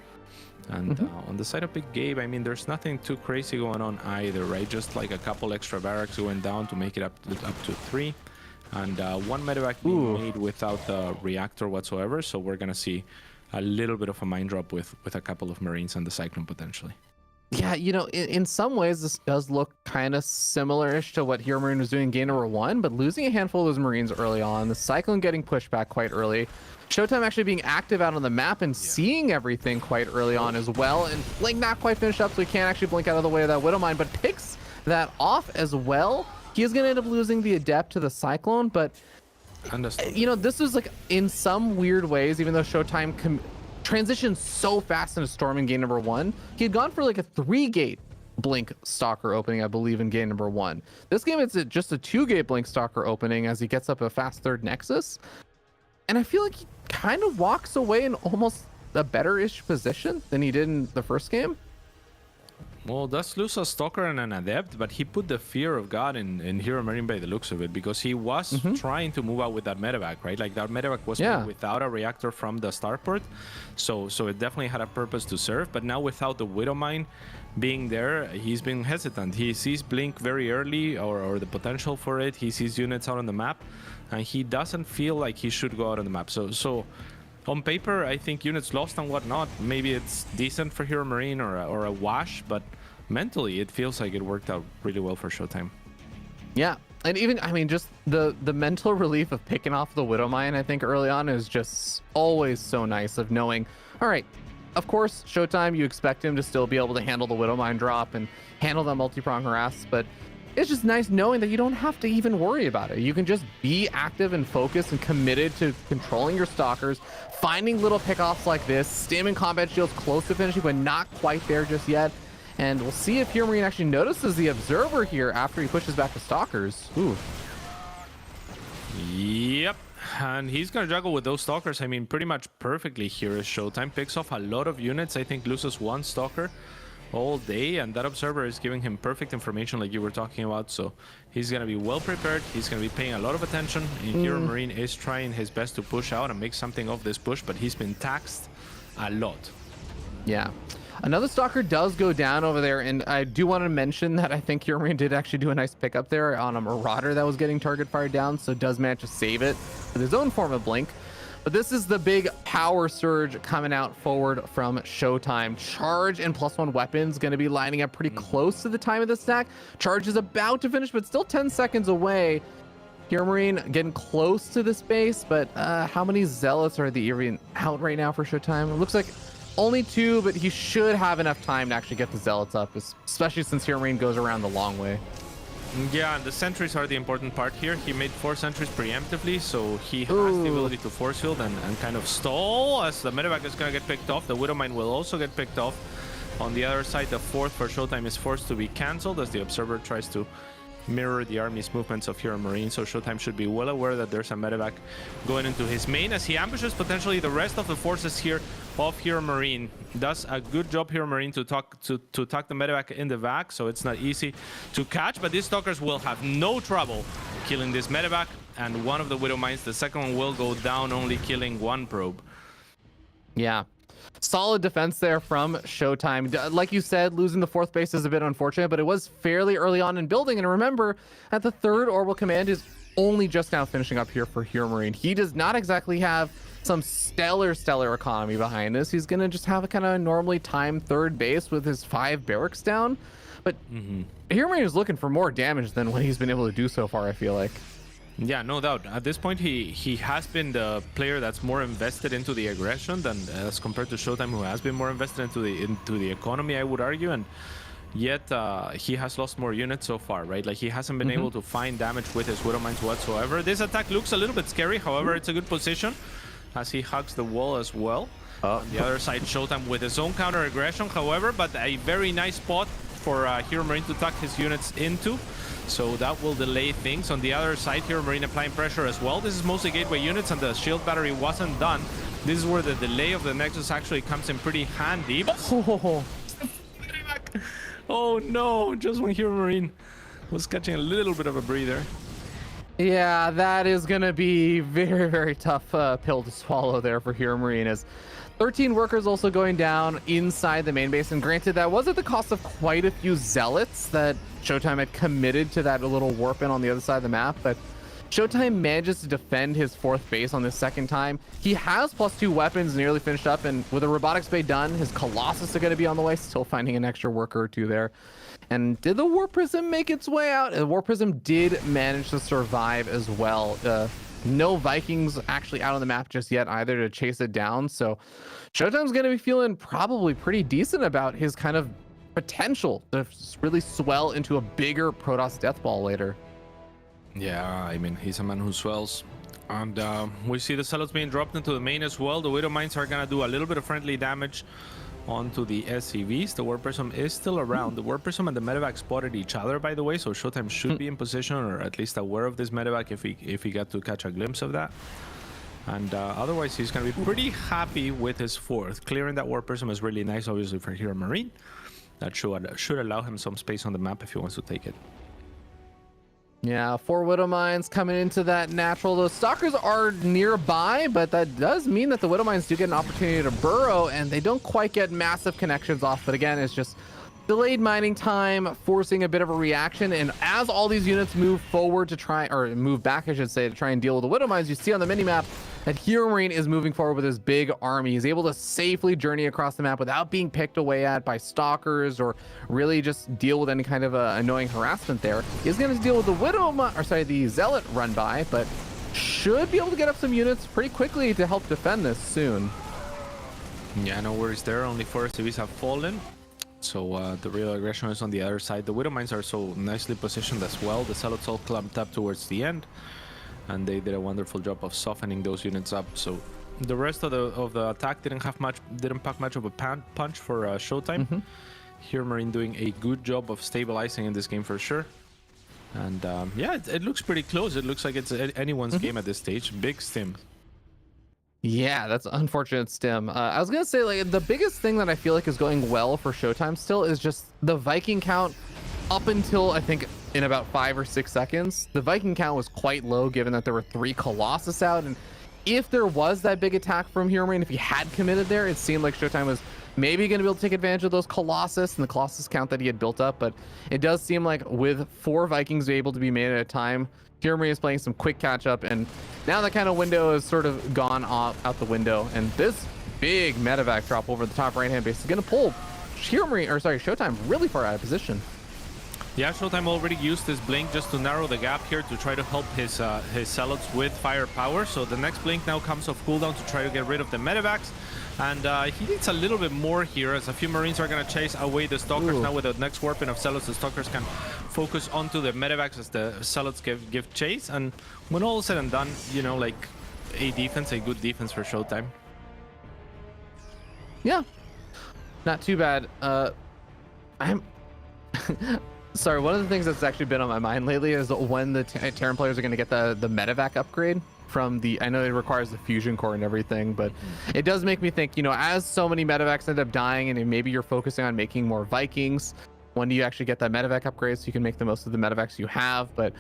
And on the side of Big Gabe, I mean, there's nothing too crazy going on either, right? Just like a couple extra barracks going down to make it up to 3. And one medevac being made without the reactor whatsoever. So we're going to see a little bit of a mine drop with a couple of Marines and the Cyclone potentially. Yeah, you know, in some ways, this does look kind of similar-ish to what Hero Marine was doing in game number 1, but losing a handful of those Marines early on, the Cyclone getting pushed back quite early, Showtime actually being active out on the map and seeing everything quite early on as well, and Blink not quite finished up, so he can't actually blink out of the way of that Widow Mine, but picks that off as well. He is going to end up losing the Adept to the Cyclone, but, you know, this was like, in some weird ways, even though Showtime transitioned so fast into Storm in game number 1, he had gone for like a 3-gate Blink Stalker opening, I believe, in game number 1. This game, it's just a 2-gate Blink Stalker opening as he gets up a fast 3rd Nexus. And I feel like he kind of walks away in almost a better-ish position than he did in the first game. Well, does lose a Stalker and an Adept, but he put the fear of God in Hero Marine by the looks of it, because he was trying to move out with that medevac, right? Like that medevac was without a reactor from the starport, so it definitely had a purpose to serve. But now without the Widow Mine being there, he's been hesitant. He sees Blink very early, or the potential for it. He sees units out on the map, and he doesn't feel like he should go out on the map. So on paper, I think units lost and whatnot, maybe it's decent for Hero Marine or a wash, but mentally it feels like it worked out really well for Showtime. Yeah, and even, I mean, just the mental relief of picking off the Widow Mine, I think, early on is just always so nice, of knowing, all right, of course, Showtime, you expect him to still be able to handle the Widow Mine drop and handle that multi-prong harass, but it's just nice knowing that you don't have to even worry about it. You can just be active and focused and committed to controlling your Stalkers, finding little pickoffs like this, stimming combat shields close to finishing, but not quite there just yet. And we'll see if Hero Marine actually notices the Observer here after he pushes back the Stalkers. Ooh. Yep. And he's going to juggle with those Stalkers, I mean, pretty much perfectly here as Showtime picks off a lot of units. I think loses one Stalker all day, and that Observer is giving him perfect information like you were talking about, so he's going to be well prepared. He's going to be paying a lot of attention, and Hero Marine is trying his best to push out and make something of this push, but he's been taxed a lot. Yeah. Another Stalker does go down over there, and I do want to mention that I think Hero Marine did actually do a nice pickup there on a Marauder that was getting target fired down, so does manage to save it with his own form of Blink. But this is the big power surge coming out forward from Showtime. Charge and +1 weapons going to be lining up pretty close to the time of the stack. Charge is about to finish, but still 10 seconds away. Hero Marine getting close to this base, but how many Zealots are even out right now for Showtime? It looks like only 2, but he should have enough time to actually get the Zealots up, especially since Hero Marine goes around the long way. Yeah, and the sentries are the important part here. He made 4 sentries preemptively, so he has the ability to force field and kind of stall as the medevac is going to get picked off. The Widow Mine will also get picked off. On the other side, the 4th for Showtime is forced to be cancelled as the Observer tries to mirror the army's movements of Hero Marine, so Showtime should be well aware that there's a medevac going into his main as he ambushes potentially the rest of the forces here of Hero Marine. Does a good job Hero Marine to tuck the medevac in the vac, so it's not easy to catch, but these Stalkers will have no trouble killing this medevac, and one of the Widow Mines, the second one, will go down, only killing 1 probe. Yeah. Solid defense there from Showtime. Like you said, losing the 4th base is a bit unfortunate, but it was fairly early on in building. And remember, that the 3rd Orbital Command is only just now finishing up here for Hero Marine. He does not exactly have some stellar economy behind this. He's going to just have a kind of normally timed 3rd base with his 5 barracks down. But Hero Marine is looking for more damage than what he's been able to do so far, I feel like. Yeah, no doubt. At this point, he has been the player that's more invested into the aggression than as compared to Showtime, who has been more invested into the economy, I would argue, and yet he has lost more units so far, right? Like he hasn't been able to find damage with his Widow Mines whatsoever. This attack looks a little bit scary, however, it's a good position as he hugs the wall as well. On the other side, Showtime with his own counter aggression, however, but a very nice spot for Hero Marine to tuck his units into. So that will delay things. On the other side, Hero Marine applying pressure as well. This is mostly gateway units and the shield battery wasn't done. This is where the delay of the Nexus actually comes in pretty handy. Oh no, just when Hero Marine was catching a little bit of a breather. Yeah, that is going to be very, very tough pill to swallow there for Hero Marine, as 13 workers also going down inside the main base. And granted, that was at the cost of quite a few zealots that Showtime had committed to that little warp in on the other side of the map. But Showtime manages to defend his 4th base on this second time. He has +2 weapons nearly finished up, and with a robotics bay done, his Colossus are going to be on the way, still finding an extra worker or two there. And did the War Prism make its way out? The War Prism did manage to survive as well. No Vikings actually out on the map just yet either to chase it down. So Showtime's going to be feeling probably pretty decent about his kind of potential to really swell into a bigger Protoss death ball later. Yeah, I mean, he's a man who swells. And we see the Zealots being dropped into the main as well. The Widow Mines are going to do a little bit of friendly damage onto the SCVs. The War Prism is still around. The War Prism and the Medevac spotted each other, by the way, so Showtime should be in position, or at least aware of this Medevac if he got to catch a glimpse of that. And otherwise, he's going to be pretty happy with his 4th. Clearing that War Prism is really nice, obviously, for Hero Marine. That should allow him some space on the map if he wants to take it. Yeah, 4 Widow Mines coming into that natural. The Stalkers are nearby, but that does mean that the Widow Mines do get an opportunity to burrow, and they don't quite get massive connections off. But again, it's just delayed mining time, forcing a bit of a reaction. And as all these units move forward to try, or move back, I should say, to try and deal with the Widow Mines, you see on the minimap that Hero Marine is moving forward with his big army. He's able to safely journey across the map without being picked away at by stalkers or really just deal with any kind of annoying harassment there. He's going to deal with the the Zealot run by, but should be able to get up some units pretty quickly to help defend this soon. Yeah, no worries there. Only 4 SCVs have fallen. So the real aggression is on the other side. The Widow Mines are so nicely positioned as well. The Zealots all clumped up towards the end, and they did a wonderful job of softening those units up. So the rest of the attack didn't pack much of a punch for Showtime. Hero Marine doing a good job of stabilizing in this game for sure. And yeah, it looks pretty close. It looks like it's anyone's game at this stage. Big stim. Yeah, that's unfortunate stim. I was gonna say, like, the biggest thing that I feel like is going well for Showtime still is just the Viking count. Up until I think in about 5 or 6 seconds, the Viking count was quite low, given that there were 3 Colossus out. And if there was that big attack from Hero Marine, if he had committed there, it seemed like Showtime was maybe going to be able to take advantage of those Colossus and the Colossus count that he had built up. But it does seem like with 4 Vikings able to be made at a time, Hero Marine is playing some quick catch up, and now that kind of window has sort of gone out the window. And this big medevac drop over the top right hand base is going to pull Showtime really far out of position. Yeah, Showtime already used his blink just to narrow the gap here to try to help his Zealots with firepower. So the next blink now comes off cooldown to try to get rid of the medevacs. And he needs a little bit more here, as a few Marines are going to chase away the Stalkers. Now with the next warping of Zealots, the Stalkers can focus onto the medevacs as the Zealots give chase. And when all is said and done, you know, like a good defense for Showtime. Yeah, not too bad. Sorry, one of the things that's actually been on my mind lately is when the Terran players are going to get the medevac upgrade from the, I know it requires the fusion core and everything, but it does make me think, you know, as so many medevacs end up dying and maybe you're focusing on making more Vikings, when do you actually get that medevac upgrade so you can make the most of the medevacs you have? But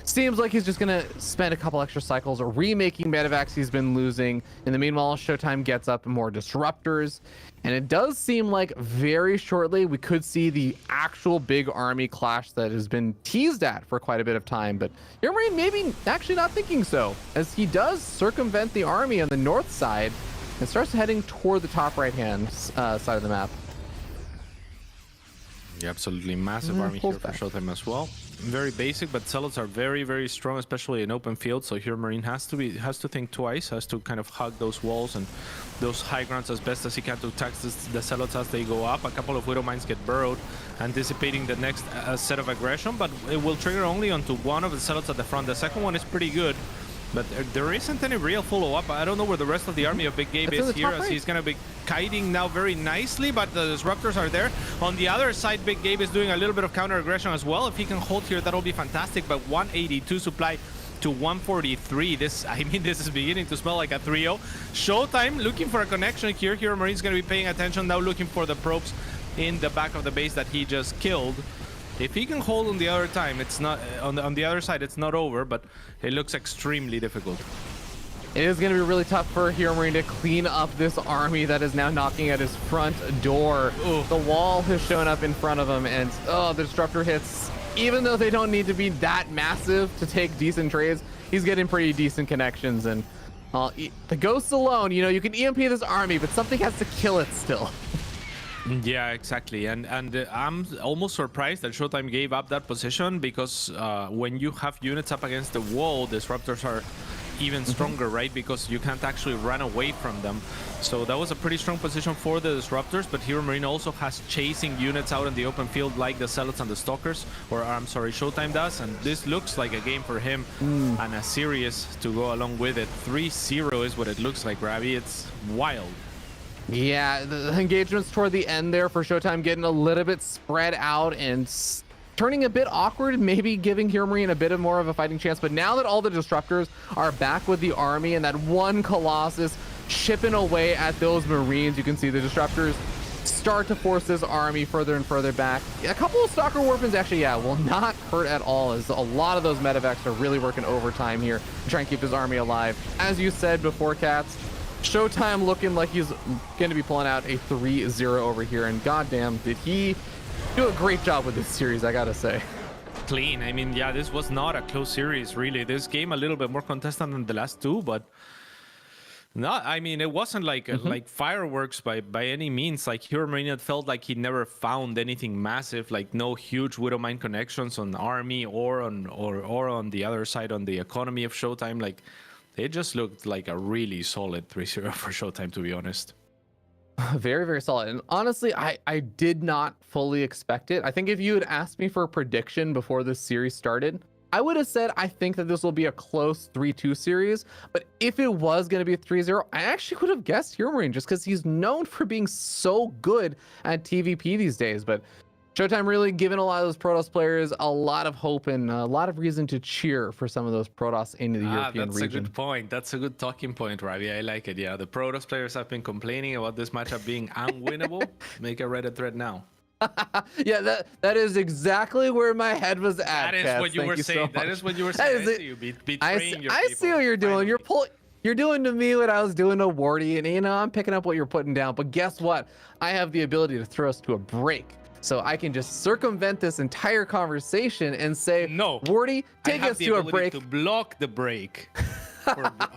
seems like he's just going to spend a couple extra cycles remaking medevacs he's been losing. In the meanwhile, Showtime gets up more disruptors. And it does seem like very shortly we could see the actual big army clash that has been teased at for quite a bit of time. But Hero Marine maybe actually not thinking so, as he does circumvent the army on the north side and starts heading toward the top right-hand side of the map. Yeah, absolutely massive army here for Showtime as well. Very basic, but Zealots are very, very strong, especially in open field. So Hero Marine has to think twice, has to kind of hug those walls and those high grounds as best as he can to tax the Zealots as they go up. A couple of Widow Mines get burrowed, anticipating the next set of aggression, but it will trigger only onto one of the Zealots at the front. The second one is pretty good, but there isn't any real follow-up. I don't know where the rest of the army of Big Gabe is here, as he's going to be kiting now very nicely, but the disruptors are there. On the other side, Big Gabe is doing a little bit of counter-aggression as well. If he can hold here, that'll be fantastic, but 182 supply to 143. This is beginning to smell like a 3-0. Showtime looking for a connection here. Hero Marine's going to be paying attention now, looking for the probes in the back of the base that he just killed. If he can hold on the other time, it's not on the other side. It's not over, but it looks extremely difficult. It is going to be really tough for Hero Marine to clean up this army that is now knocking at his front door. Ooh. The wall has shown up in front of him, and the disruptor hits. Even though they don't need to be that massive to take decent trades, he's getting pretty decent connections. And the ghosts alone, you know, you can EMP this army, but something has to kill it still. Yeah, exactly. And I'm almost surprised that Showtime gave up that position, because when you have units up against the wall, disruptors are even stronger, right? Because you can't actually run away from them. So that was a pretty strong position for the disruptors, but Hero Marine also has chasing units out in the open field like the Zealots and the Stalkers, or I'm sorry, Showtime does, and this looks like a game for him and a series to go along with it. 3-0 is what it looks like, Ravi. It's wild. Yeah, the engagements toward the end there for Showtime getting a little bit spread out and turning a bit awkward, maybe giving Hero Marine a bit of more of a fighting chance. But now that all the disruptors are back with the army and that one Colossus chipping away at those Marines, you can see the disruptors start to force this army further and further back. A couple of Stalker Warpins actually, yeah, will not hurt at all, as a lot of those medevacs are really working overtime here to try and keep his army alive. As you said before, Cats, Showtime looking like he's going to be pulling out a 3-0 over here, and goddamn, did he do a great job with this series, I gotta say. Clean. I mean, yeah, this was not a close series, really. This game a little bit more contested than the last two, but not. I mean, it wasn't like like fireworks by any means. Like Hero Marine, it felt like he never found anything massive, like no huge Widowmine connections on army or on the other side on the economy of Showtime. Like, it just looked like a really solid 3-0 for Showtime, to be honest. Very, very solid. And honestly, I did not fully expect it. I think if you had asked me for a prediction before this series started, I would have said I think that this will be a close 3-2 series. But if it was going to be a 3-0, I actually would have guessed Hero Marine, just because he's known for being so good at TVP these days. But Showtime really giving a lot of those Protoss players a lot of hope and a lot of reason to cheer for some of those Protoss into the European that's region. A good point. That's a good talking point, Ravi. I like it. Yeah, the Protoss players have been complaining about this matchup being unwinnable. Make a Reddit thread now. Yeah, that is exactly where my head was at. That is Cass. what you Thank were saying. so that much. is what you were saying. I see you betraying your people. I see what you're doing. Finally. You're doing to me what I was doing to Wardy, and you know, I'm picking up what you're putting down. But guess what? I have the ability to throw us to a break. So I can just circumvent this entire conversation and say, no, Wardy, take us to a break. To block the break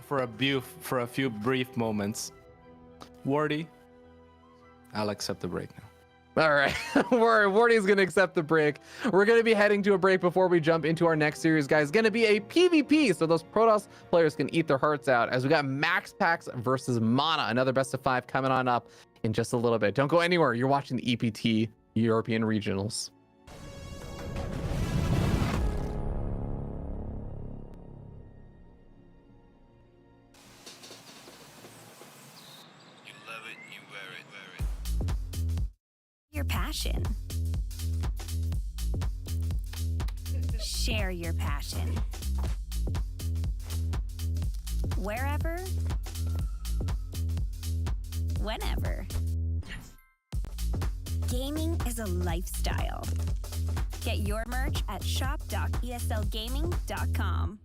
for a few brief moments. Wardy, I'll accept the break now. All right, Wardy's going to accept the break. We're going to be heading to a break before we jump into our next series, guys. It's going to be a PvP, so those Protoss players can eat their hearts out, as we got Max Packs versus Mana, another best of 5 coming on up in just a little bit. Don't go anywhere. You're watching the EPT European Regionals. You love it, you wear it. Your passion. Share your passion. Wherever, whenever. Gaming is a lifestyle. Get your merch at shop.eslgaming.com.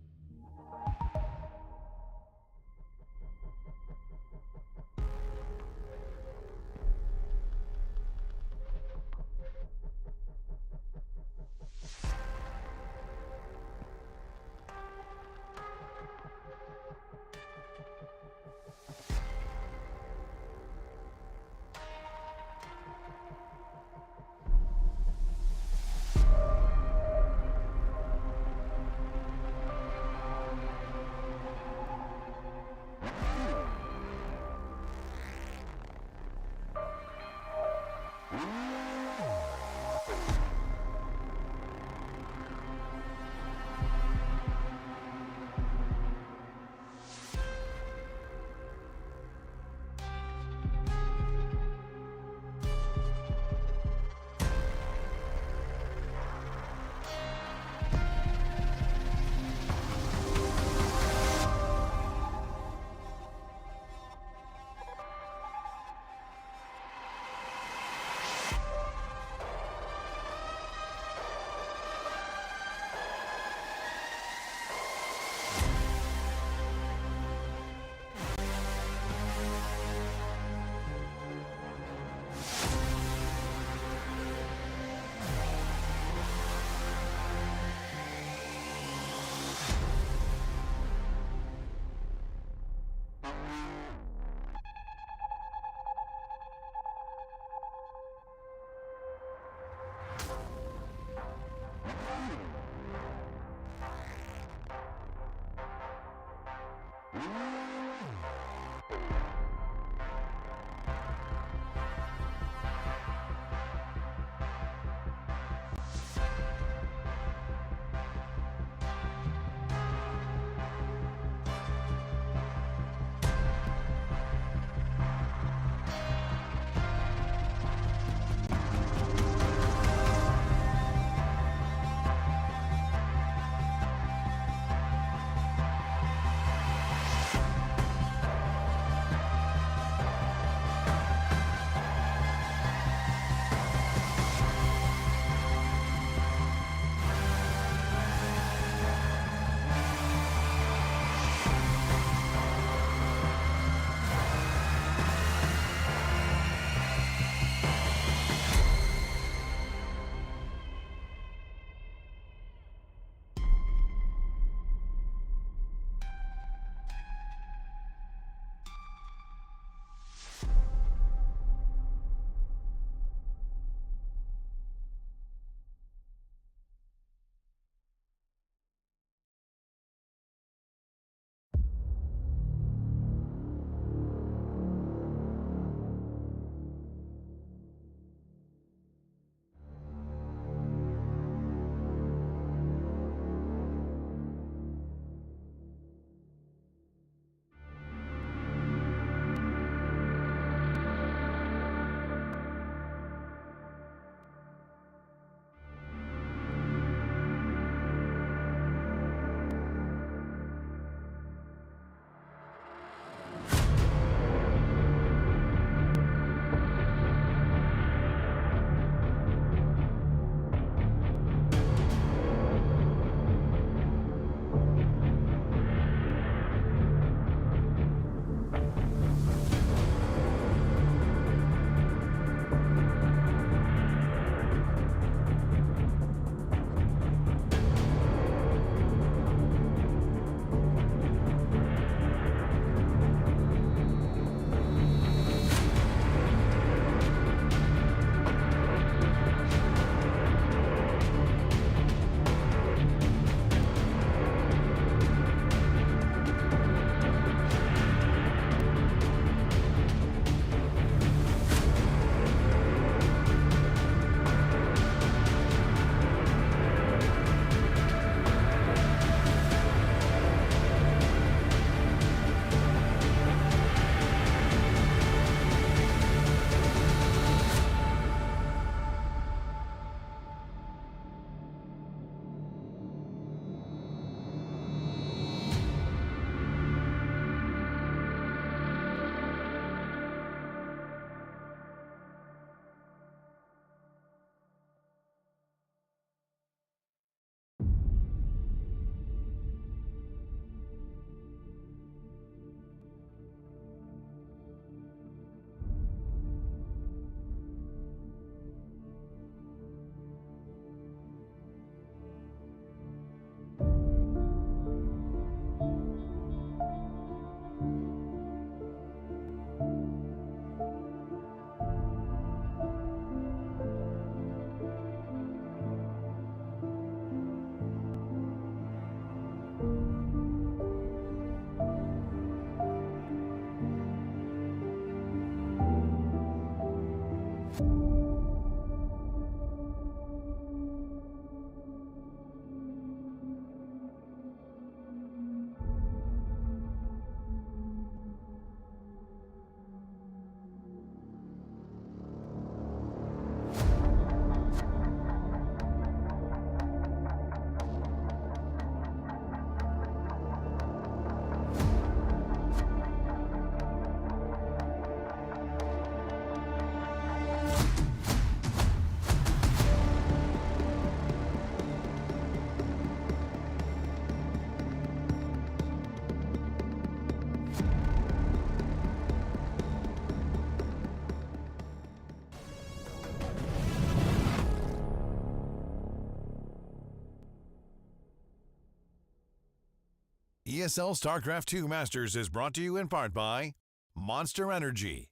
ESL StarCraft 2 Masters is brought to you in part by Monster Energy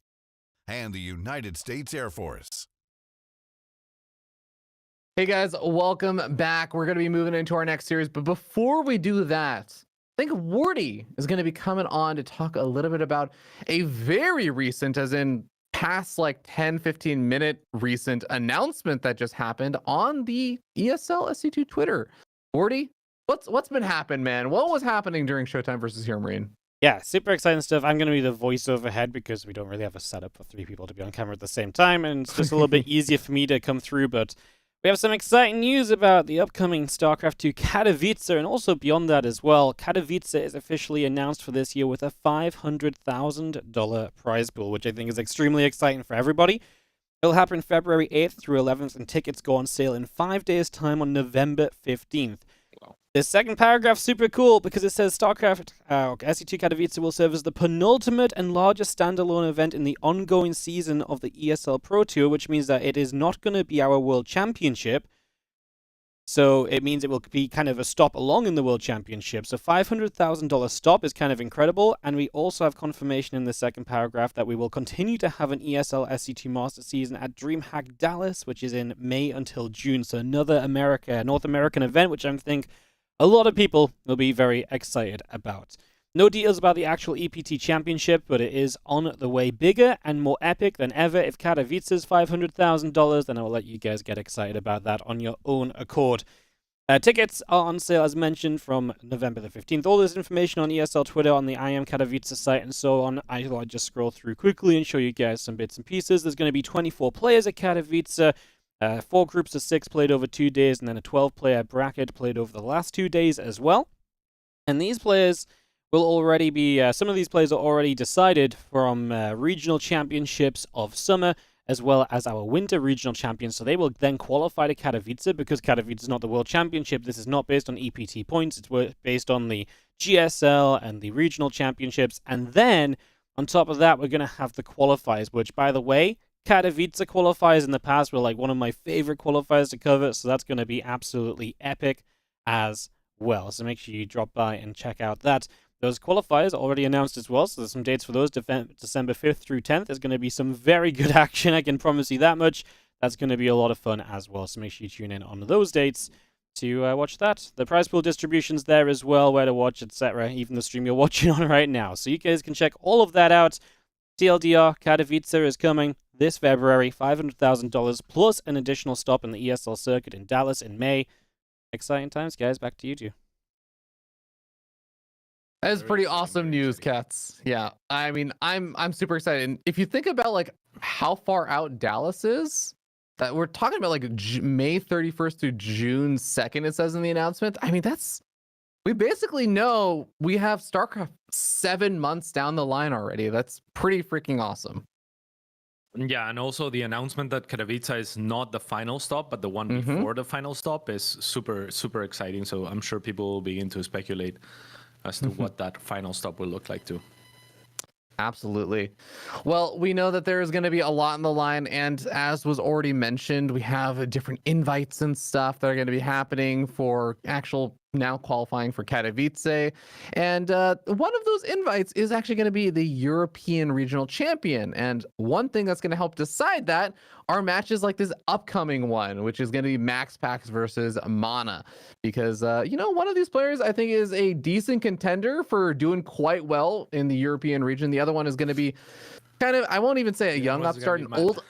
and the United States Air Force. Hey guys, welcome back. We're going to be moving into our next series, but before we do that, I think Wardy is going to be coming on to talk a little bit about a very recent, as in past like 10-15 minute recent announcement that just happened on the ESL SC2 Twitter. Wardy, what's been happening, man? What was happening during Showtime versus Hero Marine? Yeah, super exciting stuff. I'm going to be the voiceover head because we don't really have a setup for 3 people to be on camera at the same time, and it's just a little bit easier for me to come through, but we have some exciting news about the upcoming StarCraft 2 Katowice, and also beyond that as well. Katowice is officially announced for this year with a $500,000 prize pool, which I think is extremely exciting for everybody. It'll happen February 8th through 11th, and tickets go on sale in 5 days' time on November 15th. Wow. This second paragraph super cool because it says StarCraft SC2 Katowice will serve as the penultimate and largest standalone event in the ongoing season of the ESL Pro Tour, which means that it is not going to be our World Championship. So it means it will be kind of a stop along in the World Championship. So $500,000 stop is kind of incredible. And we also have confirmation in the second paragraph that we will continue to have an ESL SC2 Master season at DreamHack Dallas, which is in May until June. So another North American event, which I think a lot of people will be very excited about. No details about the actual EPT Championship, but it is on the way bigger and more epic than ever. If Katowice is $500,000, then I will let you guys get excited about that on your own accord. Tickets are on sale, as mentioned, from November the 15th. All this information on ESL Twitter, on the I Am Katowice site, and so on. I'll just scroll through quickly and show you guys some bits and pieces. There's going to be 24 players at Katowice. 4 groups of 6 played over 2 days, and then a 12-player bracket played over the last 2 days as well. And these players will already be, some of these players are already decided from regional championships of summer, as well as our winter regional champions. So they will then qualify to Katowice, because Katowice is not the World Championship. This is not based on EPT points. It's based on the GSL and the regional championships. And then, on top of that, we're going to have the qualifiers, which, by the way, Katowice qualifiers in the past were like one of my favorite qualifiers to cover, so that's going to be absolutely epic as well. So make sure you drop by and check out that. Those qualifiers are already announced as well, so there's some dates for those. December 5th through 10th. There's going to be some very good action, I can promise you that much. That's going to be a lot of fun as well, so make sure you tune in on those dates to watch that. The prize pool distribution's there as well, where to watch, etc., even the stream you're watching on right now. So you guys can check all of that out. TLDR, Katowice is coming this February, $500,000 plus an additional stop in the ESL circuit in Dallas in May. Exciting times, guys. Back to you two. That is pretty awesome news, Cats. Yeah, I mean, I'm super excited. And if you think about like how far out Dallas is, that we're talking about like May 31st through June 2nd, it says in the announcement. I mean, we basically know we have StarCraft 7 months down the line already. That's pretty freaking awesome. Yeah, and also the announcement that Katowice is not the final stop, but the one before the final stop is super, super exciting. So I'm sure people will begin to speculate as to what that final stop will look like too. Absolutely. Well, we know that there is going to be a lot on the line, and as was already mentioned, we have different invites and stuff that are going to be happening for actual now qualifying for Katowice. And one of those invites is actually going to be the European Regional Champion. And one thing that's going to help decide that are matches like this upcoming one, which is going to be Max Pax versus Mana. Because, one of these players I think is a decent contender for doing quite well in the European region. The other one is going to be kind of, I won't even say a young upstart, an old...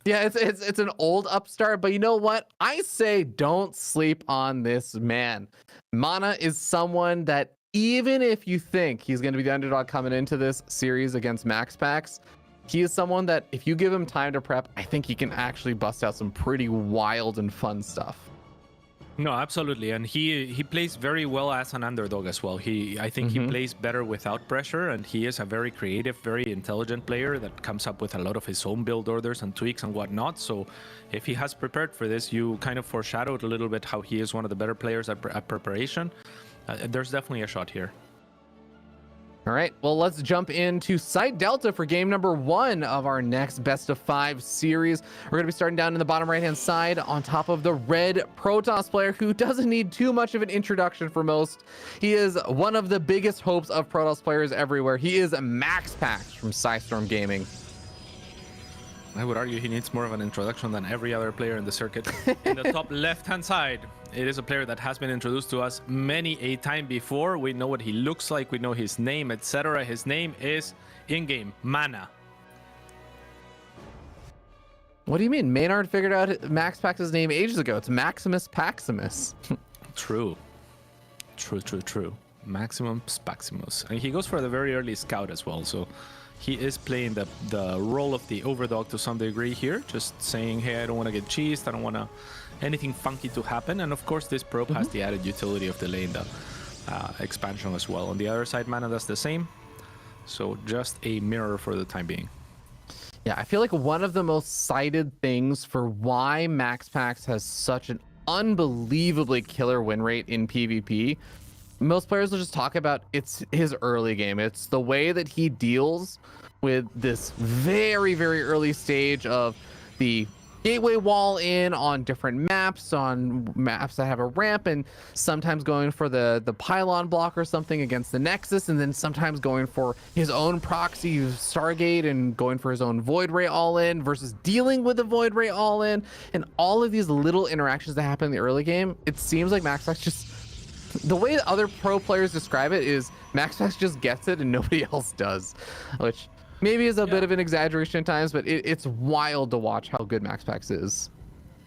Yeah, it's an old upstart, but you know what? I say don't sleep on this man. Mana is someone that even if you think he's going to be the underdog coming into this series against Max Pax, he is someone that if you give him time to prep, I think he can actually bust out some pretty wild and fun stuff. No, absolutely, and he plays very well as an underdog as well. I think he plays better without pressure, and he is a very creative, very intelligent player that comes up with a lot of his own build orders and tweaks and whatnot. So if he has prepared for this, you kind of foreshadowed a little bit how he is one of the better players at preparation. There's definitely a shot here. All right, well, let's jump into Site Delta for game number 1 of our next best of 5 series. We're going to be starting down in the bottom right-hand side on top of the red Protoss player who doesn't need too much of an introduction for most. He is one of the biggest hopes of Protoss players everywhere. He is MaxPax from Psystorm Gaming. I would argue he needs more of an introduction than every other player in the circuit. In the top left-hand side, it is a player that has been introduced to us many a time before. We know what he looks like, we know his name, etc. His name is in-game Mana. What do you mean? Maynard figured out MaxPax's name ages ago. It's Maximus Paximus. True. True. Maximus Paximus. And he goes for the very early scout as well, so he is playing the role of the overdog to some degree here, just saying, hey, I don't want to get cheesed, I don't want anything funky to happen. And of course, this probe has the added utility of delaying the expansion as well. On the other side, Mana does the same. So just a mirror for the time being. Yeah, I feel like one of the most cited things for why MaxPax has such an unbelievably killer win rate in PvP, most players will just talk about it's his early game. It's the way that he deals with this very, very early stage of the gateway wall in on different maps, on maps that have a ramp, and sometimes going for the pylon block or something against the Nexus, and then sometimes going for his own proxy Stargate and going for his own Void Ray all in versus dealing with the Void Ray all in, and all of these little interactions that happen in the early game. It seems like MaxPax just, the way that other pro players describe it is MaxPax just gets it and nobody else does, which maybe is a bit of an exaggeration at times, but it's wild to watch how good MaxPax is.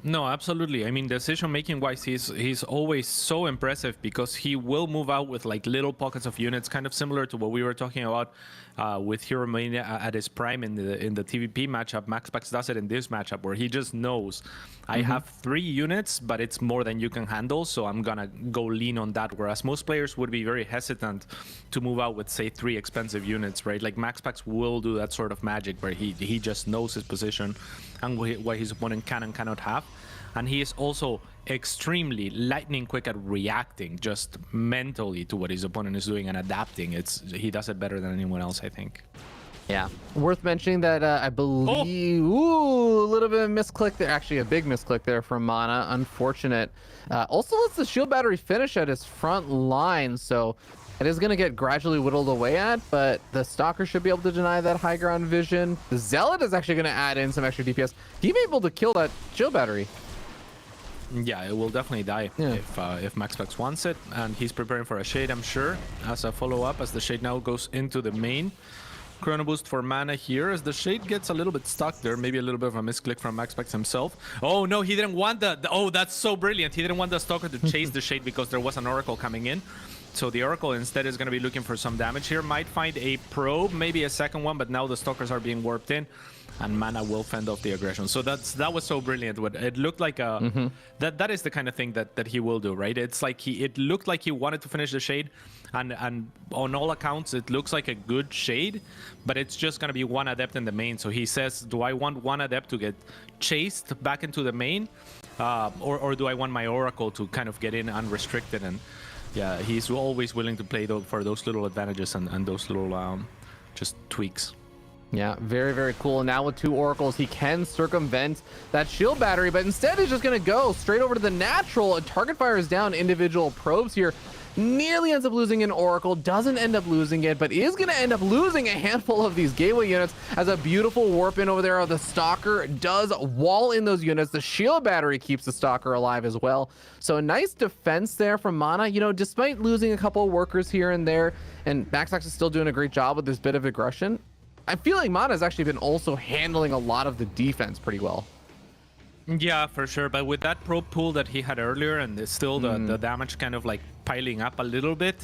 No, absolutely. I mean, decision-making wise, he's always so impressive because he will move out with like little pockets of units, kind of similar to what we were talking about with Hero Mania at his prime in the TVP matchup. MaxPax does it in this matchup where he just knows, I have 3 units, but it's more than you can handle, so I'm gonna go lean on that. Whereas most players would be very hesitant to move out with, say, 3 expensive units, right? Like MaxPax will do that sort of magic where he just knows his position and what his opponent can and cannot have. And he is also extremely lightning quick at reacting just mentally to what his opponent is doing and adapting. He does it better than anyone else, I think. Yeah, worth mentioning that I believe, ooh, a little bit of a misclick there, actually a big misclick there from Mana, unfortunate. Also lets the shield battery finish at his front line, so it is going to get gradually whittled away at, but the Stalker should be able to deny that high ground vision. The Zealot is actually going to add in some extra DPS. He may be able to kill that shield battery. Yeah, it will definitely die if MaxPax wants it, and he's preparing for a Shade, I'm sure, as a follow-up, as the Shade now goes into the main. Chrono Boost for Mana here, as the Shade gets a little bit stuck there, maybe a little bit of a misclick from MaxPax himself. Oh no, he didn't want oh, that's so brilliant. He didn't want the Stalker to chase the Shade because there was an Oracle coming in. So the Oracle instead is going to be looking for some damage here. Might find a probe, maybe a second one, but now the Stalkers are being warped in, and Mana will fend off the aggression. So that was so brilliant. It looked like a that is the kind of thing that he will do, right? It's like it looked like he wanted to finish the Shade, and on all accounts it looks like a good Shade, but it's just going to be one Adept in the main. So he says, do I want one Adept to get chased back into the main, or do I want my Oracle to kind of get in unrestricted? And yeah, he's always willing to play for those little advantages and those little just tweaks. Yeah, very, very cool. And now with 2 Oracles, he can circumvent that shield battery, but instead he's just going to go straight over to the natural. Target fires down individual probes here. Nearly ends up losing an Oracle, doesn't end up losing it, but is going to end up losing a handful of these gateway units as a beautiful warp in over there. The Stalker does wall in those units. The shield battery keeps the Stalker alive as well. So a nice defense there from Mana, you know, despite losing a couple of workers here and there, and MaxPax is still doing a great job with this bit of aggression. I feel like Mana has actually been also handling a lot of the defense pretty well. Yeah, for sure. But with that probe pool that he had earlier, and still the damage kind of like piling up a little bit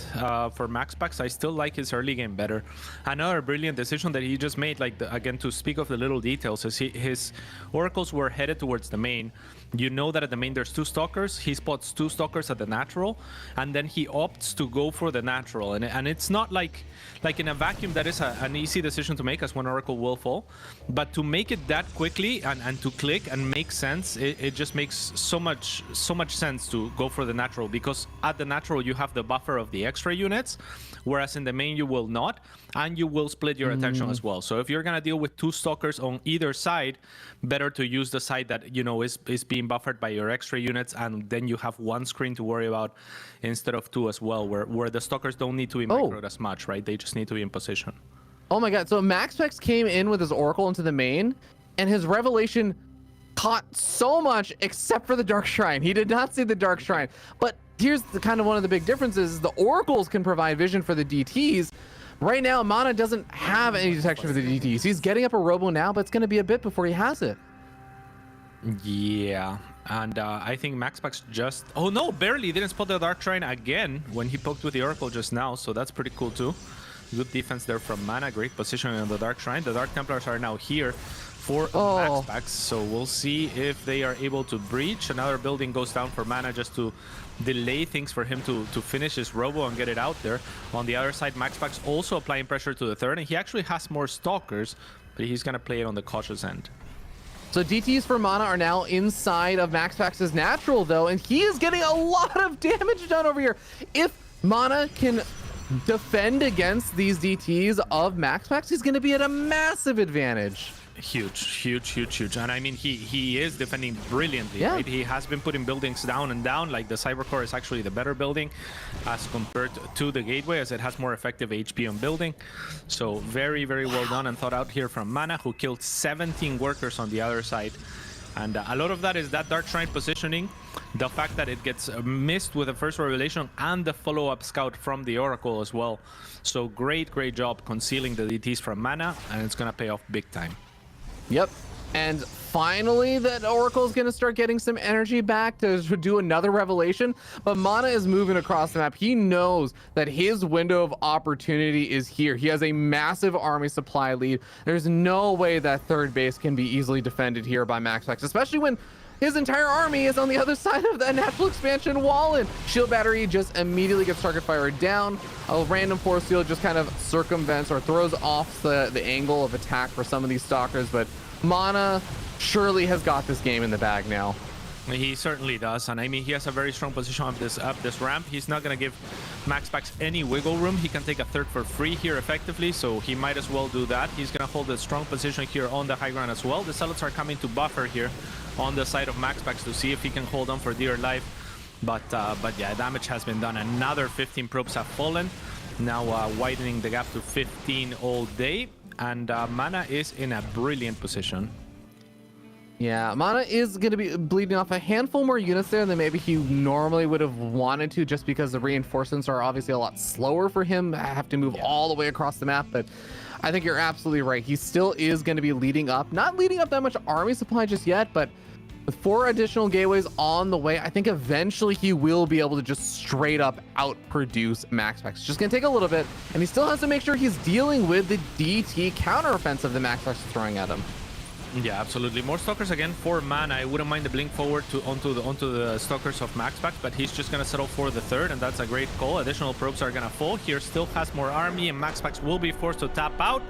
for MaxPax, I still like his early game better. Another brilliant decision that he just made, like again, to speak of the little details, is his Oracles were headed towards the main. You know that at the main there's 2 Stalkers. He spots 2 Stalkers at the natural, and then he opts to go for the natural. And it's not like in a vacuum that is an easy decision to make, as one Oracle will fall. But to make it that quickly and to click and make sense, it just makes so much sense to go for the natural, because at the natural neutral, you have the buffer of the extra units, whereas in the main you will not, and you will split your attention as well. So if you're gonna deal with 2 stalkers on either side, better to use the side that, you know, is being buffered by your extra units, and then you have 1 screen to worry about instead of 2 as well, where the stalkers don't need to be microed as much, right? They just need to be in position. Oh my god, so MaxPex came in with his Oracle into the main, and his Revelation caught so much except for the Dark Shrine. He did not see the Dark Shrine. But here's the kind of one of the big differences: the Oracles can provide vision for the DTs. Right now, Mana doesn't have any detection for the DTs. He's getting up a Robo now, but it's going to be a bit before he has it. Yeah, and I think MaxPax just... Oh no, barely didn't spot the Dark Shrine again when he poked with the Oracle just now, so that's pretty cool too. Good defense there from Mana, great positioning on the Dark Shrine. The Dark Templars are now here for MaxPax, so we'll see if they are able to breach. Another building goes down for Mana just to delay things for him to finish his Robo and get it out there. On the other side, MaxPax also applying pressure to the third, and he actually has more Stalkers, but he's going to play it on the cautious end. So DTs for Mana are now inside of MaxPax's natural, though, and he is getting a lot of damage done over here. If Mana can defend against these DTs of MaxPax, he's going to be at a massive advantage. Huge. And I mean, he is defending brilliantly, right? He has been putting buildings down and down. Like, the Cybercore is actually the better building as compared to the Gateway, as it has more effective HP on building. So very well done and thought out here from Mana, who killed 17 workers on the other side. And a lot of that is that Dark Shrine positioning, the fact that it gets missed with the first revelation, and the follow-up scout from the Oracle as well. So great job concealing the DTs from Mana, and it's gonna pay off big time. Yep. And finally, that Oracle is going to start getting some energy back to do another revelation. But Mana is moving across the map. He knows that his window of opportunity is here. He has a massive army supply lead. There's no way that third base can be easily defended here by MaxPax, especially when his entire army is on the other side of that natural expansion wall, and Shield Battery just immediately gets target fired down. A random Force Field just kind of circumvents or throws off the angle of attack for some of these Stalkers, but Mana surely has got this game in the bag now. He certainly does, and I mean, he has a very strong position up this ramp. He's not going to give MaxPax any wiggle room. He can take a third for free here effectively, so he might as well do that. He's going to hold a strong position here on the high ground as well. The Zealots are coming to buffer here on the side of MaxPax to see if he can hold on for dear life. But yeah, damage has been done. Another 15 probes have fallen, now widening the gap to 15 all day, and Mana is in a brilliant position. Yeah, Mana is going to be bleeding off a handful more units there than maybe he normally would have wanted to, just because the reinforcements are obviously a lot slower for him. I have to move all the way across the map, but I think you're absolutely right. He still is going to be leading up, not leading up that much army supply just yet, but with 4 additional gateways on the way, I think eventually he will be able to just straight up outproduce MaxPax. It's just going to take a little bit, and he still has to make sure he's dealing with the DT counteroffensive that MaxPax is throwing at him. Yeah, absolutely. More Stalkers again for Mana. I wouldn't mind the blink forward onto the Stalkers of MaxPax, but he's just going to settle for the third, and that's a great call. Additional probes are going to fall. Here still has more army, and MaxPax will be forced to tap out.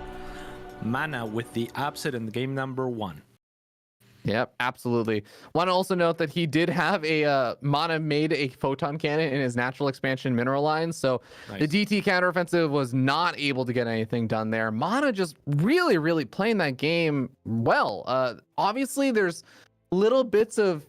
Mana with the upset in game number 1. Yep, absolutely. Want to also note that he did have a Mana made a photon cannon in his natural expansion mineral line, so nice. The DT counteroffensive was not able to get anything done there. Mana just really playing that game well. Obviously, there's little bits of,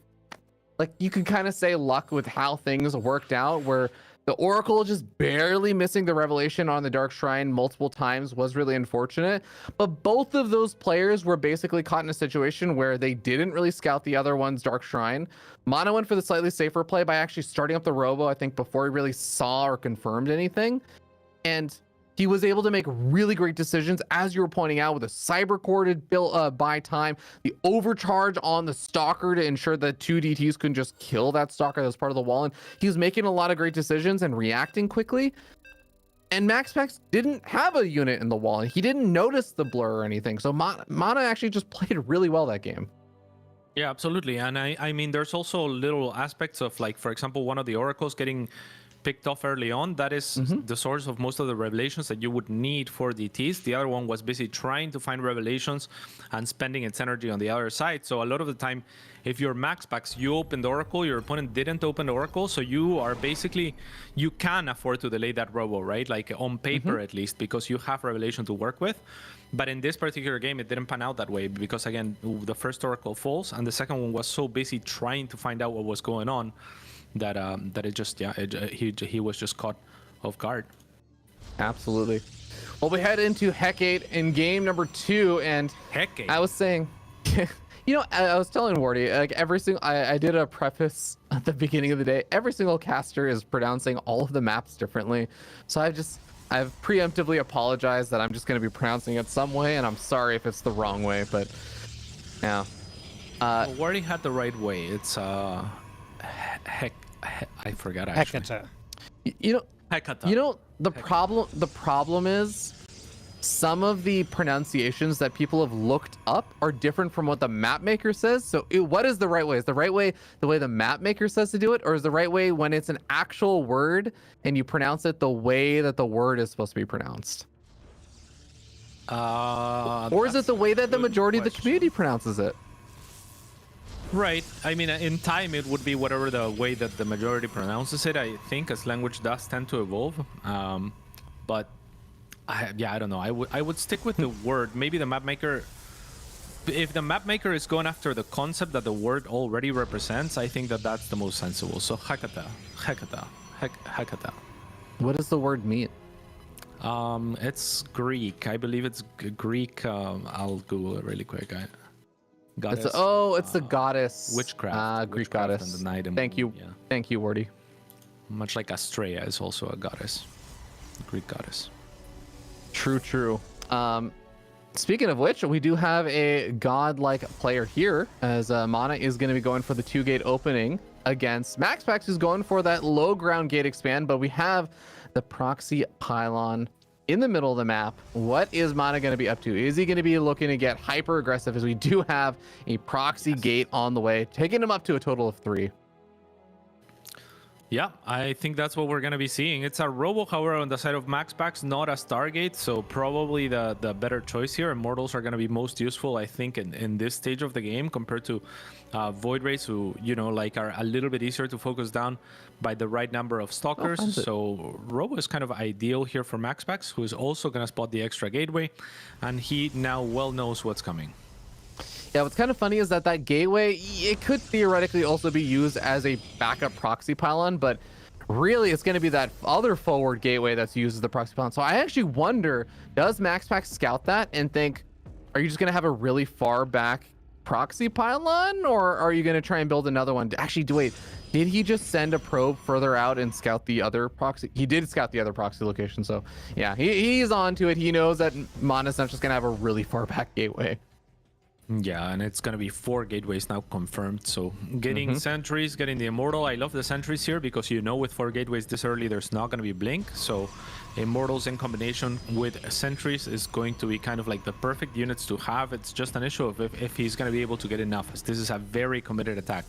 like, you can kind of say luck with how things worked out, where the Oracle just barely missing the revelation on the Dark Shrine multiple times was really unfortunate. But both of those players were basically caught in a situation where they didn't really scout the other one's Dark Shrine. Mana went for the slightly safer play by actually starting up the Robo, I think, before he really saw or confirmed anything. And he was able to make really great decisions, as you were pointing out, with a cyber corded build buy time, the overcharge on the Stalker to ensure that 2 DTs couldn't just kill that Stalker that was part of the wall. And he was making a lot of great decisions and reacting quickly. And MaxPax didn't have a unit in the wall, and he didn't notice the blur or anything. So Mana actually just played really well that game. Yeah, absolutely. And I mean, there's also little aspects of, like, for example, one of the Oracles getting picked off early on. That is the source of most of the revelations that you would need for DTs. The other one was busy trying to find revelations and spending its energy on the other side. So a lot of the time, if you're max packs, you opened Oracle, your opponent didn't open Oracle, so you are basically, you can afford to delay that robo, right? Like on paper at least, because you have revelation to work with. But in this particular game, it didn't pan out that way because, again, the first Oracle falls, and the second one was so busy trying to find out what was going on that that it just, he was just caught off guard. Absolutely. Well, we head into Hecate in game number 2, and Hecate. I was saying, you know, I was telling Wardy, like every single, I did a preface at the beginning of the day. Every single caster is pronouncing all of the maps differently, so I've preemptively apologized that I'm just going to be pronouncing it some way, and I'm sorry if it's the wrong way, but yeah. Wardy had the right way. It's I forgot actually. Hecate. You know, Hecate. you know the problem is some of the pronunciations that people have looked up are different from what the map maker says. So what is the right way? Is the right way the way the map maker says to do it, or is the right way when it's an actual word and you pronounce it the way that the word is supposed to be pronounced? Or is it the way that the majority of the community pronounces it? Right. I mean, in time, it would be whatever the way that the majority pronounces it, I think, as language does tend to evolve. But I don't know. I would stick with the word. Maybe the map maker, if the map maker is going after the concept that the word already represents, I think that that's the most sensible. So Hecate. What does the word mean? It's Greek. I believe it's Greek. I'll Google it really quick. Goddess. It's the goddess. Witchcraft. Greek Witchcraft goddess. and the night and Thank you. yeah. Thank you, Wardy. Much like Astrea is also a goddess. Greek goddess. True. Speaking of which, we do have a godlike player here, as Mana is going to be going for the 2-gate opening against MaxPax, who's going for that low ground gate expand, but we have the proxy pylon in the middle of the map. What is Mana going to be up to? Is he going to be looking to get hyper aggressive, as we do have a proxy gate on the way, taking him up to a total of 3? Yeah, I think that's what we're going to be seeing. It's a robo, however, on the side of MaxPax, not a Stargate, so probably the better choice here. Immortals are going to be most useful, I think, in this stage of the game compared to Void Rays, who, you know, like are a little bit easier to focus down by the right number of stalkers. So robo is kind of ideal here for MaxPax, who is also going to spot the extra gateway, and he now well knows what's coming. Yeah, what's kind of funny is that gateway, it could theoretically also be used as a backup proxy pylon, but really it's going to be that other forward gateway that's used as the proxy pylon. So I actually wonder, does MaxPax scout that and think, are you just going to have a really far back proxy pylon, or are you going to try and build another one? Actually, wait, did he just send a probe further out and scout the other proxy? He did scout the other proxy location. So yeah, he's on to it. He knows that Mana's not just going to have a really far back gateway. Yeah, and it's going to be 4 gateways now confirmed. So getting sentries, getting the Immortal. I love the sentries here because, you know, with 4 gateways this early, there's not going to be Blink. So Immortals in combination with sentries is going to be kind of like the perfect units to have. It's just an issue of if he's going to be able to get enough, as this is a very committed attack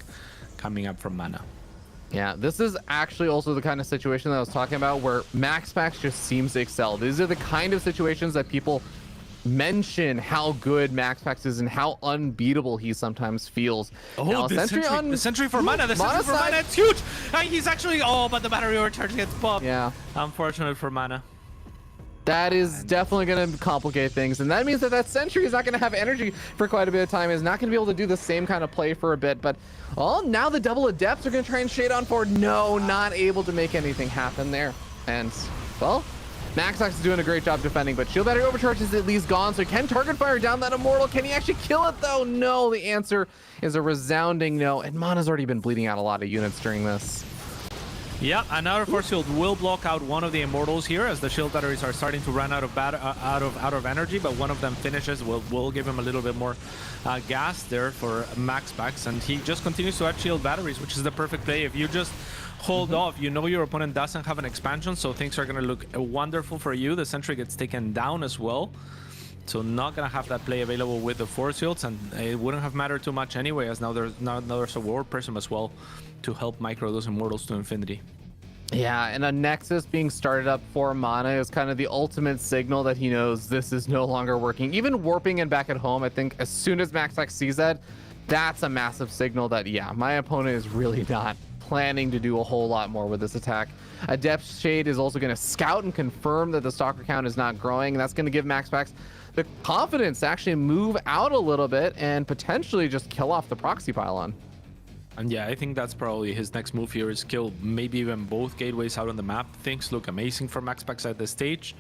coming up from Mana. Yeah, this is actually also the kind of situation that I was talking about where MaxPax just seems to excel. These are the kind of situations that people mention how good MaxPax is and how unbeatable he sometimes feels. Oh, now, the sentry for Mana. The sentry for Mana, it's huge. He's actually, but the battery overcharge gets popped. Yeah. Unfortunate for Mana. That is definitely going to complicate things, and that means that sentry is not going to have energy for quite a bit of time. Is not going to be able to do the same kind of play for a bit, but now the double adepts are going to try and shade on forward. No, not able to make anything happen there. And, well, MaxPax is doing a great job defending, but shield battery overcharge is at least gone, so he can target fire down that Immortal. Can he actually kill it, though? No, the answer is a resounding no, and Mana's already been bleeding out a lot of units during this. Yeah, another force shield will block out one of the Immortals here, as the shield batteries are starting to run out of energy, but one of them finishes. Will give him a little bit more gas there for MaxPax, and he just continues to add shield batteries, which is the perfect play. If you just hold off, you know your opponent doesn't have an expansion, so things are going to look wonderful for you. The sentry gets taken down as well, so not going to have that play available with the force shields, and it wouldn't have mattered too much anyway, as now there's a War Prism as well to help micro those Immortals to infinity. Yeah, and a Nexus being started up for Mana is kind of the ultimate signal that he knows this is no longer working. Even warping and back at home, I think as soon as MaxPax sees that, that's a massive signal that, yeah, my opponent is really not planning to do a whole lot more with this attack. Adept Shade is also going to scout and confirm that the stalker count is not growing, and that's going to give MaxPax the confidence to actually move out a little bit and potentially just kill off the proxy pylon. And yeah, I think that's probably his next move here is kill maybe even both gateways out on the map. Things look amazing for MaxPax at this stage.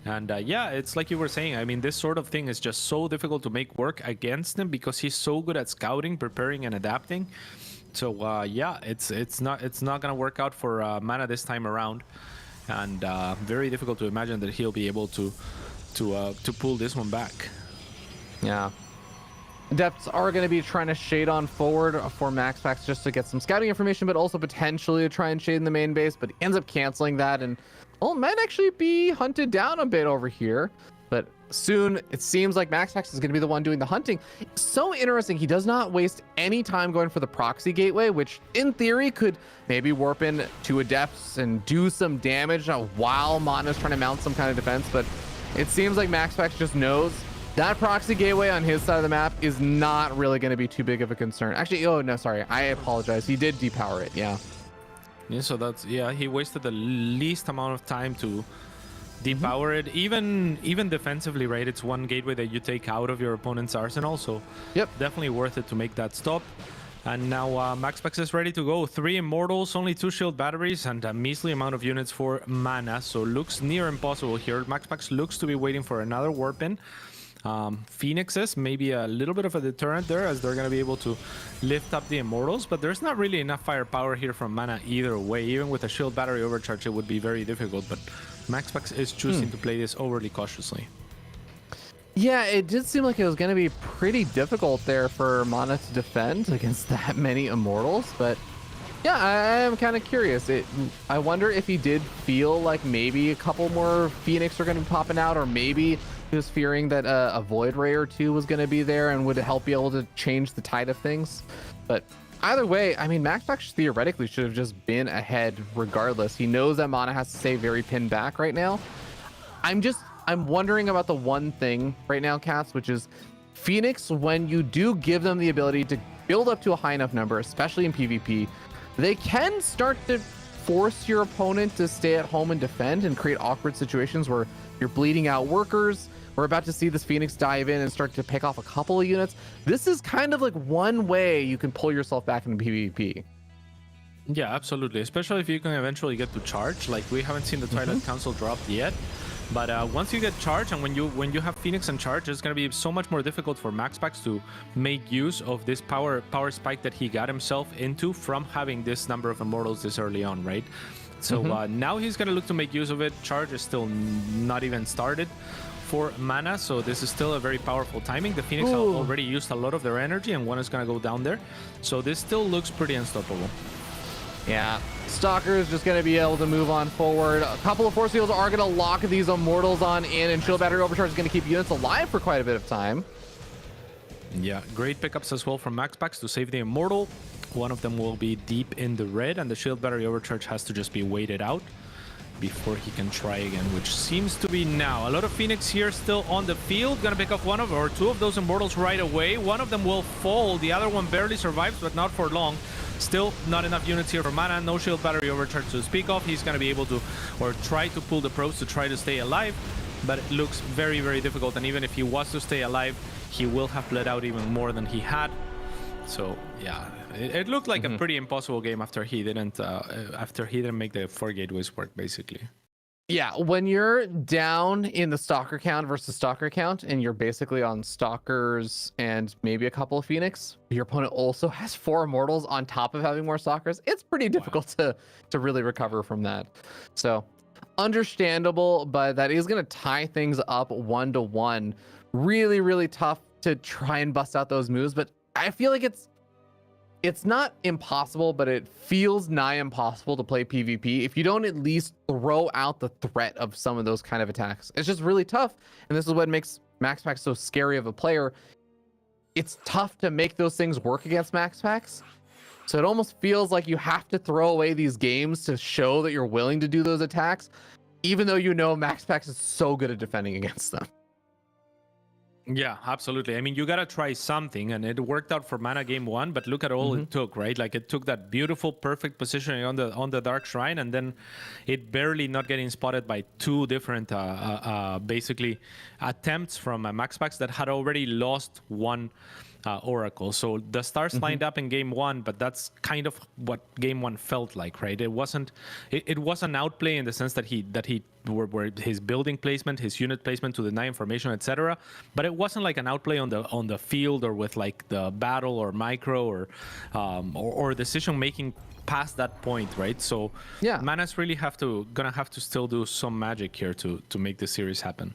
And yeah, it's like you were saying, I mean, this sort of thing is just so difficult to make work against him because he's so good at scouting, preparing, and adapting. So yeah, it's not gonna work out for Mana this time around, and very difficult to imagine that he'll be able to pull this one back. Yeah. Adepts are going to be trying to shade on forward for MaxPax just to get some scouting information, but also potentially to try and shade in the main base, but he ends up canceling that, and well, might actually be hunted down a bit over here. But soon it seems like MaxPax is going to be the one doing the hunting. So interesting, he does not waste any time going for the proxy gateway, which in theory could maybe warp in to Adepts and do some damage while Mana's trying to mount some kind of defense. But it seems like MaxPax just knows that proxy gateway on his side of the map is not really going to be too big of a concern. Actually, oh no, sorry, I apologize. He did depower it, yeah. Yeah, so that's, yeah, he wasted the least amount of time to depower it. Even defensively, right? It's one gateway that you take out of your opponent's arsenal, so yep, definitely worth it to make that stop. And now MaxPax is ready to go. 3 Immortals, only 2 shield batteries, and a measly amount of units for Mana, so looks near impossible here. MaxPax looks to be waiting for another warp in. Phoenixes, maybe a little bit of a deterrent there as they're going to be able to lift up the Immortals, but there's not really enough firepower here from Mana either way. Even with a shield battery overcharge, it would be very difficult, but MaxPax is choosing to play this overly cautiously. Yeah, it did seem like it was going to be pretty difficult there for Mana to defend against that many Immortals, but yeah, I am kind of curious. I wonder if he did feel like maybe a couple more Phoenix are going to be popping out, or maybe he was fearing that a Void Ray or two was going to be there and would help be able to change the tide of things. But either way, I mean, MaxPax theoretically should have just been ahead regardless. He knows that Mana has to stay very pinned back right now. I'm wondering about the one thing right now, Cats, which is Phoenix, when you do give them the ability to build up to a high enough number, especially in PvP, they can start to force your opponent to stay at home and defend and create awkward situations where you're bleeding out workers. We're about to see this Phoenix dive in and start to pick off a couple of units. This is kind of like one way you can pull yourself back into PvP. Yeah, absolutely. Especially if you can eventually get to charge. Like, we haven't seen the Twilight Council dropped yet. But once you get charged, and when you have Phoenix and charge, it's going to be so much more difficult for MaxPax to make use of this power spike that he got himself into from having this number of Immortals this early on, right? So now he's going to look to make use of it. Charge is still not even started for Mana, so this is still a very powerful timing. The Phoenix have already used a lot of their energy, and one is going to go down there. So this still looks pretty unstoppable. Yeah, Stalker is just going to be able to move on forward. A couple of Force Fields are going to lock these Immortals on in, and Shield Battery Overcharge is going to keep units alive for quite a bit of time. Yeah, great pickups as well from MaxPax to save the Immortal. One of them will be deep in the red, and the Shield Battery Overcharge has to just be waited out before he can try again, which seems to be now. A lot of Phoenix here still on the field. Gonna pick off one of or two of those Immortals right away. One of them will fall. The other one barely survives, but not for long. Still not enough units here for Mana. No Shield Battery Overcharge to speak of. He's gonna be able to, or try to pull the probes to try to stay alive, but it looks very, very difficult. And even if he was to stay alive, he will have bled out even more than he had. So yeah, it looked like a pretty impossible game after he didn't make the 4 gateways work, basically. Yeah, when you're down in the Stalker count versus Stalker count, and you're basically on Stalkers and maybe a couple of Phoenix, your opponent also has 4 Immortals on top of having more Stalkers. It's pretty difficult to really recover from that. So understandable, but that is going to tie things up 1-1. Really, really tough to try and bust out those moves, but I feel like it's not impossible, but it feels nigh impossible to play PvP if you don't at least throw out the threat of some of those kind of attacks. It's just really tough, and this is what makes MaxPax so scary of a player. It's tough to make those things work against MaxPax. So it almost feels like you have to throw away these games to show that you're willing to do those attacks, even though you know MaxPax is so good at defending against them. Yeah, absolutely. I mean, you gotta try something, and it worked out for Mana game 1. But look at all it took, right? Like it took that beautiful, perfect positioning on the Dark Shrine, and then it barely not getting spotted by 2 different, basically, attempts from MaxPax that had already lost 1 Oracle. So the stars lined up in game 1, but that's kind of what game 1 felt like, right? It wasn't. It was an outplay in the sense that he where his building placement, his unit placement to deny information, etc. But it wasn't like an outplay on the field or with like the battle or micro or decision making past that point, right? So Yeah. Mana's really gonna have to still do some magic here to make this series happen.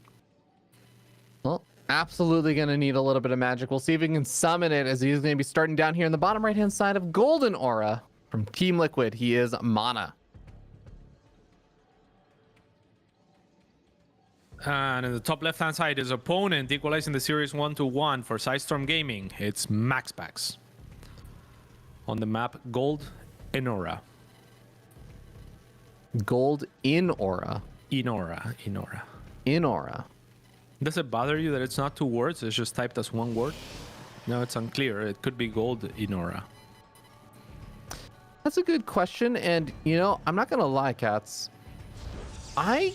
Well, absolutely going to need a little bit of magic. We'll see if we can summon it, as he's going to be starting down here in the bottom right-hand side of Golden Aura from Team Liquid. He is Mana. And in the top left-hand side, his opponent equalizing the series 1-1 for Sidestorm Gaming. It's MaxPax. On the map, Gold in Aura. Gold in Aura. In Aura. In Aura. Does it bother you that it's not 2 words? It's just typed as 1 word? No, it's unclear. It could be Gold in Aura. That's a good question. And, you know, I'm not going to lie, Cats. I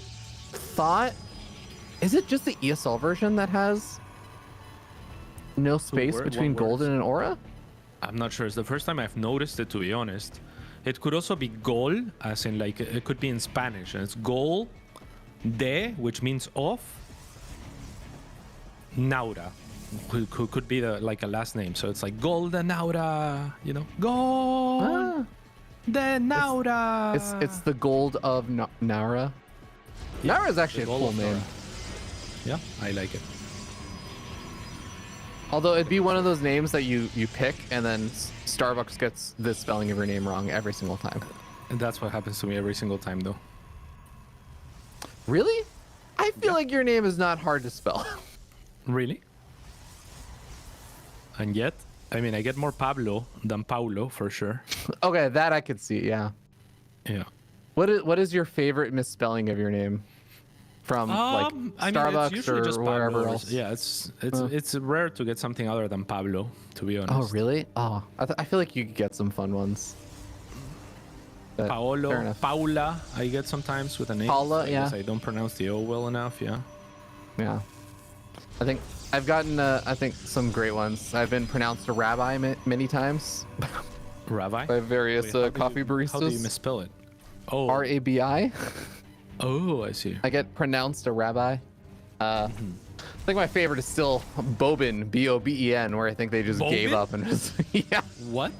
thought... Is it just the ESL version that has no space between Golden and Aura? I'm not sure. It's the first time I've noticed it, to be honest. It could also be Gol, as in like it could be in Spanish. And it's Gol de, which means off. Naura, who could be like a last name. So it's like Gol de Naura, you know? Gol de Naura. It's the gold of Naura. Yeah, Naura is actually a the gold cool of name. Naura. Yeah, I like it. Although it'd be one of those names that you pick and then Starbucks gets the spelling of your name wrong every single time. And that's what happens to me every single time, though. Really? I feel like your name is not hard to spell. Really? And yet, I mean, I get more Pablo than Paulo for sure. Okay, that I could see, yeah. Yeah. What is your favorite misspelling of your name? From like I mean, it's Starbucks usually or just wherever Pablo. else? Yeah, it's rare to get something other than Pablo, to be honest. Oh, really? Oh, I feel like you could get some fun ones. But fair Paolo, enough. Paula, I get sometimes with a name. Paula, I guess yeah. I don't pronounce the O well enough, yeah. Yeah. I think I've gotten some great ones. I've been pronounced a rabbi many times Rabbi? by various Wait, how coffee baristas. How do you misspell it? Oh, R-A-B-I. oh, I see. I get pronounced a rabbi. I think my favorite is still Bobin, B-O-B-E-N, where I think they just gave Bobin? up and just yeah. What?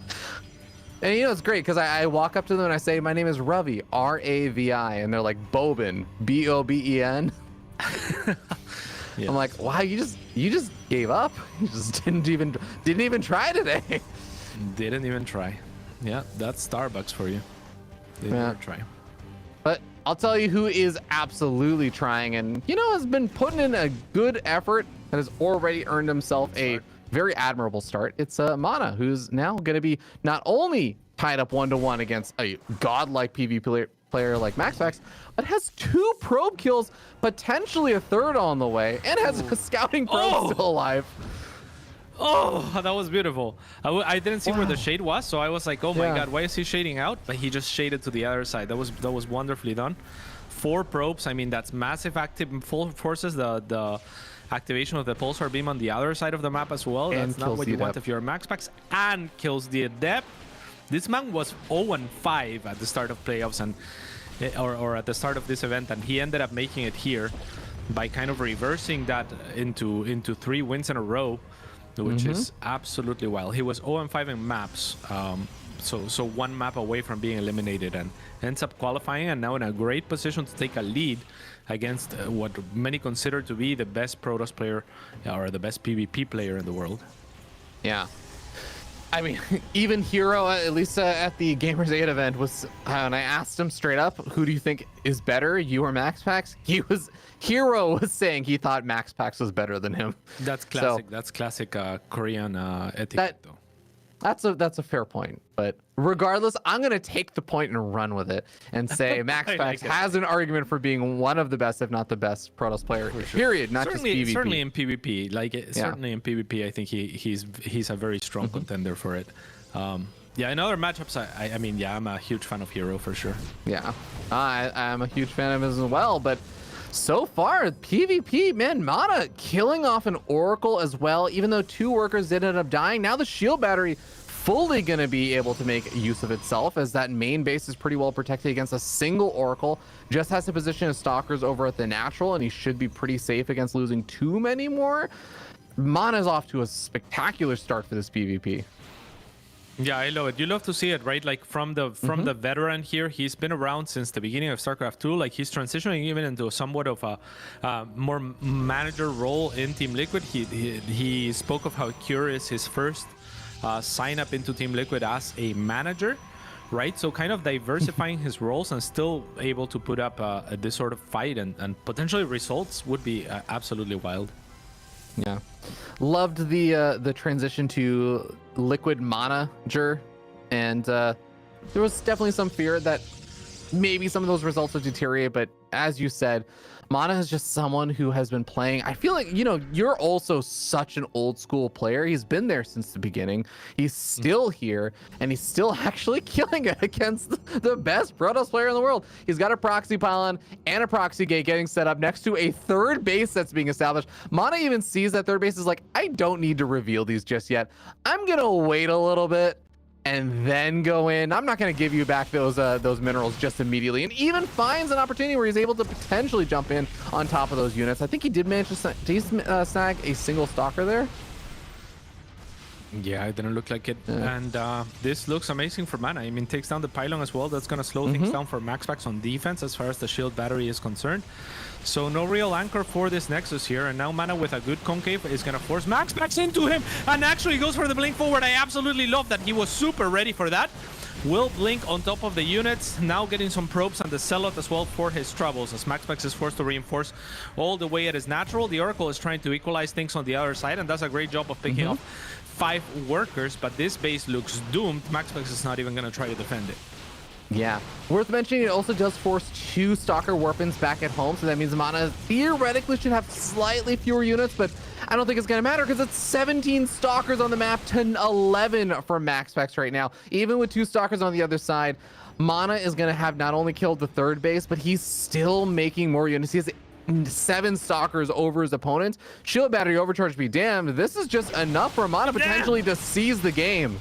And you know it's great because I walk up to them and I say my name is Ravi, R-A-V-I, and they're like Bobin, B-O-B-E-N. Yeah. I'm like, wow, you just gave up. You just didn't even try today. Didn't even try. Yeah, that's Starbucks for you. They Yeah. didn't try. But I'll tell you who is absolutely trying and, you know, has been putting in a good effort and has already earned himself a very admirable start. It's Mana, who's now going to be not only tied up 1-1 against a godlike PvP player like MaxPax, but has 2 probe kills, potentially a 3rd on the way, and has a scouting probe still alive. Oh, that was beautiful. I didn't see where the shade was, so I was like, oh my Yeah. god, why is he shading out? But he just shaded to the other side. That was wonderfully done. 4 probes. I mean, that's massive active full forces. The activation of the pulsar beam on the other side of the map as well. And That's not kills what the you want adept. if you're a MaxPax, and kills the adept. This man was 0-5 at the start of playoffs and or at the start of this event, and he ended up making it here by kind of reversing that into 3 wins in a row, which is absolutely wild. He was 0-5 in maps, so 1 map away from being eliminated, and ends up qualifying and now in a great position to take a lead against what many consider to be the best Protoss player or the best PvP player in the world. Yeah. I mean, even Hero, at least at the Gamers 8 event, was, and I asked him straight up, who do you think is better, you or MaxPax? Hero was saying he thought MaxPax was better than him. That's classic. That's classic Korean etiquette, though. That's a fair point, but regardless, I'm gonna take the point and run with it and say MaxPax has an argument for being one of the best, if not the best, Protoss player. Period. Not certainly, just PvP. Certainly in PvP, certainly in PvP, I think he's a very strong contender for it. Yeah, in other matchups, I mean, yeah, I'm a huge fan of Hero for sure. Yeah, I'm a huge fan of him as well, but so far, PvP, man, Mana killing off an Oracle as well, even though 2 workers did end up dying. Now the shield battery fully going to be able to make use of itself, as that main base is pretty well protected against a single Oracle. Just has to position his Stalkers over at the natural, and he should be pretty safe against losing too many more. Mana's off to a spectacular start for this PvP. Yeah, I love it. You love to see it, right? Like from the veteran here, he's been around since the beginning of StarCraft 2. Like he's transitioning even into somewhat of a more manager role in Team Liquid. He spoke of how curious his first sign up into Team Liquid as a manager, right? So kind of diversifying his roles and still able to put up this sort of fight and potentially results would be absolutely wild. Yeah, loved the transition to Liquid Manager, and there was definitely some fear that maybe some of those results would deteriorate, but as you said, Mana is just someone who has been playing. I feel like, you know, you're also such an old school player. He's been there since the beginning. He's still here, and he's still actually killing it against the best Protoss player in the world. He's got a proxy pylon and a proxy gate getting set up next to a third base that's being established. Mana even sees that third base, is like, I don't need to reveal these just yet. I'm gonna wait a little bit and then go in. I'm not going to give you back those minerals just immediately, and even finds an opportunity where he's able to potentially jump in on top of those units. I think he did manage to snag a single Stalker there. Yeah, it didn't look like it. Yeah. And this looks amazing for Mana. I mean, takes down the pylon as well. That's going to slow things down for MaxPax on defense as far as the shield battery is concerned. So no real anchor for this Nexus here. And now Mana with a good concave is going to force MaxPax into him and actually goes for the blink forward. I absolutely love that. He was super ready for that. Will blink on top of the units, now getting some probes and the Zealot as well for his troubles, as MaxPax is forced to reinforce all the way at his natural. The Oracle is trying to equalize things on the other side and does a great job of picking up 5 workers, but this base looks doomed. MaxPax is not even going to try to defend it. Yeah, worth mentioning, it also does force 2 Stalker Warpins back at home, so that means Mana theoretically should have slightly fewer units, but I don't think it's going to matter because it's 17 Stalkers on the map to 11 for MaxPax right now. Even with 2 Stalkers on the other side, Mana is going to have not only killed the third base, but he's still making more units. He has 7 Stalkers over his opponent. Shield battery overcharge be damned. This is just enough for Mana potentially to seize the game.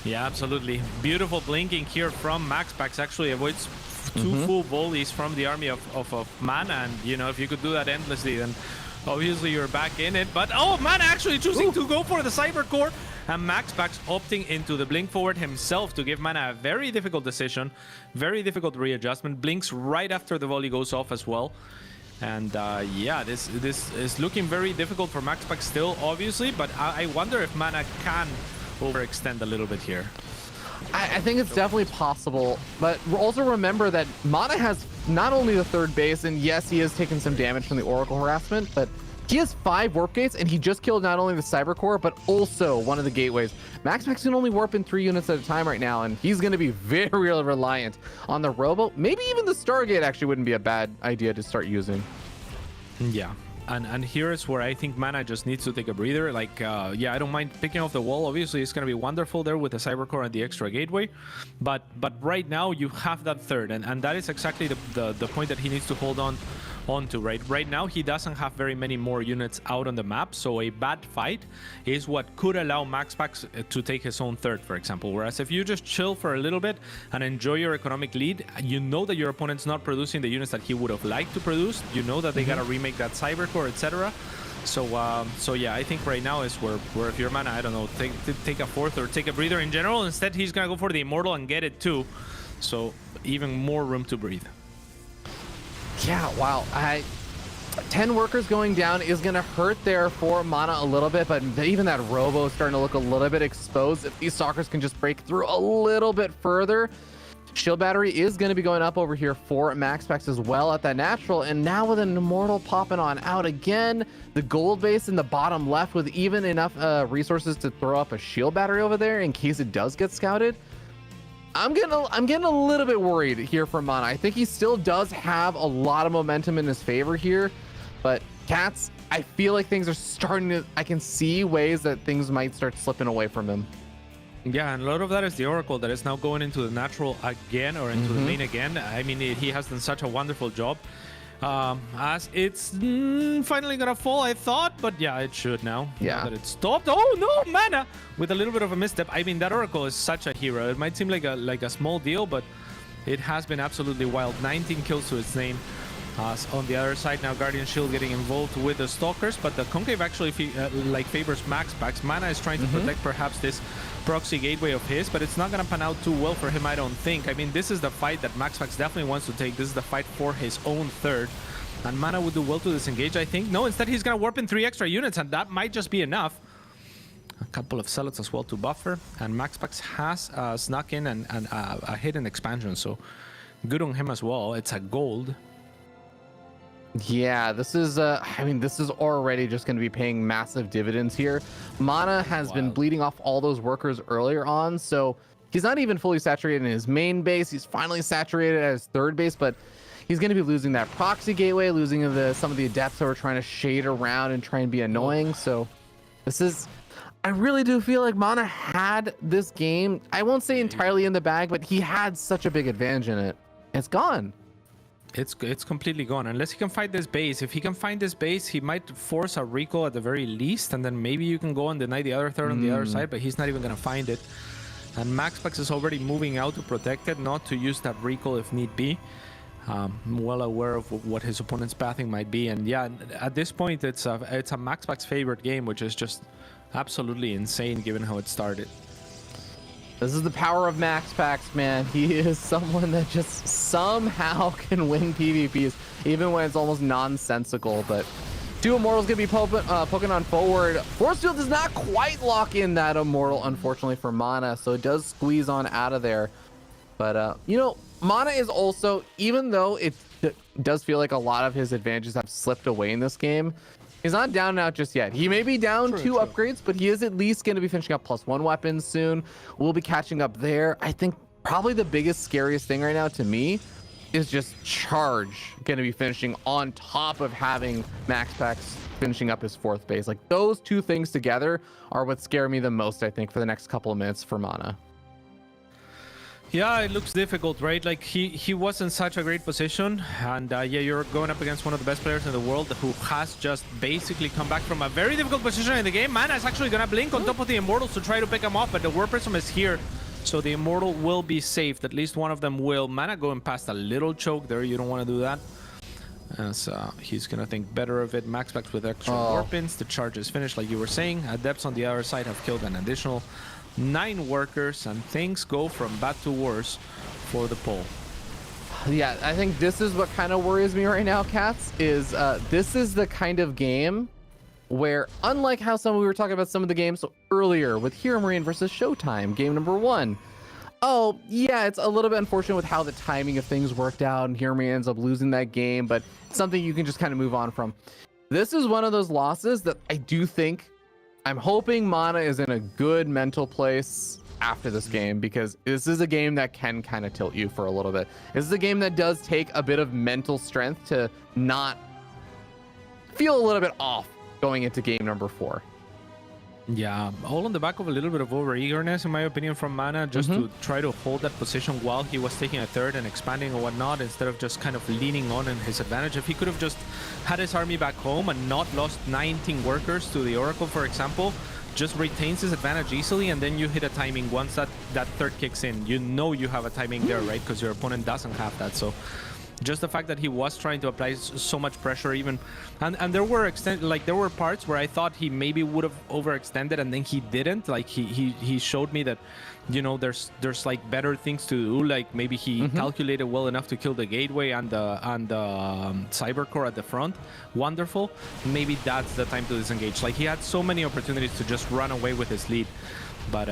Yeah, absolutely. Beautiful blinking here from MaxPax. Actually avoids 2 full volleys from the army of Mana. And, you know, if you could do that endlessly, then obviously you're back in it. But, oh, Mana actually choosing to go for the Cyber Core. And MaxPax opting into the blink forward himself to give Mana a very difficult decision. Very difficult readjustment. Blinks right after the volley goes off as well. And yeah, this is looking very difficult for MaxPax still, obviously. But I wonder if Mana can overextend a little bit here. I think it's definitely possible, but also remember that Mana has not only the third base, and yes, he has taken some damage from the Oracle harassment, but he has 5 warp gates, and he just killed not only the Cyber Core, but also one of the gateways. MaxPax can only warp in 3 units at a time right now, and he's going to be very reliant on the Robo. Maybe even the Stargate actually wouldn't be a bad idea to start using. Yeah. And here's where I think Mana just needs to take a breather. Like, yeah, I don't mind picking off the wall. Obviously, it's going to be wonderful there with the Cyber Core and the extra gateway. But right now, you have that third. And that is exactly the point that he needs to hold on to, right? Right now, he doesn't have very many more units out on the map. So a bad fight is what could allow MaxPax to take his own third, for example. Whereas if you just chill for a little bit and enjoy your economic lead, you know that your opponent's not producing the units that he would have liked to produce. You know that they got to remake that Cyber Core, etc. So yeah, I think right now is where if you're Mana, I don't know, take a fourth or take a breather in general. Instead, he's gonna go for the Immortal and get it too. So even more room to breathe. Yeah, wow. 10 workers going down is gonna hurt there for Mana a little bit, but even that Robo is starting to look a little bit exposed. If these Stalkers can just break through a little bit further, Shield battery is going to be going up over here for MaxPax as well at that natural. And now with an Immortal popping on out again, the gold base in the bottom left with even enough resources to throw up a shield battery over there in case it does get scouted. I'm getting a little bit worried here for Mana. I think he still does have a lot of momentum in his favor here, but Cats, I feel like things are starting to, I can see ways that things might start slipping away from him. Yeah, and a lot of that is the Oracle that is now going into the natural again, or into the main again. I mean, he has done such a wonderful job. As it's finally gonna fall, I thought, but yeah, it should now. Yeah. Now that it stopped. Oh no, Mana! With a little bit of a misstep. I mean, that Oracle is such a hero. It might seem like a small deal, but it has been absolutely wild. 19 kills to its name. On the other side now, Guardian Shield getting involved with the Stalkers, but the Conclave actually favors MaxPax. Mana is trying to protect perhaps this proxy gateway of his, but it's not going to pan out too well for him, I don't think. I mean, this is the fight that MaxPax definitely wants to take. This is the fight for his own third, and Mana would do well to disengage, I think. No, instead he's going to warp in 3 extra units, and that might just be enough. A couple of Zealots as well to buffer, and MaxPax has snuck in and a hidden expansion, so good on him as well. It's a gold. Yeah, this is I mean, this is already just going to be paying massive dividends here. Mana has been bleeding off all those workers earlier on, so he's not even fully saturated in his main base. He's finally saturated at his third base, but he's going to be losing that proxy gateway, losing some of the adepts that were trying to shade around and try and be annoying. So this is, I really do feel like Mana had this game, I won't say entirely in the bag, but he had such a big advantage in it. It's gone. It's completely gone unless he can find this base. If he can find this base, he might force a recall at the very least, and then maybe you can go and deny the other third on the other side, but he's not even gonna find it. And MaxPax is already moving out to protect it, not to use that recall if need be. Well aware of what his opponent's pathing might be, and yeah, at this point it's a MaxPax favorite game, which is just absolutely insane given how it started. This is the power of MaxPax, man. He is someone that just somehow can win PvPs, even when it's almost nonsensical. But 2 Immortals gonna be poking on forward. Force Field does not quite lock in that Immortal, unfortunately, for Mana, so it does squeeze on out of there. But, you know, Mana is also, even though it does feel like a lot of his advantages have slipped away in this game, he's not down and out just yet. He may be down 2 upgrades, but he is at least going to be finishing up +1 weapons soon. We'll be catching up there. I think probably the biggest, scariest thing right now to me is just Charge going to be finishing on top of having MaxPax finishing up his 4th base. Like, those 2 things together are what scare me the most, I think, for the next couple of minutes for Mana. Yeah, it looks difficult, right? Like he was in such a great position, and yeah, you're going up against one of the best players in the world who has just basically come back from a very difficult position in the game. Mana is actually gonna blink on top of the Immortals to try to pick him off, but the Warp Prism is here, so the Immortal will be saved. At least one of them will. Mana going past a little choke there. You don't want to do that. As he's gonna think better of it. MaxPax with extra Warpins. The charge is finished, like you were saying. Adepts on the other side have killed an additional 9 workers, and things go from bad to worse for the poll. Yeah, I think this is what kind of worries me right now, Cats, is this is the kind of game where, unlike how we were talking about some of the games earlier with Hero Marine versus Showtime, game number 1. Oh, yeah, it's a little bit unfortunate with how the timing of things worked out, and Hero Marine ends up losing that game, but it's something you can just kind of move on from. This is one of those losses that I do think, I'm hoping Mana is in a good mental place after this game, because this is a game that can kind of tilt you for a little bit. This is a game that does take a bit of mental strength to not feel a little bit off going into game number 4. Yeah, all on the back of a little bit of overeagerness, in my opinion, from Mana, just to try to hold that position while he was taking a third and expanding or whatnot, instead of just kind of leaning on in his advantage. If he could have just had his army back home and not lost 19 workers to the Oracle, for example, just retains his advantage easily, and then you hit a timing once that third kicks in. You know you have a timing there, right? Because your opponent doesn't have that. So just the fact that he was trying to apply so much pressure, even, and there were there were parts where I thought he maybe would have overextended, and then he didn't. Like he showed me that, you know, there's like better things to do. Like maybe he calculated well enough to kill the gateway and the cyber core at the front. Wonderful. Maybe that's the time to disengage. Like, he had so many opportunities to just run away with his lead. But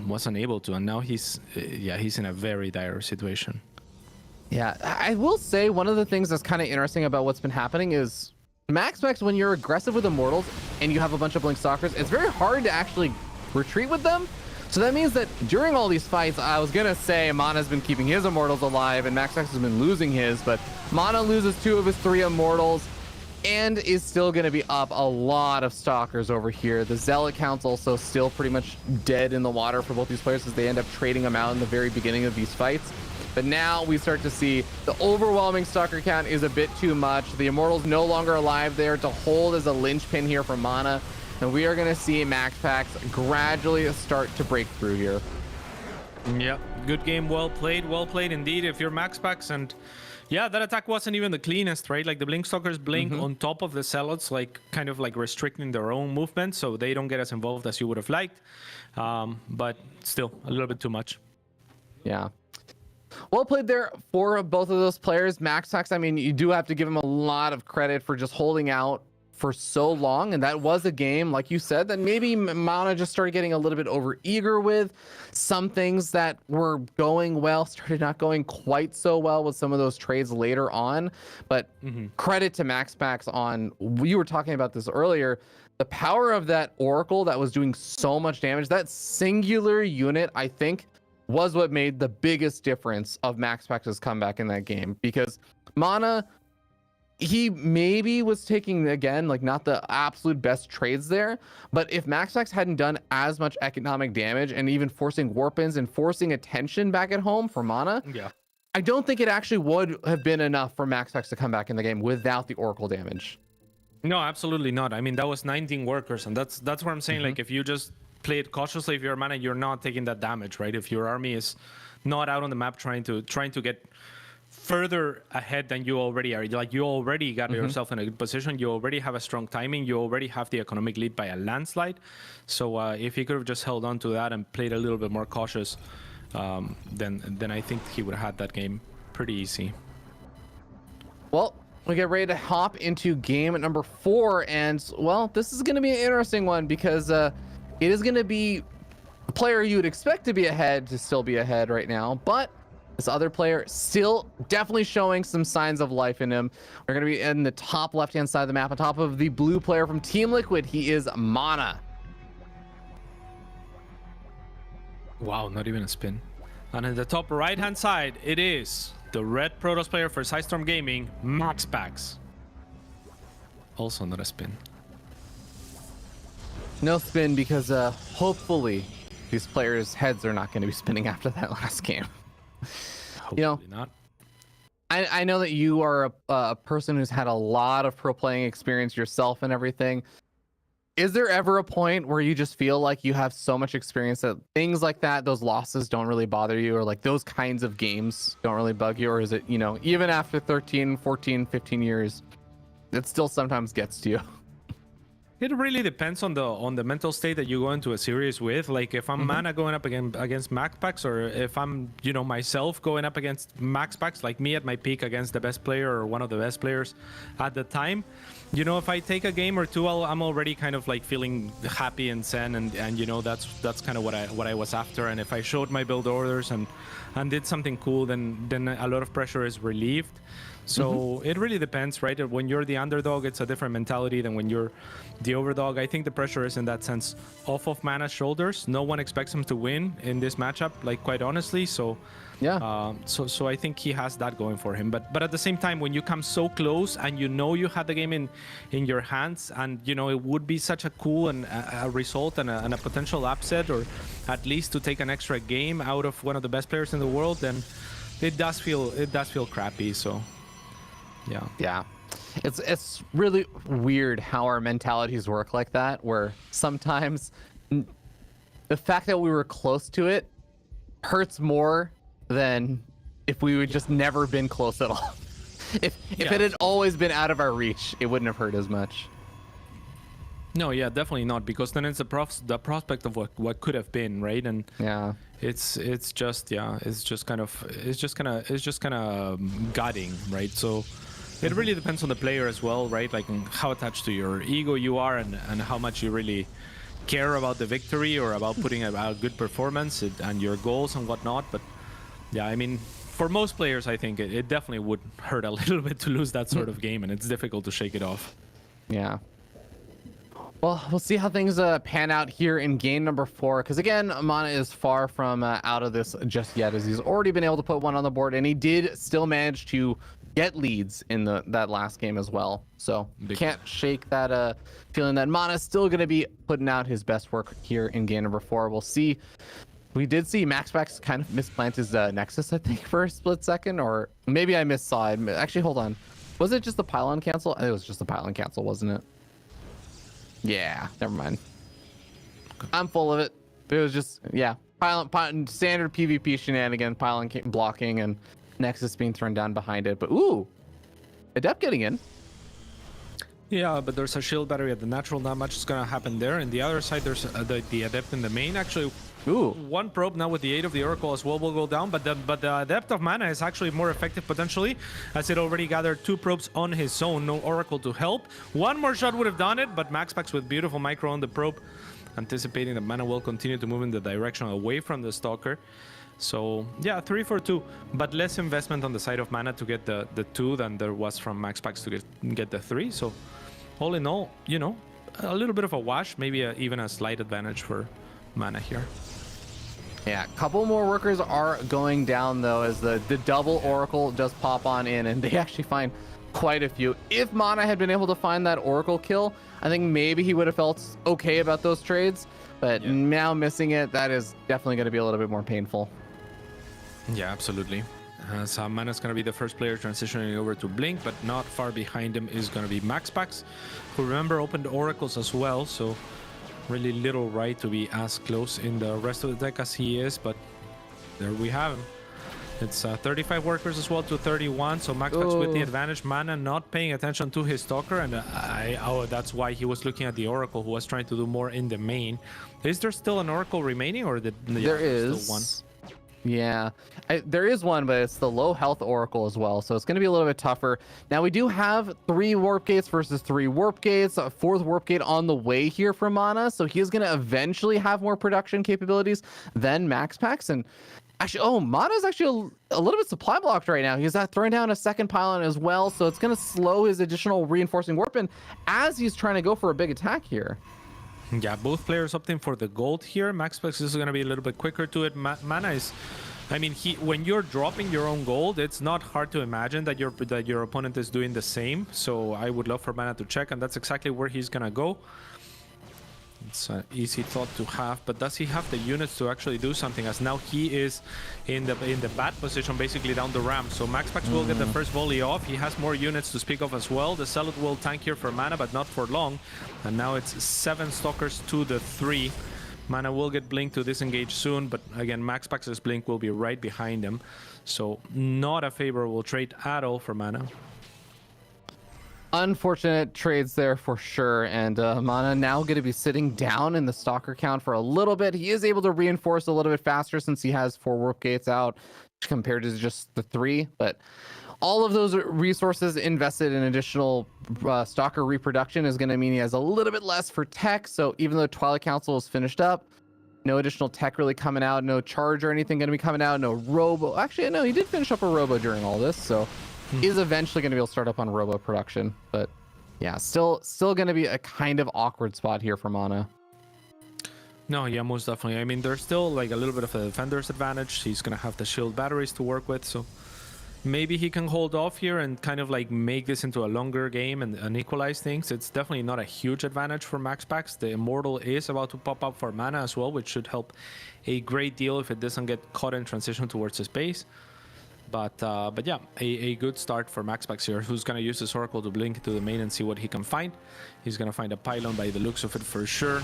wasn't able to, and now he's in a very dire situation. Yeah, I will say one of the things that's kind of interesting about what's been happening is Max, when you're aggressive with Immortals and you have a bunch of Blink Stalkers, it's very hard to actually retreat with them. So that means that during all these fights, I was gonna say Mana's been keeping his Immortals alive and Max has been losing his, but Mana loses 2 of his 3 Immortals and is still gonna be up a lot of Stalkers over here. The Zealot count's also still pretty much dead in the water for both these players as they end up trading them out in the very beginning of these fights. But now we start to see the overwhelming Stalker count is a bit too much. The Immortals no longer alive there to hold as a linchpin here for Mana. And we are going to see Max Packs gradually start to break through here. Yeah, good game, well played indeed. If you're Max Packs, and yeah, that attack wasn't even the cleanest, right? Like the Blink Stalkers blink on top of the Zealots, like kind of like restricting their own movement, so they don't get as involved as you would have liked. But still, a little bit too much. Yeah. Well played there for both of those players. Max Packs, I mean, you do have to give him a lot of credit for just holding out for so long, and that was a game, like you said, that maybe Mana just started getting a little bit over eager with. Some things that were going well started not going quite so well with some of those trades later on. But credit to Max Packs on, we were talking about this earlier, the power of that Oracle that was doing so much damage. That singular unit, I think, was what made the biggest difference of Max Packs' comeback in that game, because Mana, he maybe was taking, again, like not the absolute best trades there, but if Max Packs hadn't done as much economic damage and even forcing warp-ins and forcing attention back at home for Mana, I don't think it actually would have been enough for Max Packs to come back in the game without the Oracle damage. No, absolutely not. I mean, that was 19 workers, and that's what I'm saying. Like, if you just play it cautiously, if you're a Mana, you're not taking that damage, right? If your army is not out on the map trying to get further ahead than you already are, like you already got yourself in a good position, you already have a strong timing, you already have the economic lead by a landslide. So if he could have just held on to that and played a little bit more cautious, then I think he would have had that game pretty easy. Well, we get ready to hop into game number 4, and well, this is going to be an interesting one because it is going to be a player you would expect to be ahead to still be ahead right now, but this other player still definitely showing some signs of life in him. We're going to be in the top left-hand side of the map on top of the blue player from Team Liquid. He is Mana. Wow, not even a spin. And in the top right-hand side, it is the red Protoss player for Sidestorm Gaming, Max Packs. Also not a spin. No spin because hopefully these players' heads are not going to be spinning after that last game. Hopefully not. I know that you are a person who's had a lot of pro playing experience yourself and everything. Is there ever a point where you just feel like you have so much experience that things like that, those losses don't really bother you, or like those kinds of games don't really bug you? Or is it, you know, even after 13, 14, 15 years, it still sometimes gets to you? It really depends on the mental state that you go into a series with. Like if I'm Mana going up against Max Packs, or if I'm, you know, myself going up against Max Packs, like me at my peak against the best player or one of the best players at the time, you know, if I take a game or two, I'm already kind of like feeling happy and zen, and you know, that's kind of what I was after. And if I showed my build orders and did something cool, then a lot of pressure is relieved. So it really depends, right? When you're the underdog, it's a different mentality than when you're the overdog. I think the pressure is in that sense off of Mana's shoulders. No one expects him to win in this matchup, like quite honestly. So yeah. So I think he has that going for him. But at the same time, when you come so close and you know you had the game in your hands, and you know it would be such a cool and a result and a potential upset, or at least to take an extra game out of one of the best players in the world, then it does feel crappy. So. Yeah. It's really weird how our mentalities work like that, where sometimes the fact that we were close to it hurts more than if we would just never been close at all. If it had always been out of our reach, it wouldn't have hurt as much. No, yeah, definitely not, because then it's the prospect of what could have been, right? And yeah, it's just kind of gutting, right? So it really depends on the player as well, right? Like how attached to your ego you are, and how much you really care about the victory or about putting a good performance and your goals and whatnot. But yeah, I mean, for most players, I think it definitely would hurt a little bit to lose that sort of game, and it's difficult to shake it off. Yeah. Well, we'll see how things pan out here in game number 4. Because again, Mana is far from out of this just yet, as he's already been able to put one on the board, and he did still manage to get leads in that last game as well. So can't shake that feeling that Mana's still going to be putting out his best work here in game number 4. We'll see. We did see MaxPax kind of misplant his Nexus, I think, for a split second, or maybe I missaw it. Actually, hold on. Was it just the pylon cancel? It was just the pylon cancel, wasn't it? Yeah, never mind. I'm full of it. It was just, yeah, pylon standard PvP shenanigans, pylon blocking, and Nexus being thrown down behind it. But ooh, Adept getting in. Yeah, but there's a shield battery at the natural. Not much is gonna happen there. And the other side, there's the Adept in the main. Actually, Ooh, one probe now with the aid of the Oracle as well will go down. But the Adept of Mana is actually more effective potentially, as it already gathered 2 probes on his own. No Oracle to help. One more shot would have done it, but MaxPax with beautiful micro on the probe, anticipating that Mana will continue to move in the direction away from the Stalker. So yeah, 3 for 2, but less investment on the side of Mana to get the 2 than there was from MaxPax to get the 3. So all in all, you know, a little bit of a wash, maybe even a slight advantage for Mana here. yeah, a couple more workers are going down though, as the double Oracle does pop on in, and they actually find quite a few. If Mana had been able to find that Oracle kill, I think maybe he would have felt okay about those trades, but now missing it, that is definitely going to be a little bit more painful. Yeah, absolutely. So Mana's going to be the first player transitioning over to Blink, but not far behind him is going to be MaxPax, who, remember, opened Oracles as well, so really little right to be as close in the rest of the deck as he is, but there we have him. It's 35 workers as well to 31, so MaxPax with the advantage. Mana not paying attention to his Stalker, and that's why he was looking at the Oracle, who was trying to do more in the main. Is there still an Oracle remaining, or there is still one? Yeah, there is one, but it's the low health Oracle as well, so it's going to be a little bit tougher. Now we do have 3 warp gates versus 3 warp gates, a 4th warp gate on the way here for Mana, so he's going to eventually have more production capabilities than MaxPax. And actually, Mana's actually a little bit supply blocked right now. He's throwing down a 2nd pylon as well, so it's going to slow his additional reinforcing warp in as he's trying to go for a big attack here. Yeah, both players opting for the gold here. MaxPax is going to be a little bit quicker to it. Mana is, I mean, when you're dropping your own gold, it's not hard to imagine that your opponent is doing the same. So I would love for Mana to check, and that's exactly where he's going to go. It's an easy thought to have, but does he have the units to actually do something, as now he is in the bad position basically down the ramp. So MaxPax will get the first volley off. He has more units to speak of as well. The Zealot will tank here for Mana, but not for long. And now it's 7 Stalkers to the 3. Mana will get Blink to disengage soon, but again, MaxPax's Blink will be right behind him. So not a favorable trade at all for Mana. Unfortunate trades there for sure, and Mana now going to be sitting down in the Stalker count for a little bit. He is able to reinforce a little bit faster since he has 4 warp gates out compared to just the 3, but all of those resources invested in additional Stalker reproduction is going to mean he has a little bit less for tech. So even though Twilight Council is finished up, no additional tech really coming out, no charge or anything going to be coming out, no robo. Actually, no, he did finish up a robo during all this, so is eventually going to be able to start up on robo production. But yeah, still going to be a kind of awkward spot here for Mana. No, yeah, most definitely. I mean, there's still like a little bit of a defender's advantage. He's going to have the shield batteries to work with, so maybe he can hold off here and kind of like make this into a longer game and equalize things. It's definitely not a huge advantage for MaxPax. The Immortal is about to pop up for Mana as well, which should help a great deal if it doesn't get caught in transition towards his base. But yeah, a good start for MaxPax here, who's going to use his Oracle to blink to the main and see what he can find. He's going to find a pylon by the looks of it for sure.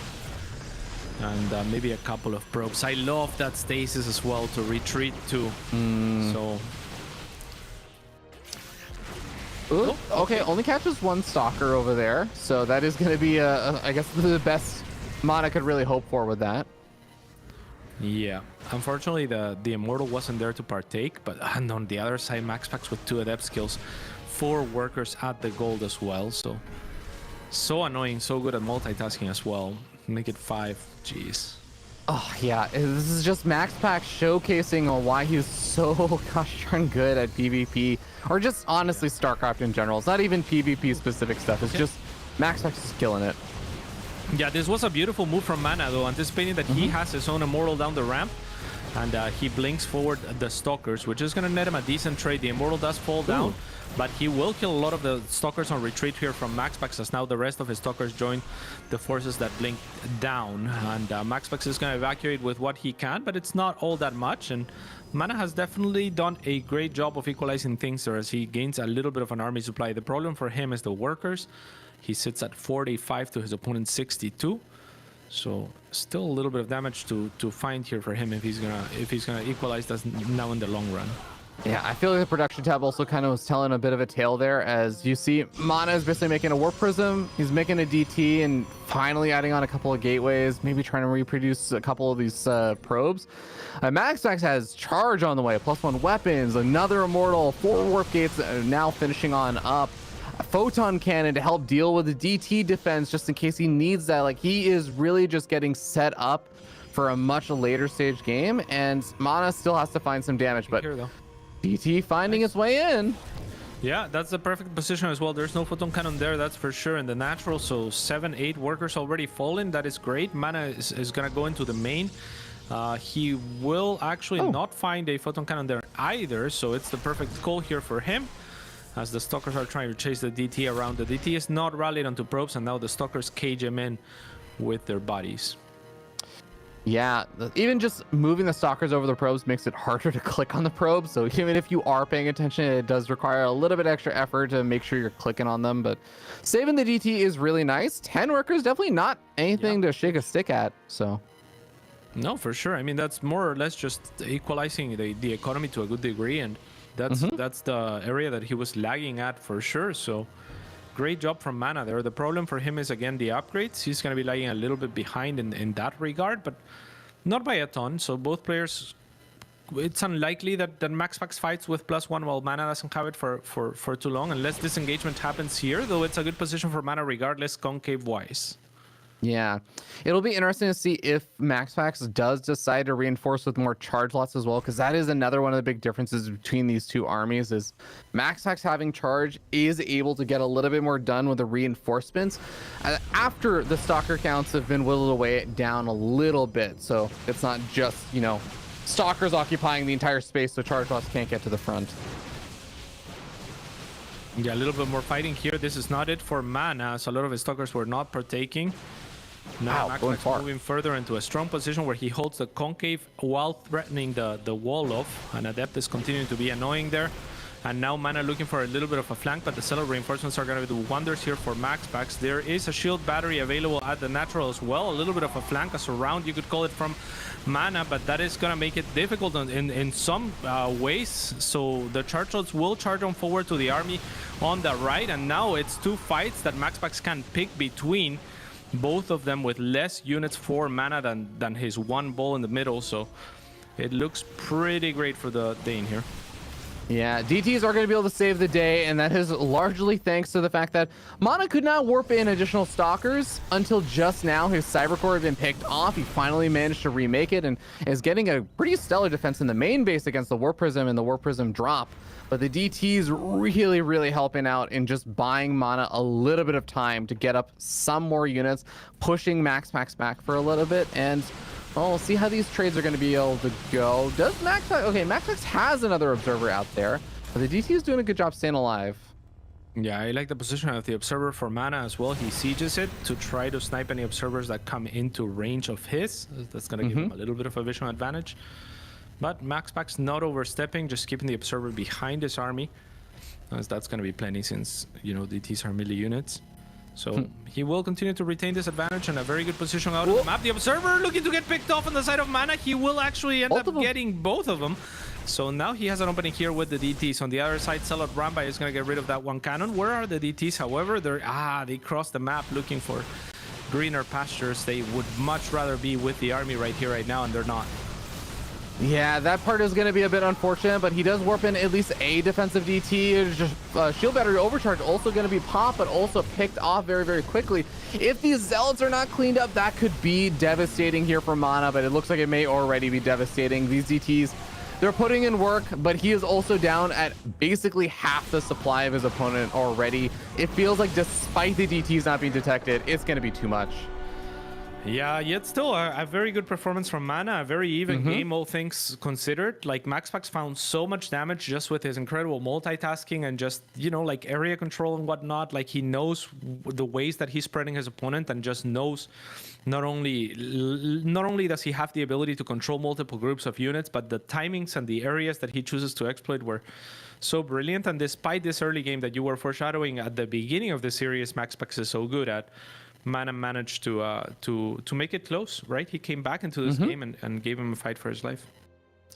And maybe a couple of probes. I love that stasis as well to retreat to. So... Ooh, okay, only catches 1 Stalker over there. So that is going to be, I guess, the best Mana could really hope for with that. Yeah, unfortunately the Immortal wasn't there to partake, but and on the other side, MaxPax with 2 Adept skills, 4 workers at the gold as well, so annoying, so good at multitasking as well. Make it 5. Jeez. Oh yeah, this is just MaxPack showcasing on why he's so gosh darn good at PvP, or just honestly StarCraft in general. It's not even PvP specific stuff. It's just MaxPack's just killing it. Yeah, this was a beautiful move from Mana, though, anticipating that he has his own Immortal down the ramp. And he blinks forward the Stalkers, which is going to net him a decent trade. The Immortal does fall down, but he will kill a lot of the Stalkers on retreat here from MaxPax, as now the rest of his Stalkers join the forces that blink down. And MaxPax is going to evacuate with what he can, but it's not all that much. And Mana has definitely done a great job of equalizing things there as he gains a little bit of an army supply. The problem for him is the workers. He sits at 45 to his opponent's 62. So still a little bit of damage to find here for him if he's gonna equalize this now in the long run. Yeah, I feel like the production tab also kind of was telling a bit of a tale there, as you see Mana is basically making a Warp Prism, he's making a DT, and finally adding on a couple of gateways, maybe trying to reproduce a couple of these probes. MaxPax has charge on the way, +1 weapons, another Immortal, 4 Warp Gates now finishing on up. A photon cannon to help deal with the DT defense just in case he needs that. Like, he is really just getting set up for a much later stage game, and Mana still has to find some damage, but Here, though. DT finding its way in. Yeah, that's the perfect position as well. There's no photon cannon there, that's for sure, in the natural. So 7-8 workers already fallen. That is great. Mana is gonna go into the main. He will actually not find a photon cannon there either, so it's the perfect call here for him, as the Stalkers are trying to chase the DT around. The DT is not rallied onto probes, and now the Stalkers cage him in with their bodies. Yeah, even just moving the Stalkers over the probes makes it harder to click on the probes. So even if you are paying attention, it does require a little bit extra effort to make sure you're clicking on them. But saving the DT is really nice. 10 workers, definitely not anything to shake a stick at. So no, for sure. I mean, that's more or less just equalizing the economy to a good degree, and that's the area that he was lagging at for sure. So great job from Mana there. The problem for him is, again, the upgrades. He's going to be lagging a little bit behind in that regard, but not by a ton. So both players, it's unlikely that MaxPax fights with +1 while Mana doesn't have it for too long, unless this engagement happens here, though it's a good position for Mana regardless, concave wise. yeah, it'll be interesting to see if MaxPax does decide to reinforce with more charge lots as well, because that is another one of the big differences between these two armies. Is MaxPax having charge is able to get a little bit more done with the reinforcements after the Stalker counts have been whittled away down a little bit. So it's not just, you know, Stalkers occupying the entire space so charge lots can't get to the front. Yeah, a little bit more fighting here. This is not it for Mana, so a lot of his Stalkers were not partaking. Now MaxPax moving further into a strong position where he holds the concave while threatening the wall off, and Adept is continuing to be annoying there. And now Mana looking for a little bit of a flank, but the cellar reinforcements are going to do wonders here for MaxPax. There is a shield battery available at the natural as well, a little bit of a flank, a surround you could call it, from Mana, but that is going to make it difficult in some ways. So the charge loads will charge on forward to the army on the right, and now it's two fights that MaxPax can pick between, both of them with less units for Mana than his one ball in the middle. So it looks pretty great for the Dane here. Yeah, DTs are going to be able to save the day, and that is largely thanks to the fact that Mana could not warp in additional Stalkers until just now. His Cybercore had been picked off. He finally managed to remake it and is getting a pretty stellar defense in the main base against the Warp Prism and the Warp Prism drop. But the DTs really helping out in just buying Mana a little bit of time to get up some more units, pushing MaxPax back for a little bit, and well, we'll see how these trades are going to be able to go. Does MaxPax... Okay, MaxPax has another Observer out there, but the DT is doing a good job staying alive. Yeah, I like the position of the Observer for Mana as well. He sieges it to try to snipe any Observers that come into range of his. That's going to give him a little bit of a visual advantage. But MaxPax not overstepping, just keeping the Observer behind his army, as that's going to be plenty since, you know, DTs are melee units. So he will continue to retain this advantage and a very good position out of the map. The Observer looking to get picked off on the side of Mana. He will actually end up getting both of them. So now he has an opening here with the DTs. On the other side, Celot Rambai is going to get rid of that one cannon. Where are the DTs, however? They crossed the map looking for greener pastures. They would much rather be with the army right here, right now, and they're not. Yeah, that part is going to be a bit unfortunate, but he does warp in at least a defensive DT. It's just shield battery overcharge also going to be popped, but also picked off very, very quickly. If these zealots are not cleaned up, that could be devastating here for Mana, but it looks like it may already be devastating. These DTs, they're putting in work, but he is also down at basically half the supply of his opponent already. It feels like despite the DTs not being detected, it's going to be too much. Yeah, yet still a very good performance from Mana, a very even game, all things considered. Like, MaxPax found so much damage just with his incredible multitasking and just, you know, like area control and whatnot. Like, he knows the ways that he's spreading his opponent and just knows not only does he have the ability to control multiple groups of units, but the timings and the areas that he chooses to exploit were so brilliant. And despite this early game that you were foreshadowing at the beginning of the series, MaxPax is so good at, Mana managed to make it close, right? He came back into this game and gave him a fight for his life.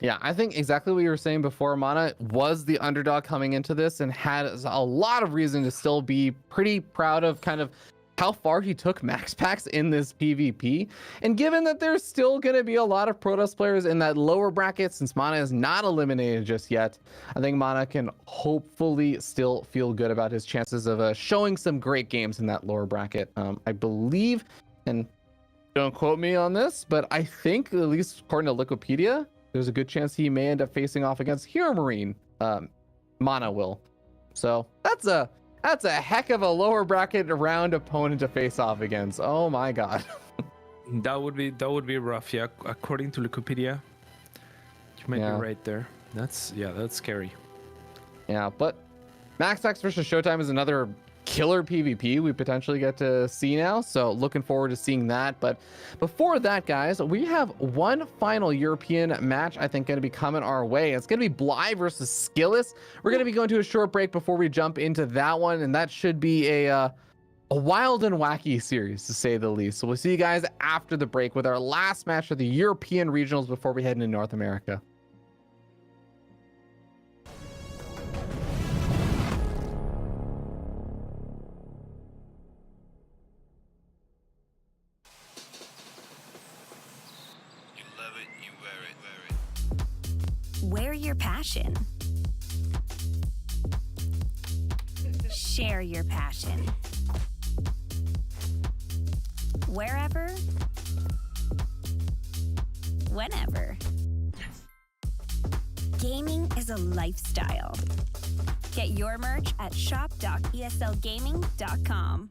Yeah, I think exactly what you were saying before. Mana was the underdog coming into this and had a lot of reason to still be pretty proud of kind of how far he took MaxPax in this PvP. And given that there's still going to be a lot of Protoss players in that lower bracket, since Mana is not eliminated just yet, I think Mana can hopefully still feel good about his chances of showing some great games in that lower bracket. I believe, and don't quote me on this, but I think, at least according to Wikipedia, there's a good chance he may end up facing off against Hero Marine. Mana will. So that's a heck of a lower bracket round opponent to face off against. Oh my god. That would be rough, yeah. According to Wikipedia, you might be right there. That's scary. Yeah, but MaxPax versus Showtime is another killer PvP we potentially get to see now, so looking forward to seeing that. But before that, guys, we have one final European match I think going to be coming our way. It's going to be Bly versus Skillis. We're going to be going to a short break before we jump into that one, and that should be a wild and wacky series, to say the least. So we'll see you guys after the break with our last match of the European regionals before we head into North America. Wear your passion. Share your passion. Wherever, whenever. Gaming is a lifestyle. Get your merch at shop.eslgaming.com.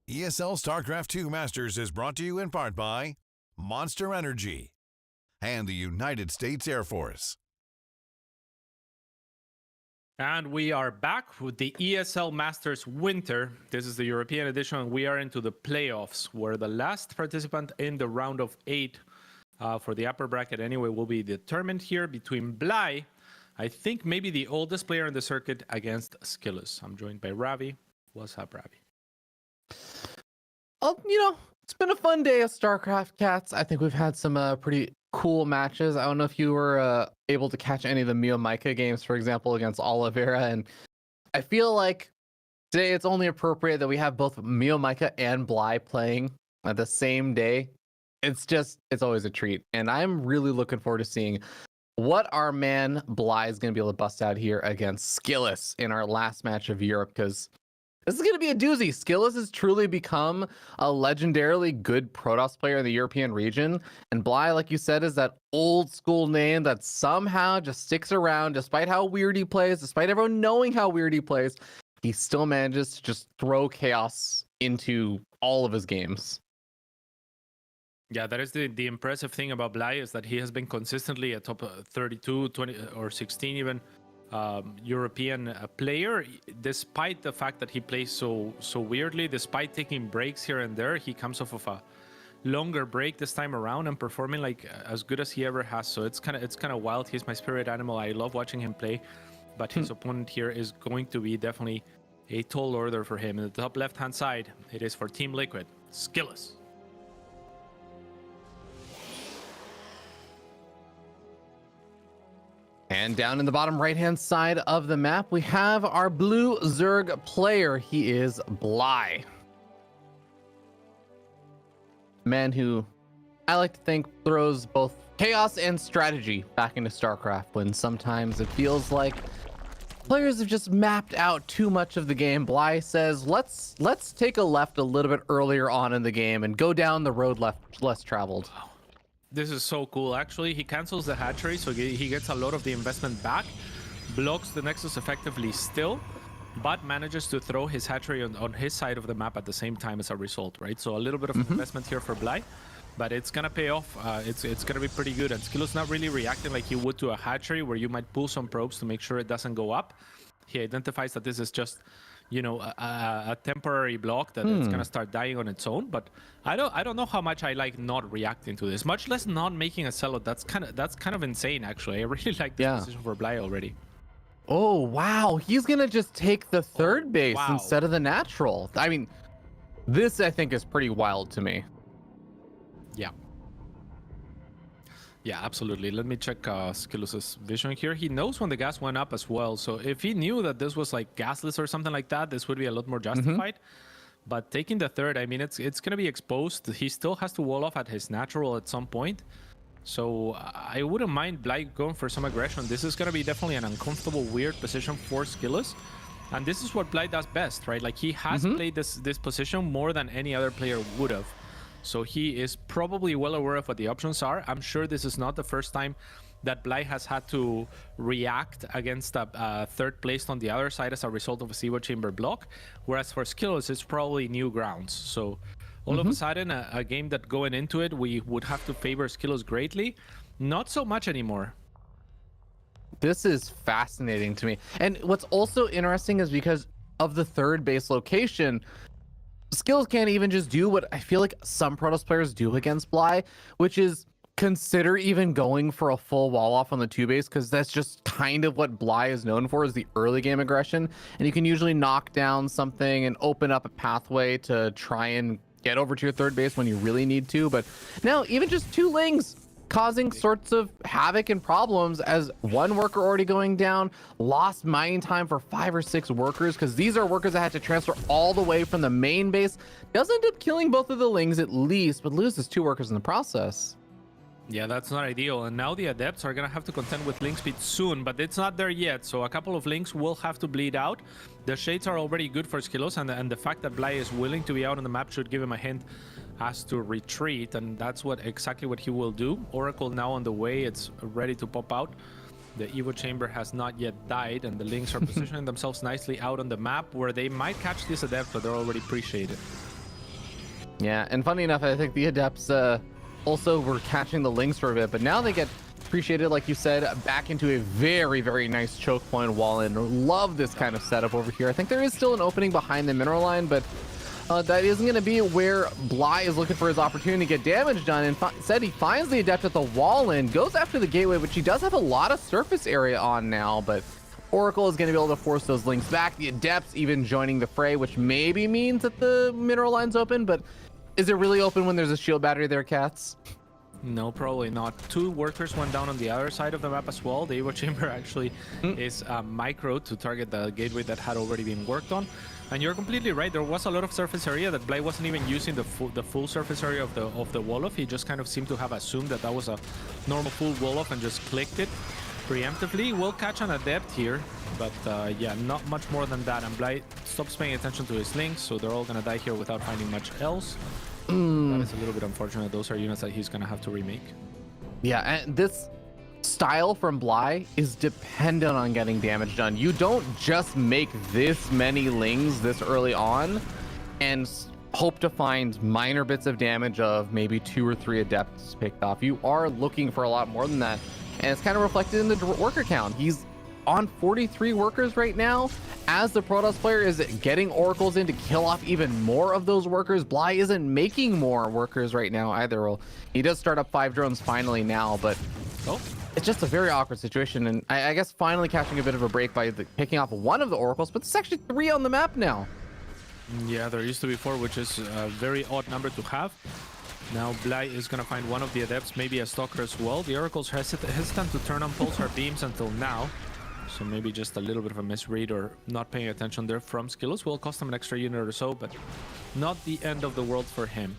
ESL StarCraft 2 Masters is brought to you in part by Monster Energy and the United States Air Force. And we are back with the ESL Masters Winter. This is the European edition, and we are into the playoffs, where the last participant in the round of 8 for the upper bracket anyway will be determined here between Bly, I think maybe the oldest player in the circuit, against Skillus. I'm joined by Ravi. What's up, Ravi? Oh, it's been a fun day of StarCraft, cats. I think we've had some pretty cool matches. I don't know if you were able to catch any of the Miiik games, for example, against Oliveira. And I feel like today it's only appropriate that we have both Miiik and Bly playing at the same day. It's always a treat. And I'm really looking forward to seeing what our man Bly is going to be able to bust out here against Skillus in our last match of Europe, because this is going to be a doozy. Skillus has truly become a legendarily good Protoss player in the European region. And Bly, like you said, is that old school name that somehow just sticks around despite how weird he plays, despite everyone knowing how weird he plays. He still manages to just throw chaos into all of his games. Yeah, that is the impressive thing about Bly, is that he has been consistently a top 32, 20, or 16 even European player, despite the fact that he plays so weirdly. Despite taking breaks here and there, he comes off of a longer break this time around and performing like as good as he ever has. So it's kind of wild. He's my spirit animal. I love watching him play, but his opponent here is going to be definitely a tall order for him. In the top left hand side, it is for Team Liquid, Skillus. And down in the bottom right-hand side of the map, we have our blue Zerg player. He is Bly. Man who I like to think throws both chaos and strategy back into StarCraft, when sometimes it feels like players have just mapped out too much of the game. Bly says, let's take a left a little bit earlier on in the game and go down the road less traveled. This is so cool. Actually, he cancels the hatchery, so he gets a lot of the investment back, blocks the Nexus effectively still, but manages to throw his hatchery on his side of the map at the same time as a result, right? So a little bit of investment here for Bly, but it's gonna pay off. It's gonna be pretty good. And Skillus not really reacting like he would to a hatchery, where you might pull some probes to make sure it doesn't go up. He identifies that this is just, a temporary block that it's gonna start dying on its own. But I don't know how much I like not reacting to this, much less not making a sellout. That's kind of insane, actually. I really like this position for Bly already. Oh wow, he's gonna just take the third base instead of the natural. I mean, this I think is pretty wild to me. Yeah, absolutely. Let me check Skillus' vision here. He knows when the gas went up as well. So if he knew that this was like gasless or something like that, this would be a lot more justified. But taking the third, I mean, it's going to be exposed. He still has to wall off at his natural at some point. So I wouldn't mind Bly going for some aggression. This is going to be definitely an uncomfortable, weird position for Skillus. And this is what Bly does best, right? Like, he has played this position more than any other player would have. So he is probably well aware of what the options are. I'm sure this is not the first time that Bly has had to react against a third placed on the other side as a result of a Evo Chamber block. Whereas for Skillus, it's probably new grounds. So all of a sudden, a game that going into it, we would have to favor Skillus greatly. Not so much anymore. This is fascinating to me. And what's also interesting is because of the third base location, Skillus can't even just do what I feel like some Protoss players do against Bly, which is consider even going for a full wall off on the 2 base, because that's just kind of what Bly is known for, is the early game aggression. And you can usually knock down something and open up a pathway to try and get over to your third base when you really need to. But now even just 2 lings causing sorts of havoc and problems, as 1 worker already going down, lost mining time for 5 or 6 workers, because these are workers that had to transfer all the way from the main base. Does end up killing both of the lings at least, but loses 2 workers in the process. Yeah, that's not ideal. And now the Adepts are going to have to contend with link speed soon, but it's not there yet. So a couple of links will have to bleed out. The Shades are already good for Skillus, and the fact that Bly is willing to be out on the map should give him a hint as to retreat, and that's exactly what he will do. Oracle now on the way. It's ready to pop out. The Evo Chamber has not yet died, and the links are positioning themselves nicely out on the map, where they might catch this Adept, but they're already pre-shaded. Yeah, and funny enough, I think the Adepts also were catching the Lynx for a bit, but now they get appreciated, like you said, back into a very, very nice choke point wall. And love this kind of setup over here. I think there is still an opening behind the mineral line, but that isn't going to be where Bly is looking for his opportunity to get damage done. And said he finds the Adept at the wall and goes after the gateway, which he does have a lot of surface area on now, but Oracle is going to be able to force those Lynx back. The Adepts even joining the fray, which maybe means that the mineral line's open, but is it really open when there's a shield battery there, Cats? No, probably not. 2 workers went down on the other side of the map as well. The Evo Chamber actually is micro to target the gateway that had already been worked on. And you're completely right. There was a lot of surface area that Blade wasn't even using the full surface area of the wall off. He just kind of seemed to have assumed that that was a normal full wall off and just clicked it preemptively. Will catch an Adept here, but yeah, not much more than that. And Blade stops paying attention to his links, so they're all gonna die here without finding much else. That is a little bit unfortunate. Those are units that he's gonna have to remake. Yeah, and this style from Bly is dependent on getting damage done. You don't just make this many Lings this early on and hope to find minor bits of damage of maybe 2 or 3 Adepts picked off. You are looking for a lot more than that, and it's kind of reflected in the worker count. He's on 43 workers right now. As the Protoss player is getting oracles in to kill off even more of those workers, Bly isn't making more workers right now either. Well, he does start up 5 drones finally now, but it's just a very awkward situation. And I guess finally catching a bit of a break by picking off 1 of the oracles, but there's actually 3 on the map now. Yeah, there used to be 4, which is a very odd number to have. Now Bly is going to find 1 of the Adepts, maybe a Stalker as well. The Oracle's hesitant to turn on pulsar beams until now. So maybe just a little bit of a misread or not paying attention there from Skillus. Will cost him an extra unit or so, but not the end of the world for him.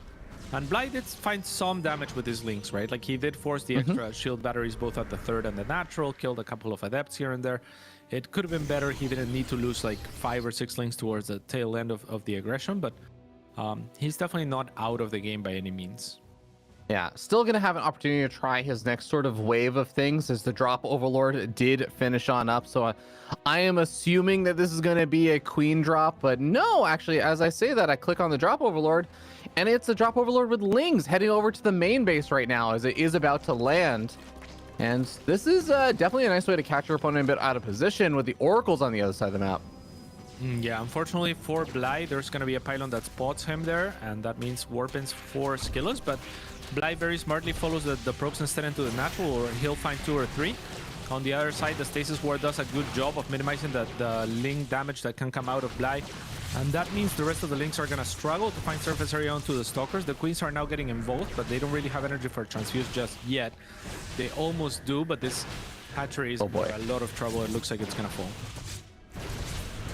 And Bly did find some damage with his links, right? Like he did force the extra shield batteries both at the 3rd and the natural, killed a couple of Adepts here and there. It could have been better. He didn't need to lose like 5 or 6 links towards the tail end of the aggression, but he's definitely not out of the game by any means. Yeah, still going to have an opportunity to try his next sort of wave of things as the Drop Overlord did finish on up. So I am assuming that this is going to be a Queen drop, but no, actually, as I say that, I click on the Drop Overlord and it's a Drop Overlord with Lings heading over to the main base right now as it is about to land. And this is definitely a nice way to catch your opponent a bit out of position with the Oracles on the other side of the map. Yeah, unfortunately for Bly, there's going to be a pylon that spots him there, and that means warpins for Skillus, but Bly very smartly follows the probes instead into the natural, or he'll find 2 or 3. On the other side, the Stasis Ward does a good job of minimizing the link damage that can come out of Bly, and that means the rest of the links are going to struggle to find surface area onto the Stalkers. The Queens are now getting involved, but they don't really have energy for Transfuse just yet. They almost do, but this hatchery is in a lot of trouble. It looks like it's going to fall.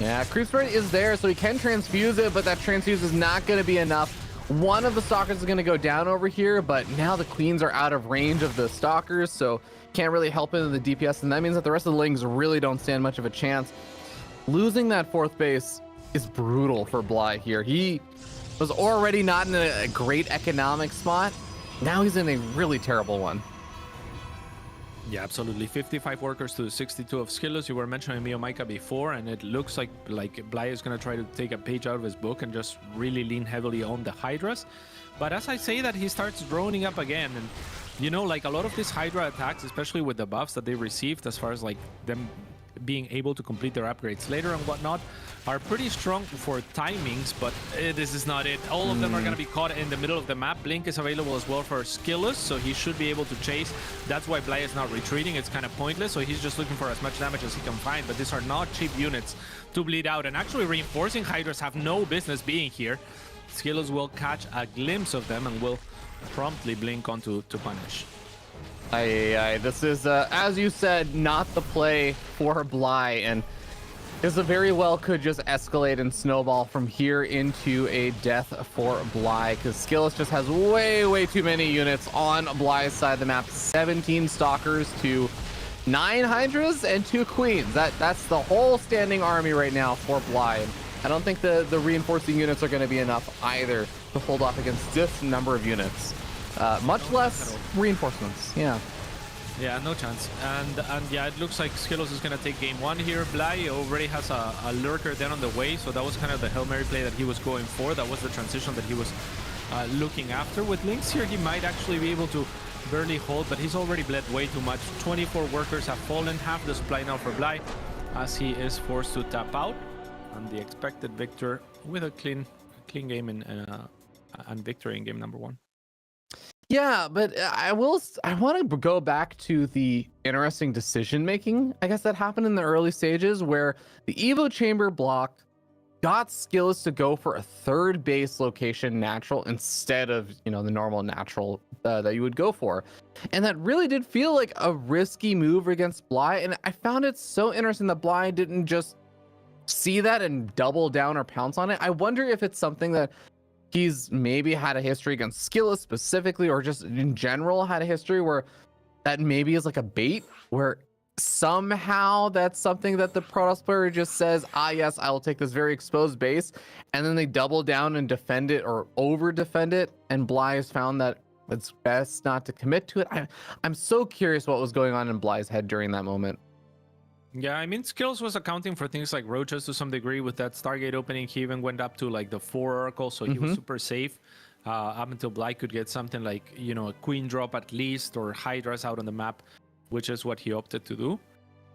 Yeah, Creep Spirit is there, so he can transfuse it, but that transfuse is not going to be enough. One of the Stalkers is going to go down over here, but now the Queens are out of range of the Stalkers, so can't really help in the DPS, and that means that the rest of the Lings really don't stand much of a chance. Losing that 4th base is brutal for Bly here. He was already not in a great economic spot. Now he's in a really terrible one. Yeah, absolutely. 55 workers to the 62 of Skillus. You were mentioning Miiik before, and it looks like Bly is going to try to take a page out of his book and just really lean heavily on the Hydras. But as I say that, he starts droning up again. And, you know, like a lot of these Hydra attacks, especially with the buffs that they received as far as like them being able to complete their upgrades later and whatnot, are pretty strong for timings, but this is not it. All of them are going to be caught in the middle of the map. Blink is available as well for Skillus, so he should be able to chase. That's why Bly is not retreating. It's kind of pointless, so he's just looking for as much damage as he can find, but these are not cheap units to bleed out, and actually reinforcing Hydras have no business being here. Skillus will catch a glimpse of them and will promptly blink onto to punish. This is, as you said, not the play for Bly, and this very well could just escalate and snowball from here into a death for Bly, because Skillus just has way too many units on Bly's side of the map. 17 Stalkers to 9 Hydras and 2 Queens. That's the whole standing army right now for Bly. And I don't think the reinforcing units are going to be enough either to hold off against this number of units. Much less reinforcements. Yeah, no chance. And yeah, it looks like Skillus is going to take game 1 here. Bly already has a lurker then on the way, so that was kind of the Hail Mary play that he was going for. That was the transition that he was looking after. With Lynx here, he might actually be able to barely hold, but he's already bled way too much. 24 workers have fallen, half the supply now for Bly, as he is forced to tap out. And the expected victor with a clean game and victory in game number 1. Yeah, but I want to go back to the interesting decision making, I guess, that happened in the early stages where the Evo Chamber block got Skillous to go for a third base location natural instead of, the normal natural that you would go for. And that really did feel like a risky move against Bly. And I found it so interesting that Bly didn't just see that and double down or pounce on it. I wonder if it's something that he's maybe had a history against Skillous specifically, or just in general had a history where that maybe is like a bait, where somehow that's something that the Protoss player just says, yes, I will take this very exposed base, and then they double down and defend it or over defend it, and Bly has found that it's best not to commit to it. I'm so curious what was going on in Bly's head during that moment. Yeah, I mean, Skills was accounting for things like roaches to some degree. With that Stargate opening, he even went up to like the 4 Oracle, so he was super safe up until Bly could get something like, a Queen drop at least, or Hydras out on the map, which is what he opted to do.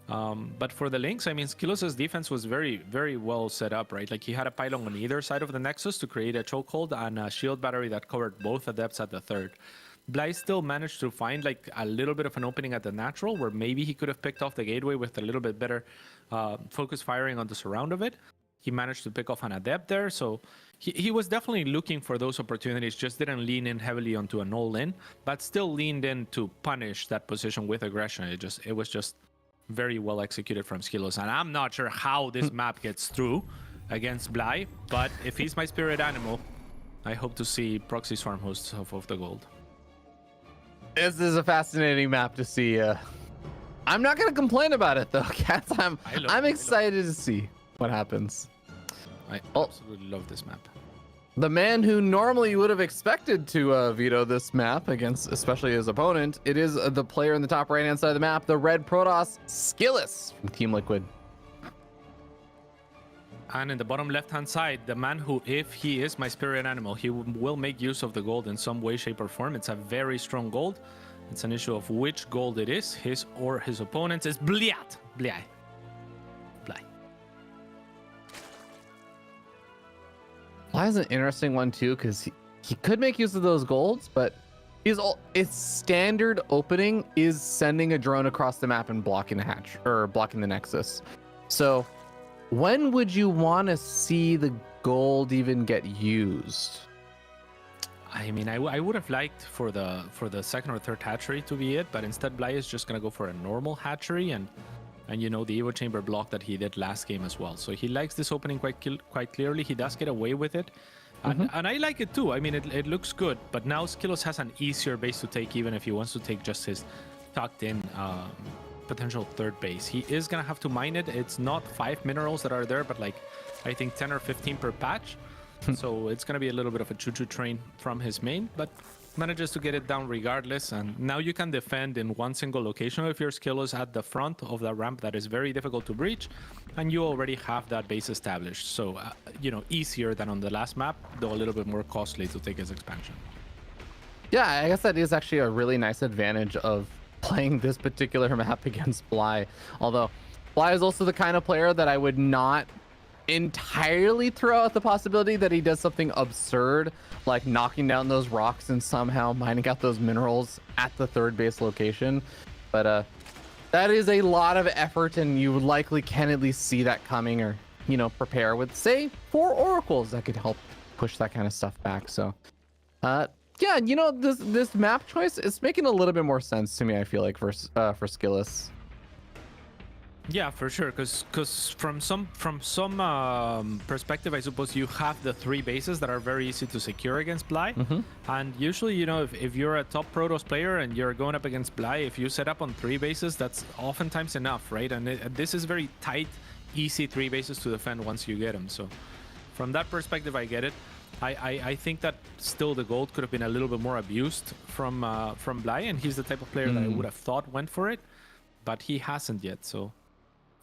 But for the Lynx, I mean, Skillos' defense was very, very well set up, right? Like, he had a pylon on either side of the Nexus to create a chokehold and a shield battery that covered both adepts at the third. Bly still managed to find like a little bit of an opening at the natural where maybe he could have picked off the gateway with a little bit better focus firing on the surround of it. He managed to pick off an adept there, so he was definitely looking for those opportunities, just didn't lean in heavily onto an all-in, but still leaned in to punish that position with aggression. It was just very well executed from Skillos, and I'm not sure how this map gets through against Bly, but if he's my spirit animal, I hope to see Proxy Swarm hosts of the gold. This is a fascinating map to see. I'm not gonna complain about it though, Cats. I'm excited to see what happens. I absolutely love this map. The man who normally you would have expected to veto this map against, especially his opponent, it is the player in the top right-hand side of the map, the red Protoss, Skillos from Team Liquid. And in the bottom left-hand side, the man who, if he is my spirit animal, he will make use of the gold in some way, shape, or form. It's a very strong gold. It's an issue of which gold it is, his or his opponent's. Is Bly. Bly. Bly is an interesting one too, because he could make use of those golds, but his standard opening is sending a drone across the map and blocking the hatch or blocking the Nexus. So when would you want to see the gold even get used? I mean, I would have liked for the second or third hatchery to be it, but instead Bly is just gonna go for a normal hatchery and the Evo Chamber block that he did last game as well. So he likes this opening quite clearly. He does get away with it, and I like it too. I mean, it looks good, but now Skillos has an easier base to take, even if he wants to take just his tucked in potential third base. He is gonna have to mine it. It's not 5 minerals that are there, but like I think 10 or 15 per patch. So it's gonna be a little bit of a choo-choo train from his main, but manages to get it down regardless. And now you can defend in one single location if your skill is at the front of the ramp that is very difficult to breach, and you already have that base established. So easier than on the last map, though a little bit more costly to take his expansion. Yeah, I guess that is actually a really nice advantage of playing this particular map against Bly. Although Bly is also the kind of player that I would not entirely throw out the possibility that he does something absurd, like knocking down those rocks and somehow mining out those minerals at the third base location. But that is a lot of effort, and you likely can at least see that coming, or prepare with, say, 4 oracles that could help push that kind of stuff back. So yeah, this map choice is making a little bit more sense to me, I feel like, for Skillos. Yeah, for sure. Because from some perspective, I suppose you have the 3 bases that are very easy to secure against Bly. And usually, if you're a top Protoss player and you're going up against Bly, if you set up on 3 bases, that's oftentimes enough, right? And this is very tight, easy 3 bases to defend once you get them. So from that perspective, I get it. I think that still the gold could have been a little bit more abused from Bly, and he's the type of player that I would have thought went for it, but he hasn't yet. So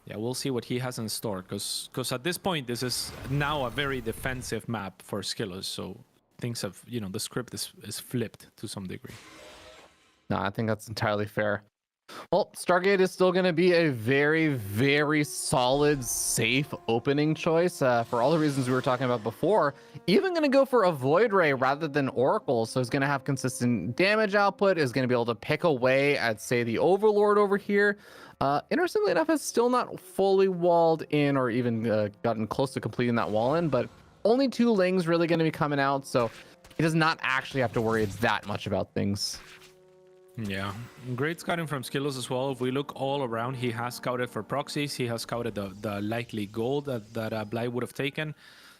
yeah, we'll see what he has in store, because at this point, this is now a very defensive map for Skillos. So things have, the script is flipped to some degree. No, I think that's entirely fair. Well, Stargate is still going to be a very, very solid, safe opening choice for all the reasons we were talking about before. Even going to go for a Void Ray rather than Oracle. So it's going to have consistent damage output, is going to be able to pick away at, say, the Overlord over here. Interestingly enough, it's still not fully walled in or even gotten close to completing that wall in, but only 2 Lings really going to be coming out. So he does not actually have to worry that much about things. Yeah, great scouting from Skillos as well. If we look all around, he has scouted for proxies. He has scouted the likely gold that Bly would have taken.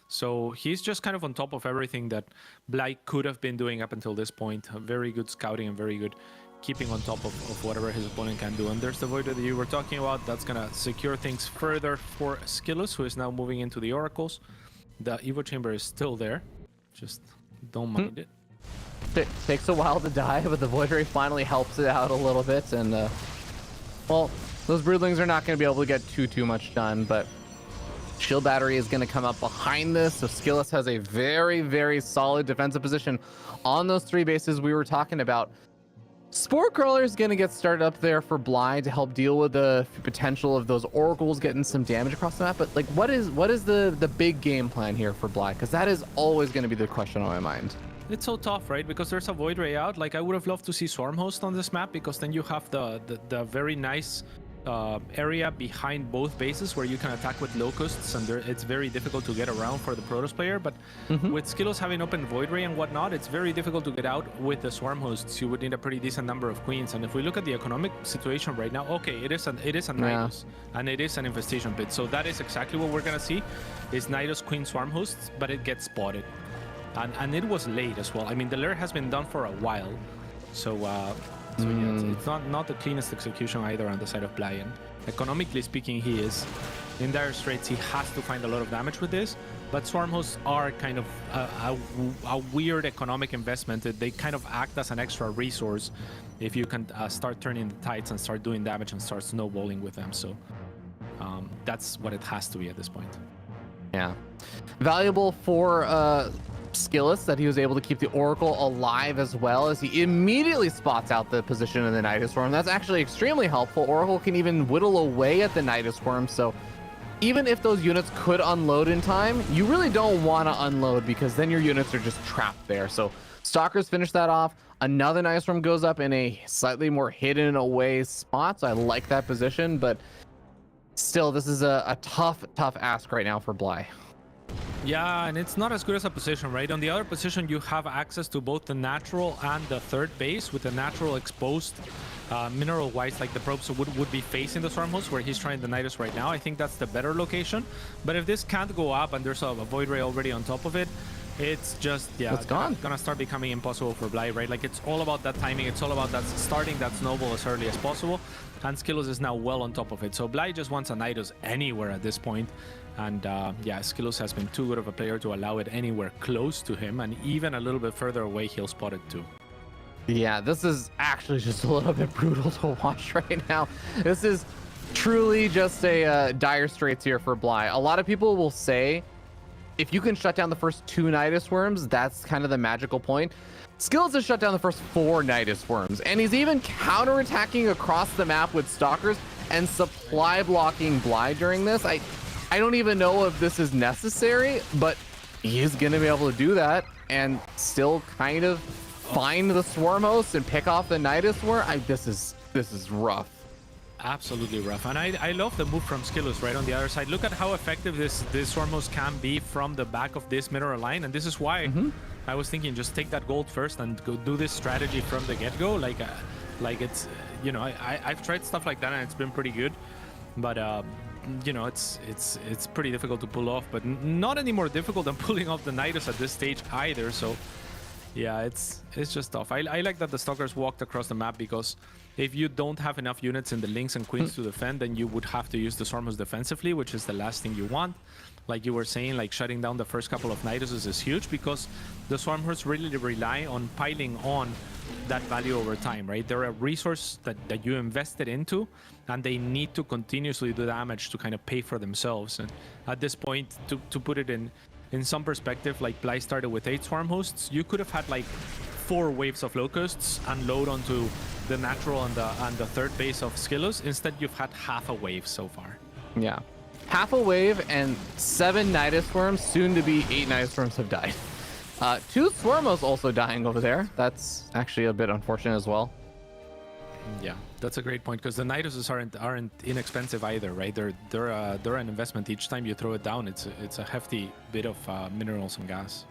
So he's just kind of on top of everything that Bly could have been doing up until this point. Very good scouting and very good keeping on top of whatever his opponent can do. And there's the Void that you were talking about. That's going to secure things further for Skillos, who is now moving into the Oracles. The Evo Chamber is still there. Just don't mind it. It takes a while to die, but the Void Ray finally helps it out a little bit. And, well, those Broodlings are not going to be able to get too much done, but Shield Battery is going to come up behind this. So Skillos has a very, very solid defensive position on those 3 bases we were talking about. Spore Crawler is going to get started up there for Bly to help deal with the potential of those Oracles getting some damage across the map. But, like, what is the big game plan here for Bly? Because that is always going to be the question on my mind. It's so tough, right? Because there's a Void Ray out. Like, I would have loved to see Swarm Host on this map, because then you have the very nice area behind both bases where you can attack with Locusts, and it's very difficult to get around for the Protoss player. But with Skillos having open Void Ray and whatnot, it's very difficult to get out with the Swarm Hosts. You would need a pretty decent number of Queens. And if we look at the economic situation right now, okay, it is a Nidus, and it is an Infestation Pit. So that is exactly what we're going to see, is Nidus Queen Swarm Hosts, but it gets spotted. And it was late as well. I mean, the lair has been done for a while, so yeah, it's not the cleanest execution either on the side of Bly. And economically speaking, he is in dire straits. He has to find a lot of damage with this, but Swarm Hosts are kind of a weird economic investment. They kind of act as an extra resource if you can start turning the tides and start doing damage and start snowballing with them. So that's what it has to be at this point. Yeah, valuable for Skillos that he was able to keep the Oracle alive, as well as he immediately spots out the position of the Nidus Worm. That's actually extremely helpful. Oracle can even whittle away at the Nidus Worm, so even if those units could unload in time, you really don't want to unload, because then your units are just trapped there. So Stalkers finish that off. Another Nidus Worm goes up in a slightly more hidden away spot, so I like that position, but still, this is a tough ask right now for Bly. Yeah, and it's not as good as a position, right? On the other position, you have access to both the natural and the third base, with the natural exposed mineral-wise, like the probes would be facing the Swarm Host, where he's trying the Nidus right now. I think that's the better location. But if this can't go up and there's a Void Ray already on top of it, it's just, yeah, it's gonna start becoming impossible for Bly, right? Like, it's all about that timing. It's all about that starting that snowball as early as possible. And Skillos is now well on top of it. So Bly just wants a Nidus anywhere at this point. And yeah, Skillos has been too good of a player to allow it anywhere close to him. And even a little bit further away, he'll spot it too. Yeah, this is actually just a little bit brutal to watch right now. This is truly just a dire straits here for Bly. A lot of people will say, if you can shut down the first 2 Nidus Worms, that's kind of the magical point. Skills has shut down the first 4 Nidus Worms, and he's even counterattacking across the map with Stalkers and supply blocking Bly during this. I don't even know if this is necessary, but he is going to be able to do that and still kind of find the Swarm Host and pick off the Nidus Worm. This is rough. Absolutely rough. And I love the move from Skillos right on the other side. Look at how effective this Swarm Host can be from the back of this mineral line. And this is why I was thinking, just take that gold first and go do this strategy from the get-go. Like it's, you know, I've tried stuff like that and it's been pretty good. But you know, it's pretty difficult to pull off, but not any more difficult than pulling off the Nidus at this stage either. So yeah, it's just tough. I like that the Stalkers walked across the map, because if you don't have enough units in the Lings and Queens to defend, then you would have to use the Swarm Host defensively, which is the last thing you want. Like you were saying, like shutting down the first couple of Niduses is huge, because the Swarm Hosts really rely on piling on that value over time, right? They're a resource that you invested into, and they need to continuously do damage to kind of pay for themselves. And at this point, to put it in in some perspective, like Bly started with 8 swarm hosts, you could have had like 4 waves of locusts unload onto the natural and the third base of Skillus. Instead, you've had half a wave so far. Yeah. Half a wave and 7 Nidus Swarms, soon to be 8 Nidus Swarms have died. 2 Swarmos also dying over there. That's actually a bit unfortunate as well. Yeah, that's a great point, because the Niduses aren't inexpensive either, right? They're an investment. Each time you throw it down, it's a hefty bit of minerals and gas.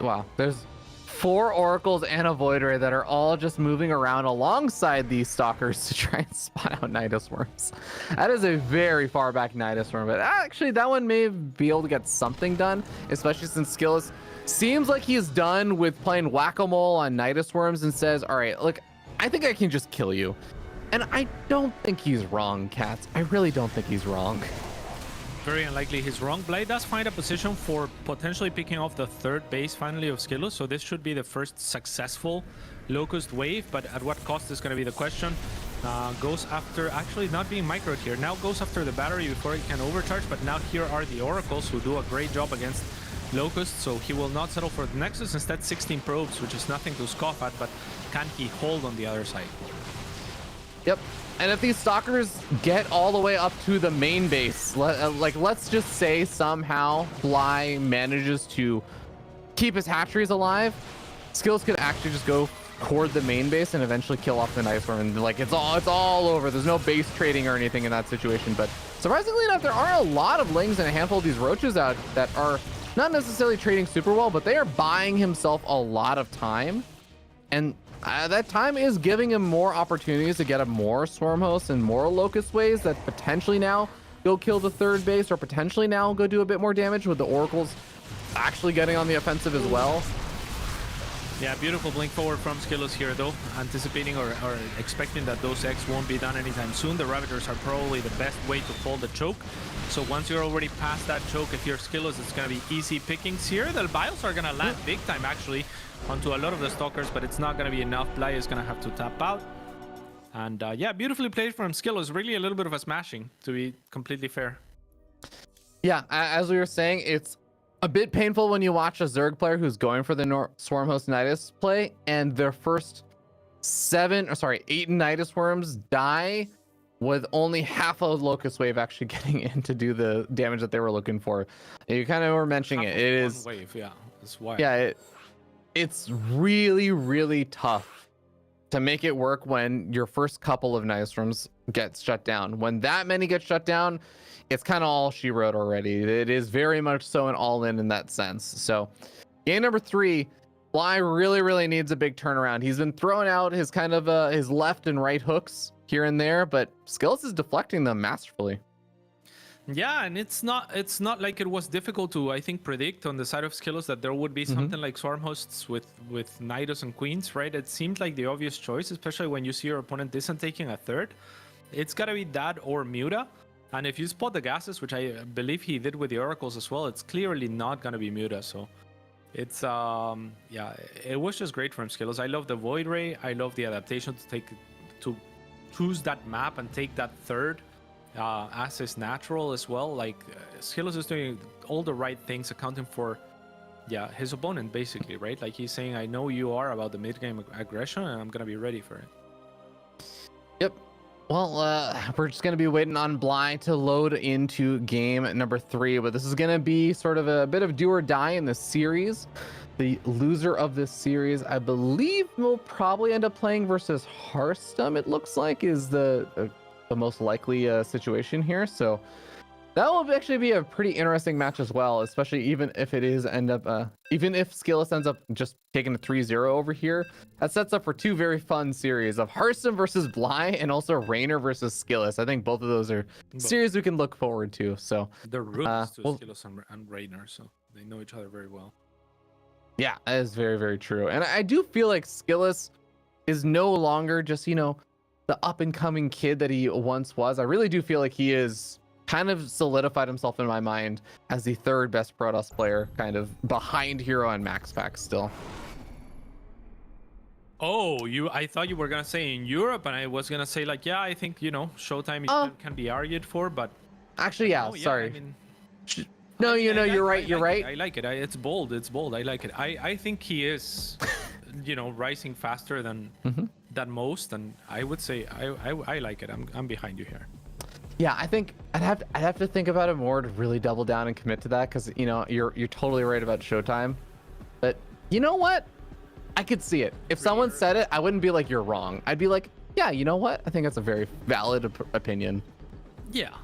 Wow, there's 4 Oracles and a Void Ray that are all just moving around alongside these Stalkers to try and spot out Nidus Worms. That is a very far back Nidus Worm, but actually that one may be able to get something done, especially since Skillus seems like he's done with playing whack-a-mole on Nidus Worms and says, all right, look, I think I can just kill you. And I don't think he's wrong, Cats. I really don't think he's wrong. Very unlikely he's wrong. Blade does find a position for potentially picking off the third base finally of Skillus, so this should be the first successful Locust wave, but at what cost is going to be the question. Goes after, actually not being microed here, now goes after the battery before he can overcharge, but now here are the Oracles who do a great job against Locust, so he will not settle for the Nexus, instead 16 probes, which is nothing to scoff at, but can he hold on the other side? Yep. And if these Stalkers get all the way up to the main base, let's just say somehow Bly manages to keep his hatcheries alive, Skills could actually just go toward the main base and eventually kill off the Nice Worm. And like it's all over. There's no base trading or anything in that situation. But surprisingly enough, there are a lot of Lings and a handful of these Roaches out that are not necessarily trading super well, but they are buying himself a lot of time. And that time is giving him more opportunities to get a more Swarm Hosts and more Locust Waves that potentially now go kill the third base, or potentially now go do a bit more damage with the Oracles actually getting on the offensive as well. Yeah, beautiful blink forward from Skillus here though, anticipating or expecting that those X won't be done anytime soon. The Ravagers are probably the best way to pull the choke. So once you're already past that choke, if you're Skillus, it's going to be easy pickings here. The Bios are going to land big time actually onto a lot of the Stalkers, but it's not going to be enough. Bly is going to have to tap out. And yeah, beautifully played from Skillus. Really a little bit of a smashing, to be completely fair. Yeah, as we were saying, it's a bit painful when you watch a Zerg player who's going for the Swarm Host Nidus play and their first 8 Nidus Worms die with only half a Locust Wave actually getting in to do the damage that they were looking for. You kind of were mentioning it. It is one wave, yeah. That's why. Yeah, it's really, really tough to make it work when your first couple of Nidus Worms gets shut down. When that many get shut down, it's kind of all she wrote already. It is very much so an all-in in that sense. So game number 3, Bly really needs a big turnaround. He's been throwing out his kind of his left and right hooks here and there, but Skills is deflecting them masterfully. Yeah, and it's not like it was difficult to, I think, predict on the side of Skillus that there would be something like Swarm Hosts with Nidus and Queens, right? It seemed like the obvious choice, especially when you see your opponent isn't taking a third. It's got to be that or Muta. And if you spot the gases, which I believe he did with the Oracles as well, it's clearly not going to be Muta. So it's, yeah, it was just great from Skillus. I love the Void Ray. I love the adaptation to choose that map and take that third as is natural as well. Like Skillus is doing all the right things, accounting for, yeah, his opponent basically, right? Like he's saying, I know you are about the mid-game aggression and I'm going to be ready for it. Yep. Well, we're just going to be waiting on Bly to load into game number 3, but this is going to be sort of a bit of do or die in the series. The loser of this series, I believe, will probably end up playing versus Harstem, it looks like, is the most likely situation here. So that will actually be a pretty interesting match as well, especially even if it is even if Skillus ends up just taking a 3-0 over here. That sets up for 2 very fun series of Harstem versus Bly and also Reynor versus Skillus. I think both of those are series we can look forward to. So they're roots to Skillus and Reynor, so they know each other very well. Yeah, that is very true. And I do feel like Skillus is no longer just, you know, the up-and-coming kid that he once was. I really do feel like he is kind of solidified himself in my mind as the 3rd best Protoss player, kind of behind Hero and Max Pack still. Oh, I thought you were gonna say in Europe, and I was gonna say like, yeah, I think, you know, Showtime can be argued for, but actually, yeah, oh, sorry. I mean, No, I mean, you're right. You're right. I like it. It's bold. It's bold. I like it. I think he is, rising faster than most, and I would say I like it. I'm behind you here. Yeah, I think I'd have to think about it more to really double down and commit to that, because you're totally right about Showtime. But you know what? I could see it. If someone said it, I wouldn't be like you're wrong. I'd be like, yeah, you know what? I think that's a very valid opinion. Yeah.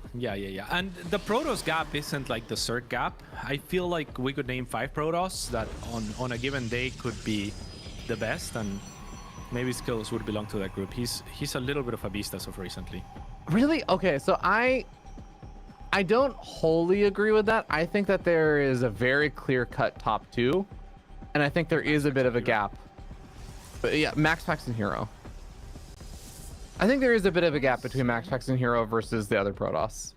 And the Protoss gap isn't like the Zerg gap. I feel like we could name 5 Protoss that on a given day could be the best, and maybe Skills would belong to that group. He's a little bit of a beast as of recently. Really? Okay, so I don't wholly agree with that. I think that there is a very clear-cut top 2, and I think there is a bit of a gap. But yeah, Max Pax and Hero. I think there is a bit of a gap between Max Pax and Hero versus the other Protoss.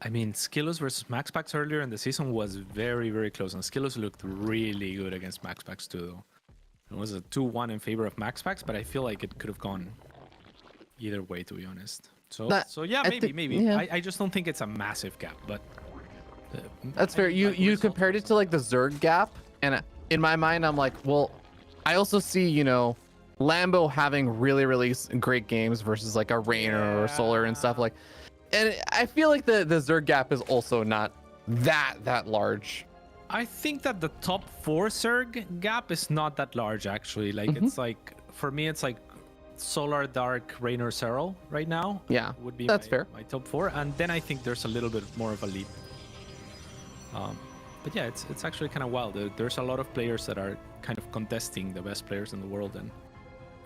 I mean, Skillos versus MaxPax earlier in the season was very, very close, and Skillos looked really good against MaxPax too, though. It was a 2-1 in favor of MaxPax, but I feel like it could have gone either way, to be honest. So yeah, maybe. Yeah. I just don't think it's a massive gap, but... That's fair. You compared it to like the Zerg gap, and in my mind, I'm like, well, I also see, Lambo having really, really great games versus like a Reynor or Solar and stuff like, and I feel like the Zerg gap is also not that large. I think that the top 4 Zerg gap is not that large, actually. Like, it's like, for me, it's like Solar, Dark, Reynor, Serral right now. Yeah, would be that's fair. My top 4, and then I think there's a little bit more of a leap. But yeah, it's actually kind of wild. There's a lot of players that are kind of contesting the best players in the world and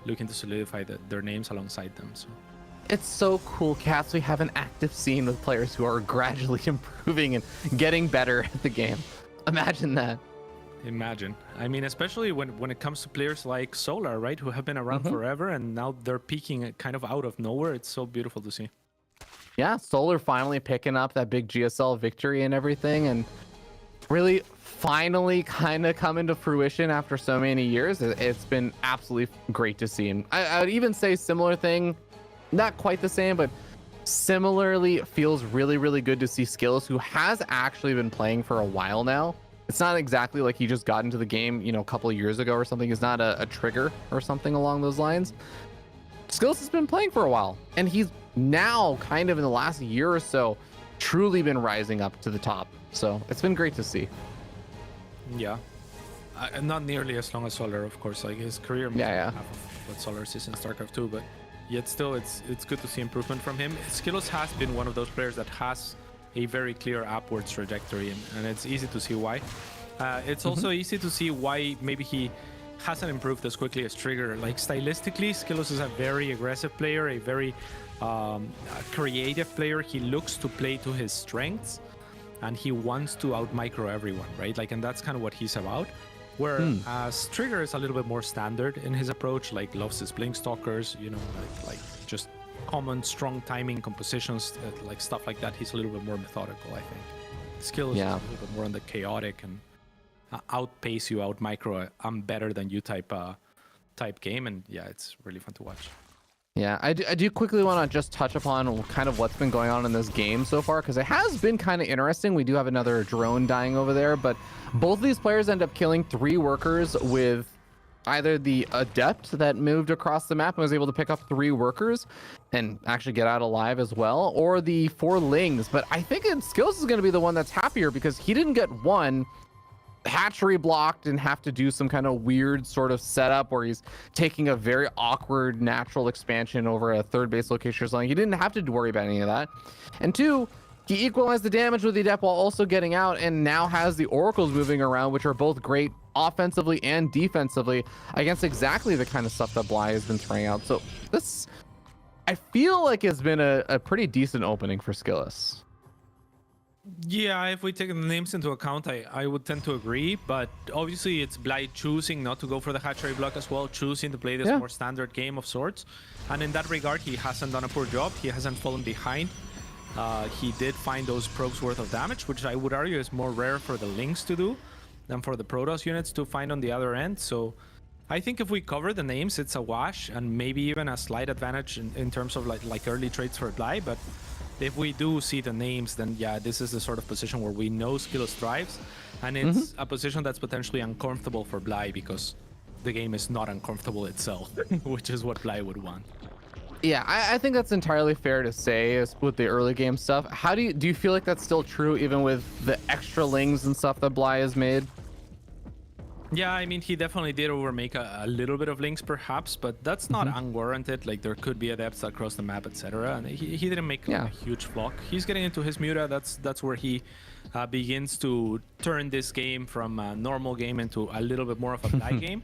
looking to solidify their names alongside them. So it's so cool, Cats. We have an active scene with players who are gradually improving and getting better at the game. Imagine that. Imagine. I mean, especially when it comes to players like Solar, right, who have been around forever, and now they're peaking kind of out of nowhere. It's so beautiful to see. Yeah, Solar finally picking up that big GSL victory and everything, and really finally kind of coming to fruition after so many years. It's been absolutely great to see. And I would even say similar thing, not quite the same, but similarly feels really, really good to see Skills, who has actually been playing for a while now. It's not exactly like he just got into the game, a couple of years ago or something. It's not a trigger or something along those lines. Skills has been playing for a while, and he's now kind of in the last year or so truly been rising up to the top. So it's been great to see. Yeah. Not nearly as long as Solar, of course. Like, his career yeah. half of what Solar is in StarCraft 2, but yet still it's good to see improvement from him. Skillos has been one of those players that has a very clear upwards trajectory, and it's easy to see why. It's also easy to see why maybe he hasn't improved as quickly as Trigger. Like, stylistically, Skillos is a very aggressive player, a very creative player. He looks to play to his strengths, and he wants to out-micro everyone, right? Like, and that's kind of what he's about. Whereas Trigger is a little bit more standard in his approach, like loves his Blink Stalkers, like just common strong timing compositions, like stuff like that. He's a little bit more methodical, I think. Skill is a little bit more on the chaotic and outpace you, out micro, I'm better than you type game, and yeah, it's really fun to watch. Yeah, I do quickly want to just touch upon kind of what's been going on in this game so far, because it has been kind of interesting. We do have another drone dying over there, but both of these players end up killing 3 workers with either the Adept that moved across the map and was able to pick up 3 workers and actually get out alive as well, or the 4 Lings. But I think Skills is going to be the one that's happier, because he didn't get 1 hatchery blocked and have to do some kind of weird sort of setup where he's taking a very awkward natural expansion over a 3rd base location or something. He didn't have to worry about any of that. And 2, he equalized the damage with the Adept while also getting out, and now has the Oracles moving around, which are both great offensively and defensively against exactly the kind of stuff that Bly has been throwing out. So this, I feel like, has been a pretty decent opening for Skillis. Yeah, if we take the names into account, I would tend to agree, but obviously it's Bly choosing not to go for the hatchery block as well, choosing to play this more standard game of sorts. And in that regard, he hasn't done a poor job. He hasn't fallen behind. He did find those probes worth of damage, which I would argue is more rare for the Lings to do than for the Protoss units to find on the other end. So I think if we cover the names, it's a wash, and maybe even a slight advantage in terms of like early trades for Bly. But if we do see the names, then yeah, this is the sort of position where we know Skillos thrives, and it's a position that's potentially uncomfortable for Bly because the game is not uncomfortable itself, which is what Bly would want. Yeah, I think that's entirely fair to say with the early game stuff. How do you feel like that's still true even with the extra lings and stuff that Bly has made? Yeah, I mean, he definitely did overmake a little bit of links, perhaps, but that's not unwarranted. Like, there could be adepts across the map, etc. And he didn't make a huge flock. He's getting into his Muta. That's where he begins to turn this game from a normal game into a little bit more of a Bly game.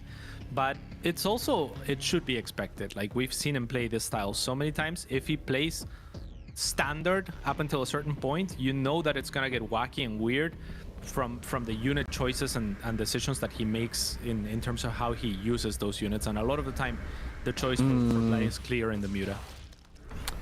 But it's also, it should be expected. Like, we've seen him play this style so many times. If he plays standard up until a certain point, you know that it's gonna get wacky and weird from the unit choices and decisions that he makes in terms of how he uses those units. And a lot of the time, the choice for Bly is clear in the Muta.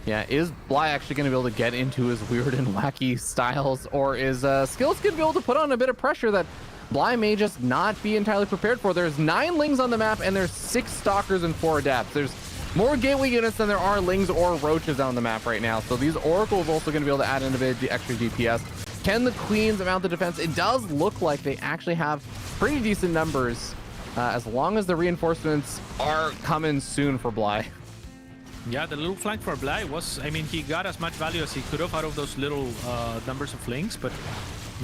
Yeah, is Bly actually going to be able to get into his weird and wacky styles, or is Skills going to be able to put on a bit of pressure that Bly may just not be entirely prepared for? There's 9 lings on the map, and there's 6 stalkers and 4 adapts. There's more gateway units than there are lings or roaches on the map right now. So these oracles also going to be able to add in a bit of the extra DPS. Can the queens mount the defense? It does look like they actually have pretty decent numbers, as long as the reinforcements are coming soon for Bly. Yeah, the little flank for Bly was, I mean, he got as much value as he could have out of those little numbers of links, but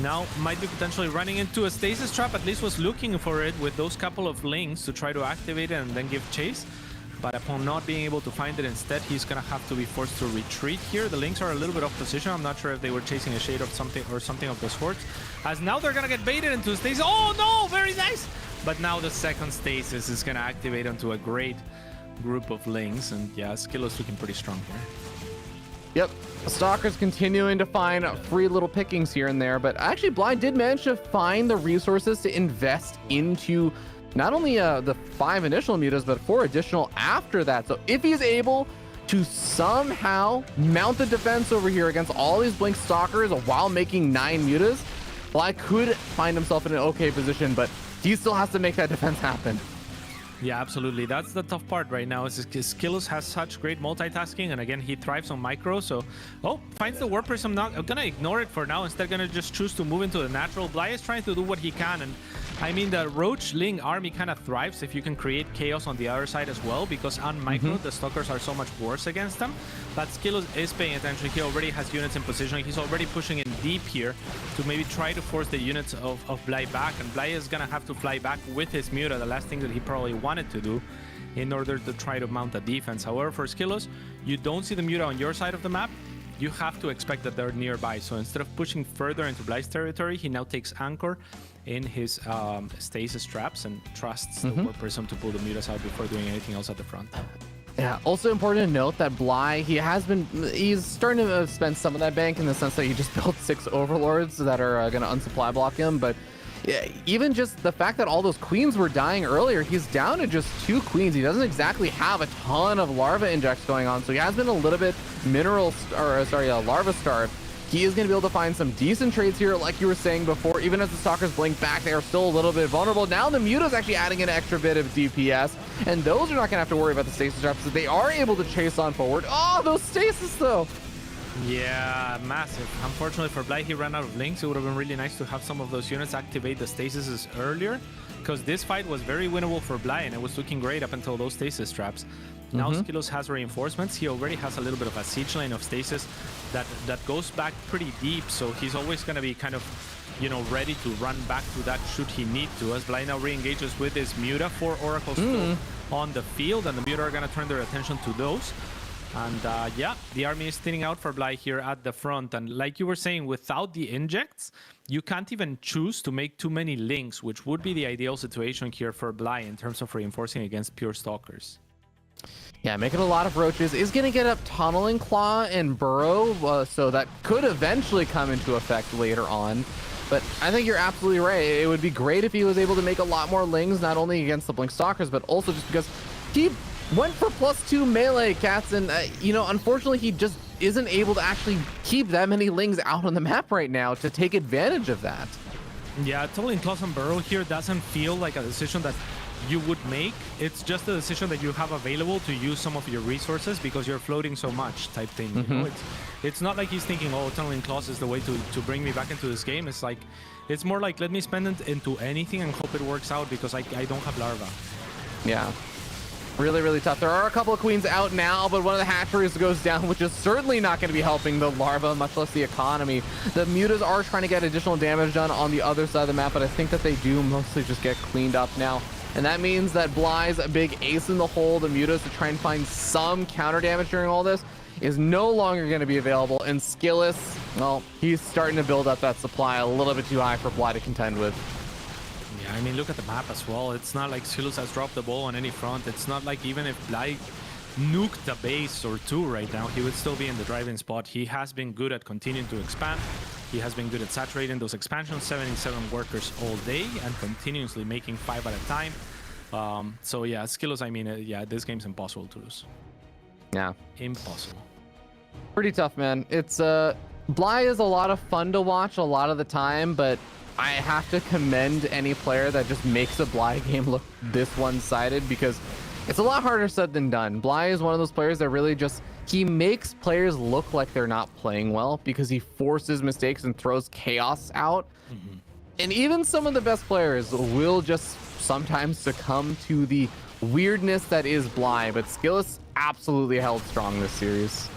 now might be potentially running into a stasis trap. At least was looking for it with those couple of links to try to activate it and then give chase. But upon not being able to find it, instead, he's going to have to be forced to retreat here. The links are a little bit off position. I'm not sure if they were chasing a shade of something or something of the sorts. As now they're going to get baited into stasis. Oh, no! Very nice! But now the second stasis is going to activate onto a great group of links. And yeah, Skillos looking pretty strong here. Yep, Stalker's continuing to find free little pickings here and there. But actually, Bly did manage to find the resources to invest into not only the 5 initial mutas, but 4 additional after that. So if he's able to somehow mount the defense over here against all these Blink Stalkers while making 9 mutas, Bly could find himself in an okay position, but he still has to make that defense happen. Yeah, absolutely. That's the tough part right now. Is Skillos has such great multitasking, and again, he thrives on micro. So, finds the Warp Prism. Not, I'm gonna ignore it for now. Instead, gonna just choose to move into the natural. Bly is trying to do what he can, and I mean, the Roach Ling army kind of thrives if you can create chaos on the other side as well, because on micro, the Stalkers are so much worse against them. But Skillos is paying attention. He already has units in position. He's already pushing in deep here to maybe try to force the units of Bly back, and Bly is gonna have to fly back with his Muta, the last thing that he probably wanted to do in order to try to mount a defense. However, for Skillos, you don't see the Muta on your side of the map. You have to expect that they're nearby. So instead of pushing further into Bly's territory, he now takes anchor in his stasis traps and trusts the Warp Prism to pull the Mutas out before doing anything else at the front. Yeah, also important to note that Bly, he's starting to spend some of that bank in the sense that he just built 6 Overlords that are going to unsupply block him, but yeah, even just the fact that all those queens were dying earlier, he's down to just 2 queens. He doesn't exactly have a ton of larva injects going on, so he has been a little bit larva starved. He is going to be able to find some decent trades here, like you were saying before. Even as the Stalkers blink back, they are still a little bit vulnerable. Now the Muta's actually adding an extra bit of DPS, and those are not going to have to worry about the stasis traps, so they are able to chase on forward. Oh, those stasis though! Yeah, massive. Unfortunately for Bly, he ran out of links. It would have been really nice to have some of those units activate the stasis earlier, because this fight was very winnable for Bly, and it was looking great up until those stasis traps. Now Skillos has reinforcements. He already has a little bit of a siege lane of stasis that goes back pretty deep, so he's always going to be kind of, you know, ready to run back to that should he need to. As Bly now re-engages with his Muta, 4 Oracles still on the field, and the Muta are going to turn their attention to those. And yeah, the army is thinning out for Bly here at the front. And like you were saying, without the injects, you can't even choose to make too many links, which would be the ideal situation here for Bly in terms of reinforcing against pure Stalkers. Yeah, making a lot of roaches is going to get up Tunneling Claw and Burrow, so that could eventually come into effect later on. But I think you're absolutely right. It would be great if he was able to make a lot more lings, not only against the Blink Stalkers, but also just because he went for +2 melee cats, and you know, unfortunately he just isn't able to actually keep that many lings out on the map right now to take advantage of that. Yeah, Tunneling Claws and Burrow here doesn't feel like a decision that you would make. It's just a decision that you have available to use some of your resources because you're floating so much type thing. You know? It's not like he's thinking, oh, tunneling claws is the way to bring me back into this game. It's like, it's more like, let me spend it into anything and hope it works out because I don't have larva. Yeah. Really, really tough. There are a couple of queens out now, but one of the hatcheries goes down, which is certainly not going to be helping the larva, much less the economy. The mutas are trying to get additional damage done on the other side of the map, but I think that they do mostly just get cleaned up now. And that means that Bly's a big ace in the hole. The mutas to try and find some counter damage during all this is no longer going to be available. And Skillus, well, he's starting to build up that supply a little bit too high for Bly to contend with. Yeah, I mean, look at the map as well. It's not like Skillus has dropped the ball on any front. It's not like even if Bly nuked the base or two right now, he would still be in the driving spot. He has been good at continuing to expand. He has been good at saturating those expansions, 77 workers all day and continuously making 5 at a time. So yeah, Skillus, I mean, yeah, this game's impossible to lose. Yeah. Impossible. Pretty tough, man. It's Bly is a lot of fun to watch a lot of the time, but I have to commend any player that just makes a Bly game look this one-sided because it's a lot harder said than done. Bly is one of those players that really just, he makes players look like they're not playing well because he forces mistakes and throws chaos out. And even some of the best players will just sometimes succumb to the weirdness that is Bly, but Skillus absolutely held strong this series.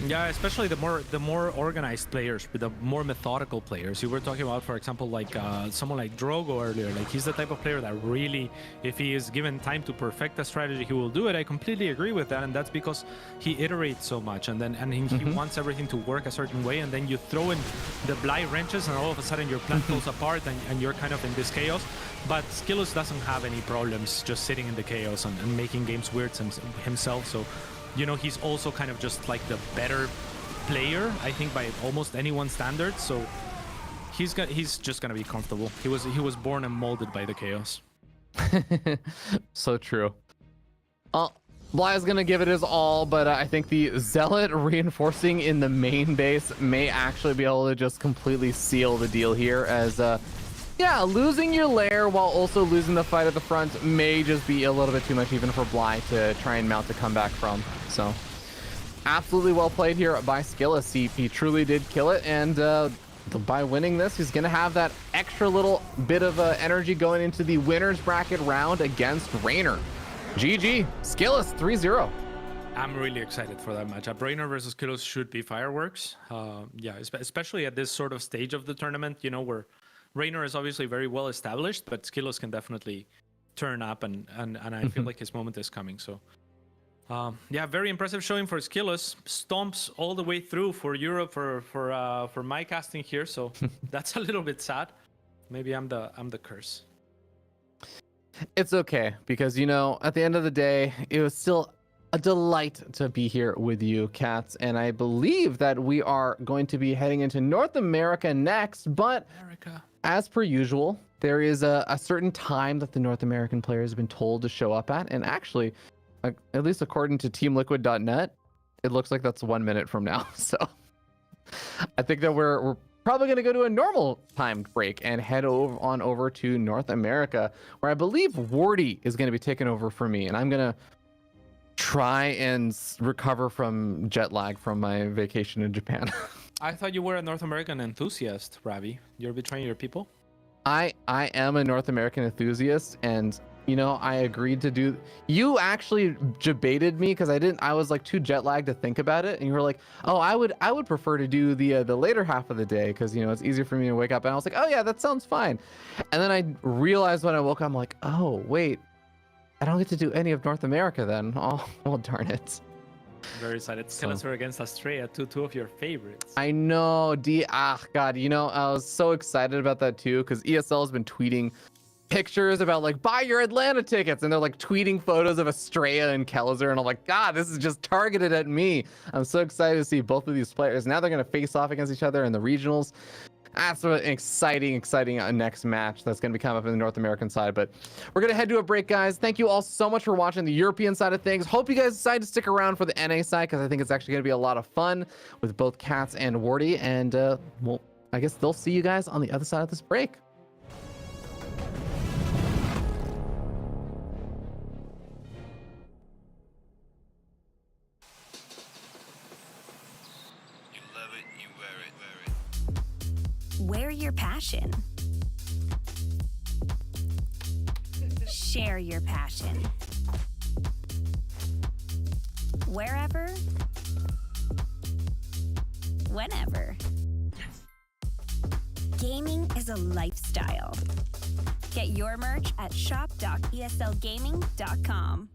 Yeah, especially the more organized players, the more methodical players. You were talking about, for example, like someone like Drogo earlier. Like he's the type of player that really, if he is given time to perfect a strategy, he will do it. I completely agree with that, and that's because he iterates so much, and he wants everything to work a certain way, and then you throw in the Bly wrenches, and all of a sudden your plan falls apart, and you're kind of in this chaos. But Skillus doesn't have any problems just sitting in the chaos and making games weird himself. So, you know, he's also kind of just like the better player, I think, by almost anyone's standards. So he's just gonna be comfortable. He was born and molded by the chaos. So true. Well, Bly is gonna give it his all, but I think the Zealot reinforcing in the main base may actually be able to just completely seal the deal here, as yeah, losing your lair while also losing the fight at the front may just be a little bit too much even for Bly to try and mount a comeback from. So absolutely well played here by Skillus. He truly did kill it, and by winning this, he's going to have that extra little bit of energy going into the winner's bracket round against Reynor. GG, Skillus 3-0. I'm really excited for that matchup. Reynor versus Skillus should be fireworks. Yeah, especially at this sort of stage of the tournament, you know, where Reynor is obviously very well established, but Skillus can definitely turn up, and I feel like his moment is coming. So, yeah, very impressive showing for Skillus. Stomps all the way through for Europe for my casting here. So that's a little bit sad. Maybe I'm the curse. It's okay, because, you know, at the end of the day, it was still a delight to be here with you, Cats. And I believe that we are going to be heading into North America next, but as per usual, there is a certain time that the North American players have been told to show up at. And actually, at least according to teamliquid.net, it looks like that's 1 minute from now. So I think that we're probably going to go to a normal timed break and head over to North America, where I believe Wardy is going to be taking over for me. And I'm going to try and recover from jet lag from my vacation in Japan. I thought you were a North American enthusiast, Ravi. You're betraying your people? I am a North American enthusiast, and you know, I agreed to do. You actually debated me because I was like too jet lagged to think about it, and you were like, "Oh, I would prefer to do the later half of the day because, you know, it's easier for me to wake up." And I was like, "Oh yeah, that sounds fine." And then I realized when I woke up, I'm like, "Oh wait, I don't get to do any of North America then." Oh, well, darn it. Very excited. Skillus are against Astrea, two of your favorites. I know, God, you know, I was so excited about that too, because ESL has been tweeting pictures about like, buy your Atlanta tickets, and they're like tweeting photos of Astrea and Kelzer, and I'm like, God, this is just targeted at me. I'm so excited to see both of these players. Now they're going to face off against each other in the regionals. That's an exciting next match that's going to be coming up in the North American side. But we're going to head to a break, guys. Thank you all so much for watching the European side of things. Hope you guys decide to stick around for the NA side, because I think it's actually going to be a lot of fun with both Cats and Wardy. And, well, I guess they'll see you guys on the other side of this break. Wear your passion. Share your passion. Wherever, whenever. Gaming is a lifestyle. Get your merch at shop.eslgaming.com.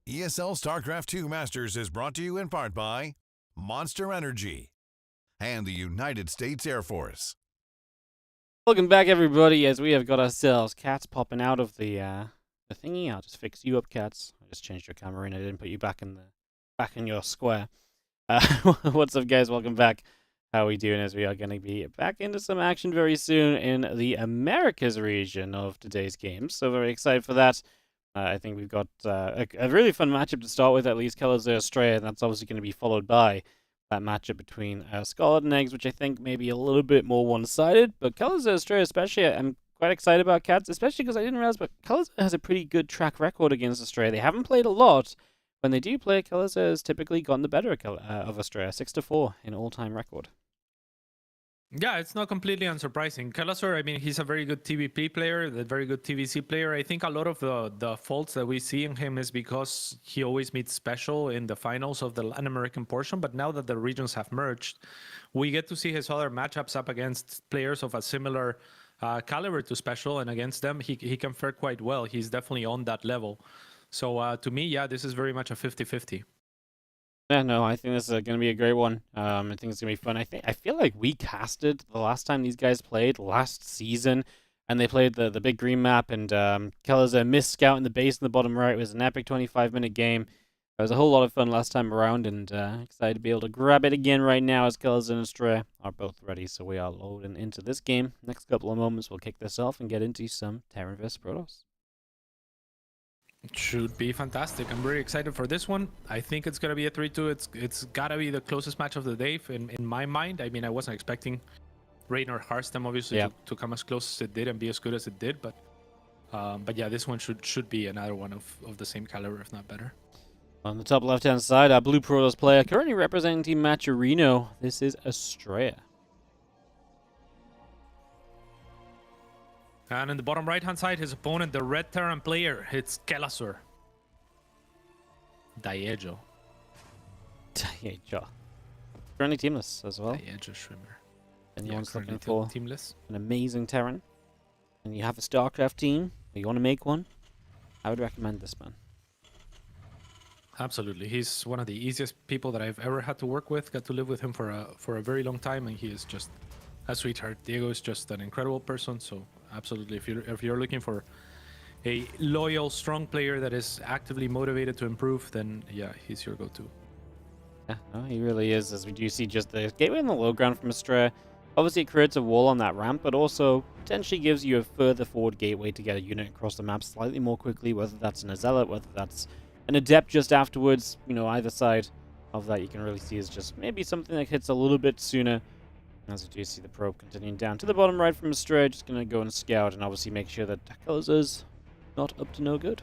ESL StarCraft 2 Masters is brought to you in part by Monster Energy and the United States Air Force. Welcome back, everybody, as we have got ourselves cats popping out of the thingy. I'll just fix you up, cats. I just changed your camera and I didn't put you back in your square. What's up, guys? Welcome back. How are we doing? As we are going to be back into some action very soon in the Americas region of today's game. So very excited for that. I think we've got a really fun matchup to start with, at least Colors Australia, and that's obviously going to be followed by that matchup between Scarlet and Eggs, which I think may be a little bit more one-sided. But Colors Australia especially, I'm quite excited about cats, especially because I didn't realize, but Colors has a pretty good track record against Australia. They haven't played a lot. When they do play, Colors has typically gotten the better of Australia, 6-4 in all-time record. Yeah, it's not completely unsurprising. Kalasor, I mean, he's a very good TVP player, a very good TVC player. I think a lot of the faults that we see in him is because he always meets Special in the finals of the Latin American portion. But now that the regions have merged, we get to see his other matchups up against players of a similar caliber to Special. And against them, he can fare quite well. He's definitely on that level. So to me, yeah, this is very much a 50-50. Yeah, no, I think this is going to be a great one. I think it's going to be fun. I feel like we casted the last time these guys played last season, and they played the big green map, and Colors missed scout in the base in the bottom right. It was an epic 25-minute game. It was a whole lot of fun last time around, and excited to be able to grab it again right now as Colors and Astray are both ready. So we are loading into this game. Next couple of moments, we'll kick this off and get into some Terran vs Protoss. It should be fantastic. I'm very excited for this one. I think it's going to be a 3-2. It's got to be the closest match of the day in my mind. I mean, I wasn't expecting Reynor Harstem, obviously, to come as close as it did and be as good as it did. But yeah, this one should be another one of the same caliber, if not better. On the top left-hand side, our Blue Protoss player currently representing Team Matcherino. This is Estrella. And in the bottom right-hand side, his opponent, the Red Terran player, it's Kalasor. Daejo. Currently teamless as well. Daejo Shrimmer. Anyone's looking for teamless. an amazing Terran, and you have a StarCraft team, or you want to make one, I would recommend this man. Absolutely. He's one of the easiest people that I've ever had to work with. Got to live with him for a very long time, and he is just a sweetheart. Diego is just an incredible person, so absolutely, if you're looking for a loyal, strong player that is actively motivated to improve, then yeah, he's your go-to. Yeah, no, he really is, as we do see just the gateway in the low ground from Astrea. Obviously, it creates a wall on that ramp, but also potentially gives you a further forward gateway to get a unit across the map slightly more quickly, whether that's an Zealot, whether that's an Adept just afterwards, you know, either side. of that you can really see is just maybe something that hits a little bit sooner. As you do see the probe continuing down to the bottom right from Astray, just going to go and scout and obviously make sure that Color's not up to no good.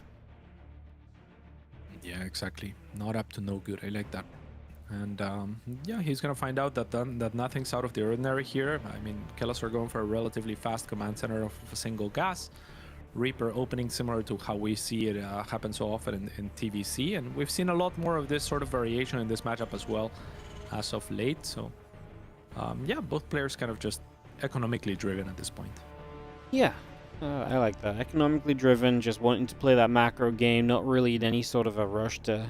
Yeah, exactly. Not up to no good. I like that. And yeah, he's going to find out that nothing's out of the ordinary here. I mean, Kellis are going for a relatively fast command center of a single gas. Reaper opening similar to how we see it happen so often in TVC. And we've seen a lot more of this sort of variation in this matchup as well as of late. So yeah, both players kind of just economically driven at this point. Yeah, I like that. Economically driven, just wanting to play that macro game, not really in any sort of a rush to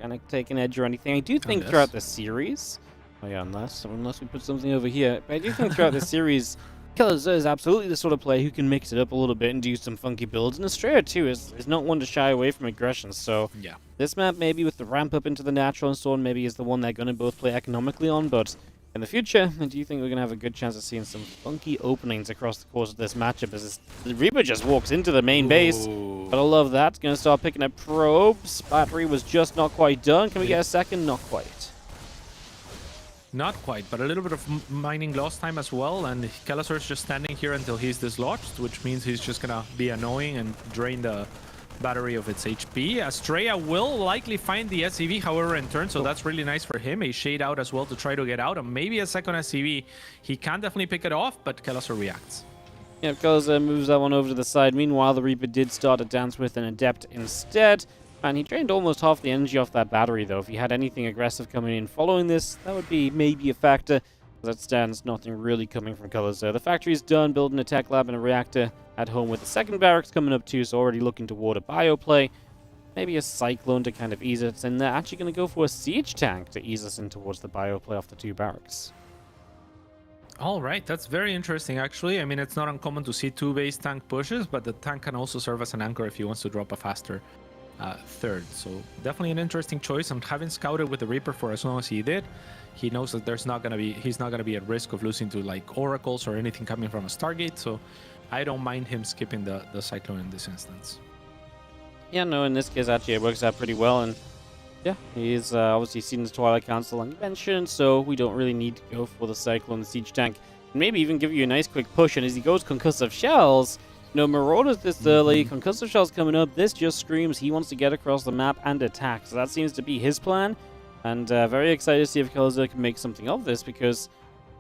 kind of take an edge or anything. I do think throughout the series, oh yeah, unless we put something over here, but I do think throughout the series, Killers is absolutely the sort of player who can mix it up a little bit and do some funky builds. And Estrella too is not one to shy away from aggression. So yeah, this map maybe with the ramp up into the natural and so on maybe is the one they're going to both play economically on, but in the future, I do think we're going to have a good chance of seeing some funky openings across the course of this matchup as the Reaper just walks into the main base. But I love that. Going to start picking up probes. Battery was just not quite done. Can we get a second? Not quite. Not quite, but a little bit of mining loss time as well. And Kalasor is just standing here until he's dislodged, which means he's just going to be annoying and drain the battery of its HP. Estrella will likely find the SCV, however, in turn, so that's really nice for him. A shade out as well to try to get out, and maybe a second SCV. He can definitely pick it off, but Kalasor reacts. Yeah, Kalasor moves that one over to the side. Meanwhile, the Reaper did start to dance with an Adept instead, and he drained almost half the energy off that battery, though. If he had anything aggressive coming in following this, that would be maybe a factor. As it stands, nothing really coming from Kalasor. The factory's done, building a tech lab and a reactor at home with the second barracks coming up too, so already looking toward a bio play. Maybe a Cyclone to kind of ease us, and they're actually going to go for a siege tank to ease us in towards the bio play off the two barracks. All right, that's very interesting, actually. I mean, it's not uncommon to see two-base tank pushes, but the tank can also serve as an anchor if he wants to drop a faster third. So definitely an interesting choice, and having scouted with the Reaper for as long as he did, he knows that he's not going to be at risk of losing to like oracles or anything coming from a Stargate. So I don't mind him skipping the Cyclone in this instance. Yeah, no, in this case, actually, it works out pretty well. And yeah, he's obviously seen the Twilight Council and mentioned, so we don't really need to go for the Cyclone, the Siege Tank. And maybe even give you a nice quick push. And as he goes Concussive Shells, you know, Marauder's this early, Concussive Shells coming up. This just screams he wants to get across the map and attack. So that seems to be his plan. And very excited to see if Kalasor can make something of this, because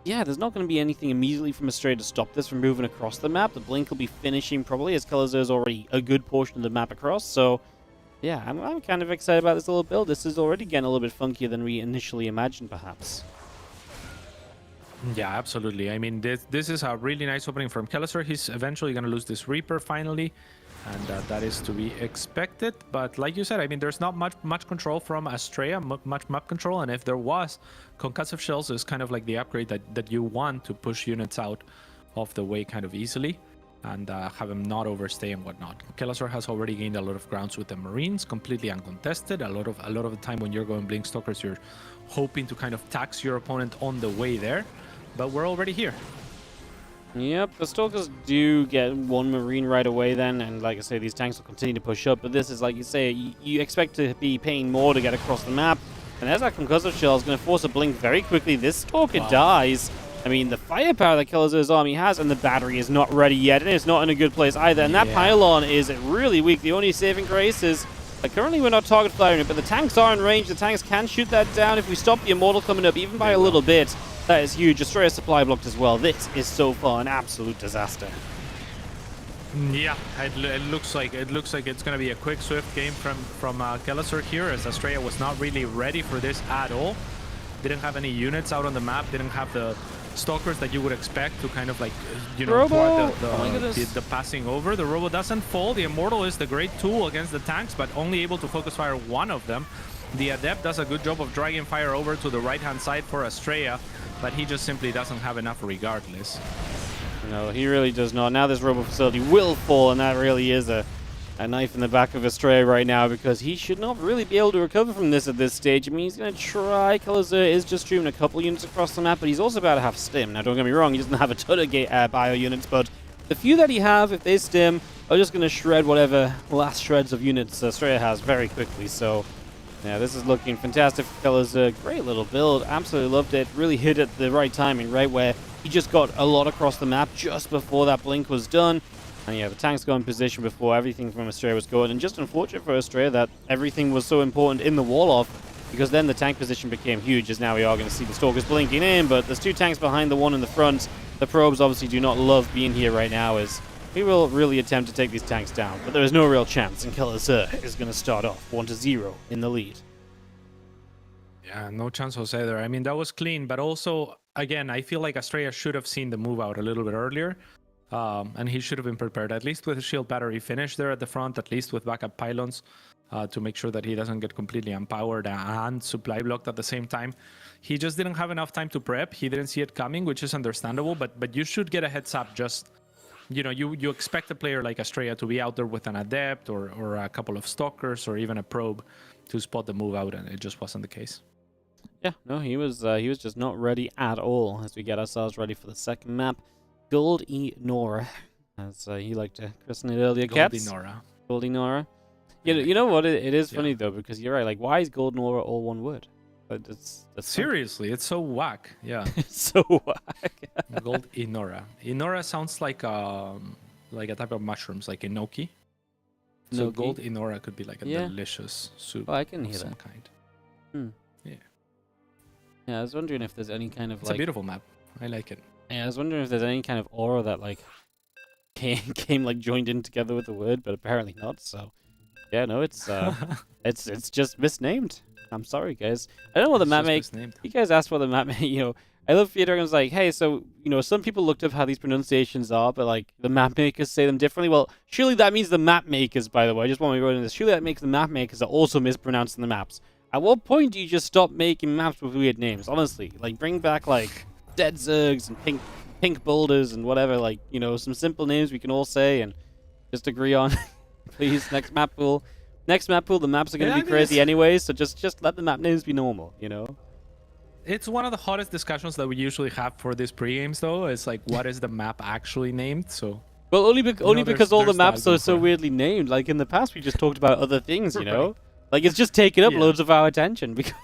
yeah, there's not going to be anything immediately from Astray to stop this from moving across the map. The blink will be finishing probably, as Kalasor is already a good portion of the map across. So yeah, I'm kind of excited about this little build. This is already getting a little bit funkier than we initially imagined, perhaps. Yeah, absolutely. I mean, this is a really nice opening from Kalasor. He's eventually going to lose this Reaper finally, and that is to be expected. But like you said, I mean, there's not much control from Astrea, much map control, and if there was, Concussive Shells is kind of like the upgrade that you want to push units out of the way kind of easily and have them not overstay and whatnot. Kalasor has already gained a lot of grounds with the Marines, completely uncontested. A lot of the time when you're going Blink Stalkers, you're hoping to kind of tax your opponent on the way there, but we're already here. Yep, the Stalkers do get one Marine right away then, and like I say, these tanks will continue to push up, but this is, like you say, you expect to be paying more to get across the map, and as that Concussive Shell is going to force a blink very quickly, this Stalker dies. I mean, the firepower that Kalaszor's army has, and the battery is not ready yet, and it's not in a good place either, and that pylon is really weak. The only saving grace is, currently we're not target firing it, but the tanks are in range. The tanks can shoot that down if we stop the Immortal coming up, even by a little bit. That is huge. Destroyer supply blocked as well. This is so far an absolute disaster. Yeah, it looks like it's going to be a quick, swift game from Kalasor here, as Astrea was not really ready for this at all. Didn't have any units out on the map. Didn't have the Stalkers that you would expect to kind of like, you know, thwart the passing over. The Robo doesn't fall. The Immortal is the great tool against the tanks, but only able to focus fire one of them. The Adept does a good job of dragging fire over to the right-hand side for Astrea, but he just simply doesn't have enough regardless. No, he really does not. Now this Robo facility will fall, and that really is a knife in the back of Astrea right now, because he should not really be able to recover from this at this stage. I mean, he's going to try. Kalasor is just streaming a couple units across the map, but he's also about to have stim. Now, don't get me wrong, he doesn't have a ton of bio units, but the few that he have, if they stim, are just going to shred whatever last shreds of units Astrea has very quickly. So Yeah, this is looking fantastic for Fellas. Great little build. Absolutely loved it. Really hit at the right timing, right where he just got a lot across the map just before that blink was done. And yeah, the tanks got in position before everything from Australia was going. And just unfortunate for Australia that everything was so important in the wall-off, because then the tank position became huge, as now we are going to see the Stalkers blinking in, but there's 2 tanks behind the one in the front. The probes obviously do not love being here right now, as we will really attempt to take these tanks down, but there is no real chance, and Killers is going to start off 1-0 in the lead. Yeah, no chance, Jose, there. I mean, that was clean, but also, again, I feel like Australia should have seen the move out a little bit earlier, and he should have been prepared, at least with a shield battery finish there at the front, at least with backup pylons, to make sure that he doesn't get completely empowered and supply blocked at the same time. He just didn't have enough time to prep. He didn't see it coming, which is understandable, but you should get a heads up. Just, you know, you expect a player like Australia to be out there with an adept or a couple of stalkers or even a probe to spot the move out, and it just wasn't the case. Yeah, no, he was just not ready at all. As we get ourselves ready for the second map, Gold Nora, as he liked to christen it earlier. Cats. Gold Nora. You know what? It is funny though, because you're right. Like, why is Gold Nora all one word? That's Seriously, it's so whack. Yeah, it's so whack. Gold Inora. Inora sounds like a type of mushrooms, like enoki. So Enoki? Gold Inora could be like a delicious soup. Oh, I can hear of some that. kind. Yeah, I was wondering if there's any kind of It's like. a beautiful map. I like it. Yeah, I was wondering if there's any kind of aura that like came like joined in together with the word, but apparently not. So yeah, no, it's it's just misnamed. I'm sorry, guys. I don't know what the map make. You guys asked what the map make. You know, I love Theodore was like, hey, so you know, some people looked up how these pronunciations are, but like the map makers say them differently. Well, surely that means the map makers. By the way, I just want to go into this. Surely that makes the map makers are also mispronouncing the maps. At what point do you just stop making maps with weird names? Honestly, like bring back like Dead Zergs and pink boulders and whatever. Like, you know, some simple names we can all say and just agree on. Please, next map pool. Next map pool, the maps are going to be crazy anyway, so just let the map names be normal, you know? It's one of the hottest discussions that we usually have for these pre-games, though. It's like, what is the map actually named? So, well, only because all the there's maps that are so going weirdly named. Like in the past, we just talked about other things, you know? Right. Like it's just taking up Yeah. loads of our attention. Because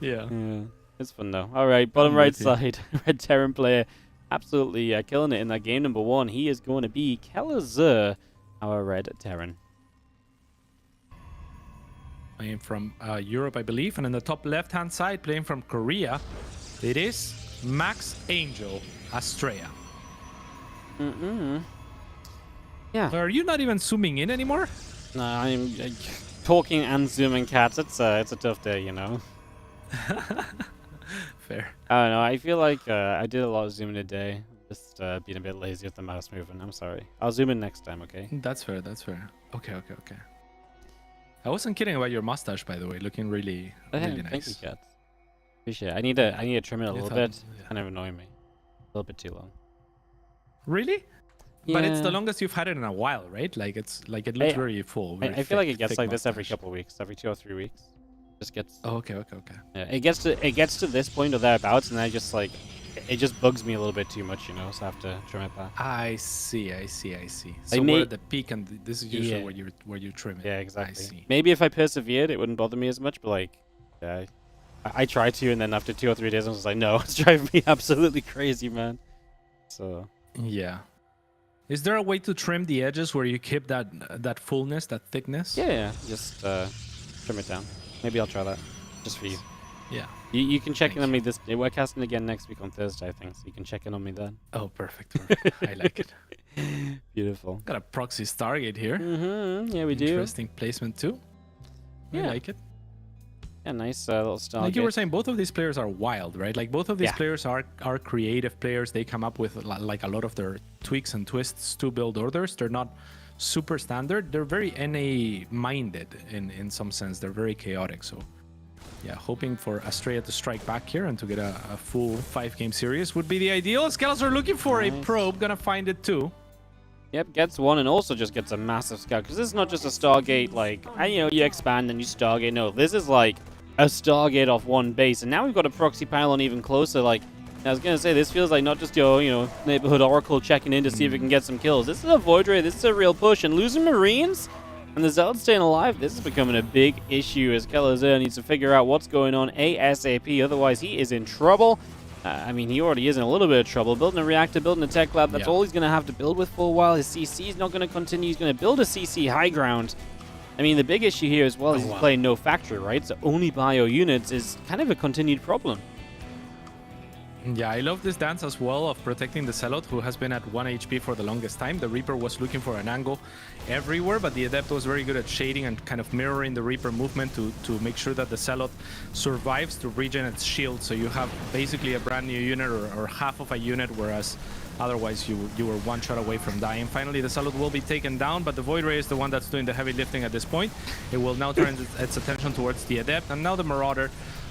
yeah. yeah, it's fun though. All right, bottom right side, Red Terran player, absolutely killing it in that game number 1. He is going to be Kelazur, our Red Terran. Playing from Europe, I believe. And in the top left-hand side, playing from Korea, it is Max Angel Estrella. Yeah. Are you not even zooming in anymore? No, I'm talking and zooming, cats. It's a tough day, you know. Fair. I don't know. I feel like I did a lot of zooming today. Just being a bit lazy with the mouse movement. I'm sorry. I'll zoom in next time, okay? That's fair. That's fair. Okay. I wasn't kidding about your mustache, by the way. Looking really nice. Thank you, cats. Appreciate it. I need to trim it a little bit. Yeah. Kind of annoying me. A little bit too long. Really? But it's the Yeah. longest you've had it in a while, right? Like it looks very full. Very I feel like thick- it gets thick like this every mustache. couple of weeks, every 2 or 3 weeks. Just gets. Oh, okay. Yeah, it gets to this point or thereabouts, and I just like it just bugs me a little bit too much, you know. So I have to trim it back. I see. So Like we're at the peak, and this is usually Yeah. where you trim it. Yeah, exactly. I see. Maybe if I persevered, it wouldn't bother me as much. But like, yeah, I try to, and then after 2 or 3 days, I was like, no, it's driving me absolutely crazy, man. So Yeah. Is there a way to trim the edges where you keep that fullness, that thickness? yeah, just trim it down. Maybe I'll try that just for you. Yeah. You can check in Thank on me this. We're casting again next week on Thursday, I think. So you can check in on me then. Oh, perfect. I like it. Beautiful. Got a proxy Stargate here. Yeah, we do. Interesting placement too. I Yeah. like it. Yeah, nice little style. Like you were saying, both of these players are wild, right? Like both of these Yeah. players are creative players. They come up with like a lot of their tweaks and twists to build orders. They're not super standard. They're very NA minded in some sense. They're very chaotic. So yeah, hoping for Estrella to strike back here and to get a full 5-game series would be the ideal. Scouts are looking for a Nice. probe. Gonna find it too. Yep, gets one and also just gets a massive scout. Because this is not just a Stargate, like, you expand and you Stargate. No, this is like a Stargate off one base. And now we've got a proxy pylon even closer. Like, I was going to say, this feels like not just your, neighborhood Oracle checking in to see if it can get some kills. This is a Void Ray. This is a real push. And losing Marines? And the Zealot staying alive, this is becoming a big issue as Kelazur needs to figure out what's going on ASAP, otherwise he is in trouble. I mean, he already is in a little bit of trouble. Building a reactor, building a tech lab, that's all he's going to have to build with for a while. His CC is not going to continue. He's going to build a CC high ground. I mean, the big issue here as well is he's playing no factory, right? So only bio units is kind of a continued problem. Yeah, I love this dance as well of protecting the Zealot, who has been at 1 HP for the longest time. The Reaper was looking for an angle everywhere, but the Adept was very good at shading and kind of mirroring the Reaper movement to make sure that the Zealot survives to regen its shield. So you have basically a brand new unit or half of a unit, whereas otherwise you were one shot away from dying. Finally, the Zealot will be taken down, but the Void Ray is the one that's doing the heavy lifting at this point. It will now turn its attention towards the Adept, and now the Marauder.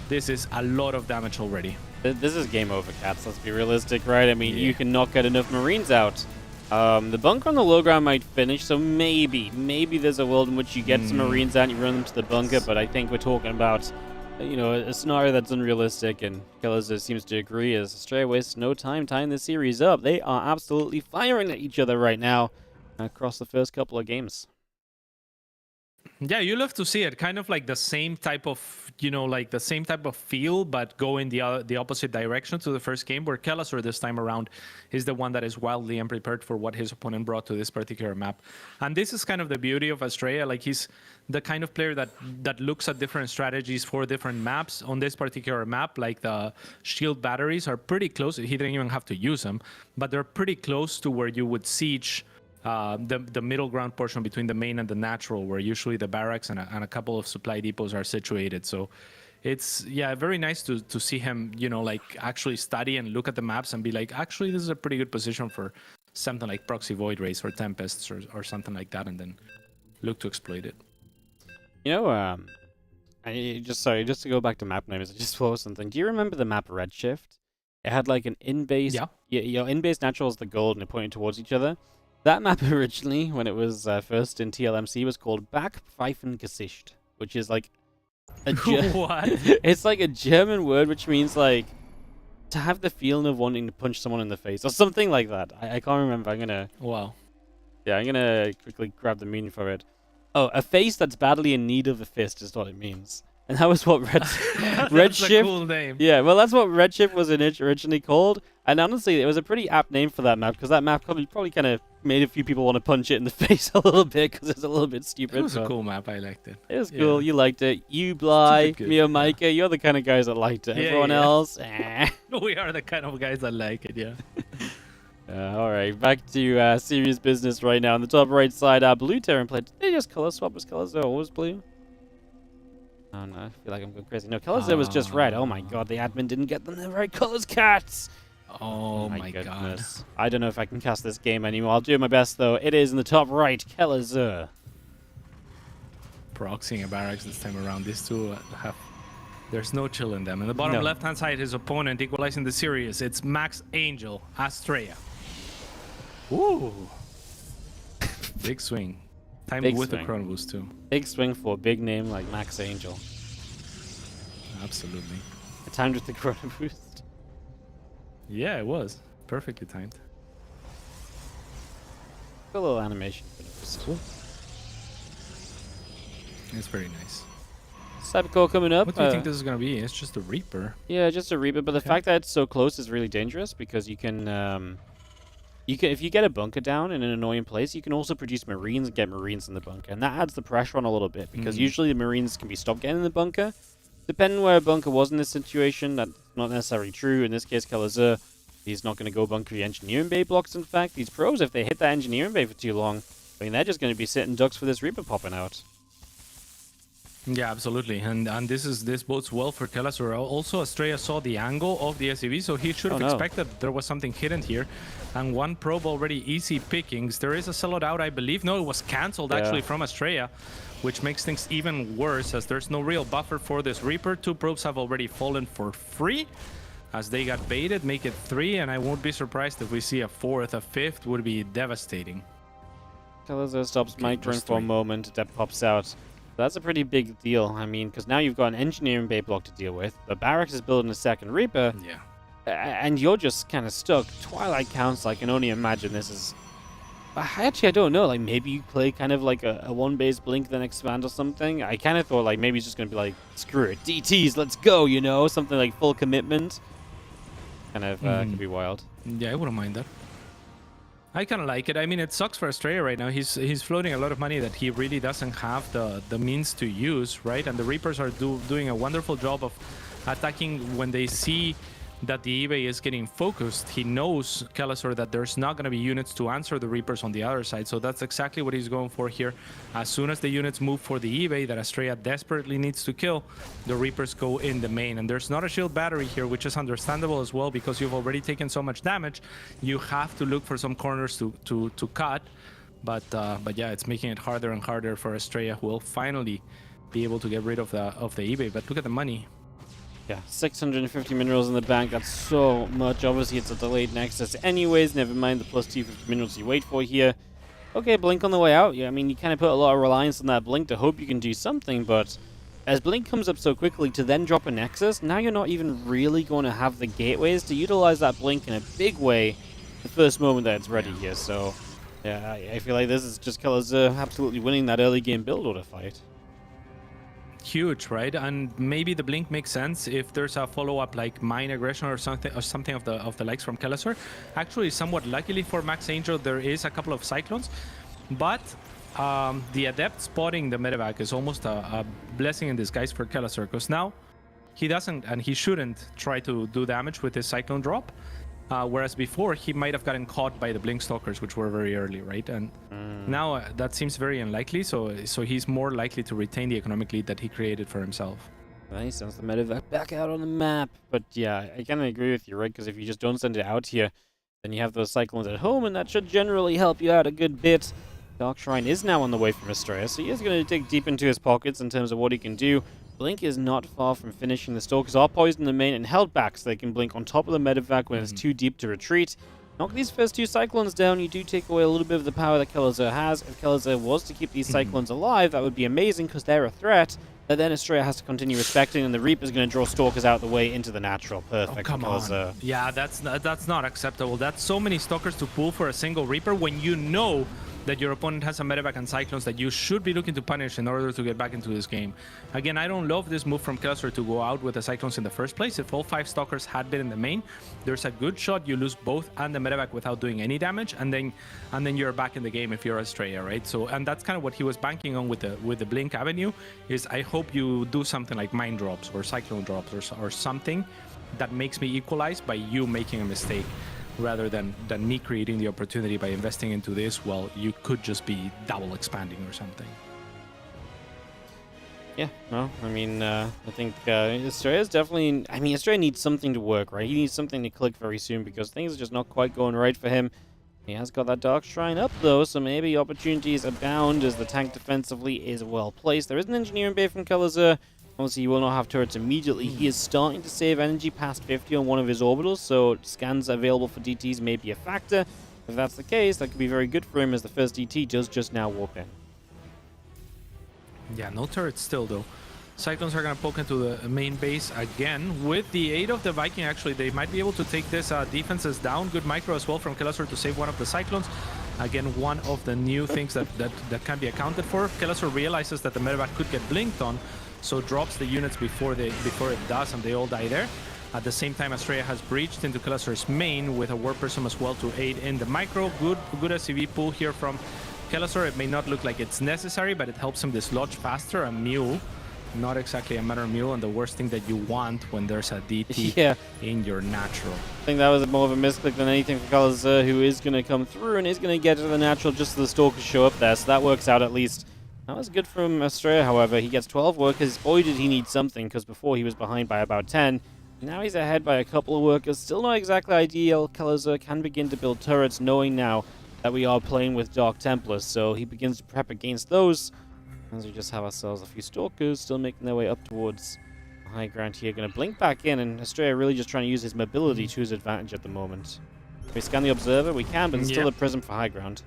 This is a lot of damage already. This is game over, Cats. Let's be realistic, right? I mean, you cannot get enough Marines out. The bunker on the low ground might finish, so maybe there's a world in which you get some Marines out and you run them to the bunker, but I think we're talking about, you know, a scenario that's unrealistic, and Kelazur seems to agree as Australia wastes no time tying this series up. They are absolutely firing at each other right now across the first couple of games. Yeah, you love to see it. Kind of like the same type of, you know, like the same type of feel, but go in the opposite direction to the first game, where Kelazur this time around is the one that is wildly unprepared for what his opponent brought to this particular map. And this is kind of the beauty of Australia. Like, he's the kind of player that looks at different strategies for different maps. On this particular map, like the shield batteries are pretty close. He didn't even have to use them, but they're pretty close to where you would siege the middle ground portion between the main and the natural, where usually the barracks and a couple of supply depots are situated. So it's, yeah, very nice to see him, you know, like actually study and look at the maps and be like, actually, this is a pretty good position for something like Proxy Void Rays or Tempests or something like that, and then look to exploit it. You know, just to go back to map names, I just thought of something. Do you remember the map Redshift? It had like an in-base, your in-base natural is the gold and it pointed towards each other. That map originally, when it was first in TLMC, was called Backpfeifengesicht, which is like a What? It's like a German word which means like to have the feeling of wanting to punch someone in the face or something like that. I can't remember. I'm gonna quickly grab the meaning for it. Oh, a face that's badly in need of a fist is what it means. And that was what Redshift. That's a cool name. Yeah, well, that's what Redshift was originally called. And honestly, it was a pretty apt name for that map, because that map probably kind of made a few people want to punch it in the face a little bit, because it's a little bit stupid. It was a cool map. I liked it. It was cool. You liked it. You, Bly, me, or Micah, you're the kind of guys that liked it. Everyone else, We are the kind of guys that like it, yeah. All right, back to serious business right now. On the top right side, Blue Terran played. Did they just color swap? Was Kelazur always blue? Oh no, I feel like I'm going crazy. No, Kelazur was just red. Oh my god, the admin didn't get them the right colors, Cats! Oh my goodness. god. I don't know if I can cast this game anymore. I'll do my best though. It is in the top right, Kelazur. Proxying a barracks this time around. These two have... There's no chill in them. In the bottom left-hand side, his opponent equalizing the series. It's Max Angel, Astrea. Ooh. Big swing. Timed with the Chrono Boost too. Big swing for a big name like Max Angel. Absolutely. Timed with the Chrono Boost. Yeah, it was. Perfectly timed. A little animation for the boost. It's very nice. Cybercore coming up. What do you think this is going to be? It's just a Reaper. Yeah, just a Reaper, but the fact that it's so close is really dangerous, because you can if you get a bunker down in an annoying place, you can also produce Marines and get Marines in the bunker, and that adds the pressure on a little bit, because usually the Marines can be stopped getting in the bunker. Depending where a bunker was in this situation, that's not necessarily true. In this case, Kelazur, he's not going to go bunker the engineering bay blocks. In fact, these pros, if they hit that engineering bay for too long, I mean, they're just going to be sitting ducks for this Reaper popping out. Yeah, absolutely, and this bodes well for Kelazur. Also, Astrea saw the angle of the SCV, so he should have expected there was something hidden here. And one probe already easy pickings. There is a sellout out, I believe. No, it was cancelled actually from Astrea, which makes things even worse, as there's no real buffer for this Reaper. 2 probes have already fallen for free as they got baited. Make it 3, and I won't be surprised if we see a 4th, a 5th would be devastating. Kelazur stops microing for a moment. Dep pops out. That's a pretty big deal. I mean, because now you've got an engineering bay block to deal with. The barracks is building a second Reaper. Yeah. And you're just kind of stuck. Twilight Council, I can only imagine this is Actually, I don't know. Like, maybe you play kind of like a one-base blink, then expand or something. I kind of thought, like, maybe it's just going to be like, screw it, DTs, let's go, you know? Something like full commitment. Kind of could be wild. Yeah, I wouldn't mind that. I kind of like it. I mean, it sucks for Australia right now. He's floating a lot of money that he really doesn't have the means to use, right? And the Reapers are doing a wonderful job of attacking when they see that the eBay is getting focused. He knows, Kelesor, that there's not going to be units to answer the Reapers on the other side. So that's exactly what he's going for here. As soon as the units move for the eBay that Estrella desperately needs to kill, the Reapers go in the main. And there's not a shield battery here, which is understandable as well, because you've already taken so much damage. You have to look for some corners to cut. But yeah, it's making it harder and harder for Estrella, who will finally be able to get rid of the eBay. But look at the money. Yeah, 650 minerals in the bank. That's so much. Obviously, it's a delayed Nexus anyways. Never mind the plus 250 minerals you wait for here. Okay, Blink on the way out. Yeah, I mean, you kind of put a lot of reliance on that Blink to hope you can do something, but as Blink comes up so quickly to then drop a Nexus, now you're not even really going to have the gateways to utilize that Blink in a big way the first moment that it's ready here. So, yeah, I feel like this is just Colors absolutely winning that early game build order fight. Huge, right? And maybe the blink makes sense if there's a follow-up like mine aggression or something of the likes from Kelesor. Actually, somewhat luckily for Max Angel, there is a couple of cyclones, but the adept spotting the medevac is almost a blessing in disguise for Kelesor, because now he doesn't and he shouldn't try to do damage with his cyclone drop. Whereas before, he might have gotten caught by the Blink Stalkers, which were very early, right? And now that seems very unlikely, so he's more likely to retain the economic lead that he created for himself. Well, he sends the medevac back out on the map. But yeah, I kind of agree with you, right? Because if you just don't send it out here, then you have those cyclones at home, and that should generally help you out a good bit. Dark Shrine is now on the way from Estrella, so he is going to dig deep into his pockets in terms of what he can do. Blink is not far from finishing. The Stalkers are poisoned in the main and held back so they can blink on top of the medevac when it's too deep to retreat. Knock these first two Cyclones down, you do take away a little bit of the power that Kelesor has. If Kelesor was to keep these Cyclones alive, that would be amazing because they're a threat. But then Estrella has to continue respecting, and the Reaper's going to draw Stalkers out the way into the natural. Perfect. Oh, come on. Yeah, that's not acceptable. That's so many Stalkers to pull for a single Reaper when you know that your opponent has a medevac and Cyclones that you should be looking to punish in order to get back into this game. Again, I don't love this move from Kelesor to go out with the Cyclones in the first place. If all 5 Stalkers had been in the main, there's a good shot you lose both and the medevac without doing any damage, and then you're back in the game if you're Estrella, right? So, and that's kind of what he was banking on with the Blink Avenue, is I hope you do something like Mine Drops or Cyclone Drops or something that makes me equalize by you making a mistake, rather than me creating the opportunity by investing into this. Well, you could just be double expanding or something. Yeah, no, I mean, I think Estrella's definitely... I mean, Estrella needs something to work, right? He needs something to click very soon because things are just not quite going right for him. He has got that Dark Shrine up, though, so maybe opportunities abound as the tank defensively is well placed. There is an Engineering Bay from Kelesor. Obviously, he will not have turrets immediately. He is starting to save energy past 50 on one of his orbitals, so scans available for DTs may be a factor. If that's the case, that could be very good for him as the first DT does just now warp in. Yeah, no turrets still, though. Cyclones are going to poke into the main base again. With the aid of the Viking, actually, they might be able to take this defenses down. Good micro as well from Kelesor to save one of the Cyclones. Again, one of the new things that can be accounted for. Kelesor realizes that the medevac could get blinked on, so drops the units before it does, and they all die there. At the same time, Estrella has breached into Kelesor's main with a Warp Prism as well to aid in the micro. Good SCV pull here from Kelesor. It may not look like it's necessary, but it helps him dislodge faster. A mule, not exactly a matter mule, and the worst thing that you want when there's a DT in your natural. I think that was more of a misclick than anything for Kelesor, who is going to come through and is going to get to the natural just so the Stalkers show up there, so that works out at least. That was good from Estrella, however. He gets 12 workers. Boy, did he need something, because before he was behind by about 10. Now he's ahead by a couple of workers. Still not exactly ideal. Kelesor can begin to build turrets, knowing now that we are playing with Dark Templars, so he begins to prep against those. As we just have ourselves a few Stalkers still making their way up towards the high ground here. Going to blink back in, and Estrella really just trying to use his mobility to his advantage at the moment. Can we scan the Observer? We can, but it's still a prism for high ground.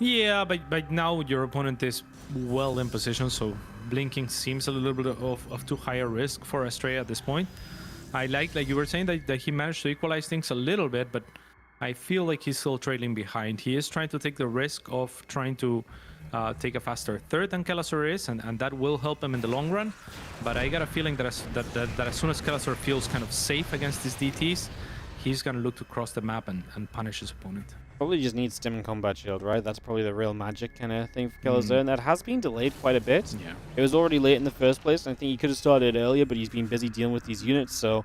Yeah, but now your opponent is well in position, so blinking seems a little bit of too high a risk for Estrella at this point. I like you were saying, that he managed to equalize things a little bit, but I feel like he's still trailing behind. He is trying to take the risk of trying to take a faster third than Kelazor is, and that will help him in the long run. But I got a feeling that as soon as Kelazor feels kind of safe against his DTs, he's going to look to cross the map and punish his opponent. Probably just needs Stim and Combat Shield, right? That's probably the real magic kind of thing for Kelazor, and that has been delayed quite a bit. Yeah. It was already late in the first place, and I think he could have started earlier, but he's been busy dealing with these units, so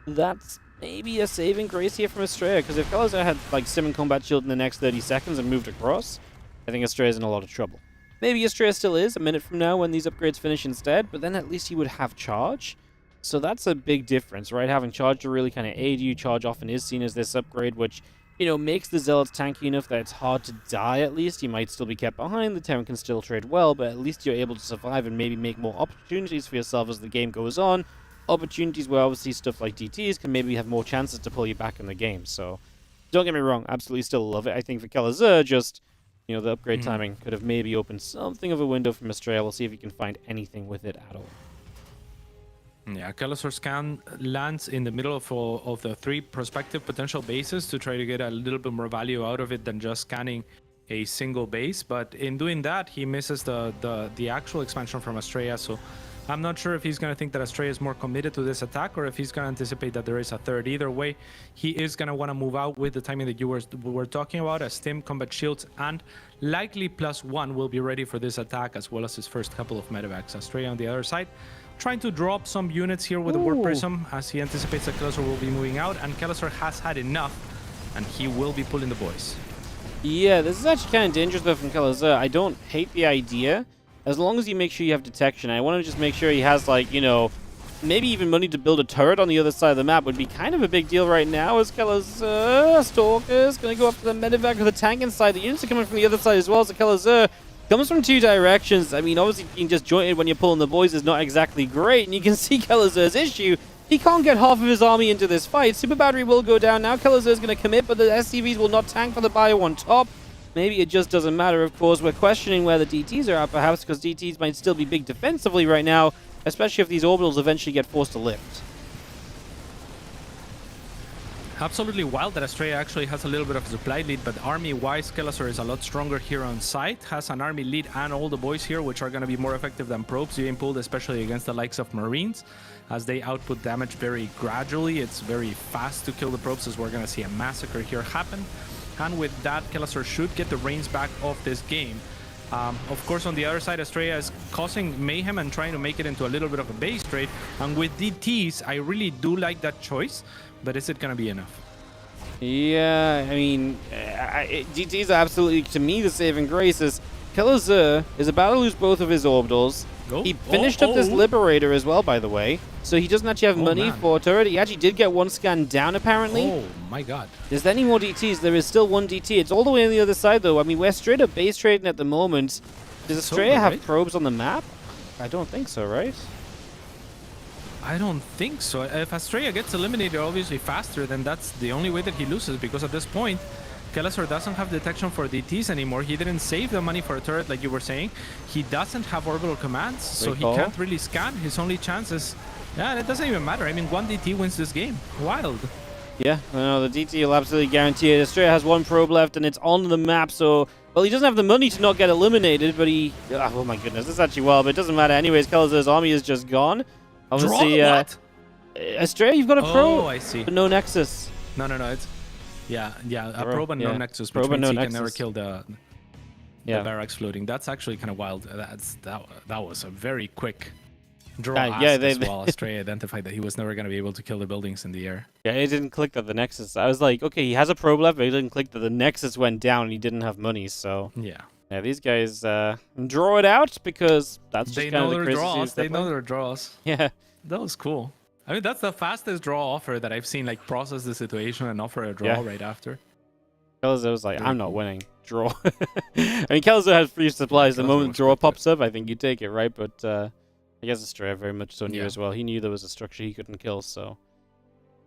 that's maybe a saving grace here from Estrella, because if Kelazor had like Stim and Combat Shield in the next 30 seconds and moved across, I think Estrella's in a lot of trouble. Maybe Estrella still is a minute from now when these upgrades finish instead, but then at least he would have charge. So that's a big difference, right? Having charge to really kind of aid you. Charge often is seen as this upgrade, which, you know, makes the Zealots tanky enough that it's hard to die at least. You might still be kept behind, the Terran can still trade well, but at least you're able to survive and maybe make more opportunities for yourself as the game goes on. Opportunities where obviously stuff like DTs can maybe have more chances to pull you back in the game. So don't get me wrong, absolutely still love it. I think for Kelazor, just, you know, the upgrade timing could have maybe opened something of a window from Estrella. We'll see if he can find anything with it at all. Yeah, Kelazor's scan lands in the middle of the 3 prospective potential bases to try to get a little bit more value out of it than just scanning a single base. But in doing that, he misses the actual expansion from Estrella. So I'm not sure if he's going to think that Estrella is more committed to this attack or if he's going to anticipate that there is a third. Either way, he is going to want to move out with the timing that you were talking about. As Stim, Combat Shields, and likely +1 will be ready for this attack, as well as his first couple of medevacs. Estrella on the other side, trying to drop some units here with the Warp Prism as he anticipates that Kelazor will be moving out, and Kelazor has had enough, and he will be pulling the boys. Yeah, this is actually kind of dangerous though from Kelazor. I don't hate the idea, as long as you make sure you have detection. I want to just make sure he has, like, you know, maybe even money to build a turret on the other side of the map would be kind of a big deal right now, as Kelazor, Stalker's going to go after the medevac with the tank inside. The units are coming from the other side as well, so Kelazor comes from 2 directions. I mean, obviously being disjointed when you're pulling the boys is not exactly great, and you can see Kelazor's issue. He can't get half of his army into this fight. Super Battery will go down now. Kelazor's going to commit, but the SCVs will not tank for the bio on top. Maybe it just doesn't matter, of course. We're questioning where the DTs are at, perhaps, because DTs might still be big defensively right now, especially if these orbitals eventually get forced to lift. Absolutely wild that Estrella actually has a little bit of a supply lead, but army-wise, Kelazor is a lot stronger here on site. Has an army lead and all the boys here, which are going to be more effective than probes being pulled, especially against the likes of Marines, as they output damage very gradually. It's very fast to kill the probes, as we're going to see a massacre here happen. And with that, Kelazor should get the reins back of this game. Of course, on the other side, Estrella is causing mayhem and trying to make it into a little bit of a base trade. And with DTs, I really do like that choice, but is it going to be enough? Yeah, I mean, DTs are absolutely, to me, the saving grace. Is Kelazor is about to lose both of his orbitals. He finished up this Liberator as well, by the way. So he doesn't actually have money for a turret. He actually did get 1 scan down, apparently. Oh, my God. Is there any more DTs? There is still 1 DT. It's all the way on the other side, though. I mean, we're straight up base trading at the moment. Does Estrella have probes on the map? I don't think so, right? I don't think so. If Estrella gets eliminated obviously faster, then that's the only way that he loses, because at this point, Kelazor doesn't have detection for DTs anymore. He didn't save the money for a turret, like you were saying. He doesn't have orbital commands, so he can't really scan. His only chance is... Yeah, it doesn't even matter. I mean, 1 DT wins this game. Wild. Yeah, no, the DT will absolutely guarantee it. Estrella has 1 probe left, and it's on the map, so... Well, he doesn't have the money to not get eliminated, but he... Oh my goodness, that's actually wild, but it doesn't matter. Anyways, Kelazor's army is just gone. Obviously, Estrella, you've got a probe. Oh, I see. But no Nexus. No, it's... Yeah, a probe and no Nexus, which Probe and means no he can never Nexus. kill the barracks floating. That's actually kind of wild. That was a very quick draw as well. Estrella identified that he was never going to be able to kill the buildings in the air. Yeah, it didn't click that the Nexus... I was like, okay, he has a probe left, but it didn't click that the Nexus went down and he didn't have money, so... Yeah, these guys draw it out because that's just kind of the crazy. They know their draws. Yeah. That was cool. I mean, that's the fastest draw offer that I've seen, like, process the situation and offer a draw right after. Kelazor was like, I'm not winning. Draw. I mean, Kelazor has free supplies. The moment draw pops up, I think you take it, right? But I guess Estrella very much so knew as well. He knew there was a structure he couldn't kill, so...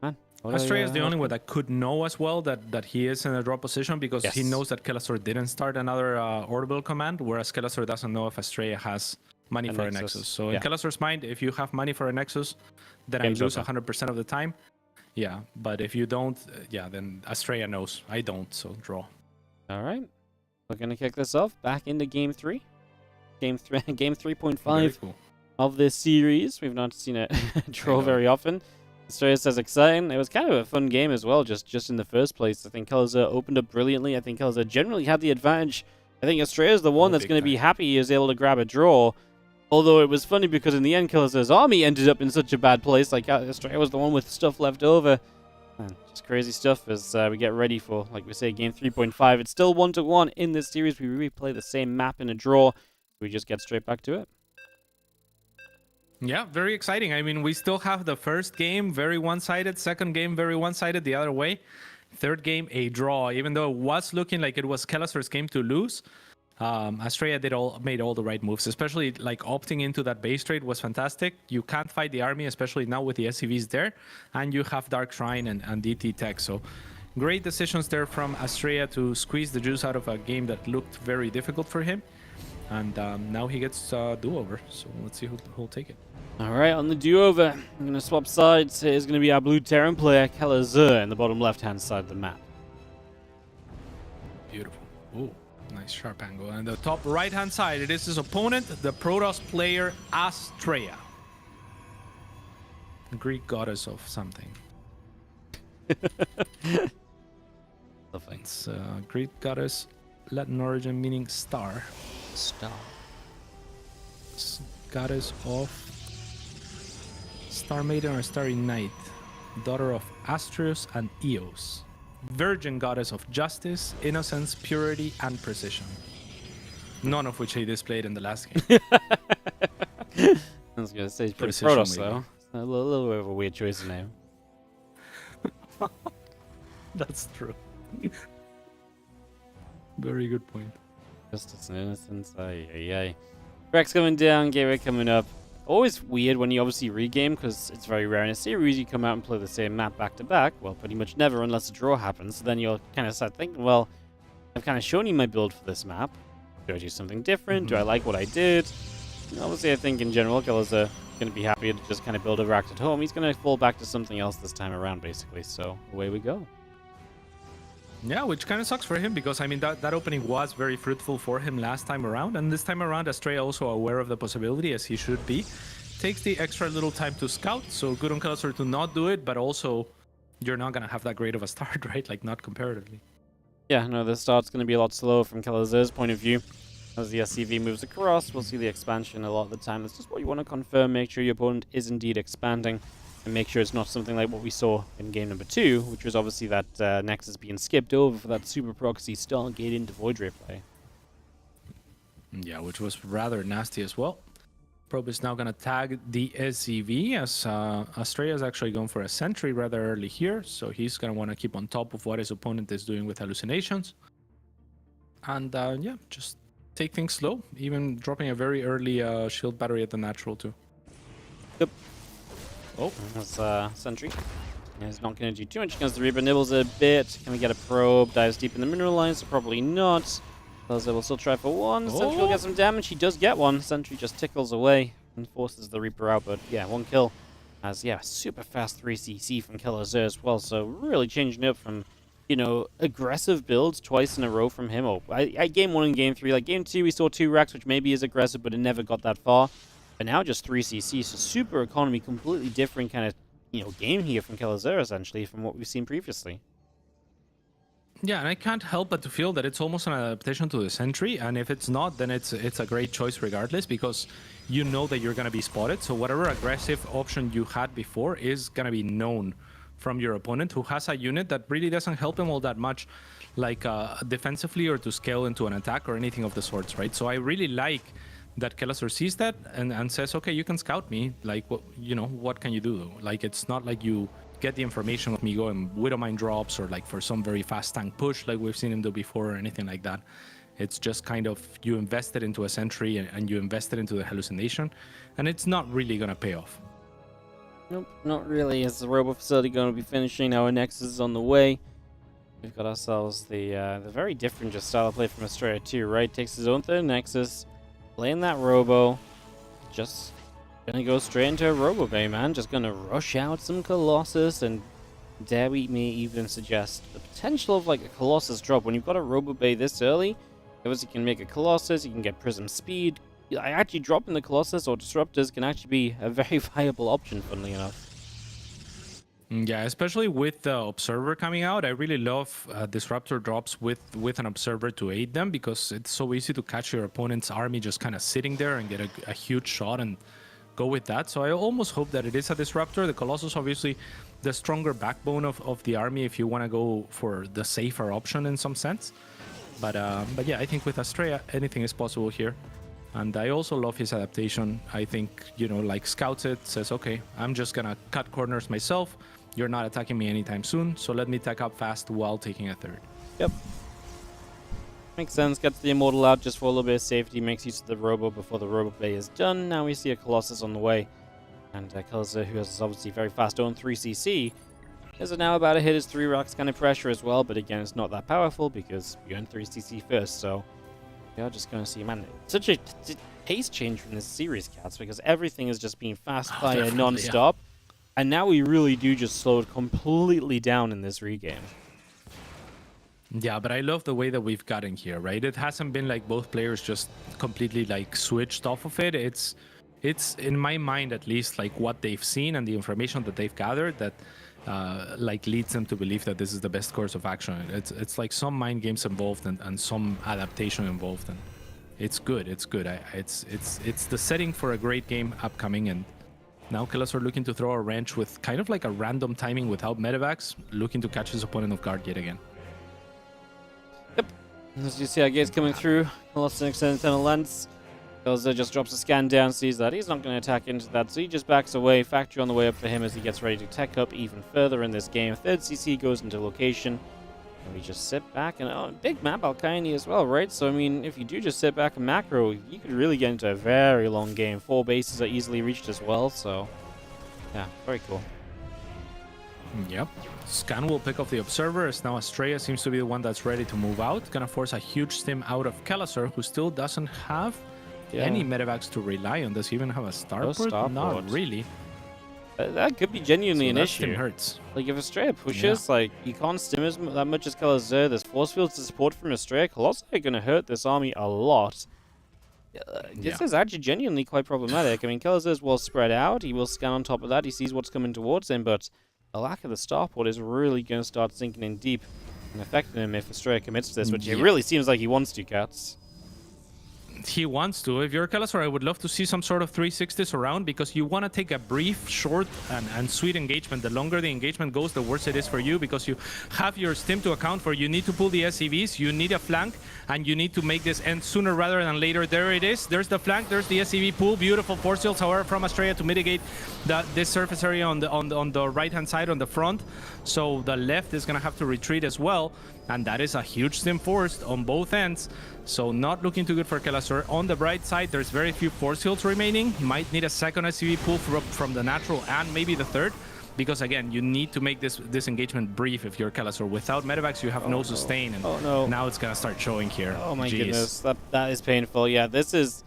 Man. Estrella is the only one that could know as well that he is in a draw position, because he knows that Kelazor didn't start another orbital command, whereas Kelazor doesn't know if Estrella has money for a Nexus. So in Kelazor's mind, if you have money for a Nexus, then I lose 100% of the time. Yeah, but if you don't, yeah, then Astraea knows. I don't, so draw. All right. We're going to kick this off back into game 3. Game 3.5 Very cool. of this series. We've not seen it draw know. very often. Astraea says exciting. It was kind of a fun game as well, just in the first place. I think Kelzer opened up brilliantly. I think Kelzer generally had the advantage. I think Astraea is the one that's going to be happy he was able to grab a draw. Although it was funny because in the end, Kelzer's army ended up in such a bad place. Like, Astraea was the one with stuff left over. Man, just crazy stuff as we get ready for, like we say, game 3.5. It's still 1-1 in this series. We replay the same map in a draw. We just get straight back to it. Yeah, very exciting. I mean, we still have the first game very one-sided, second game very one-sided the other way. Third game, a draw. Even though it was looking like it was Kelazar's game to lose, Astraea made all the right moves, especially like opting into that base trade was fantastic. You can't fight the army, especially now with the SCVs there, and you have Dark Shrine and DT Tech. So great decisions there from Astraea to squeeze the juice out of a game that looked very difficult for him. And now he gets do-over, so let's see who'll take it. All right, on the do-over, I'm going to swap sides. Here's going to be our blue Terran player, Kelazar, in the bottom left-hand side of the map. Beautiful. Ooh, nice sharp angle. And the top right-hand side, it is his opponent, the Protoss player, Astraea. Greek goddess of something. Lovely. It's Greek goddess, Latin origin meaning star. Star. Goddess of Star Maiden or Starry Night, daughter of Astrius and Eos, virgin goddess of justice, innocence, purity, and precision. None of which he displayed in the last game. I was going to say, it's Precision, Protoss, maybe. though. A little bit of a weird choice of name. That's true. Very good point. Justice and innocence. Ay. Rex coming down, Gateway coming up. Always weird when you obviously regame, because it's very rare in a series you come out and play the same map back to back. Well, pretty much never unless a draw happens. So then you'll kind of start thinking, well, I've kind of shown you my build for this map. Do I do something different? Do I like what I did? And obviously, I think in general, Keller's going to be happy to just kind of build a racked at home. He's going to fall back to something else this time around, basically. So away we go. Yeah, which kind of sucks for him because, I mean, that opening was very fruitful for him last time around. And this time around, Astraea also aware of the possibility, as he should be. Takes the extra little time to scout, so good on Kelazar to not do it, but also you're not going to have that great of a start, right? Like, not comparatively. Yeah, no, the start's going to be a lot slower from Kelazar's point of view. As the SCV moves across, we'll see the expansion a lot of the time. That's just what you want to confirm. Make sure your opponent is indeed expanding. And make sure it's not something like what we saw in game number 2, which was obviously that Nexus being skipped over for that super proxy Stargate into Void Ray play. Yeah, which was rather nasty as well. Probe is now going to tag the SCV as Astraea is actually going for a sentry rather early here. So he's going to want to keep on top of what his opponent is doing with hallucinations. And yeah, just take things slow. Even dropping a very early shield battery at the natural too. Yep. Oh, That's Sentry. He's not going to do too much against the Reaper. Nibbles a bit. Can we get a probe? Dives deep in the mineral line, so probably not. Kelazar will still try for one. Sentry will get some damage. He does get one. Sentry just tickles away and forces the Reaper out. But yeah, one kill. As yeah, super fast 3cc from Kelazar as well. So really changing it up from, you know, aggressive builds twice in a row from him. Game 1 and game 3. Like game 2, we saw 2 racks, which maybe is aggressive, but it never got that far. But now just 3cc, so super economy, completely different kind of, you know, game here from Kelazar essentially from what we've seen previously. yeah, and I can't help but to feel that it's almost an adaptation to the sentry, and if it's not, then it's a great choice regardless, because you know that you're going to be spotted, so whatever aggressive option you had before is going to be known from your opponent, who has a unit that really doesn't help him all that much, like defensively or to scale into an attack or anything of the sorts, right? So I really like that Kelazar sees that and says, okay, you can scout me, like, what, you know, what can you do? Like, it's not like you get the information of me going Widowmine drops or like for some very fast tank push like we've seen him do before or anything like that. It's just kind of you invested into a sentry and you invested into the hallucination, and it's not really going to pay off. Nope, not really. Is the Robo facility going to be finishing? Our Nexus is on the way. We've got ourselves the very different just style of play from Astraea too, right? Takes his own third Nexus, playing that Robo, just gonna go straight into a Robo Bay, man. Just gonna rush out some Colossus and Dare we may even suggest the potential of like a Colossus drop. When you've got a Robo Bay this early, obviously you can make a Colossus, you can get Prism Speed. Actually dropping the Colossus or Disruptors can actually be a very viable option, funnily enough. Yeah, especially with the Observer coming out. I really love Disruptor drops with an Observer to aid them, because it's so easy to catch your opponent's army just kind of sitting there and get a huge shot and go with that. So I almost hope that it is a Disruptor. The Colossus, obviously, the stronger backbone of the army if you want to go for the safer option in some sense. But yeah, I think with Astrea, anything is possible here. And I also love his adaptation. I think, you know, like scouts it, says, okay, I'm just going to cut corners myself. You're not attacking me anytime soon, so let me tech up fast while taking a third. Yep. Makes sense. Gets the Immortal out just for a little bit of safety. Makes use of the Robo before the Robo play is done. Now we see a Colossus on the way. And Kelzer, who has obviously very fast own 3cc, is now about to hit his 3 rocks kind of pressure as well. But again, it's not that powerful because we earned 3cc first. So we are just going to see, man, such a pace change from this series, Cats, because everything is just being fast fire non-stop. Yeah. And now we really do just slow it completely down in this regame. Yeah, but I love the way that we've gotten here, right? It hasn't been like both players just completely like switched off of it. It's in my mind, at least, like what they've seen and the information that they've gathered that like leads them to believe that this is the best course of action. It's like some mind games involved and some adaptation involved, and it's good. It's good. It's the setting for a great game upcoming. And now Kelazor looking to throw a wrench with kind of like a random timing without medevacs, looking to catch his opponent off guard yet again. Yep. As you see our gates coming through, lost an extended tunnel lens. Kelazor just drops a scan down, sees that he's not going to attack into that, so he just backs away. Factory on the way up for him as he gets ready to tech up even further in this game. Third CC goes into location. And we just sit back and big map Alkaini as well, right? So I mean, if you do just sit back and macro, you could really get into a very long game. 4 bases are easily reached as well, so yeah, very cool. Yep. Scan will pick off the Observer, as now Astrea seems to be the one that's ready to move out. Gonna force a huge stim out of Kelazor, who still doesn't have any medevacs to rely on. Does he even have a starport? Not really. That could be genuinely an issue. Stim hurts. Like, if Astrea pushes, like, you can't stim as that much as Kelazor. There's force fields to support from Astrea. Colossi are going to hurt this army a lot. This is actually genuinely quite problematic. I mean, Kelazor is well spread out. He will scan on top of that. He sees what's coming towards him, but the lack of the starport is really going to start sinking in deep and affecting him if Astrea commits to this, which it really seems like he wants to, Cats. He wants to. If you're Kelazor, I would love to see some sort of 360s around, because you want to take a brief, short, and sweet engagement. The longer the engagement goes, the worse it is for you, because you have your stim to account for. You need to pull the SCVs, you need a flank, and you need to make this end sooner rather than later. There it is. There's the flank. There's the SCV pull. Beautiful force fields, however, from Astrea to mitigate this surface area on the right-hand side, on the front. So the left is going to have to retreat as well. And that is a huge stim forced on both ends. So not looking too good for Kelazor. On the bright side, there's very few force fields remaining. He might need a second SCV pull from the natural and maybe the third. Because again, you need to make this engagement brief if you're Kelazor. Without medevacs, you have no sustain. And now it's gonna start showing here. Oh my goodness, that is painful. Yeah, this is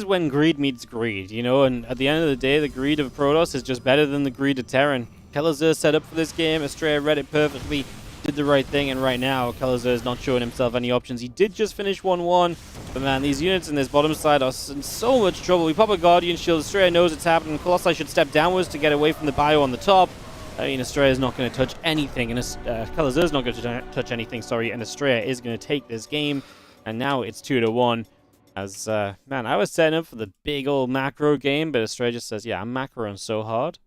when greed meets greed, you know. And at the end of the day, the greed of Protoss is just better than the greed of Terran. Kelazor set up for this game. Astrea read it perfectly. Did the right thing, and right now Kelazor is not showing himself any options. He did just finish 1-1, but man, these units in this bottom side are in so much trouble. We pop a Guardian Shield. Astrea knows it's happening. Colossi should step downwards to get away from the bio on the top. I mean, Astrea is not going to touch anything, and Kelazor is not going to touch anything, sorry, and Astrea is going to take this game, and now it's 2-1. As, man, I was setting up for the big old macro game, but Astrea just says, yeah, I'm macroing so hard.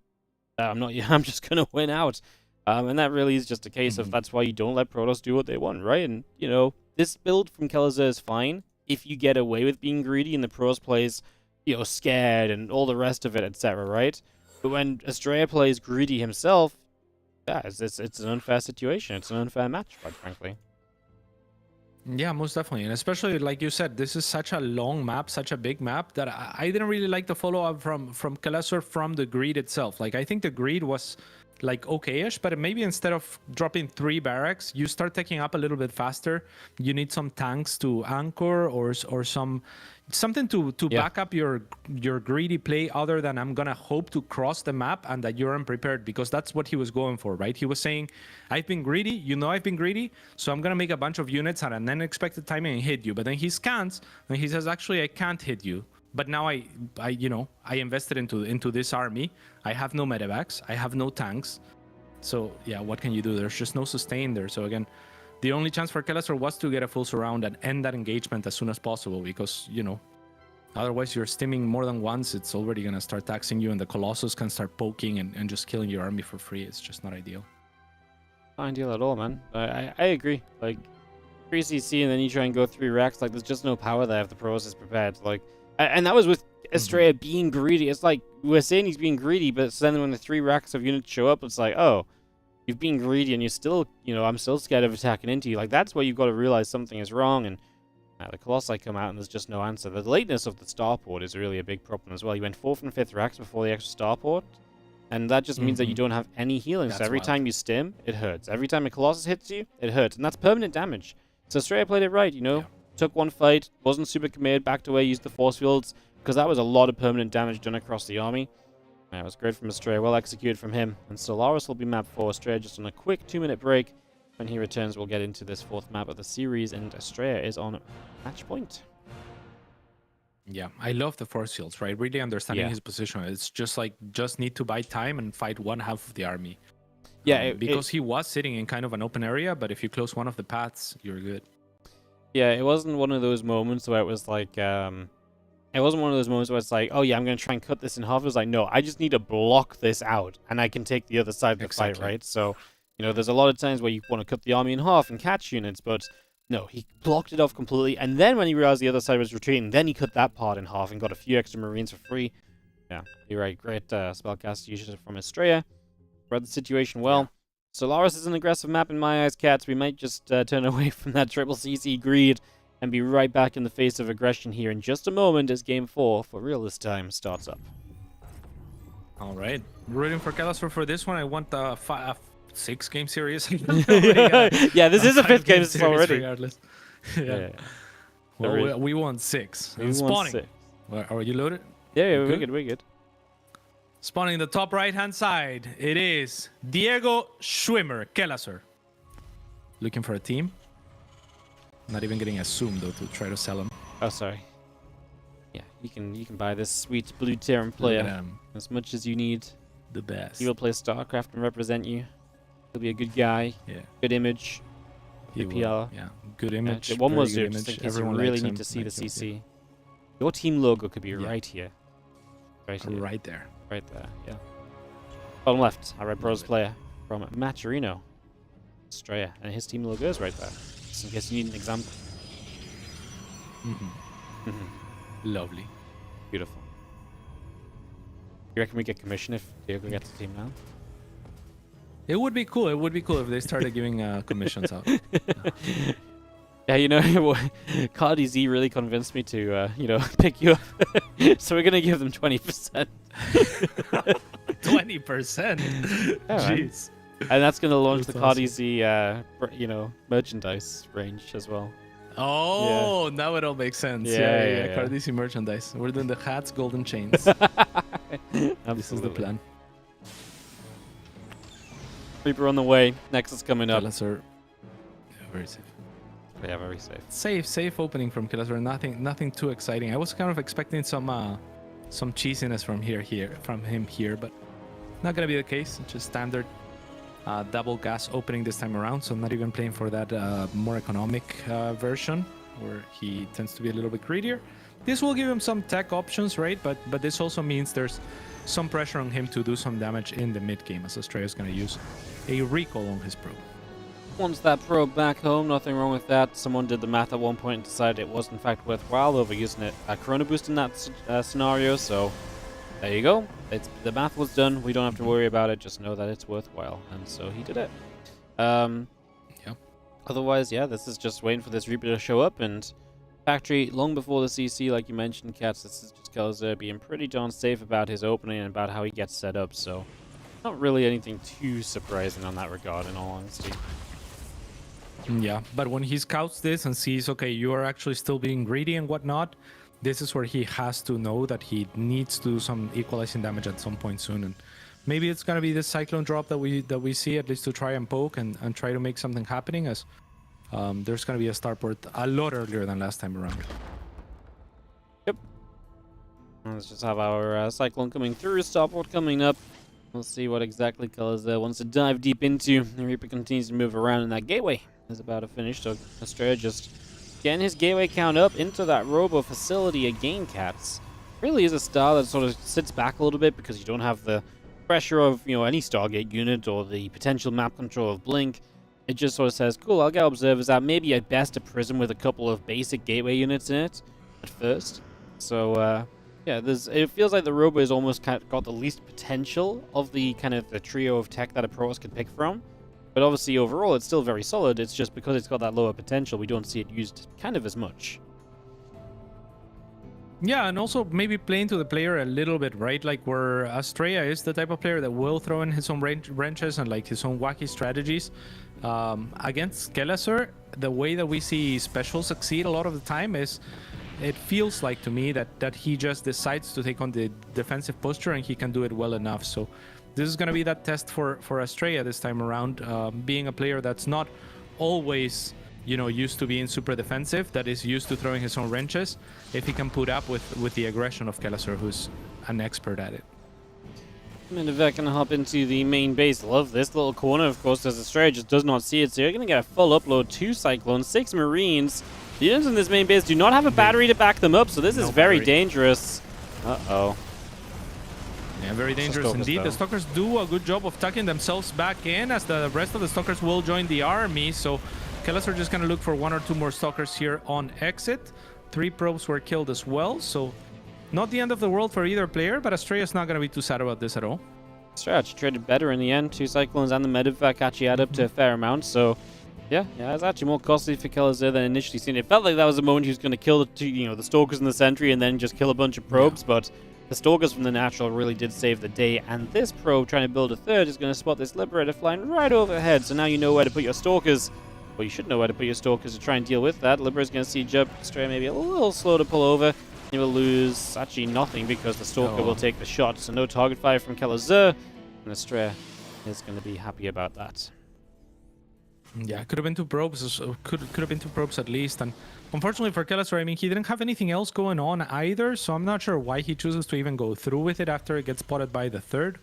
I'm just going to win out. And that really is just a case of that's why you don't let Protoss do what they want, right? And, you know, this build from Kelazor is fine if you get away with being greedy and the Protoss plays, you know, scared and all the rest of it, etc., right? But when Astrea plays greedy himself, yeah, it's an unfair situation. It's an unfair match, quite frankly. Yeah, most definitely. And especially, like you said, this is such a long map, such a big map, that I didn't really like the follow-up from Kelazor from the greed itself. Like, I think the greed was like okay-ish, but maybe instead of dropping 3 barracks, you start taking up a little bit faster. You need some tanks to anchor or something to back up your greedy play, other than I'm gonna hope to cross the map and that you're unprepared, because that's what he was going for, right? He was saying, I've been greedy, you know I've been greedy, so I'm gonna make a bunch of units at an unexpected timing and hit you. But then he scans and he says, actually I can't hit you. But now I invested into this army. I have no medevacs. I have no tanks. So yeah, what can you do? There's just no sustain there. So again, the only chance for Kelesser was to get a full surround and end that engagement as soon as possible, because otherwise you're stimming more than once. It's already gonna start taxing you, and the Colossus can start poking and just killing your army for free. It's just not ideal. Not ideal at all, man. I agree. Like 3 CC and then you try and go 3 racks. Like there's just no power there if the pros is prepared. Like. And that was with Estrella being greedy. It's like, we're saying he's being greedy, but then when the 3 racks of units show up, it's like, oh, you've been greedy and you're still, I'm still scared of attacking into you. Like, that's where you've got to realize something is wrong. And the Colossi come out and there's just no answer. The lateness of the starport is really a big problem as well. You went 4th and 5th racks before the extra starport. And that just means that you don't have any healing. So every time you stim, it hurts. Every time a Colossus hits you, it hurts. And that's permanent damage. So Estrella played it right, Yeah. Took one fight, wasn't super committed, backed away, used the force fields, because that was a lot of permanent damage done across the army. It was great from Estrella, well executed from him. And Solaris will be map 4. Estrella just on a quick 2-minute break. When he returns, we'll get into this 4th map of the series, and Estrella is on match point. Yeah, I love the force fields, right? Really understanding his position. It's just like, just need to buy time and fight one half of the army. Yeah, because he was sitting in kind of an open area, but if you close one of the paths, you're good. Yeah, it wasn't one of those moments where it was like, it wasn't one of those moments where it's like, oh yeah, I'm going to try and cut this in half. It was like, no, I just need to block this out, and I can take the other side of the fight, right? So, there's a lot of times where you want to cut the army in half and catch units, but no, he blocked it off completely, and then when he realized the other side was retreating, then he cut that part in half and got a few extra Marines for free. Yeah, you're right. Great spellcast usage from Estrella. Read the situation well. Yeah. Solaris is an aggressive map in my eyes, cats. We might just turn away from that triple CC greed and be right back in the face of aggression here in just a moment as Game 4, for real this time, starts up. All right. Rooting for Kelesser for this one. I want the 6-game series. Yeah, this is a 5th game already. Regardless. Yeah. Well, we want 6. We spawning. 6. Are you loaded? Yeah, we're good. Spawning the top right-hand side, it is Diego Schwimmer, Kelesser. Looking for a team. Not even getting a zoom, though, to try to sell him. Oh, sorry. Yeah, you can buy this sweet blue Terran player as much as you need. The best. He will play StarCraft and represent you. He'll be a good guy. Yeah. Good image. Good PR. Yeah, good image. Yeah, one more zoom, just in case you really need to see the CC. Your team logo could be right here. Right here. Right there. Right there, yeah. Bottom left, our Red Bros player from Maturino, Estrella, and his team logo is right there, just in case you need an example. Lovely. Beautiful. You reckon we get commission if Diego gets a team now? It would be cool. It would be cool if they started giving commissions out. Yeah, Cardi Z really convinced me to, pick you up. So we're going to give them 20%. 20%? Yeah, jeez. And that's going to launch the Cardi Z, merchandise range as well. Oh, now it all makes sense. Yeah. Cardi Z merchandise. We're doing the hats, golden chains. This is the plan. Reaper on the way. Nexus coming up. Kelesser. Yeah, very safe. Yeah, very safe. Safe opening from Kelesser. Nothing too exciting. I was kind of expecting some cheesiness from him here, but not gonna be the case. Just standard double gas opening this time around. So not even playing for that more economic version where he tends to be a little bit greedier. This will give him some tech options, right? But this also means there's some pressure on him to do some damage in the mid game, as Estrella is gonna use a recall on his probe. Wants that probe back home, nothing wrong with that. Someone did the math at one point and decided it was in fact worthwhile over using it Chrono Boost in that scenario, so there you go. The math was done, we don't have to worry about it, just know that it's worthwhile, and so he did it. Otherwise, yeah, this is just waiting for this Reaper to show up, and Factory, long before the CC, like you mentioned, Cats, this is just Kelesser being pretty darn safe about his opening and about how he gets set up, so Not really anything too surprising on that regard, in all honesty. Yeah, but when he scouts this and sees, okay, you are actually still being greedy and whatnot, this is where he has to know that he needs to do some equalizing damage at some point soon. And maybe it's gonna be this Cyclone drop that we see, at least to try and poke and try to make something happening, as there's gonna be a starport a lot earlier than last time around. Yep. Let's just have our Cyclone coming through, starport coming up. We'll see what exactly Colors wants to dive deep into. The Reaper continues to move around, and that gateway is about to finish. So Estrella just getting his gateway count up into that robo facility again, Cats. Really is a star that sort of sits back a little bit because you don't have the pressure of, you know, any Stargate unit or the potential map control of Blink. It just sort of says, cool, I'll get observers out. Maybe at best a Prism with a couple of basic gateway units in it at first. So, yeah, it feels like the Robo has almost kind of got the least potential of the kind of the trio of tech that a Protoss could pick from. But obviously, overall, it's still very solid. It's just because it's got that lower potential, we don't see it used kind of as much. Yeah, and also maybe playing to the player a little bit, right? Like where Estrella is the type of player that will throw in his own wrenches and like his own wacky strategies. Against Kelleser, the way that we see Special succeed a lot of the time is, it feels like to me that he just decides to take on the defensive posture and he can do it well enough. So this is going to be that test for Estrella this time around, being a player that's not always, you know, used to being super defensive, that is used to throwing his own wrenches, if he can put up with the aggression of Kelleser, who's an expert at it. Medivac gonna hop into the main base. Love this little corner, of course, as Estrella just does not see it. So you're gonna get a full upload, 2 Cyclones, 6 Marines. The units in this main base do not have a battery to back them up, so this is very dangerous. Uh-oh. Yeah, very dangerous indeed. The Stalkers do a good job of tucking themselves back in, as the rest of the Stalkers will join the army. So Kelleser are just going to look for 1 or 2 more Stalkers here on exit. 3 probes were killed as well, so not the end of the world for either player, but Estrella's not going to be too sad about this at all. Estrella actually traded better in the end. 2 Cyclones and the Medivac actually add up to a fair amount, so yeah, it's actually more costly for Kelleser than initially seen. It felt like that was the moment he was going to kill the 2, you know, the Stalkers and the Sentry and then just kill a bunch of probes, but the Stalkers from the Natural really did save the day, and this probe trying to build a 3rd is going to spot this Liberator flying right overhead, so now you know where to put your Stalkers. Well, you should know where to put your Stalkers to try and deal with that. Liberator's going to siege up. Estrella maybe a little slow to pull over. He will lose actually nothing because the Stalker will take the shot, so no target fire from Kelleser, and Estrella is going to be happy about that. Yeah, could have been 2 probes. Could have been 2 probes at least. And unfortunately for Kelleser, I mean, he didn't have anything else going on either, so I'm not sure why he chooses to even go through with it after it gets spotted by the 3rd.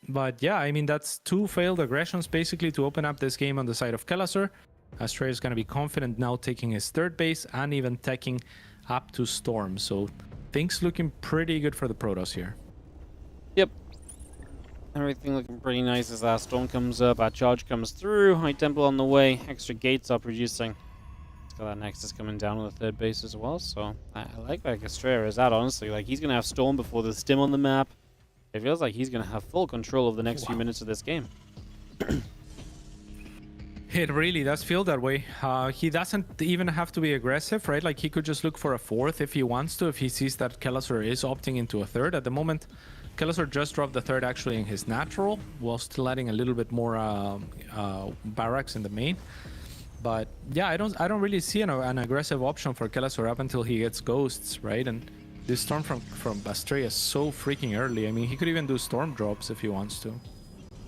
But yeah, I mean, that's 2 failed aggressions basically to open up this game on the side of Kelleser. Estrella is going to be confident now taking his 3rd base and even taking up to Storm. So things looking pretty good for the Protoss here. Yep. Everything looking pretty nice as our Storm comes up, our charge comes through, High Temple on the way, extra gates are producing. It's got that Nexus coming down on the 3rd base as well, so I like where Estrella is at, honestly. Like, he's going to have Storm before the Stim on the map. It feels like he's going to have full control of the next few minutes of this game. It really does feel that way. He doesn't even have to be aggressive, right? Like, he could just look for a 4th if he wants to, if he sees that Kelleser is opting into a 3rd. At the moment, Kelleser just dropped the 3rd actually in his natural, while still adding a little bit more barracks in the main. But yeah, I don't really see an aggressive option for Kelleser up until he gets ghosts, right? And this storm from Estrella is so freaking early. I mean, he could even do storm drops if he wants to.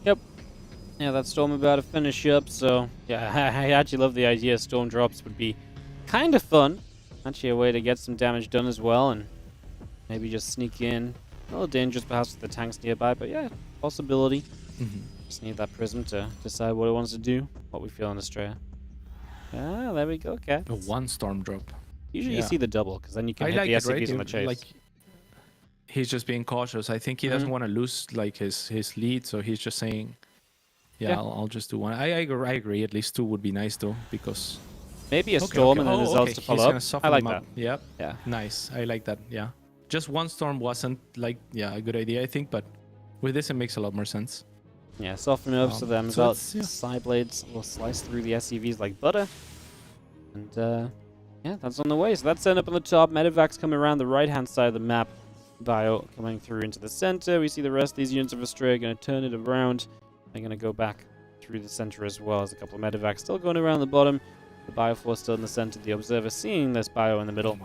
Yep. Yeah, that storm about to finish up, so yeah, I actually love the idea. Storm drops would be kind of fun. Actually a way to get some damage done as well, and maybe just sneak in. A little dangerous perhaps with the tanks nearby, but yeah, possibility. Just need that Prism to decide what it wants to do, what we feel in Estrella. Ah, there we go, Cats. A 1 storm drop. Usually you see the double, because then you can hit the SCVs on the chase. Like, he's just being cautious. I think he doesn't want to lose like his lead, so he's just saying, yeah. I'll just do 1. I agree. At least 2 would be nice though, because maybe a storm and then the Zelts to follow up. I like that. Yep. Yeah. Nice. I like that. Yeah. Just 1 storm wasn't like a good idea, I think, but with this it makes a lot more sense. Yeah, soften up so them side blades will slice through the SCVs like butter. And yeah, that's on the way. So that's set up on the top. Medevac's coming around the right-hand side of the map. Bio coming through into the center. We see the rest of these units of Australia going to turn it around. They're going to go back through the center as well as a couple of medevacs still going around the bottom. The Bio Force still in the center. The Observer seeing this Bio in the middle.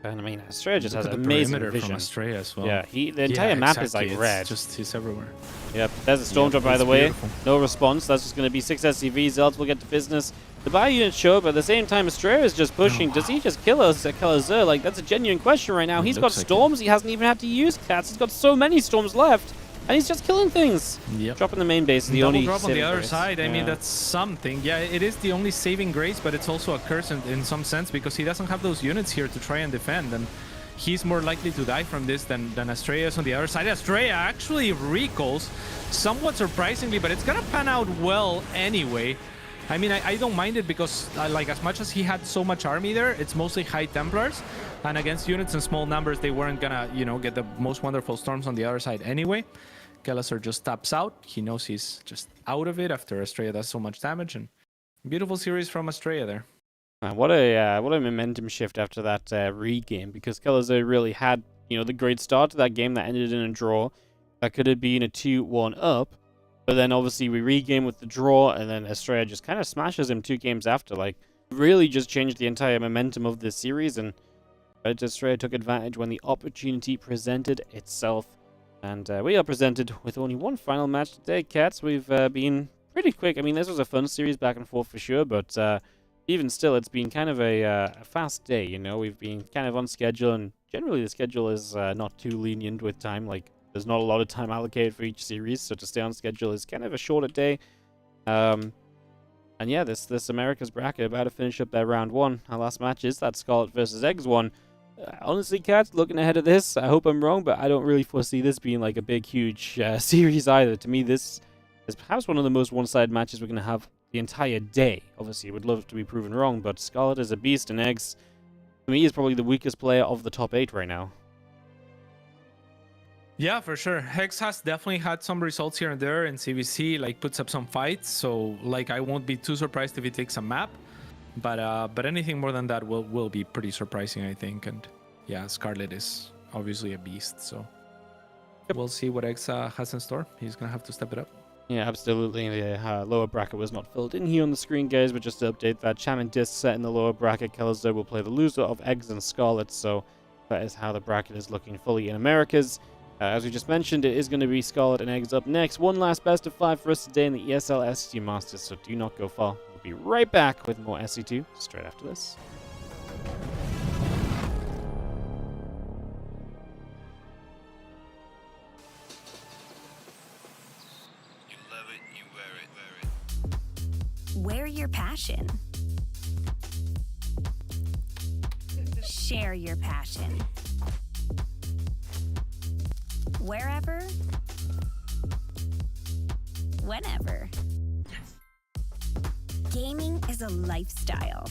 And I mean, Australia just has amazing vision. From Australia as well. Yeah, the entire map is like red. He's everywhere. Yep, there's a Storm Drop by the way. Beautiful. No response. That's just going to be 6 SCVs. Zelts will get to business. The Bio units show up, but at the same time, Australia is just pushing. Does he just kill us? Like, that's a genuine question right now. He's got storms. He hasn't even had to use cats. He's got so many storms left. And he's just killing things. Yep. Dropping the main base is the Double only drop on the other grace. side. I mean, that's something. Yeah, it is the only saving grace, but it's also a curse in some sense because he doesn't have those units here to try and defend. And he's more likely to die from this than Estrella is on the other side. Estrella actually recalls somewhat surprisingly, but it's going to pan out well anyway. I mean, I don't mind it because, like, as much as he had so much army there, it's mostly High Templars. And against units in small numbers, they weren't going to, you know, get the most wonderful storms on the other side anyway. Kelleser just taps out. He knows he's just out of it after Estrella does so much damage. And beautiful series from Estrella there. What a momentum shift after that re-game, because Kelleser really had, you know, the great start to that game that ended in a draw. That could have been a 2-1 up. But then obviously we re-game with the draw, and then Estrella just kind of smashes him 2 games after. Like, really just changed the entire momentum of this series, and Estrella took advantage when the opportunity presented itself. And we are presented with only one final match today, Cats. We've been pretty quick. I mean, this was a fun series back and forth for sure, but even still, it's been kind of a fast day, you know. We've been kind of on schedule, and generally the schedule is not too lenient with time. Like, there's not a lot of time allocated for each series, so to stay on schedule is kind of a shorter day. And yeah, this America's bracket about to finish up their round 1. Our last match is that Scarlet versus Eggs one. Honestly, Cats, looking ahead of this, I hope I'm wrong, but I don't really foresee this being like a big, huge series either. To me, this is perhaps one of the most one-sided matches we're going to have the entire day. Obviously, would love to be proven wrong, but Scarlet is a beast, and Eggs, to me, is probably the weakest player of the top 8 right now. Yeah, for sure. Hex has definitely had some results here and there in CVC, like puts up some fights. So like I won't be too surprised if he takes a map. But anything more than that will be pretty surprising, I think. And yeah, Scarlet is obviously a beast. So we'll see what Hex has in store. He's gonna have to step it up. Yeah, absolutely. The lower bracket was not filled in here on the screen, guys, but just to update that, Cham and Disc set in the lower bracket. Kelleser will play the loser of Eggs and Scarlet. So that is how the bracket is looking fully in Americas. As we just mentioned, it is going to be Scarlet and Eggs up next. One last best of 5 for us today in the ESL SC2 Masters, so do not go far. We'll be right back with more SC2 straight after this. You love it, you wear it. Wear your passion. Share your passion. Wherever, whenever. Gaming is a lifestyle.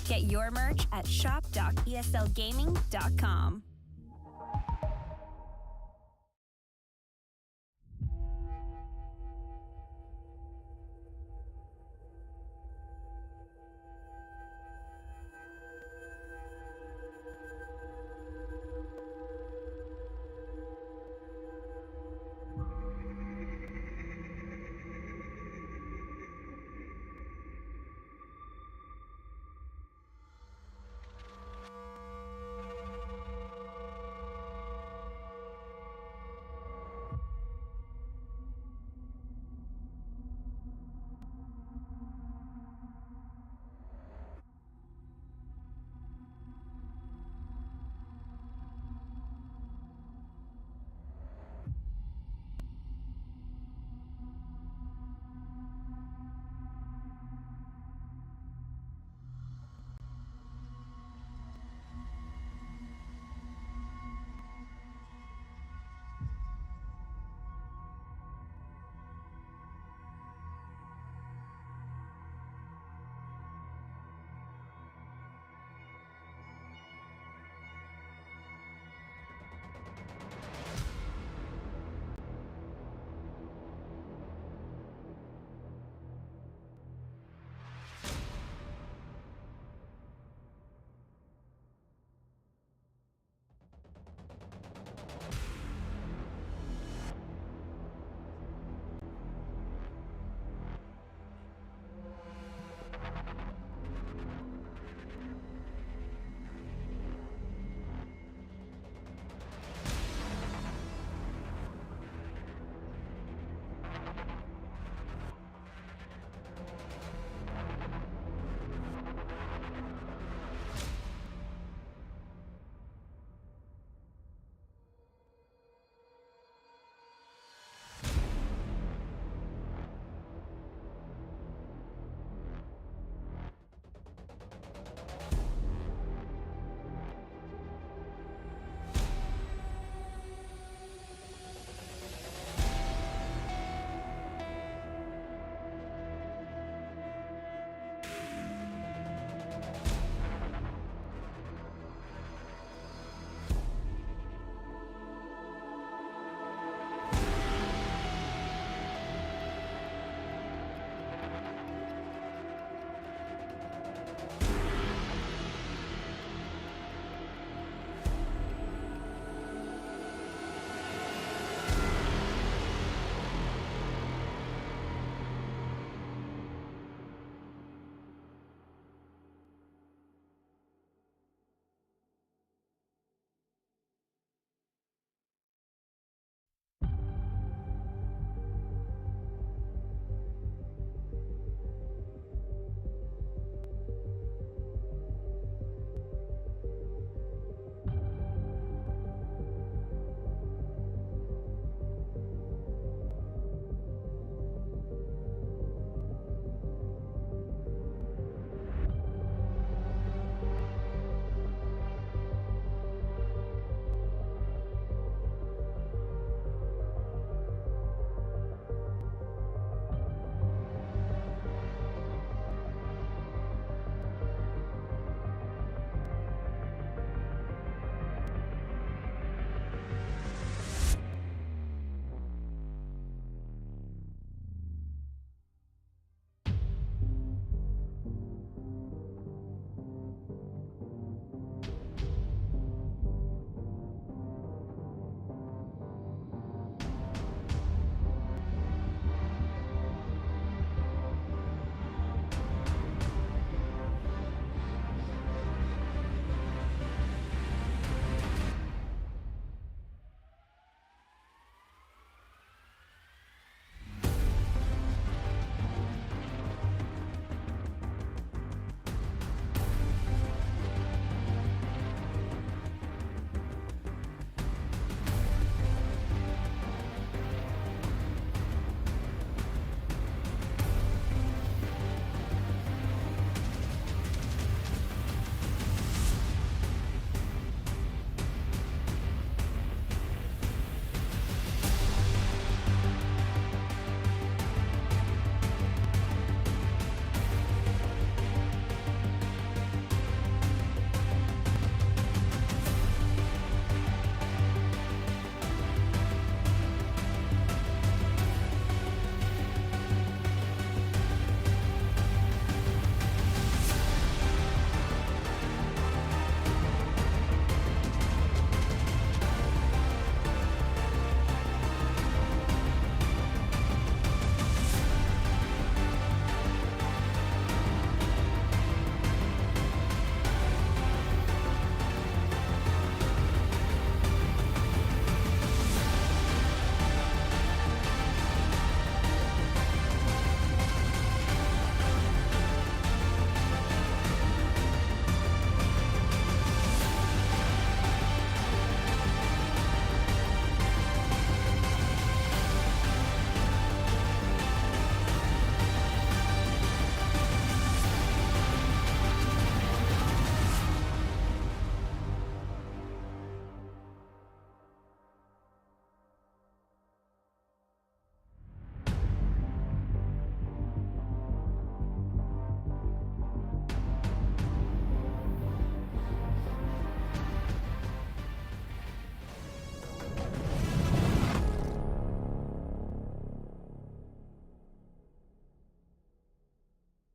Get your merch at shop.eslgaming.com.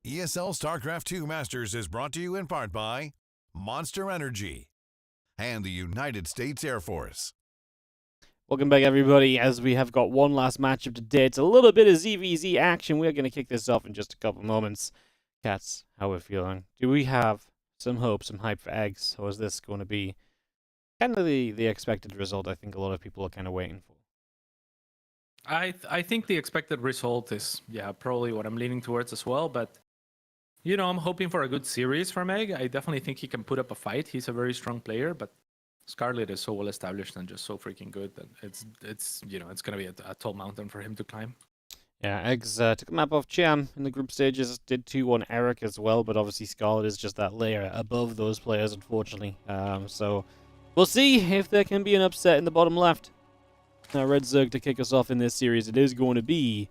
ESL StarCraft 2 Masters is brought to you in part by Monster Energy and the United States Air Force. Welcome back, everybody, as we have got one last matchup today. It's a little bit of ZVZ action. We're going to kick this off in just a couple moments. Cats, how we're feeling? Do we have some hope, some hype for eggs, or is this going to be kind of the expected result I think a lot of people are kind of waiting for? I think the expected result is, yeah, probably what I'm leaning towards as well. But, you know, I'm hoping for a good series from Egg. I definitely think he can put up a fight. He's a very strong player, but Scarlet is so well established and just so freaking good that it's you know, it's going to be a tall mountain for him to climb. Yeah, Eggs took a map off Cham in the group stages, did 2-1 Eric as well, but obviously Scarlet is just that layer above those players, unfortunately. So we'll see if there can be an upset in the bottom left. Now, Red Zerg to kick us off in this series, it is going to be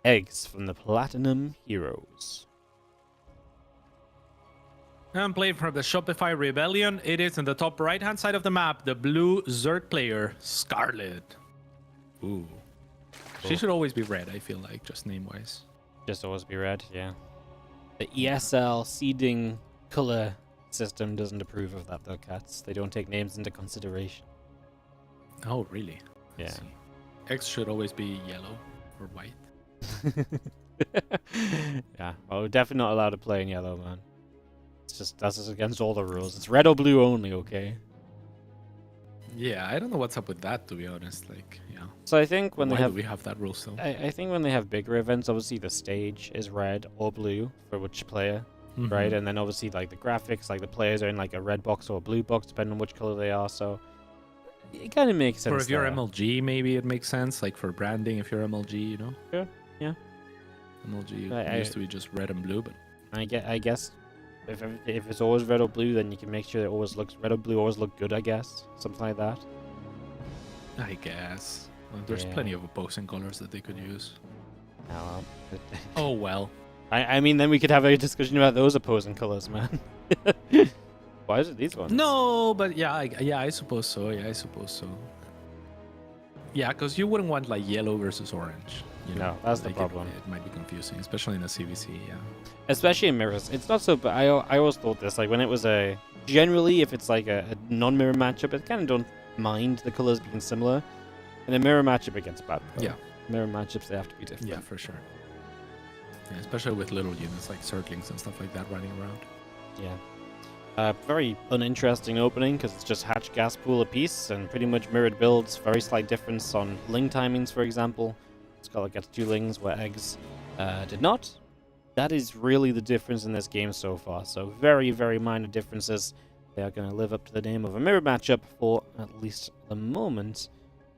Eggs from the Platinum Heroes. And played from the Shopify Rebellion, it is in the top right-hand side of the map, the blue Zerg player, Scarlet. Ooh. She should always be red, I feel like, just name-wise. Just always be red, yeah. The ESL seeding color system doesn't approve of that, though, Cats. They don't take names into consideration. Oh, really? Yeah. X should always be yellow or white. Yeah, well, we're definitely not allowed to play in yellow, man. That's just against all the rules. It's red or blue only, okay? Yeah, I don't know what's up with that, to be honest. Like, yeah. So I think when Why they have do we have that rule still? I think when they have bigger events, obviously the stage is red or blue for which player, right? And then obviously like the graphics, like the players are in like a red box or a blue box, depending on which color they are. So it kind of makes sense. Or if you're there. MLG, maybe it makes sense. Like for branding, if you're MLG, you know. Sure. Yeah. MLG used to be just red and blue, but I guess if it's always red or blue, then you can make sure it always looks red or blue always look good. I guess something like that. I guess well, there's plenty of opposing colors that they could use. Oh, well. Oh well. I mean, then we could have a discussion about those opposing colors, man. Why is it these ones? No, but yeah, I suppose so. Yeah, I suppose so. Yeah, because you wouldn't want like yellow versus orange. You know? No, that's the Like, problem. It might be confusing, especially in a CVC. Yeah. Especially in mirrors. It's not so bad. I always thought this, like when it was a... Generally, if it's like a non-mirror matchup, I kind of don't mind the colors being similar. In a mirror matchup, it gets bad. Though. Yeah. Mirror matchups, they have to be different. Yeah, for sure. Yeah, especially with little units like Circlings and stuff like that running around. Yeah. Very uninteresting opening because it's just hatch gas pool apiece and pretty much mirrored builds. Very slight difference on ling timings, for example. Scarlet gets 2 lings where Eggs did not. That is really the difference in this game so far. So very, very minor differences. They are going to live up to the name of a mirror matchup for at least the moment.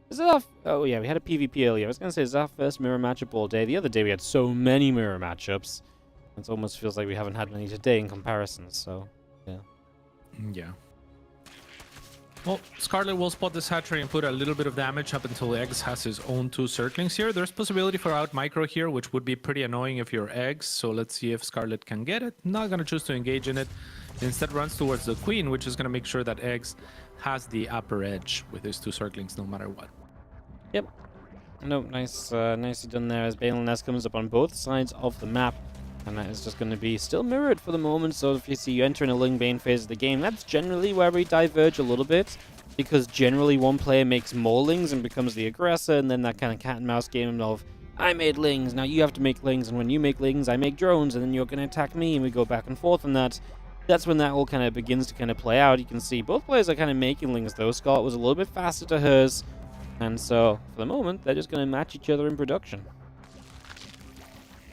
Is it our... Oh yeah, we had a PvP earlier. I was going to say, is our first mirror matchup all day? The other day we had so many mirror matchups. It almost feels like we haven't had many today in comparison, so... Yeah. Yeah. Well, Scarlet will spot this hatchery and put a little bit of damage up until Eggs has his own 2 Circlings here. There's possibility for out micro here, which would be pretty annoying if you're Eggs. So let's see if Scarlet can get it. Not going to choose to engage in it. Instead runs towards the Queen, which is going to make sure that Eggs has the upper edge with his 2 Circlings no matter what. Yep. No, nicely done there as Banal Nest comes up on both sides of the map. And that is just going to be still mirrored for the moment. So if you see you enter in a Ling Bane phase of the game, that's generally where we diverge a little bit. Because generally one player makes more Lings and becomes the aggressor. And then that kind of cat and mouse game of, I made Lings, now you have to make Lings. And when you make Lings, I make drones. And then you're going to attack me. And we go back and forth on that. That's when that all kind of begins to kind of play out. You can see both players are kind of making Lings though. Scarlet was a little bit faster to hers. And so for the moment, they're just going to match each other in production.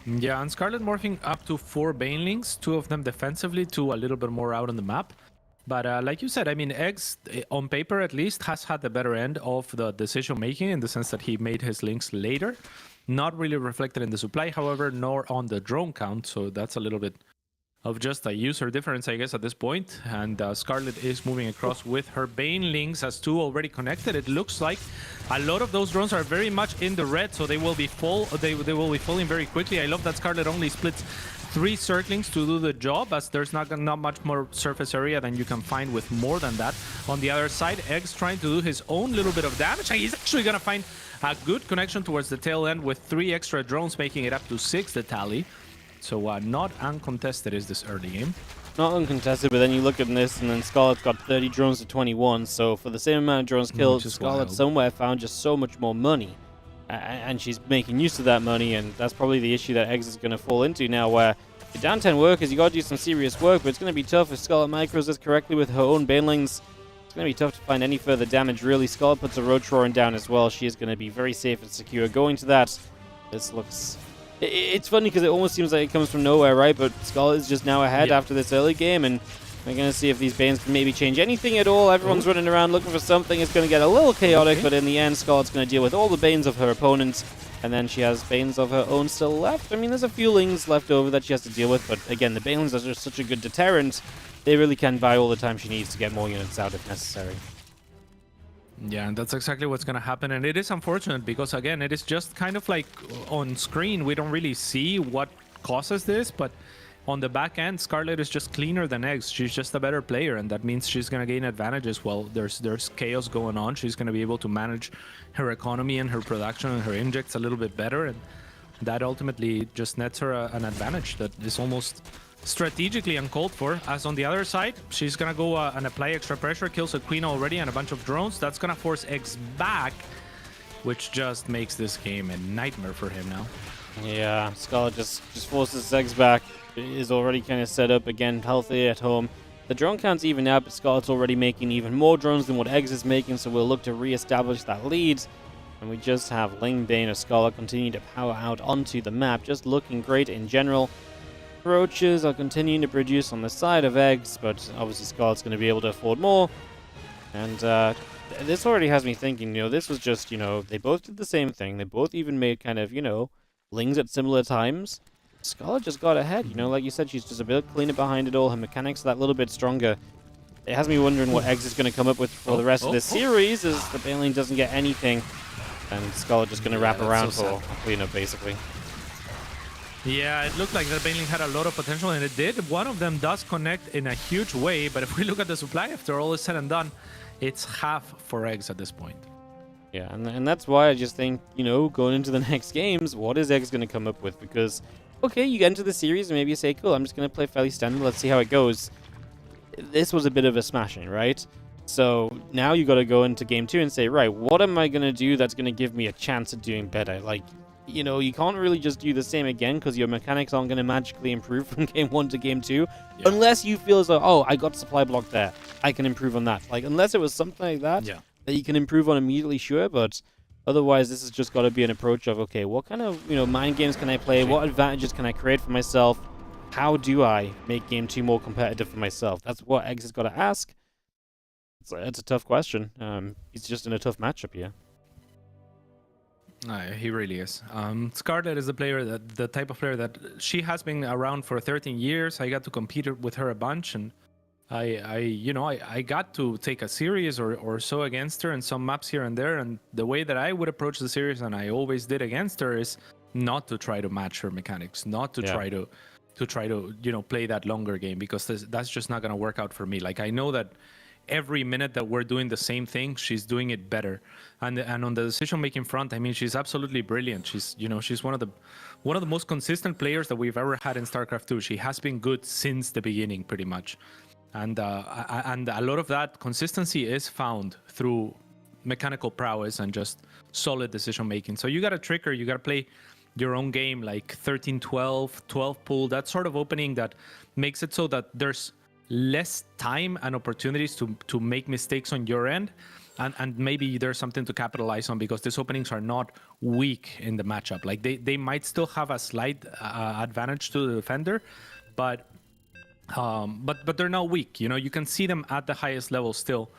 Yeah, and Scarlet morphing up to 4 Banelings, 2 of them defensively, 2 a little bit more out on the map. But like you said, I mean, Eggs, on paper at least, has had the better end of the decision making in the sense that he made his links later. Not really reflected in the supply, however, nor on the drone count. So that's a little bit of just a user difference, I guess, at this point. And Scarlet is moving across with her Banelings as 2 already connected. It looks like a lot of those drones are very much in the red, so they will be full. They will be falling very quickly. I love that Scarlet only splits 3 Circlings to do the job, as there's not much more surface area than you can find with more than that. On the other side, Eggs trying to do his own little bit of damage, and he's actually gonna find a good connection towards the tail end with 3 extra drones, making it up to 6, the tally. So not uncontested is this early game. Not uncontested, but then you look at this, and then Scarlet's got 30 drones to 21. So for the same amount of drones killed, Scarlet somewhere found just so much more money. And she's making use of that money, and that's probably the issue that Eggs is going to fall into now, where you're down 10 workers, you got to do some serious work, but it's going to be tough if Scarlet micros this correctly with her own banelings. It's going to be tough to find any further damage, really. Scarlet puts a Road Troran down as well. She is going to be very safe and secure going to that. This looks... It's funny because it almost seems like it comes from nowhere, right? But Scarlet is just now ahead after this early game, and we're going to see if these Banes can maybe change anything at all. Everyone's running around looking for something. It's going to get a little chaotic, but in the end, Scarlet's going to deal with all the Banes of her opponents, and then she has Banes of her own still left. I mean, there's a few Lings left over that she has to deal with, but again, the Banes are just such a good deterrent. They really can buy all the time she needs to get more units out if necessary. Yeah, and that's exactly what's going to happen. And it is unfortunate because, again, it is just kind of like on screen. We don't really see what causes this, but on the back end, Scarlet is just cleaner than Eggs. She's just a better player, and that means she's going to gain advantages while there's chaos going on. She's going to be able to manage her economy and her production and her injects a little bit better, and that ultimately just nets her an advantage that is almost strategically uncalled for. As on the other side, she's gonna go and apply extra pressure, kills a queen already and a bunch of drones. That's gonna force Eggs back, which just makes this game a nightmare for him now. Yeah, Scarlet just forces Eggs back. Is already kind of set up again, healthy at home. The drone count's even out, but Scarlet's already making even more drones than what Eggs is making, so we'll look to re-establish that lead. And we just have Ling, Bane, or Scarlet continue to power out onto the map, just looking great in general. Roaches are continuing to produce on the side of Eggs, but obviously Scarlet's going to be able to afford more. And this already has me thinking, this was just, they both did the same thing. They both even made kind of, Lings at similar times. Scarlet just got ahead, like you said, she's just a bit cleaner behind it all. Her mechanics are that little bit stronger. It has me wondering what Eggs is going to come up with for the rest of this series, as the Baneling doesn't get anything. And Scarlet just going to wrap around for a cleanup, basically. Yeah, it looked like the Baneling had a lot of potential, and it did. One of them does connect in a huge way, but if we look at the supply after all is said and done, it's half for Eggs at this point. Yeah, and that's why I just think, going into the next games, what is Eggs going to come up with? Because, okay, you get into the series and maybe you say, cool, I'm just going to play fairly standard, let's see how it goes. This was a bit of a smashing, right? So now you got to go into game 2 and say, right, what am I going to do that's going to give me a chance at doing better? Like, you can't really just do the same again because your mechanics aren't going to magically improve from game 1 to game 2 unless you feel as though, oh, I got supply block there, I can improve on that. Like, unless it was something like that that you can improve on immediately, sure, but otherwise this has just got to be an approach of, okay, what kind of, mind games can I play? What advantages can I create for myself? How do I make game 2 more competitive for myself? That's what Eggs has got to ask. It's a tough question. He's just in a tough matchup here. He really is. Scarlet is the type of player that she has been around for 13 years. I got to compete with her a bunch, and I got to take a series or so against her in some maps here and there. And the way that I would approach the series, and I always did against her, is not to try to match her mechanics, not to try to play that longer game, because that's just not gonna work out for me. Like, I know that every minute that we're doing the same thing, she's doing it better. And on the decision-making front, I mean, she's absolutely brilliant. She's one of the most consistent players that we've ever had in StarCraft 2. She has been good since the beginning, pretty much. And a lot of that consistency is found through mechanical prowess and just solid decision-making. So you got to trick her. You got to play your own game, like 13-12, 12 pull, that sort of opening that makes it so that there's less time and opportunities to make mistakes on your end, and maybe there's something to capitalize on, because these openings are not weak in the matchup. Like, they might still have a slight advantage to the defender, but they're not weak. You can see them at the highest level still,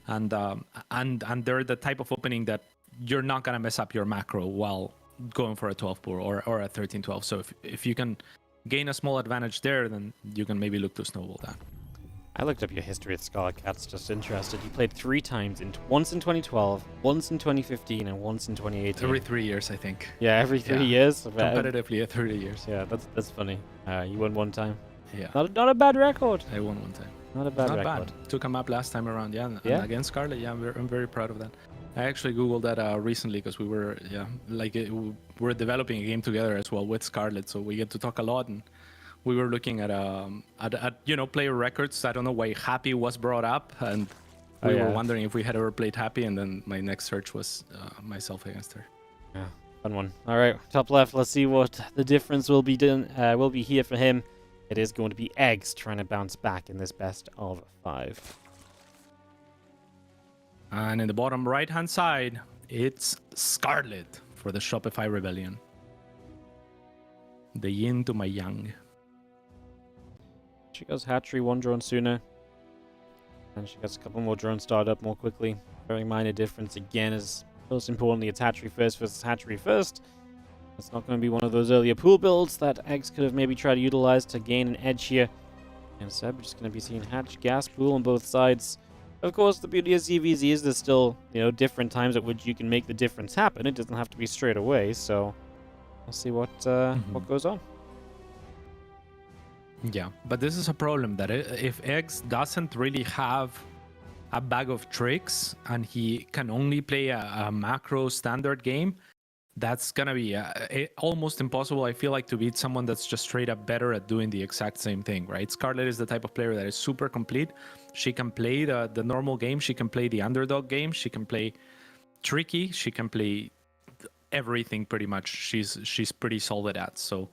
and they're the type of opening that you're not gonna mess up your macro while going for a 12 pull or a 13-12. So if you can gain a small advantage there, then you can maybe look to snowball that. I looked up your history with Scarlet Cat's just interested. You played 3 times, once in 2012, once in 2015, and once in 2018. Every 3 years, I think. Yeah, every 3 years. Competitively at 30 years. Yeah, that's funny. You won 1 time. Yeah. Not a bad record. I won 1 time. Not a bad record. Not bad. Took him up last time around, and against Scarlet, I'm very proud of that. I actually googled that recently because we were we're developing a game together as well with Scarlet, so we get to talk a lot. And we were looking at player records. I don't know why Happy was brought up, and we were wondering if we had ever played Happy. And then my next search was myself against her. Yeah, fun one. All right, top left. Let's see what the difference will be here for him. It is going to be Eggs trying to bounce back in this best of 5. And in the bottom right-hand side, it's Scarlet for the Shopify Rebellion. The yin to my yang. She goes hatchery 1 drone sooner. And she gets a couple more drones started up more quickly. Very minor difference again, as most importantly, it's hatchery first versus hatchery first. It's not going to be one of those earlier pool builds that Eggs could have maybe tried to utilize to gain an edge here. Instead, we're just going to be seeing hatch gas pool on both sides. Of course, the beauty of ZVZ is there's still, different times at which you can make the difference happen. It doesn't have to be straight away, so we'll see what goes on. Yeah, but this is a problem that if Eggs doesn't really have a bag of tricks and he can only play a macro standard game, that's gonna be almost impossible, I feel like, to beat someone that's just straight up better at doing the exact same thing, right? Scarlet is the type of player that is super complete. She can play the normal game, she can play the underdog game, she can play tricky, she can play everything pretty much. She's pretty solid at. So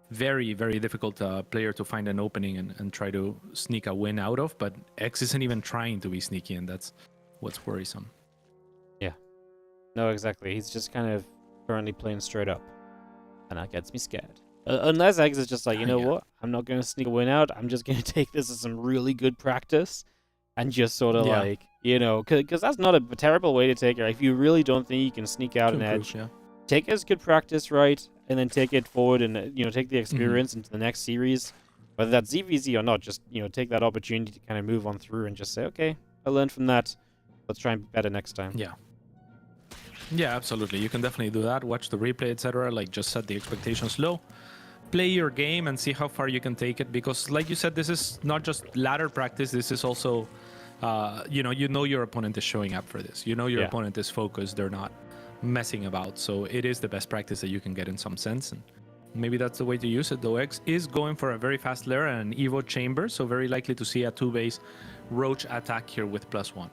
very, very difficult player to find an opening and try to sneak a win out of. But X isn't even trying to be sneaky, and that's what's worrisome. Yeah. No, exactly. He's just kind of currently playing straight up, and that gets me scared. Unless Eggs is just like, what? I'm not going to sneak a win out. I'm just going to take this as some really good practice and just sort of because that's not a terrible way to take it. If you really don't think you can sneak out an edge, take it as good practice, right? And then take it forward and, take the experience into the next series. Whether that's ZVZ or not, just, take that opportunity to kind of move on through and just say, okay, I learned from that. Let's try and be better next time. Yeah. Yeah, absolutely. You can definitely do that. Watch the replay, etc. Like, just set the expectations low. Play your game and see how far you can take it. Because, like you said, this is not just ladder practice. This is also, your opponent is showing up for this. Your opponent is focused. They're not messing about. So it is the best practice that you can get in some sense. And maybe that's the way to use it, though. X is going for a very fast lair and an Evo chamber. So very likely to see a 2-base Roach attack here with +1.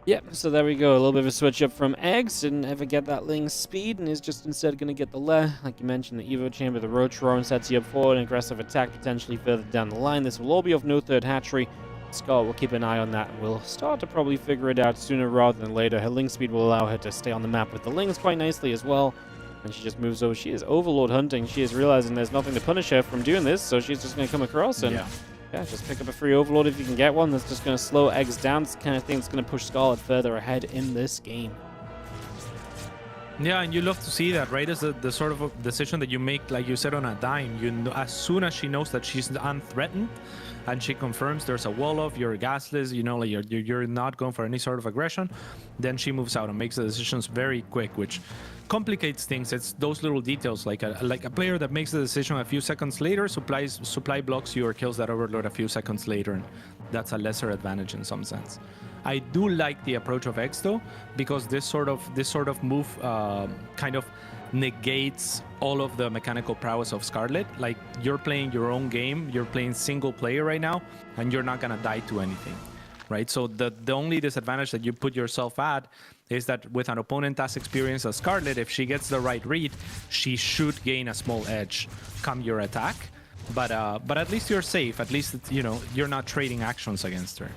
Yep, so there we go. A little bit of a switch up from Eggs. Didn't ever get that Ling speed and is just instead going to get the lair. Like you mentioned, the Evo Chamber, the Roach Roar, and sets you up for an aggressive attack potentially further down the line. This will all be off no third hatchery. Scarlet will keep an eye on that and will start to probably figure it out sooner rather than later. Her Ling speed will allow her to stay on the map with the Lings quite nicely as well. And she just moves over. She is Overlord hunting. She is realizing there's nothing to punish her from doing this, so she's just going to come across and... Yeah, just pick up a free Overlord if you can get one. That's just going to slow Eggs down. It's the kind of thing that's going to push Scarlet further ahead in this game. Yeah, and you love to see that, right? It's the sort of a decision that you make, like you said, on a dime. As soon as she knows that she's unthreatened and she confirms there's a wall off, you're gasless, you're not going for any sort of aggression, then she moves out and makes the decisions very quick, which complicates things. It's those little details, like a player that makes the decision a few seconds later, supply blocks you or kills that Overlord a few seconds later, and that's a lesser advantage in some sense. I do like the approach of X though, because this sort of move kind of negates all of the mechanical prowess of Scarlet. Like, you're playing your own game, you're playing single player right now, and you're not gonna die to anything, right? So the only disadvantage that you put yourself at is that with an opponent as experienced as Scarlet, if she gets the right read, she should gain a small edge come your attack. But at least you're safe. At least you're not trading actions against her.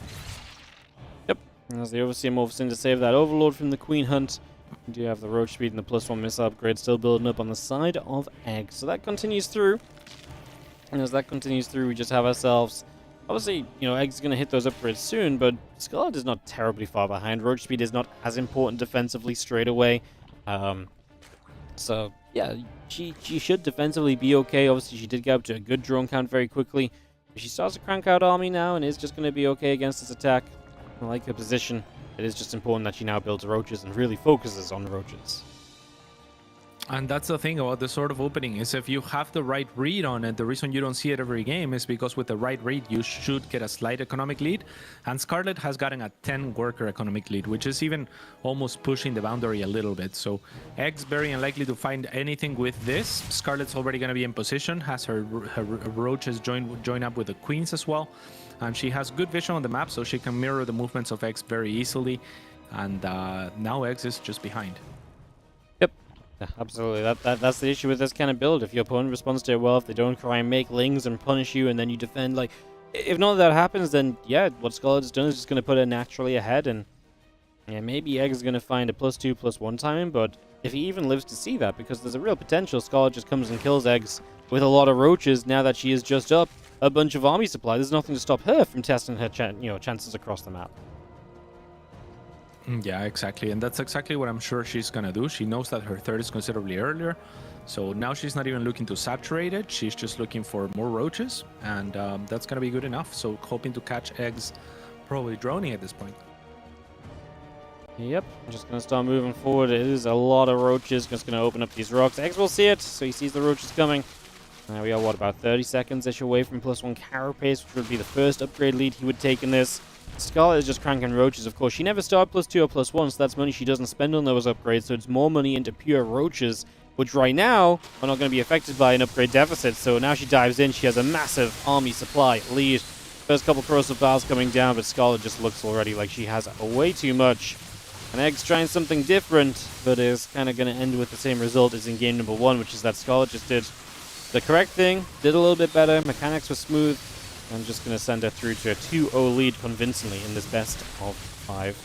Yep. As the Overseer morphs in to save that Overlord from the Queen Hunt. We do have the Roach speed and the +1 missile upgrade still building up on the side of Egg. So that continues through. And as that continues through, we just have ourselves... Obviously, Egg's going to hit those upgrades soon, but Scarlet is not terribly far behind. Roach speed is not as important defensively straight away. So, yeah, she should defensively be okay. Obviously, she did get up to a good drone count very quickly. But she starts to crank out army now and is just going to be okay against this attack. I like her position. It is just important that she now builds roaches and really focuses on roaches. And that's the thing about the sort of opening is if you have the right read on it, the reason you don't see it every game is because with the right read, you should get a slight economic lead. And Scarlet has gotten a 10 worker economic lead, which is even almost pushing the boundary a little bit. So Egg's very unlikely to find anything with this. Scarlet's already going to be in position, has her roaches join up with the queens as well. And she has good vision on the map, so she can mirror the movements of Eggs very easily. And now Eggs is just behind. Yeah, absolutely. That's the issue with this kind of build. If your opponent responds to it well, if they don't try and make lings and punish you, and then you defend, like, if none of that happens, then yeah, what Scarlet has done is just going to put it naturally ahead, and yeah, maybe Egg is going to find a +2, +1 timing, but if he even lives to see that, because there's a real potential Scarlet just comes and kills Eggs with a lot of roaches now that she is just up a bunch of army supply. There's nothing to stop her from testing her chances across the map. Yeah, exactly. And that's exactly what I'm sure she's going to do. She knows that her third is considerably earlier. So now she's not even looking to saturate it. She's just looking for more roaches. And that's going to be good enough. So hoping to catch Eggs, probably droning at this point. Yep, I'm just going to start moving forward. It is a lot of roaches. Just going to open up these rocks. Eggs will see it, so he sees the roaches coming. Now we are, what, about 30 seconds-ish away from +1 carapace, which would be the first upgrade lead he would take in this. Scarlet is just cranking roaches, of course. She never started +2 or +1, so that's money she doesn't spend on those upgrades, so it's more money into pure roaches, which right now are not going to be affected by an upgrade deficit. So now she dives in. She has a massive army supply lead. First couple corrosive bars coming down, but Scarlet just looks already like she has way too much. And Egg's trying something different, but is kind of going to end with the same result as in game number 1, which is that Scarlet just did the correct thing, did a little bit better, mechanics were smooth. I'm just going to send her through to a 2-0 lead convincingly in this best of 5.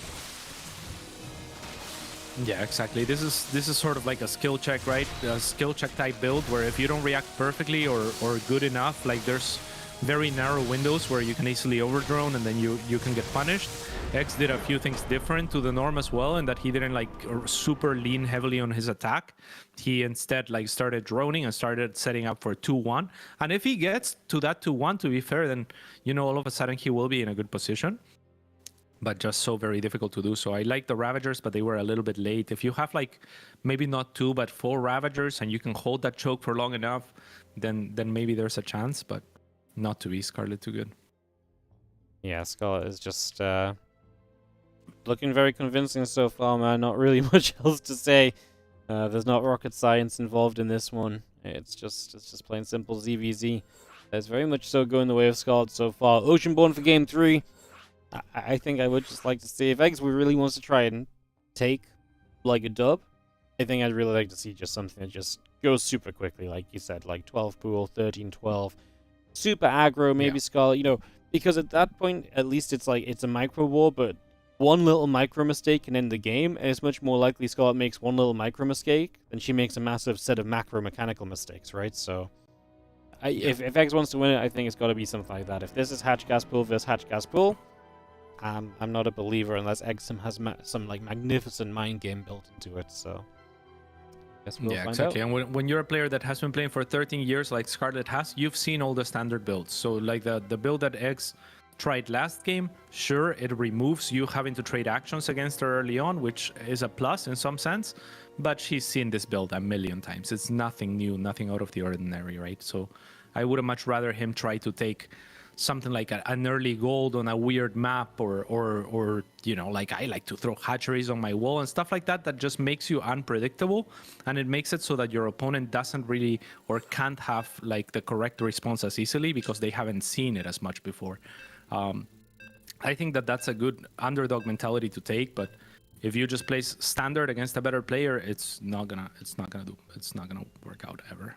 Yeah, exactly. This is sort of like a skill check, right? A skill check type build where if you don't react perfectly or good enough, like there's very narrow windows where you can easily overdrone and then you can get punished. X did a few things different to the norm as well, in that he didn't like super lean heavily on his attack. He instead like started droning and started setting up for 2-1. And if he gets to that 2-1, to be fair, then all of a sudden he will be in a good position. But just so very difficult to do. So I like the Ravagers, but they were a little bit late. If you have like maybe not 2 but 4 Ravagers and you can hold that choke for long enough, then maybe there's a chance, but not to be Scarlet too good. Yeah, Scarlet is just looking very convincing so far, man. Not really much else to say. There's not rocket science involved in this one. It's just plain simple ZVZ. There's very much so going the way of Scarlet so far. Oceanborn for game 3. I think I would just like to see if Eggs really wants to try and take like a dub. I think I'd really like to see just something that just goes super quickly, like you said, like 12 pool, 13-12. Super aggro, maybe Scarlet, because at that point, at least it's like, it's a micro war, but one little micro mistake can end the game, and it's much more likely Scarlet makes one little micro mistake than she makes a massive set of macro mechanical mistakes, right? So, if Eggs wants to win it, I think it's got to be something like that. If this is Hatch Gas Pool versus Hatch Gas Pool, I'm not a believer unless Eggs has some like magnificent mind game built into it, so... We'll yeah, exactly. Out. And when you're a player that has been playing for 13 years like Scarlet has, you've seen all the standard builds. So like the build that Eggs tried last game, sure, it removes you having to trade actions against her early on, which is a plus in some sense, but she's seen this build a million times. It's nothing new, nothing out of the ordinary, right? So I would have much rather him try to take something like an early gold on a weird map or like I like to throw hatcheries on my wall and stuff like that just makes you unpredictable, and it makes it so that your opponent doesn't really or can't have like the correct response as easily because they haven't seen it as much before. I think that's a good underdog mentality to take, but if you just play standard against a better player, it's not gonna work out ever.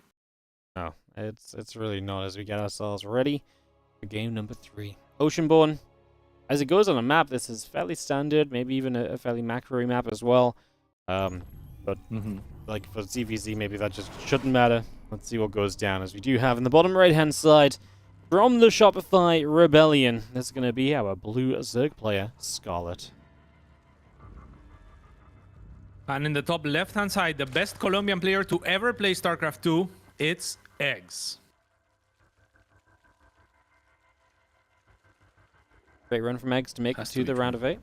No, it's really not, as we get ourselves ready for game number 3. Oceanborn. As it goes on a map, this is fairly standard, maybe even a fairly macro map as well. But like for ZVZ, maybe that just shouldn't matter. Let's see what goes down, as we do have in the bottom right-hand side, from the Shopify Rebellion, this is going to be our blue Zerg player, Scarlet. And in the top left-hand side, the best Colombian player to ever play StarCraft 2, it's Eggs. Great run from Eggs to make it to the round of 8.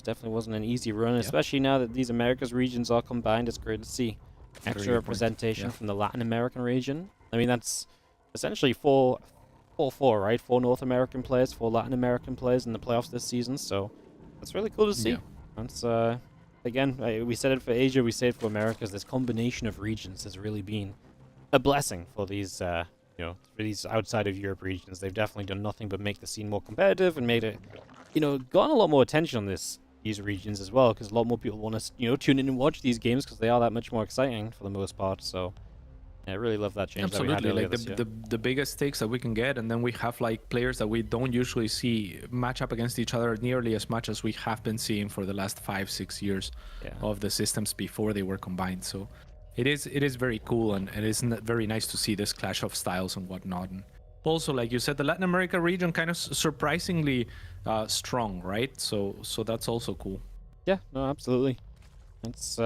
definitely wasn't an easy run, especially now that these Americas regions are combined. It's great to see extra representation from the Latin American region. I mean, that's essentially 4-4, right? 4 North American players, 4 Latin American players in the playoffs this season, so that's really cool to see. That's, again, we said it for Asia, we say it for Americas. This combination of regions has really been a blessing for these, you know, for these outside of Europe regions. They've definitely done nothing but make the scene more competitive and made it, you know, gotten a lot more attention on these regions as well, because a lot more people want to, you know, tune in and watch these games because they are that much more exciting for the most part. So yeah, I really love that change. Absolutely, that we had like earlier the biggest stakes that we can get, and then we have like players that we don't usually see match up against each other nearly as much as we have been seeing for the last 5-6 years of the systems before they were combined. So it is very cool, and it is very nice to see this clash of styles and whatnot. And also, like you said, the Latin America region kind of surprisingly strong, right? So that's also cool. Yeah, no, absolutely. It's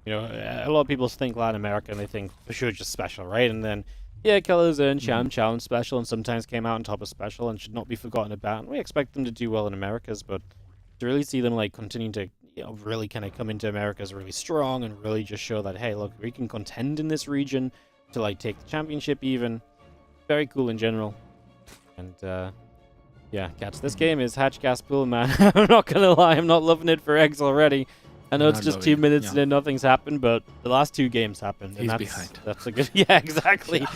you know, a lot of people think Latin America and they think for sure just special, right? And then Colors and Challenge special, and sometimes came out on top of special and should not be forgotten about. And we expect them to do well in Americas, but to really see them like continue to, you know, really kind of come into Americas really strong and really just show that, hey, look, we can contend in this region to like take the championship even. Very cool in general. And yeah, Cats, this game is Hatch Gas Pool, man. I'm not gonna lie, I'm not loving it for Eggs already. I know it's just 2 minutes and nothing's happened, but the last 2 games happened. He's and behind. That's a good... Yeah, exactly.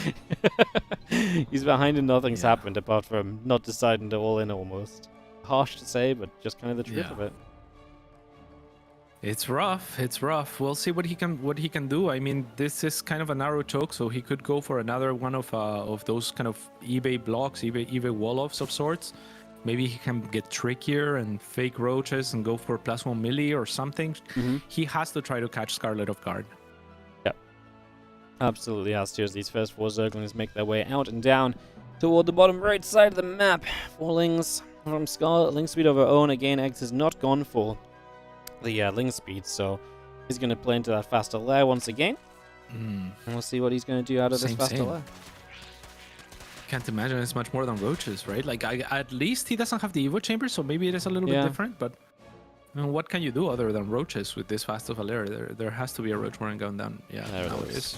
He's behind and nothing's happened apart from not deciding to all in almost. Harsh to say, but just kind of the truth of it. It's rough. It's rough. We'll see what he can do. I mean, this is kind of a narrow choke, so he could go for another one of those kind of eBay blocks, eBay wall-offs of sorts. Maybe he can get trickier and fake roaches and go for +1 milli or something. He has to try to catch Scarlet off guard. Yep. Absolutely has to, as these first 4 Zerglings make their way out and down toward the bottom right side of the map. 4 Lings from Scarlet. Ling speed of her own. Again, Eggs has not gone for the Ling speed, so he's going to play into that faster lair once again. And we'll see what he's going to do out of this faster lair. Can't imagine it's much more than roaches, right? Like, at least he doesn't have the Evo chamber, so maybe it is a little bit different, but I mean, what can you do other than roaches with this fast of a lair? There has to be a roach warren going down. Yeah, there it is.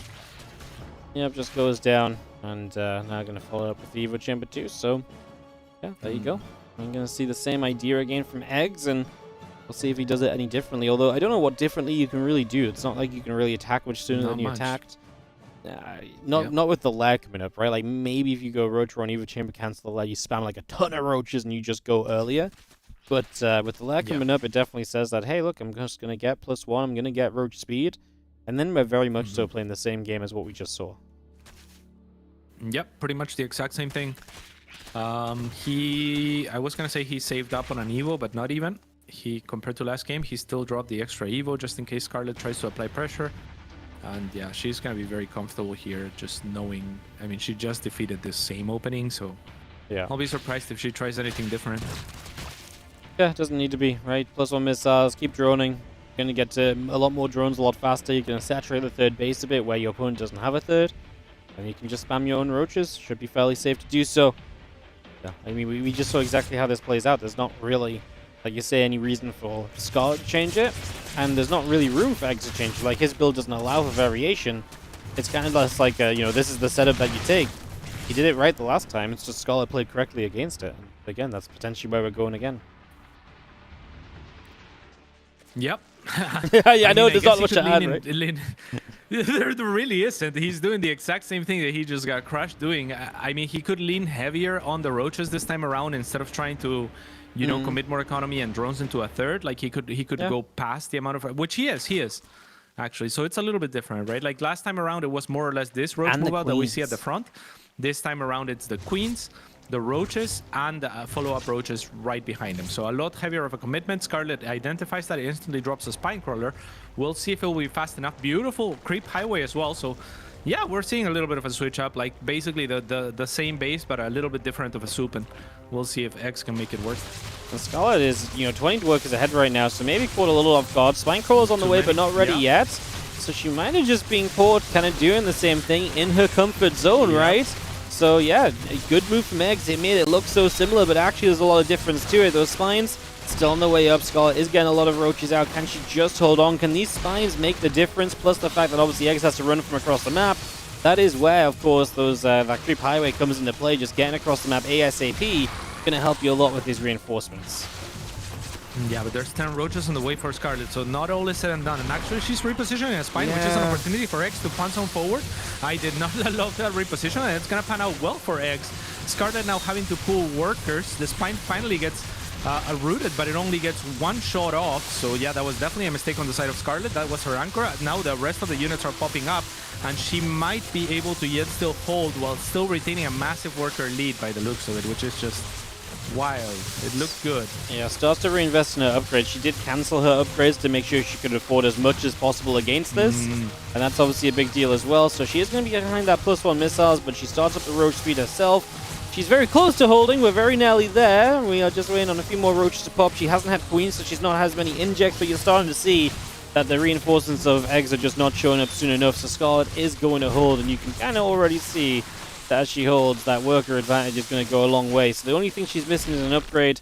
Yep, just goes down, and now going to follow up with the Evo chamber too, so yeah, there you go. I'm going to see the same idea again from Eggs, and we'll see if he does it any differently, although I don't know what differently you can really do. It's not like you can really attack much sooner than you attacked. Not with the lag coming up, right? Like, maybe if you go Roach on Evo Chamber, cancel the lag, you spam like a ton of roaches and you just go earlier. But with the lag coming up, it definitely says that, hey, look, I'm just going to get +1, I'm going to get Roach speed. And then we're very much so playing the same game as what we just saw. Yep, pretty much the exact same thing. I was going to say he saved up on an Evo, but not even. Compared to last game, he still dropped the extra Evo just in case Scarlet tries to apply pressure. And yeah, she's going to be very comfortable here, just knowing... I mean, she just defeated this same opening, so... Yeah. I'll be surprised if she tries anything different. Yeah, it doesn't need to be, right? +1 missiles, keep droning. You're going to get to a lot more drones a lot faster. You're going to saturate the third base a bit where your opponent doesn't have a third. And you can just spam your own roaches. Should be fairly safe to do so. Yeah, I mean, we just saw exactly how this plays out. There's not really... like you say, any reason for Scarlet to change it, and there's not really room for Eggs to change it. Like, his build doesn't allow for variation. It's kind of less like, you know, this is the setup that you take. He did it right the last time, it's just Scarlet played correctly against it. And again, that's potentially where we're going again. Yep. I know there's not much to add, right? There really isn't. He's doing the exact same thing that he just got crushed doing. I mean, he could lean heavier on the roaches this time around instead of trying to... you know, commit more economy and drones into a third. Like, he could go past the amount of... which he is, actually. So it's a little bit different, right? Like, last time around, it was more or less this roach move out that we see at the front. This time around, it's the queens, the roaches, and the follow-up roaches right behind him. So a lot heavier of a commitment. Scarlet identifies that, instantly drops a spine crawler. We'll see if it will be fast enough. Beautiful creep highway as well. So... yeah, we're seeing a little bit of a switch up, like basically the same base, but a little bit different of a soup, and we'll see if X can make it work. The Scarlet is, you know, 20 workers ahead right now, so maybe caught a little off guard. Spine crawler's on the way, but not ready yet. So she might have just been caught kind of doing the same thing in her comfort zone, right? So yeah, a good move from Eggs. It made it look so similar, but actually there's a lot of difference to it. Those spines Still on the way up. Scarlet is getting a lot of roaches out. Can she just hold on? Can these spines make the difference? Plus the fact that obviously Eggs has to run from across the map. That is where, of course, that creep highway comes into play. Just getting across the map ASAP going to help you a lot with these reinforcements. Yeah, but there's 10 roaches on the way for Scarlet, so not all is said and done. And actually, she's repositioning a spine, which is an opportunity for X to punch on forward. I did not love that reposition, and it's going to pan out well for X. Scarlet now having to pull workers. The spine finally gets rooted, but it only gets one shot off. So yeah, that was definitely a mistake on the side of Scarlet. That was her anchor. Now the rest of the units are popping up, and she might be able to yet still hold while still retaining a massive worker lead by the looks of it, which is just wild. It looked good. Yeah, starts to reinvest in her upgrades. She did cancel her upgrades to make sure she could afford as much as possible against this. And that's obviously a big deal as well. So she is going to be behind that +1 missiles, but she starts up the roach speed herself. She's very close to holding. We're very nearly there. We are just waiting on a few more roaches to pop. She hasn't had queens, so she's not has many injects, but you're starting to see that the reinforcements of Eggs are just not showing up soon enough. So Scarlet is going to hold, and you can kind of already see that as she holds, that worker advantage is going to go a long way. So the only thing she's missing is an upgrade.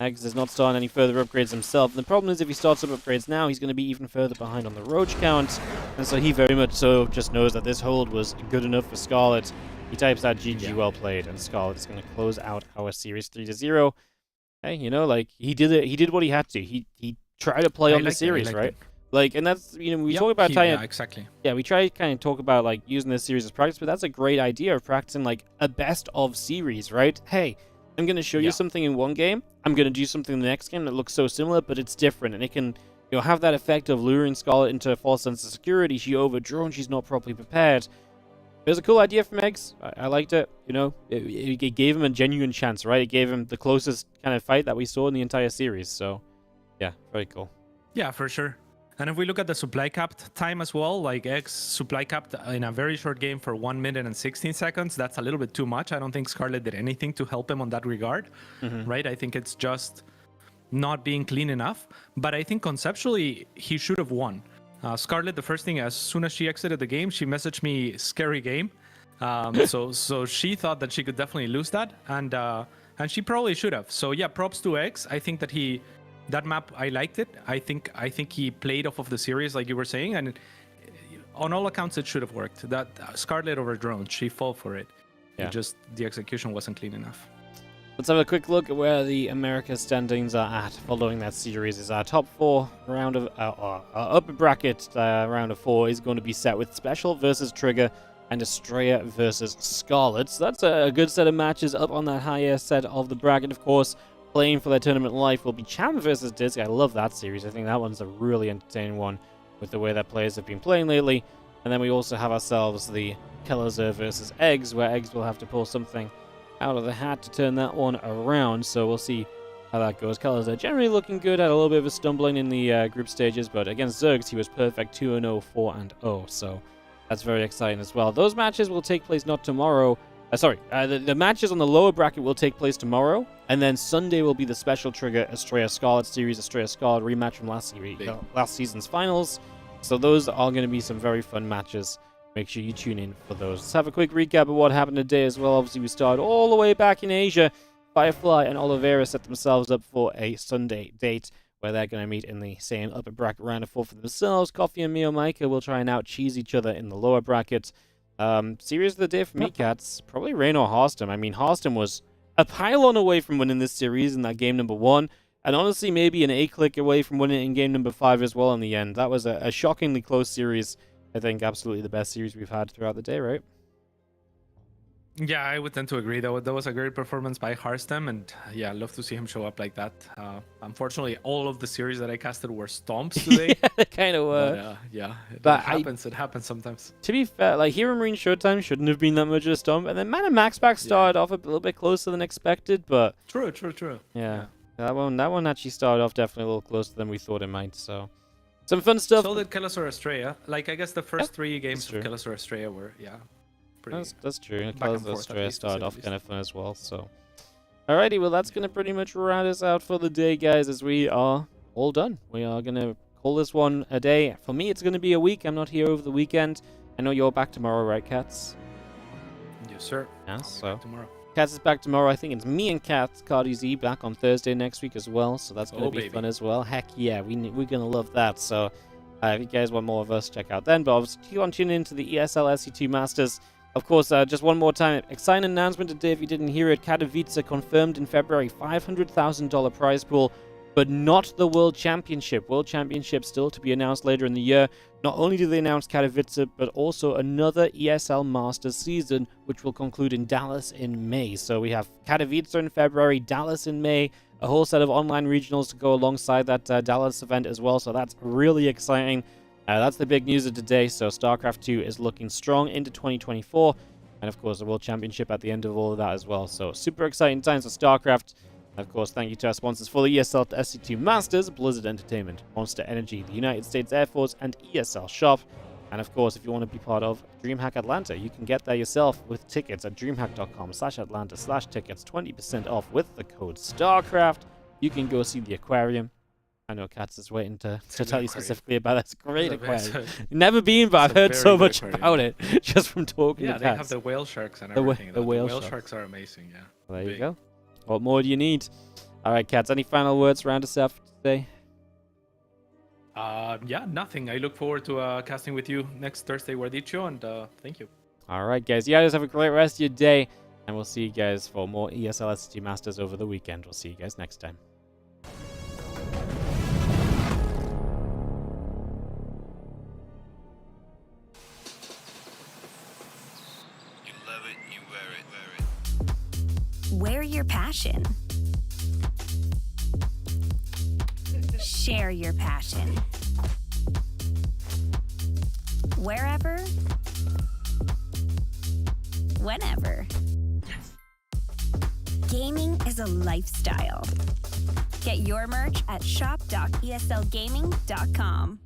Eggs is not starting any further upgrades himself. And the problem is if he starts up upgrades now, he's going to be even further behind on the roach count. And so he very much so just knows that this hold was good enough for Scarlet. He types out GG, well played, and Scarlet is going to close out our series 3-0. Hey, you know, like, he did it. He did what he had to. He tried to play on the series, right? Like, and that's, you know, we talk about yeah, exactly. Yeah, we try to kind of talk about, like, using this series as practice, but that's a great idea of practicing, like, a best of series, right? Hey, I'm going to show you something in one game. I'm going to do something in the next game that looks so similar, but it's different, and it can, you know, have that effect of luring Scarlet into a false sense of security. She overdrawn, she's not properly prepared. It was a cool idea from Eggs. I liked it. You know, it gave him a genuine chance, right? It gave him the closest kind of fight that we saw in the entire series. So, yeah, very cool. Yeah, for sure. And if we look at the supply capped time as well, like X supply capped in a very short game for 1 minute and 16 seconds, that's a little bit too much. I don't think Scarlet did anything to help him on that regard, right? I think it's just not being clean enough. But I think conceptually, he should have won. Scarlet, the first thing, as soon as she exited the game, she messaged me, scary game. So she thought that she could definitely lose that, and she probably should have. So yeah, props to X. I think that that map, I liked it. I think he played off of the series, like you were saying, and on all accounts, it should have worked. That Scarlet over drones, she fell for it. Yeah. Just the execution wasn't clean enough. Let's have a quick look at where the America standings are at following that series. Is our top 4 round of our upper bracket round of 4 is going to be set with Special versus Trigger and Estrella versus Scarlet. So that's a good set of matches up on that higher set of the bracket. Of course, playing for their tournament life will be Cham versus Disc. I love that series. I think that one's a really entertaining one with the way that players have been playing lately. And then we also have ourselves the Kellerzer versus Eggs, where Eggs will have to pull something out of the hat to turn that one around, so we'll see how that goes. Kellerzer generally looking good, had a little bit of a stumbling in the group stages, but against Zergs he was perfect, 2-0, 4-0, so that's very exciting as well. Those matches will take place not tomorrow, the matches on the lower bracket will take place tomorrow, and then Sunday will be the Special Trigger Estrella Scarlet series, Estrella Scarlet rematch from last season's finals, so those are going to be some very fun matches. Make sure you tune in for those. Let's have a quick recap of what happened today as well. Obviously, we started all the way back in Asia. Firefly and Oliveira set themselves up for a Sunday date where they're going to meet in the same upper bracket round of 4 for themselves. Coffee and Miiik will try and out-cheese each other in the lower bracket. Series of the day for me, cats. Probably Reynor Harstem. I mean, Harstem was a pylon away from winning this series in that game number 1. And honestly, maybe an A-click away from winning in game number 5 as well in the end. That was a shockingly close series. I think absolutely the best series we've had throughout the day, right? Yeah, I would tend to agree. That was a great performance by Harstem, and yeah, I'd love to see him show up like that. Unfortunately, all of the series that I casted were stomps today. Yeah, they kind of were. But it happens sometimes. To be fair, like Hero Marine Showtime shouldn't have been that much of a stomp, and then Man and Max back started off a little bit closer than expected, but True. Yeah. That one actually started off definitely a little closer than we thought it might, so some fun stuff. So did Kellerzer Estrella. Like, I guess the first 3 games of Kellerzer Estrella were, pretty... That's true. Kellerzer Estrella started off kind of fun as well, so... Alrighty, well, that's going to pretty much round us out for the day, guys, as we are all done. We are going to call this one a day. For me, it's going to be a week. I'm not here over the weekend. I know you're back tomorrow, right, Cats? Yes, sir. Yeah, so... Tomorrow. Cats is back tomorrow. I think it's me and Cats, Cardi Z, back on Thursday next week as well. So that's going to be baby. fun as well. Heck yeah, we're going to love that. So if you guys want more of us, check out then. But obviously, keep on tuning into the ESL SC2 Masters. Of course, just one more time, exciting announcement today if you didn't hear it. Katowice confirmed in February $500,000 prize pool, but not the World Championship. World Championship still to be announced later in the year. Not only do they announce Katowice, but also another ESL Masters season, which will conclude in Dallas in May. So we have Katowice in February, Dallas in May, a whole set of online regionals to go alongside that Dallas event as well. So that's really exciting. That's the big news of today. So StarCraft 2 is looking strong into 2024. And of course, the World Championship at the end of all of that as well. So super exciting times for StarCraft. Of course, thank you to our sponsors for the ESL SC2 Masters, Blizzard Entertainment, Monster Energy, the United States Air Force, and ESL Shop. And of course, if you want to be part of DreamHack Atlanta, you can get there yourself with tickets at dreamhack.com/Atlanta/tickets, 20% off with the code StarCraft. You can go see the aquarium. I know Katz is waiting to tell you specifically about that. It's a great aquarium. Never been, but I've heard so much about it just from talking to Katz. Yeah, they have the whale sharks and everything. The whale sharks are amazing, yeah. Well, there you go. What more do you need? All right, Katz, any final words round us up for today? Yeah, nothing. I look forward to casting with you next Thursday, Wardicho, and thank you. All right, guys. You guys have a great rest of your day, and we'll see you guys for more ESL SC2 Masters over the weekend. We'll see you guys next time. You love it, you wear it. Wear your passion. Share your passion. Wherever, whenever. Gaming is a lifestyle. Get your merch at shop.eslgaming.com.